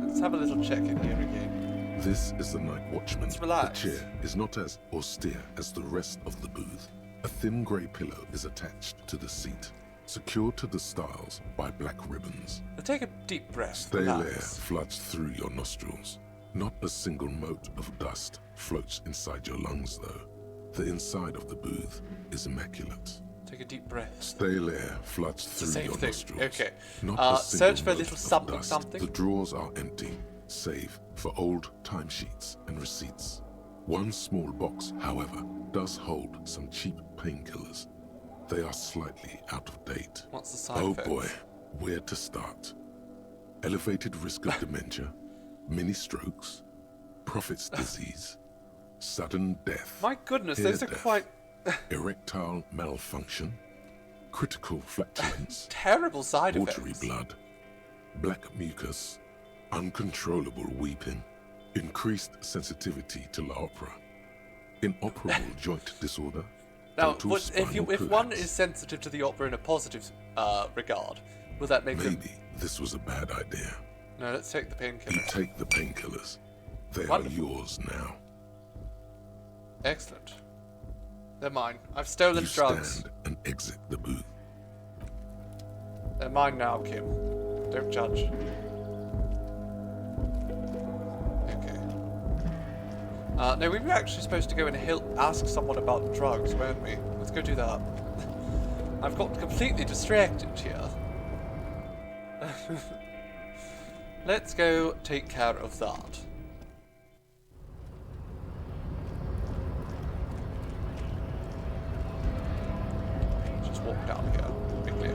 Let's have a little check in here again. This is the night watchman. Let's relax. The chair is not as austere as the rest of the booth. A thin grey pillow is attached to the seat, secured to the stiles by black ribbons. Take a deep breath. Stale air floods through your nostrils. Not a single mote of dust floats inside your lungs, though. The inside of the booth is immaculate. Take a deep breath. Stale air floods through your nostrils. Okay. Not a single Search for a mote little of something, dust. something. The drawers are empty, save for old timesheets and receipts. One small box, however, does hold some cheap painkillers. They are slightly out of date. What's the side Oh effects? boy, where to start? Elevated risk of dementia, mini strokes, prophet's disease, sudden death. My goodness, hair those are death, quite erectile malfunction, critical flatulence, terrible side watery effects. blood, black mucus, uncontrollable weeping, increased sensitivity to la opera, inoperable joint disorder. Now, total if spinal one collapse. is sensitive to the opera in a positive regard, will that make them? Maybe this was a bad idea. No, let's take the You painkiller. take the painkillers. They Wonderful. are yours now. Excellent. They're mine. I've stolen You drugs. stand and exit the booth. They're mine now, Kim. Don't judge. Okay. No, we were actually supposed to go and ask someone about drugs, weren't we? Let's go do that. I've got completely distracted here. Let's go take care of that. Just walk down here quickly.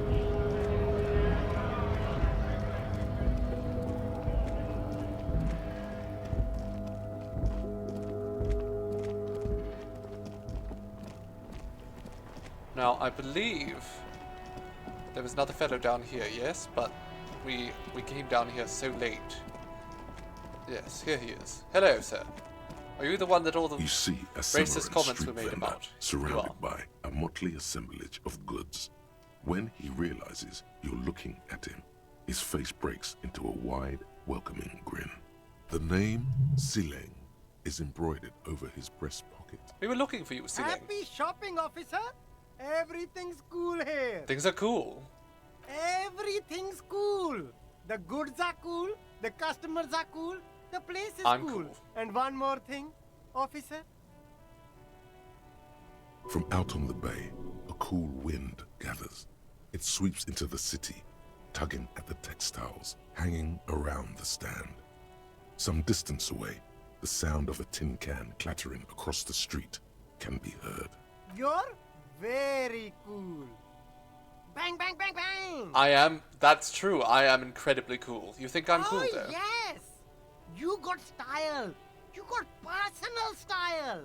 Now, I believe there was another fellow down here, yes, but we came down here so late. Yes, here he is. Hello, sir. Are you the one that all the You see a racist Cimarron comments street were made vendor about? surrounded by a motley assemblage of goods. When he realizes you're looking at him, His face breaks into a wide, welcoming grin. The name Sileng is embroidered over his breast pocket. We were looking for you, Sileng. Happy shopping, officer. Everything's cool here. Things are cool. Everything's cool. The goods are cool. The customers are cool. The place is I'm cool. cool. And one more thing, officer. From out on the bay, a cool wind gathers. It sweeps into the city, tugging at the textiles hanging around the stand. Some distance away, the sound of a tin can clattering across the street can be heard. You're very cool. Bang, bang, bang, bang. I am. That's true. I am incredibly cool. You think I'm cool, though? Yes. You got style. You got personal style.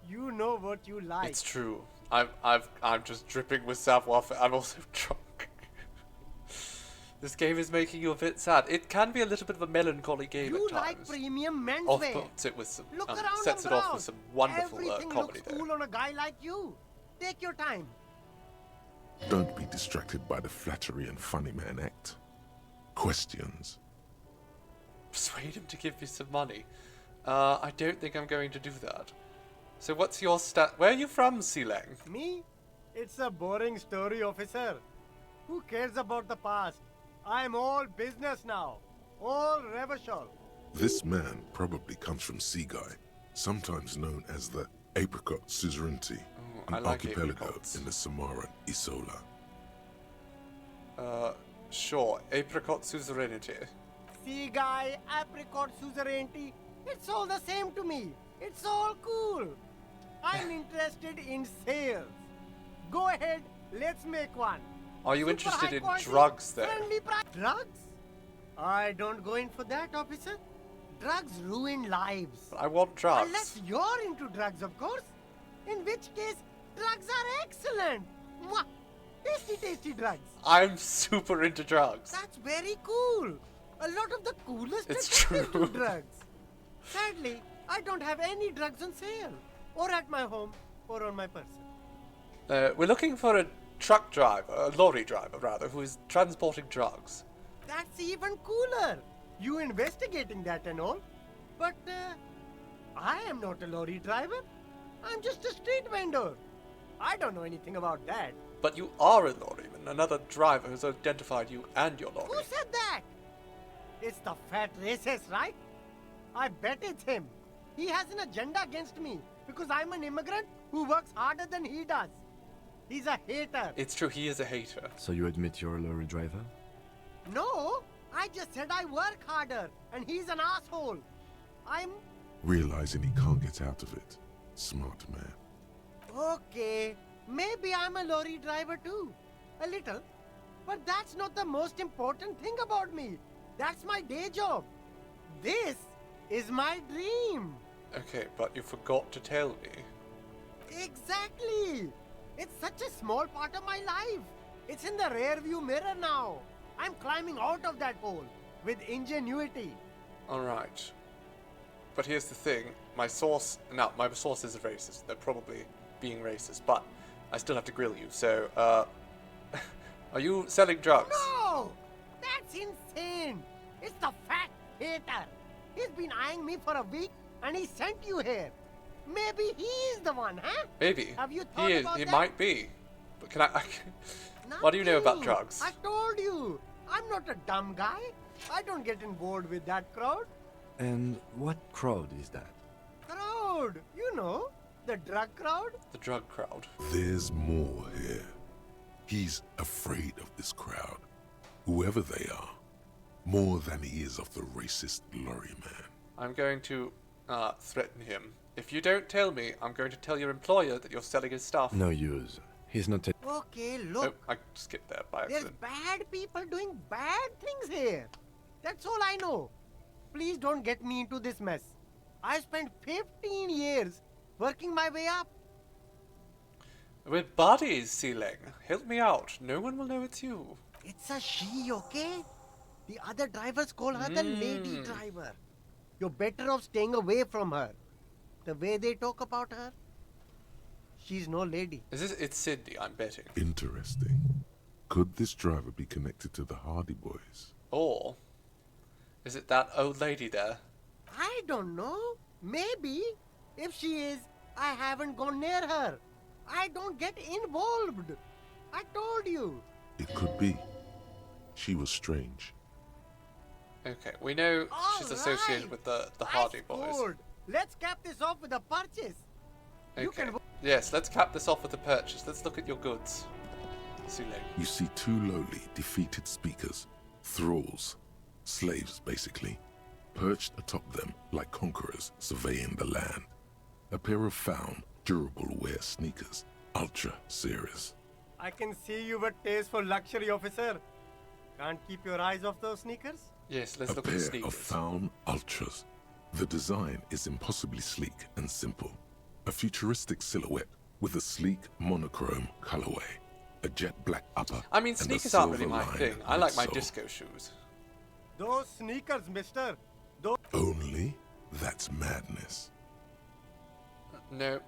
You know what you like. It's true. I'm just dripping with savoir. I'm also drunk. This game is making you a bit sad. It can be a little bit of a melancholy game You at times. like premium menswear. Off-puts it with some, Look around sets and it off browse. with some wonderful Everything comedy looks there. cool on a guy like you. Take your time. Don't be distracted by the flattery and funny man act. Questions. Persuade him to give me some money. I don't think I'm going to do that. So what's your Where are you from, Sileng? Me? It's a boring story, officer. Who cares about the past? I'm all business now. All Revachol. This man probably comes from Seaguy, sometimes known as the Apricot Suzerainty, I an like archipelago apricots. in the Samaran Isola. Sure. Apricot Suzerainty. Sea guy, apricot suzerainty. It's all the same to me. It's all cool. I'm interested in sales. Go ahead, let's make one. Are you Super interested high in quality, drugs, though? friendly price. Drugs? I don't go in for that, officer. Drugs ruin lives. I want drugs. Unless you're into drugs, of course. In which case, drugs are excellent. Mwah! Tasty, tasty drugs. I'm super into drugs. That's very cool. A lot of the coolest It's detectives true. do drugs. Sadly, I don't have any drugs on sale. Or at my home, or on my person. We're looking for a truck driver, a lorry driver rather, who is transporting drugs. That's even cooler. You investigating that and all. But, I am not a lorry driver. I'm just a street vendor. I don't know anything about that. But you are a lorryman. Another driver has identified you and your lorry. Who said that? It's the fat racist, right? I bet it's him. He has an agenda against me because I'm an immigrant who works harder than he does. He's a hater. It's true, he is a hater. So you admit you're a lorry driver? No, I just said I work harder and he's an asshole. I'm... Realizing he can't get out of it. Smart man. Okay, maybe I'm a lorry driver too. A little. But that's not the most important thing about me. That's my day job. This is my dream. Okay, but you forgot to tell me. Exactly. It's such a small part of my life. It's in the rear view mirror now. I'm climbing out of that hole with ingenuity. Alright. But here's the thing. My source is racist. They're probably being racist, but I still have to grill you. So, are you selling drugs? No! That's insane. It's the fat hater. He's been eyeing me for a week and he sent you here. Maybe he's the one, huh? Maybe. Have you thought He is. about He that? might be. But can I what do you know about Nothing. drugs? I told you. I'm not a dumb guy. I don't get involved with that crowd. And what crowd is that? Crowd, you know, the drug crowd. The drug crowd. There's more here. He's afraid of this crowd, whoever they are, more than he is of the racist lorry man. I'm going to threaten him. If you don't tell me, I'm going to tell your employer that you're selling his stuff. No use. He's not. Okay, look. Oh, I skipped that by There's accident. bad people doing bad things here. That's all I know. Please don't get me into this mess. I spent 15 years working my way up. We're buddies, Sileng. Help me out. No one will know it's you. It's a she, okay? The other drivers call her the lady driver. You're better off staying away from her. The way they talk about her, she's no lady. It's Sydney, I'm betting. Interesting. Could this driver be connected to the Hardy Boys? Or is it that old lady there? I don't know. Maybe. If she is, I haven't gone near her. I don't get involved. I told you. It could be. She was strange. Okay, we know she's associated with the Hardy Boys. Scored. Let's cap this off with a purchase. You Okay. can Yes, let's cap this off with a purchase. Let's look at your goods. Sule. You see two lowly, defeated speakers, thralls, slaves basically, perched atop them like conquerors surveying the land. A pair of found, durable wear sneakers, ultra series. I can see you with taste for luxury, officer. Can't keep your eyes off those sneakers? Yes, let's A look at the pair sneakers. of found ultras. The design is impossibly sleek and simple. A futuristic silhouette with a sleek monochrome colorway, a jet black upper. I mean, and a sneakers aren't really silver my line thing. I like my midsole. disco shoes. Those sneakers, mister. Those... Only that's madness. No,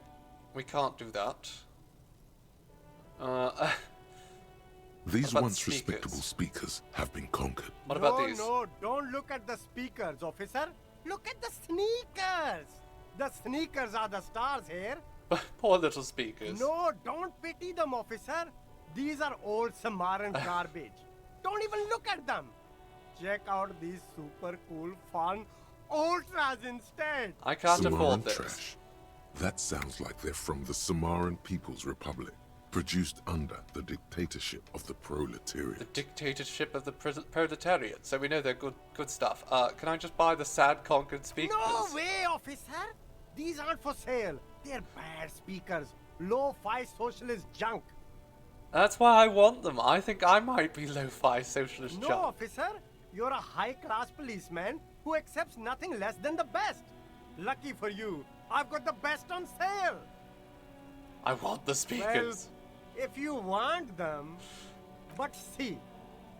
we can't do that. These about once sneakers? respectable speakers have been conquered. What about no, these? No, don't look at the speakers, officer. Look at the sneakers. The sneakers are the stars here. Poor little speakers. No, don't pity them, officer. These are old Samaran garbage. Don't even look at them. Check out these super cool, fun ultras instead. I can't afford Samaran this. trash. That sounds like they're from the Samaran People's Republic, produced under the dictatorship of the proletariat. The dictatorship of the proletariat. So we know they're good stuff. Can I just buy the sad conquered speakers? No way, officer. These aren't for sale. They're bad speakers. Lo-fi socialist junk. That's why I want them. I think I might be lo-fi socialist No, junk. officer. You're a high-class policeman who accepts nothing less than the best. Lucky for you, I've got the best on sale. I want the speakers. Well, if you want them, but see,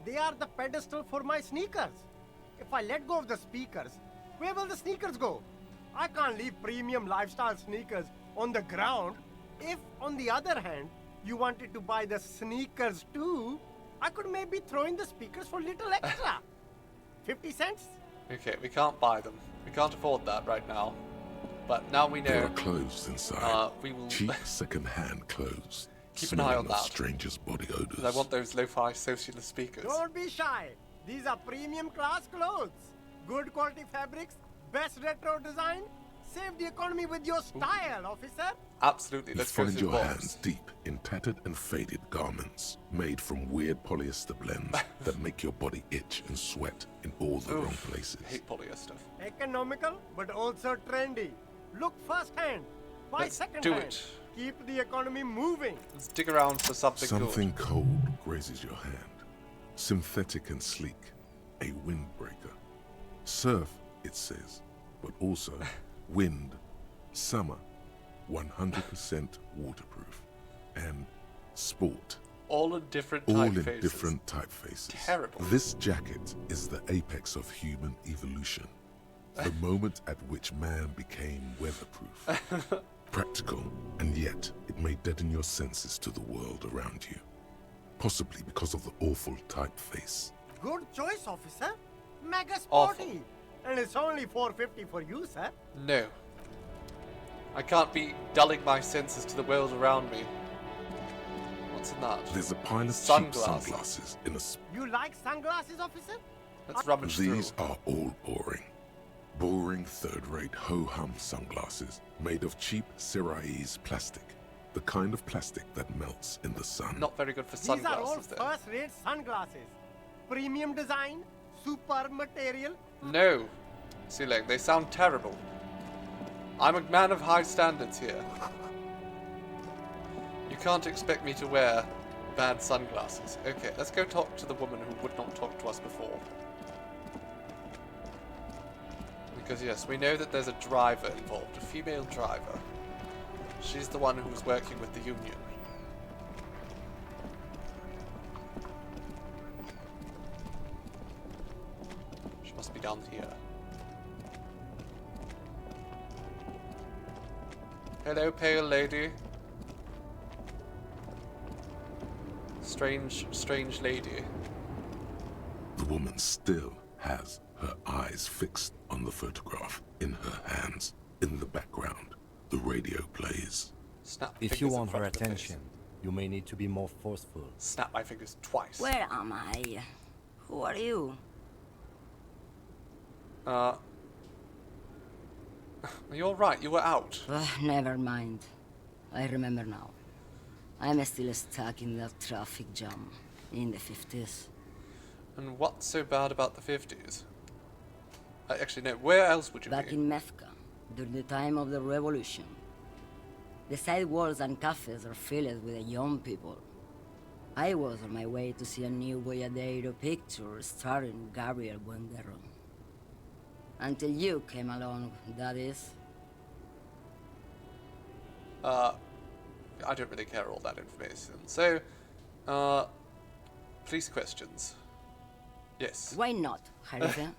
they are the pedestal for my sneakers. If I let go of the speakers, where will the sneakers go? I can't leave premium lifestyle sneakers on the ground. If, on the other hand, you wanted to buy the sneakers too, I could maybe throw in the speakers for little extra. 50 cents? Okay, we can't buy them. We can't afford that right now. But now we There know. are clothes inside. We will Cheap second-hand clothes. keep an eye on smelling of that. strangers' body odors. 'Cause I want those lo-fi socialist speakers. Don't be shy. These are premium class clothes. Good quality fabrics, best retro design. Save the economy with your style, officer. Absolutely, You let's go find through your the hands deep in tattered and faded garments made from weird polyester blends that make your body itch and sweat in all the wrong places. I hate polyester. Economical, but also trendy. Look firsthand. Buy Let's second do hand. it. Keep the economy moving. Let's dig around for something Something cold grazes your hand. Synthetic and sleek. A windbreaker. Surf, it says, but also wind, summer, 100% waterproof, and sport. All in different All in typefaces. different typefaces. Terrible. This jacket is the apex of human evolution. The moment at which man became weatherproof. Practical, and yet it may deaden your senses to the world around you. Possibly because of the awful typeface. Good choice, officer. Mega Awful. sporty. And it's only $4.50 for you, sir. No. I can't be dulling my senses to the world around me. What's in that? There's a pile of cheap Sunglasses. sunglasses in a You like sunglasses, officer? Let's rummage These through. are all boring. Boring third-rate ho-hum sunglasses made of cheap Syrahese plastic. The kind of plastic that melts in the sun. Not very good for These are all sunglasses, then. first-rate sunglasses. Premium design, superb material. No. Sule, they sound terrible. I'm a man of high standards here. You can't expect me to wear bad sunglasses. Okay, let's go talk to the woman who would not talk to us before. Because yes, we know that there's a driver involved, a female driver. She's the one who's working with the union. She must be down here. Hello, pale lady. Strange lady. The woman still has her eyes fixed on the photograph in her hands. In the background, the radio plays. Snap If you fingers in want her front of the face. attention, you may need to be more forceful. Snap my fingers twice. Where am I? Who are you? You're right, you were out. Never mind. I remember now. I'm still stuck in that traffic jam in the 50s. And what's so bad about the 50s? Actually, no, where else would you Back be? in Mecca, during the time of the revolution. The sidewalks and cafes are filled with young people. I was on my way to see a new Boyadero picture starring Gabriel Buenguerro. Until you came along, that is. I don't really care all that information. So, police questions. Yes. Why not, Harife?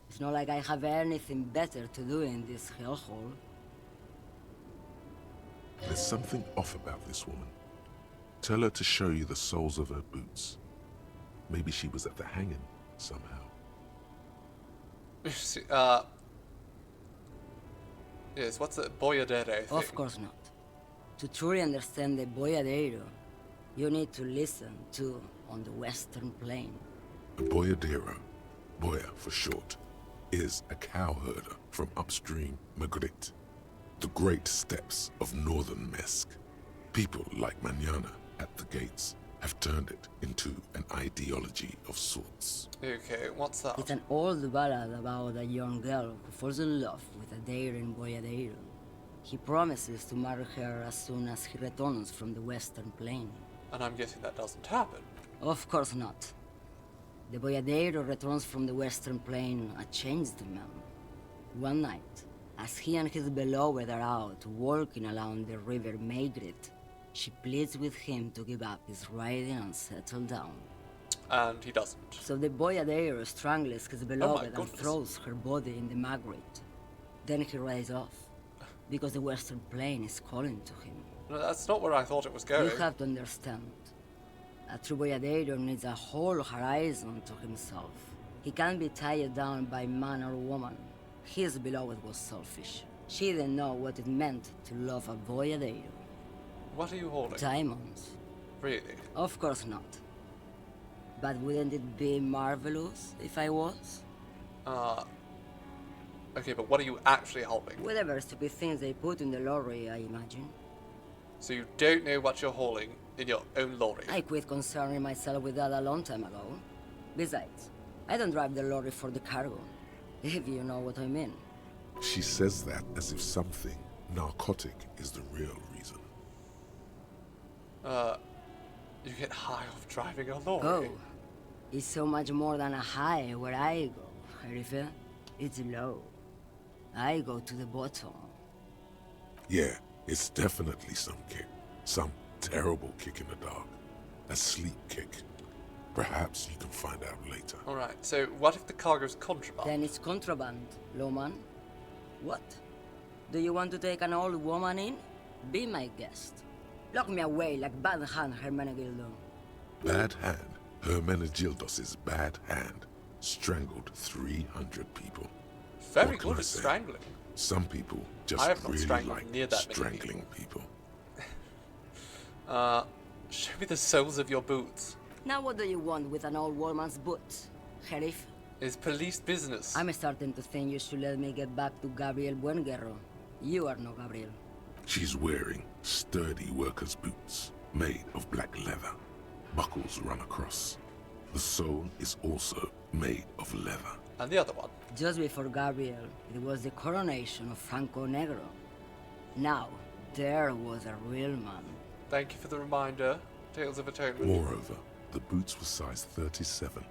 It's not like I have anything better to do in this hellhole. There's something off about this woman. Tell her to show you the soles of her boots. Maybe she was at the hanging somehow. Yes, what's the Boyadero thing? Of course not. To truly understand the Boyadero, you need to listen to On the Western Plain. A boyadero, boya for short, is a cowherder from upstream Magritte, the great steppes of northern Mesk. People like Mañana at the gates have turned it into an ideology of sorts. Okay, what's that? It's an old ballad about a young girl who falls in love with a daring boyadero. He promises to marry her as soon as he returns from the Western Plain. And I'm guessing that doesn't happen. Of course not. The boyadero returns from the Western Plain a changed man. One night, as he and his beloved are out walking along the river Magritte, she pleads with him to give up his riding and settle down. And he doesn't. So the boyadero strangles his beloved and goodness. throws her body in the Magritte. Then he rides off, because the Western Plain is calling to him. No, that's not where I thought it was going. You have to understand. A true boyadero needs a whole horizon to himself. He can't be tied down by man or woman. His beloved was selfish. She didn't know what it meant to love a boyadero. What are you holding? Diamonds. Really? Of course not. But wouldn't it be marvelous if I was? Okay, but what are you actually holding? Whatever stupid things they put in the lorry, I imagine. So you don't know what you're holding in your own lorry? I quit concerning myself with that a long time ago. Besides, I don't drive the lorry for the cargo, if you know what I mean. She says that as if something narcotic is the real reason. You get high off driving a lorry? Oh, it's so much more than a high where I go, Harife. It's low. I go to the bottom. Yeah, it's definitely some kick. Some terrible kick in the dark. A sleep kick. Perhaps you can find out later. Alright, so what if the cargo's contraband? Then it's contraband, Lawman. What? Do you want to take an old woman in? Be my guest. Lock me away like Bad Hand Hermenegildo. Bad Hand, Hermenegildos' bad hand, strangled 300 people. Very What can good I at say? strangling. Some people I just have not really strangled like near that many strangling people. Show me the soles of your boots. Now what do you want with an old woman's boots, Sheriff? It's police business. I'm starting to think you should let me get back to Gabriel Buenguerro. You are no Gabriel. She's wearing sturdy workers' boots made of black leather. Buckles run across. The sole is also made of leather. And the other one? Just before Gabriel, it was the coronation of Franco Negro. Now, there was a real man. Thank you for the reminder. Tales of Atonement. Moreover, the boots were size 37.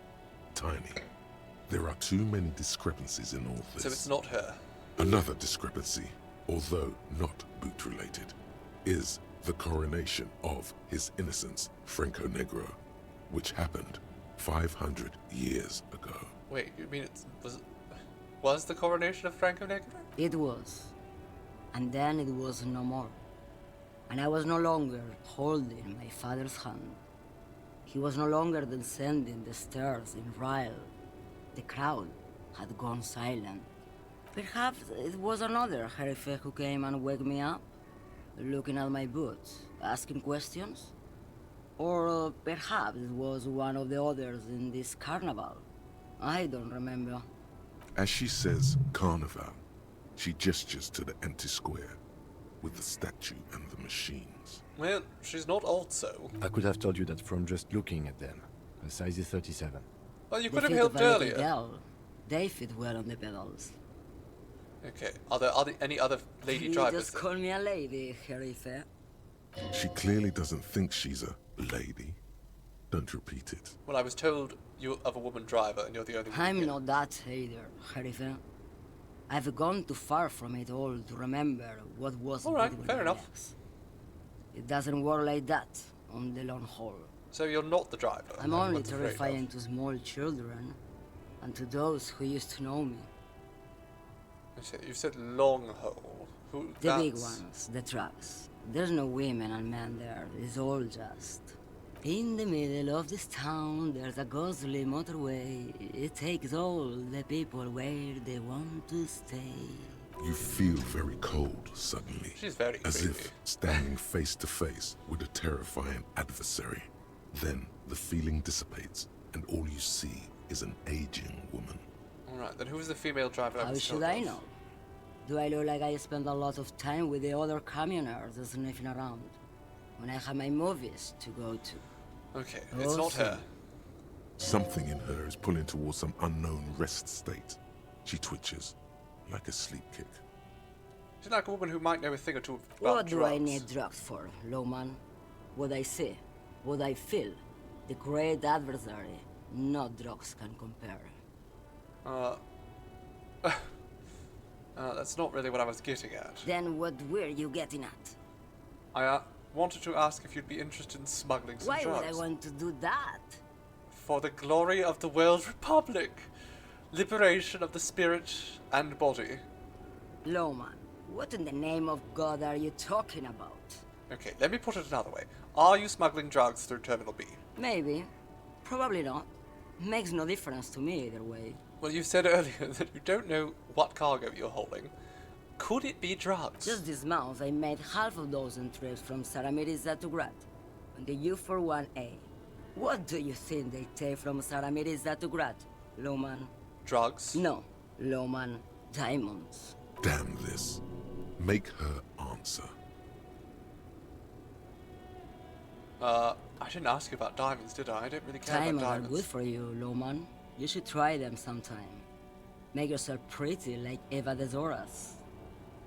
Tiny. There are too many discrepancies in all this. So it's not her. Another discrepancy, although not boot-related, is the coronation of His Innocence, Franco Negro, which happened 500 years ago. Wait, you mean was the coronation of Franco Negro? It was. And then it was no more. And I was no longer holding my father's hand. He was no longer descending the stairs in Ryle. The crowd had gone silent. Perhaps it was another Herife who came and woke me up, looking at my boots, asking questions. Or perhaps it was one of the others in this carnival. I don't remember. As she says carnival, she gestures to the empty square with the statue and the machines. Well, she's not also. I could have told you that from just looking at them. The size is 37. Well, you The could have feet helped of a little earlier. girl, they fit well on the pedals. Okay. Are there any other lady You drivers? just call me a lady, Herife. She clearly doesn't think she's a lady. Don't repeat it. Well, I was told you have a woman driver, and you're the only. I'm not that either, Herife. I've gone too far from it all to remember what was. All right, between fair my enough. legs. It doesn't work like that on the long haul. So you're not the driver. I'm only Everyone's afraid of. terrifying to small children and to those who used to know me. You said long haul. Who? The big that's- ones, the trucks. There's no women and men there. It's all just. In the middle of this town, there's a ghostly motorway. It takes all the people where they want to stay. You feel very cold suddenly. She's very as creepy. if standing face to face with a terrifying adversary. Then the feeling dissipates, and all you see is an aging woman. Alright, then who's the female driver? How should I know? Do I look like I spend a lot of time with the other communers sniffing around when I have my movies to go to? Okay, it's not her. Something in her is pulling towards some unknown rest state. She twitches, like a sleep kick. She's like a woman who might know a thing or two about What do drugs. I need drugs for, Lowman? What I see, what I feel, the great adversary, no drugs can compare. That's not really what I was getting at. Then what were you getting at? I wanted to ask if you'd be interested in smuggling some Why drugs. would I want to do that? For the glory of the World Republic. Liberation of the spirit and body. Lowman, what in the name of God are you talking about? Okay, let me put it another way. Are you smuggling drugs through Terminal B? Maybe. Probably not. Makes no difference to me either way. Well, you said earlier that you don't know what cargo you're holding. Could it be drugs? Just this month, I made half a dozen trips from Saramiriza to Grat on the U41A. What do you think they take from Saramiriza to Grat, Lowman? Drugs? No, Lowman. Diamonds. Damn this. Make her answer. I didn't ask you about diamonds, did I? I don't really care Diamonds about are diamonds. good for you, Lowman. You should try them sometime. Make yourself pretty like Eva de Zoras.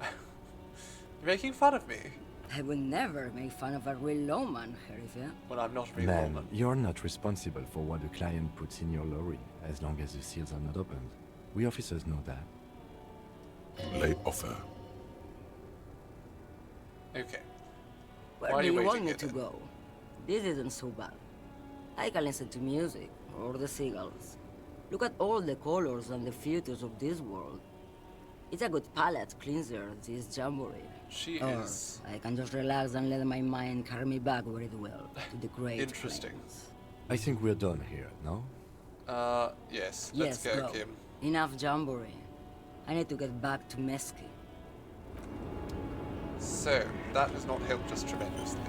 You're making fun of me. I would never make fun of a real lawman, Herife. Well, I'm not a real Ma'am, woman. you're not responsible for what the client puts in your lorry, as long as the seals are not opened. We officers know that. Lay off her. Okay. Where Why are do you you waiting want me here, to then? go? This isn't so bad. I can listen to music, or the seagulls. Look at all the colors and the futures of this world. It's a good palate cleanser, this jamboree. She Or is. I can just relax and let my mind carry me back where it will, to the great Interesting. plains. I think we're done here, no? Yes. Yes, Let's go, go. Kim. Enough jamboree. I need to get back to Mesky. So, that has not helped us tremendously.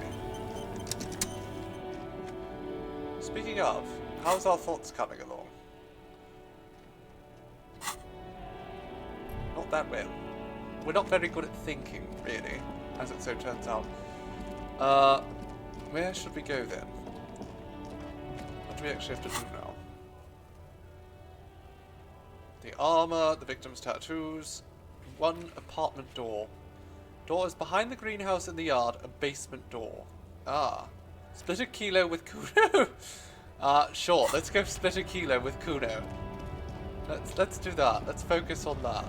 Speaking of, how's our thoughts coming along? Not that well. We're not very good at thinking, really, as it so turns out. Where should we go then? What do we actually have to do now? The armor, the victim's tattoos, one apartment door. Door is behind the greenhouse in the yard, a basement door. Ah. Split a kilo with Kuno. Sure, let's go split a kilo with Kuno. Let's do that. Let's focus on that.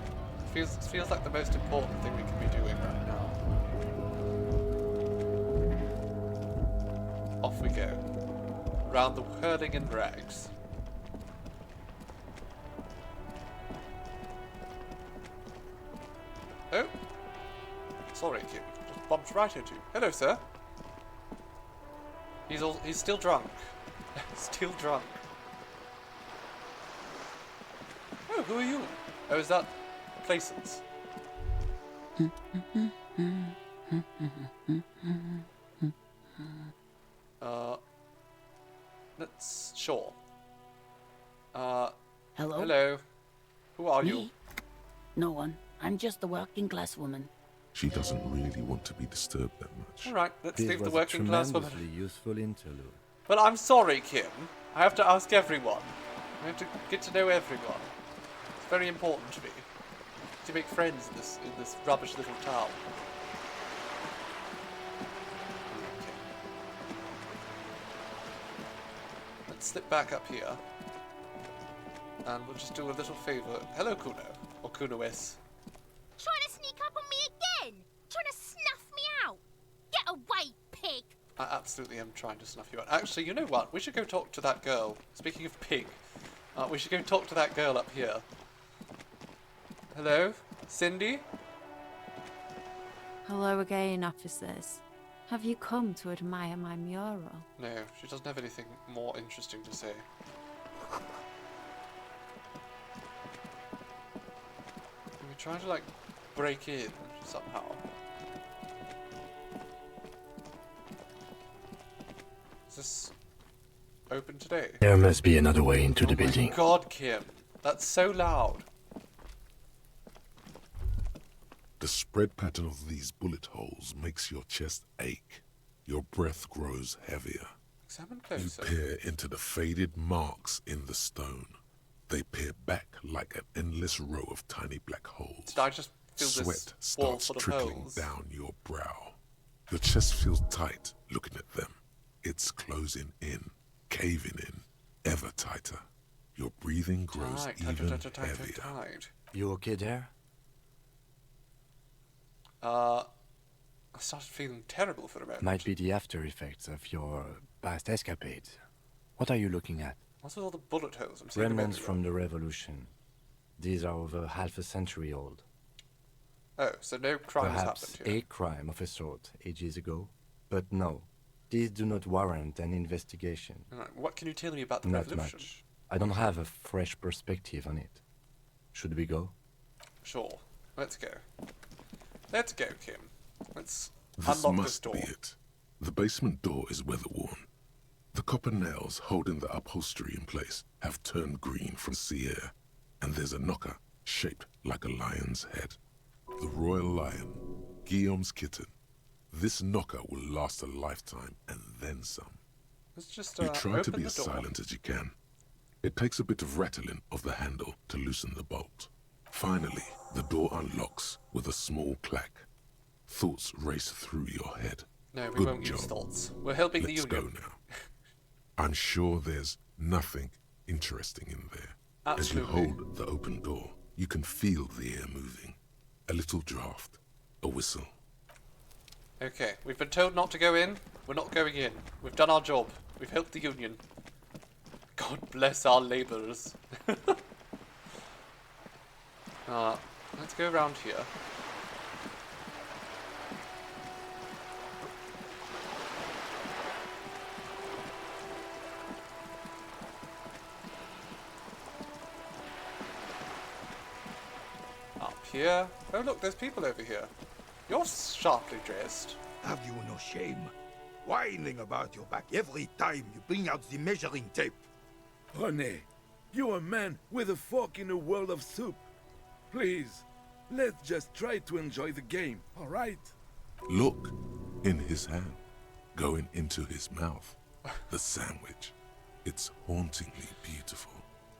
Feels like the most important thing we can be doing right now. Off we go. Round the whirling in rags. Oh. Sorry, Kim. Just bumped right into you. Hello, sir. He's still drunk. Still drunk. Oh, who are you? Oh, is that Places? Sure. Hello? Hello. Who are you? Me? No one. I'm just a working class woman. She doesn't really want to be disturbed that much. Alright, let's This leave the was working a class woman. tremendously useful interlude. Well, I'm sorry, Kim. I have to ask everyone. I have to get to know everyone. It's very important to me. To make friends in this rubbish little town. Okay. Let's slip back up here. And we'll just do a little favour. Hello, Kuno. Or Kuno-S. Trying to sneak up on me again? Trying to snuff me out? Get away, pig! I absolutely am trying to snuff you out. Actually, you know what? We should go talk to that girl. Speaking of pig, we should go talk to that girl up here. Hello? Cindy? Hello again, officers. Have you come to admire my mural? No, she doesn't have anything more interesting to say. Can we try to, like, break in somehow? Is this open today? There must be another way into the building. God, Kim. That's so loud. The spread pattern of these bullet holes makes your chest ache. Your breath grows heavier. Examine You closer. peer into the faded marks in the stone. They peer back like an endless row of tiny black holes. Did I just feel Sweat this wall starts full of trickling holes? down your brow. Your chest feels tight looking at them. It's closing in, caving in, ever tighter. Your breathing grows even heavier. You okay there? I started feeling terrible for a moment. Might be the after effects of your past escapades. What are you looking at? What's with all the bullet holes? I'm seeing them Remnants everywhere. from the revolution. These are over half a century old. Oh, so no crimes Perhaps happened here. a crime of a sort ages ago. But no, these do not warrant an investigation. Alright, what can you tell me about the Not revolution? much. I don't have a fresh perspective on it. Should we go? Sure. Let's go. Let's go, Kim. Let's This unlock this must door. be it. The basement door is weather-worn. The copper nails holding the upholstery in place have turned green from sea air, and there's a knocker shaped like a lion's head. The royal lion, Guillaume's kitten. This knocker will last a lifetime and then some. Let's just You try to open be the as door. silent as you can. It takes a bit of rattling of the handle to loosen the bolt. Finally, the door unlocks with a small clack. Thoughts race through your head. No, we Good won't job. use thoughts. We're helping the Let's union. go now. I'm sure there's nothing interesting in there. As you Absolutely. hold the open door, you can feel the air moving. A little draft, a whistle. Okay, we've been told not to go in. We're not going in. We've done our job. We've helped the union. God bless our labourers. Let's go around here. Up here. Oh look, there's people over here. You're sharply dressed. Have you no shame? Whining about your back every time you bring out the measuring tape. René, you're a man with a fork in a world of soup. Please, let's just try to enjoy the game, all right? Look, in his hand, going into his mouth. The sandwich. It's hauntingly beautiful.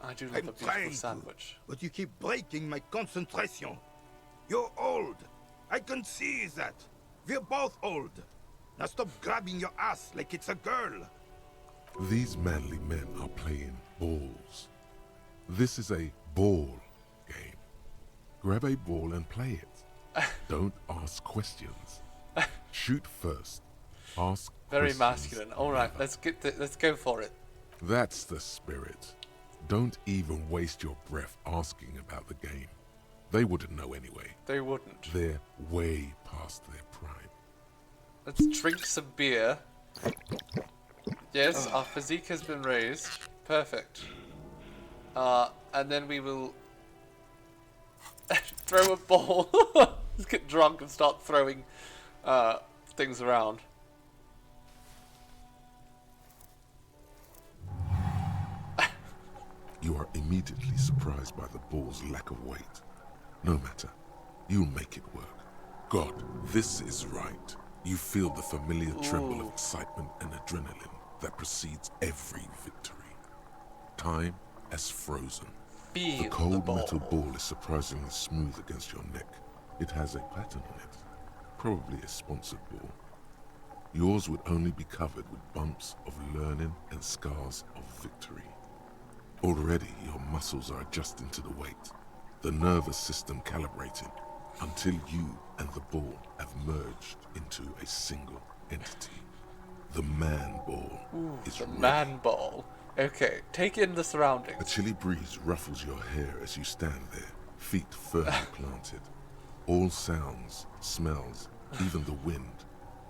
I do love I'm a beautiful trying to, sandwich. but you keep breaking my concentration. You're old. I can see that. We're both old. Now stop grabbing your ass like it's a girl. These manly men are playing balls. This is a ball game. Grab a ball and play it. Don't ask questions. Shoot first. Ask Very questions. masculine. All right, let's go for it. That's the spirit. Don't even waste your breath asking about the game. They wouldn't know anyway. They wouldn't. They're way past their prime. Let's drink some beer. Yes, our physique has been raised. Perfect. And then we will throw a ball. Just get drunk and start throwing things around. You are immediately surprised by the ball's lack of weight. No matter, you'll make it work. God, this is right. You feel the familiar tremble of excitement and adrenaline that precedes every victory. Time has frozen. The cold metal ball is surprisingly smooth against your neck. It has a pattern on it, probably a sponsored ball. Yours would only be covered with bumps of learning and scars of victory. Already your muscles are adjusting to the weight, the nervous system calibrating, until you and the ball have merged into a single entity. The man ball is the ready. man ball. Okay, take in the surroundings. A chilly breeze ruffles your hair as you stand there, feet firmly planted. All sounds, smells, even the wind,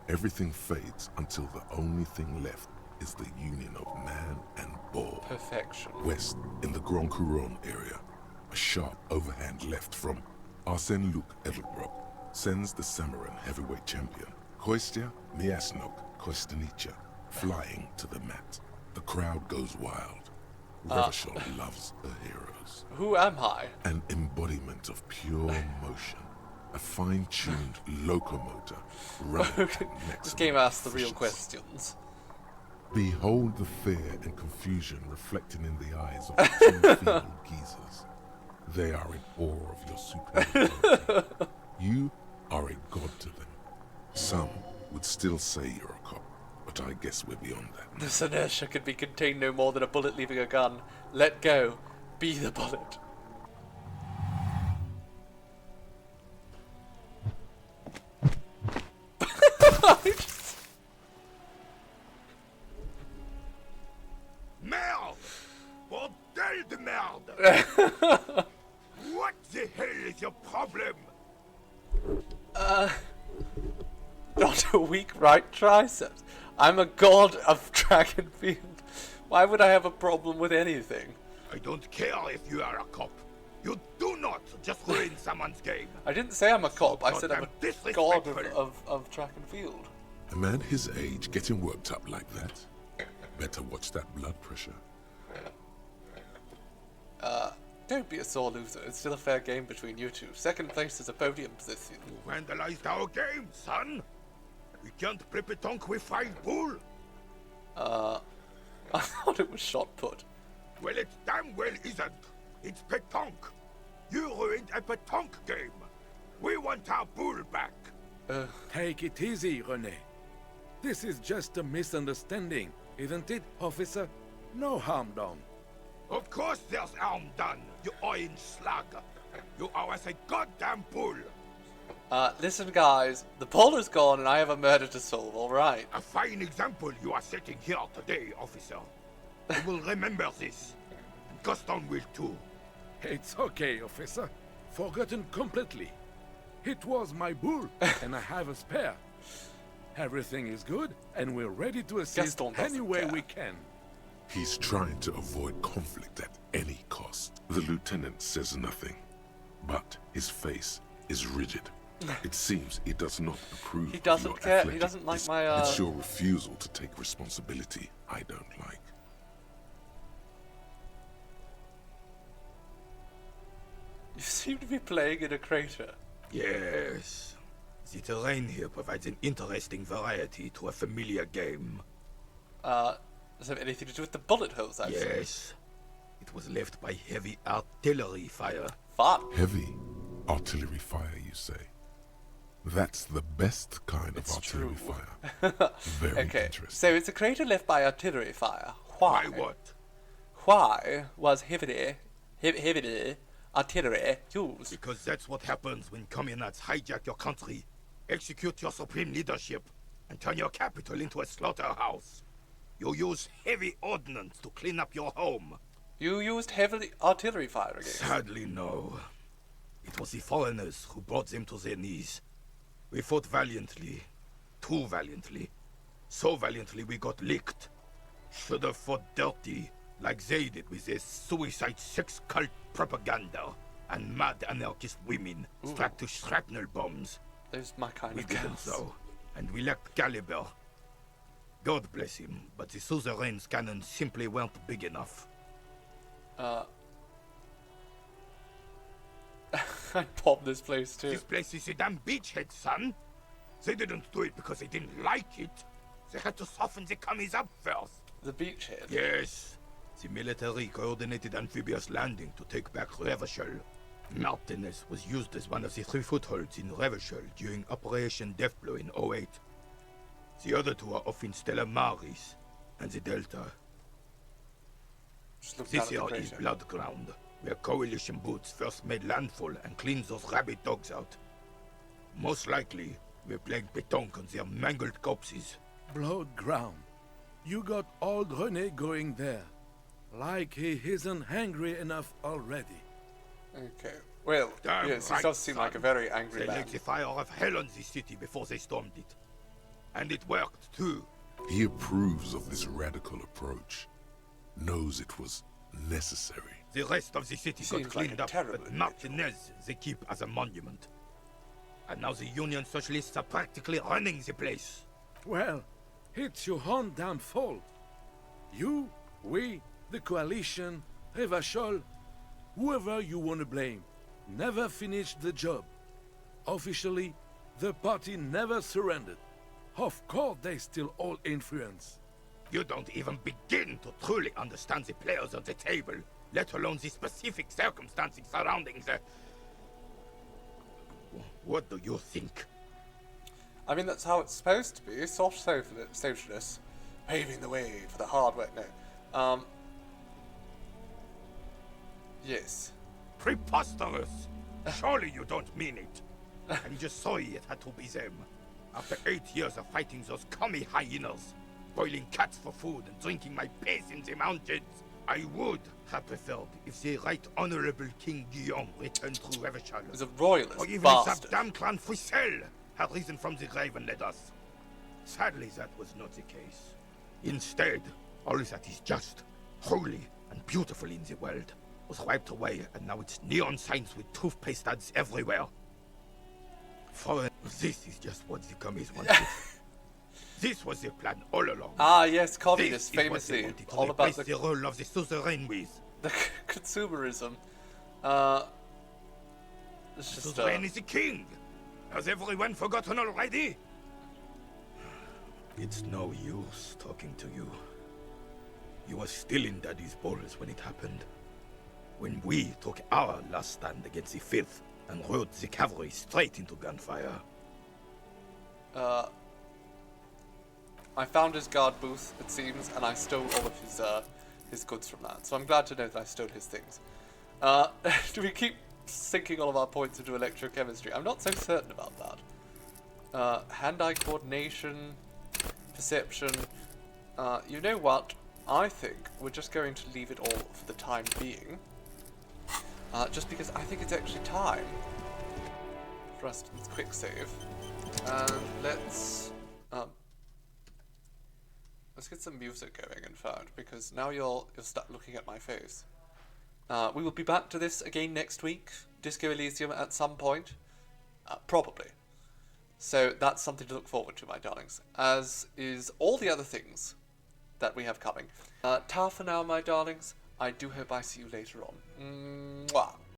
everything fades until the only thing left is the union of man and ball. Perfection. West, in the Grand Couronne area, a sharp overhand left from Arsène Luc Edelbrock sends the Samaran heavyweight champion, Kostya Miasnok Kostanicha, flying to the mat. The crowd goes wild. Revachol loves her heroes. Who am I? An embodiment of pure motion. A fine-tuned locomotor running This game asks the real questions. Behold the fear and confusion reflecting in the eyes of the two feeble geezers. They are in awe of your superiority. You are a god to them. Some would still say you're a cop, but I guess we're beyond that. This inertia could be contained no more than a bullet leaving a gun. Let go. Be the bullet. Merde! Bordel de merde! What the hell is your problem? Not a weak right triceps. I'm a god of track and field. Why would I have a problem with anything? I don't care if you are a cop. You do not just ruin someone's game. I didn't say I'm a cop. I said I'm a god disrespectful. of track and field. A man his age getting worked up like that? Better watch that blood pressure. Don't be a sore loser. It's still a fair game between you two. Second place is a podium position. You vandalized our game, son. We can't play petanque with 5 bull. I thought it was shot put. Well, it damn well isn't. It's petanque. You ruined a petanque game. We want our bull back. Take it easy, René. This is just a misunderstanding, isn't it, officer? No harm done. Of course there's harm done, you orange slug. You owe us a goddamn bull. Listen guys, the ball is gone and I have a murder to solve, alright? A fine example you are setting here today, officer. I will remember this. And Gaston will too. It's okay, officer. Forgotten completely. It was my bull, and I have a spare. Everything is good, and we're ready to assist any way we can. He's trying to avoid conflict at any cost. The lieutenant says nothing, but his face is rigid. It seems he does not approve. He doesn't of your care. He athletic doesn't like discipline. my. It's your refusal to take responsibility I don't like. You seem to be playing in a crater. Yes. The terrain here provides an interesting variety to a familiar game. Does it have anything to do with the bullet holes I've seen? Yes. It was left by heavy artillery fire. Fuck. Heavy artillery fire, you say? That's the best kind of artillery fire. Very okay, interesting. so it's a crater left by artillery fire. Why? Why what? Why was heavy artillery used? Because that's what happens when communards hijack your country, execute your supreme leadership, and turn your capital into a slaughterhouse. You use heavy ordnance to clean up your home. You used heavy artillery fire against? Sadly, no. It was the foreigners who brought them to their knees. We fought valiantly. Too valiantly. So valiantly we got licked. Should have fought dirty, like they did with their suicide sex cult propaganda and mad anarchist women strapped to shrapnel bombs. Those my kind We of didn't girls. though, and we lacked caliber. God bless him, but the suzerain's cannons simply weren't big enough. I bombed this place too. This place is a damn beachhead, son. They didn't do it because they didn't like it. They had to soften the commies up first. The beachhead? Yes. The military coordinated amphibious landing to take back Revachol. Martinez was used as one of the 3 footholds in Revachol during Operation Deathblow in 08. The other 2 are off in Stella Maris and the Delta. This here is Blood Ground, where Coalition boots first made landfall and cleaned those rabid dogs out. Most likely, we're playing pétanque on their mangled corpses. Blood ground. You got old René going there. Like he isn't hungry enough already. Okay. Well, Damn yes, right, he does seem son. like a very angry They man. let the fire of hell on the city before they stormed it. And it worked, too. He approves of this radical approach, knows it was necessary. The rest of the city got Seems like cleaned a up, terrible but Martinez they keep as a monument. And now the Union Socialists are practically running the place. Well, it's your own damn fault. You, we, the coalition, Revachol, whoever you want to blame, never finished the job. Officially, the party never surrendered. Of course they still hold influence. You don't even begin to truly understand the players on the table, let alone the specific circumstances surrounding the... What do you think? I mean, that's how it's supposed to be. Soft socialists paving the way for the hard work. No. Yes. Preposterous! Surely you don't mean it. And just sorry it had to be them. After 8 years of fighting those commie hyenas, boiling cats for food and drinking my piss in the mountains, I would have preferred if the Right Honorable King Guillaume returned to Revachol. He's a royalist or even bastard. if that damn clan Frisell had risen from the grave and led us. Sadly, that was not the case. Instead, all that is just, holy, and beautiful in the world was wiped away, and now it's neon signs with toothpaste ads everywhere. For this is just what the commies wanted. This was their plan all along. Ah, yes, communists, This is what they famously. wanted to All about replace the the role of the suzerain with. the consumerism. It's The just, suzerain is the king. Has everyone forgotten already? It's no use talking to you. You were still in Daddy's balls when it happened. When we took our last stand against the Fifth and rode the cavalry straight into gunfire. I found his guard booth, it seems, and I stole all of his goods from that. So I'm glad to know that I stole his things. Do we keep sinking all of our points into electrochemistry? I'm not so certain about that. Hand-eye coordination, perception. You know what? I think we're just going to leave it all for the time being. Just because I think it's actually time for us to quick save. And let's get some music going, in fact, because now you'll start looking at my face. We will be back to this again next week, Disco Elysium at some point, probably. So that's something to look forward to, my darlings, as is all the other things that we have coming. Ta for now, my darlings. I do hope I see you later on. Mwah.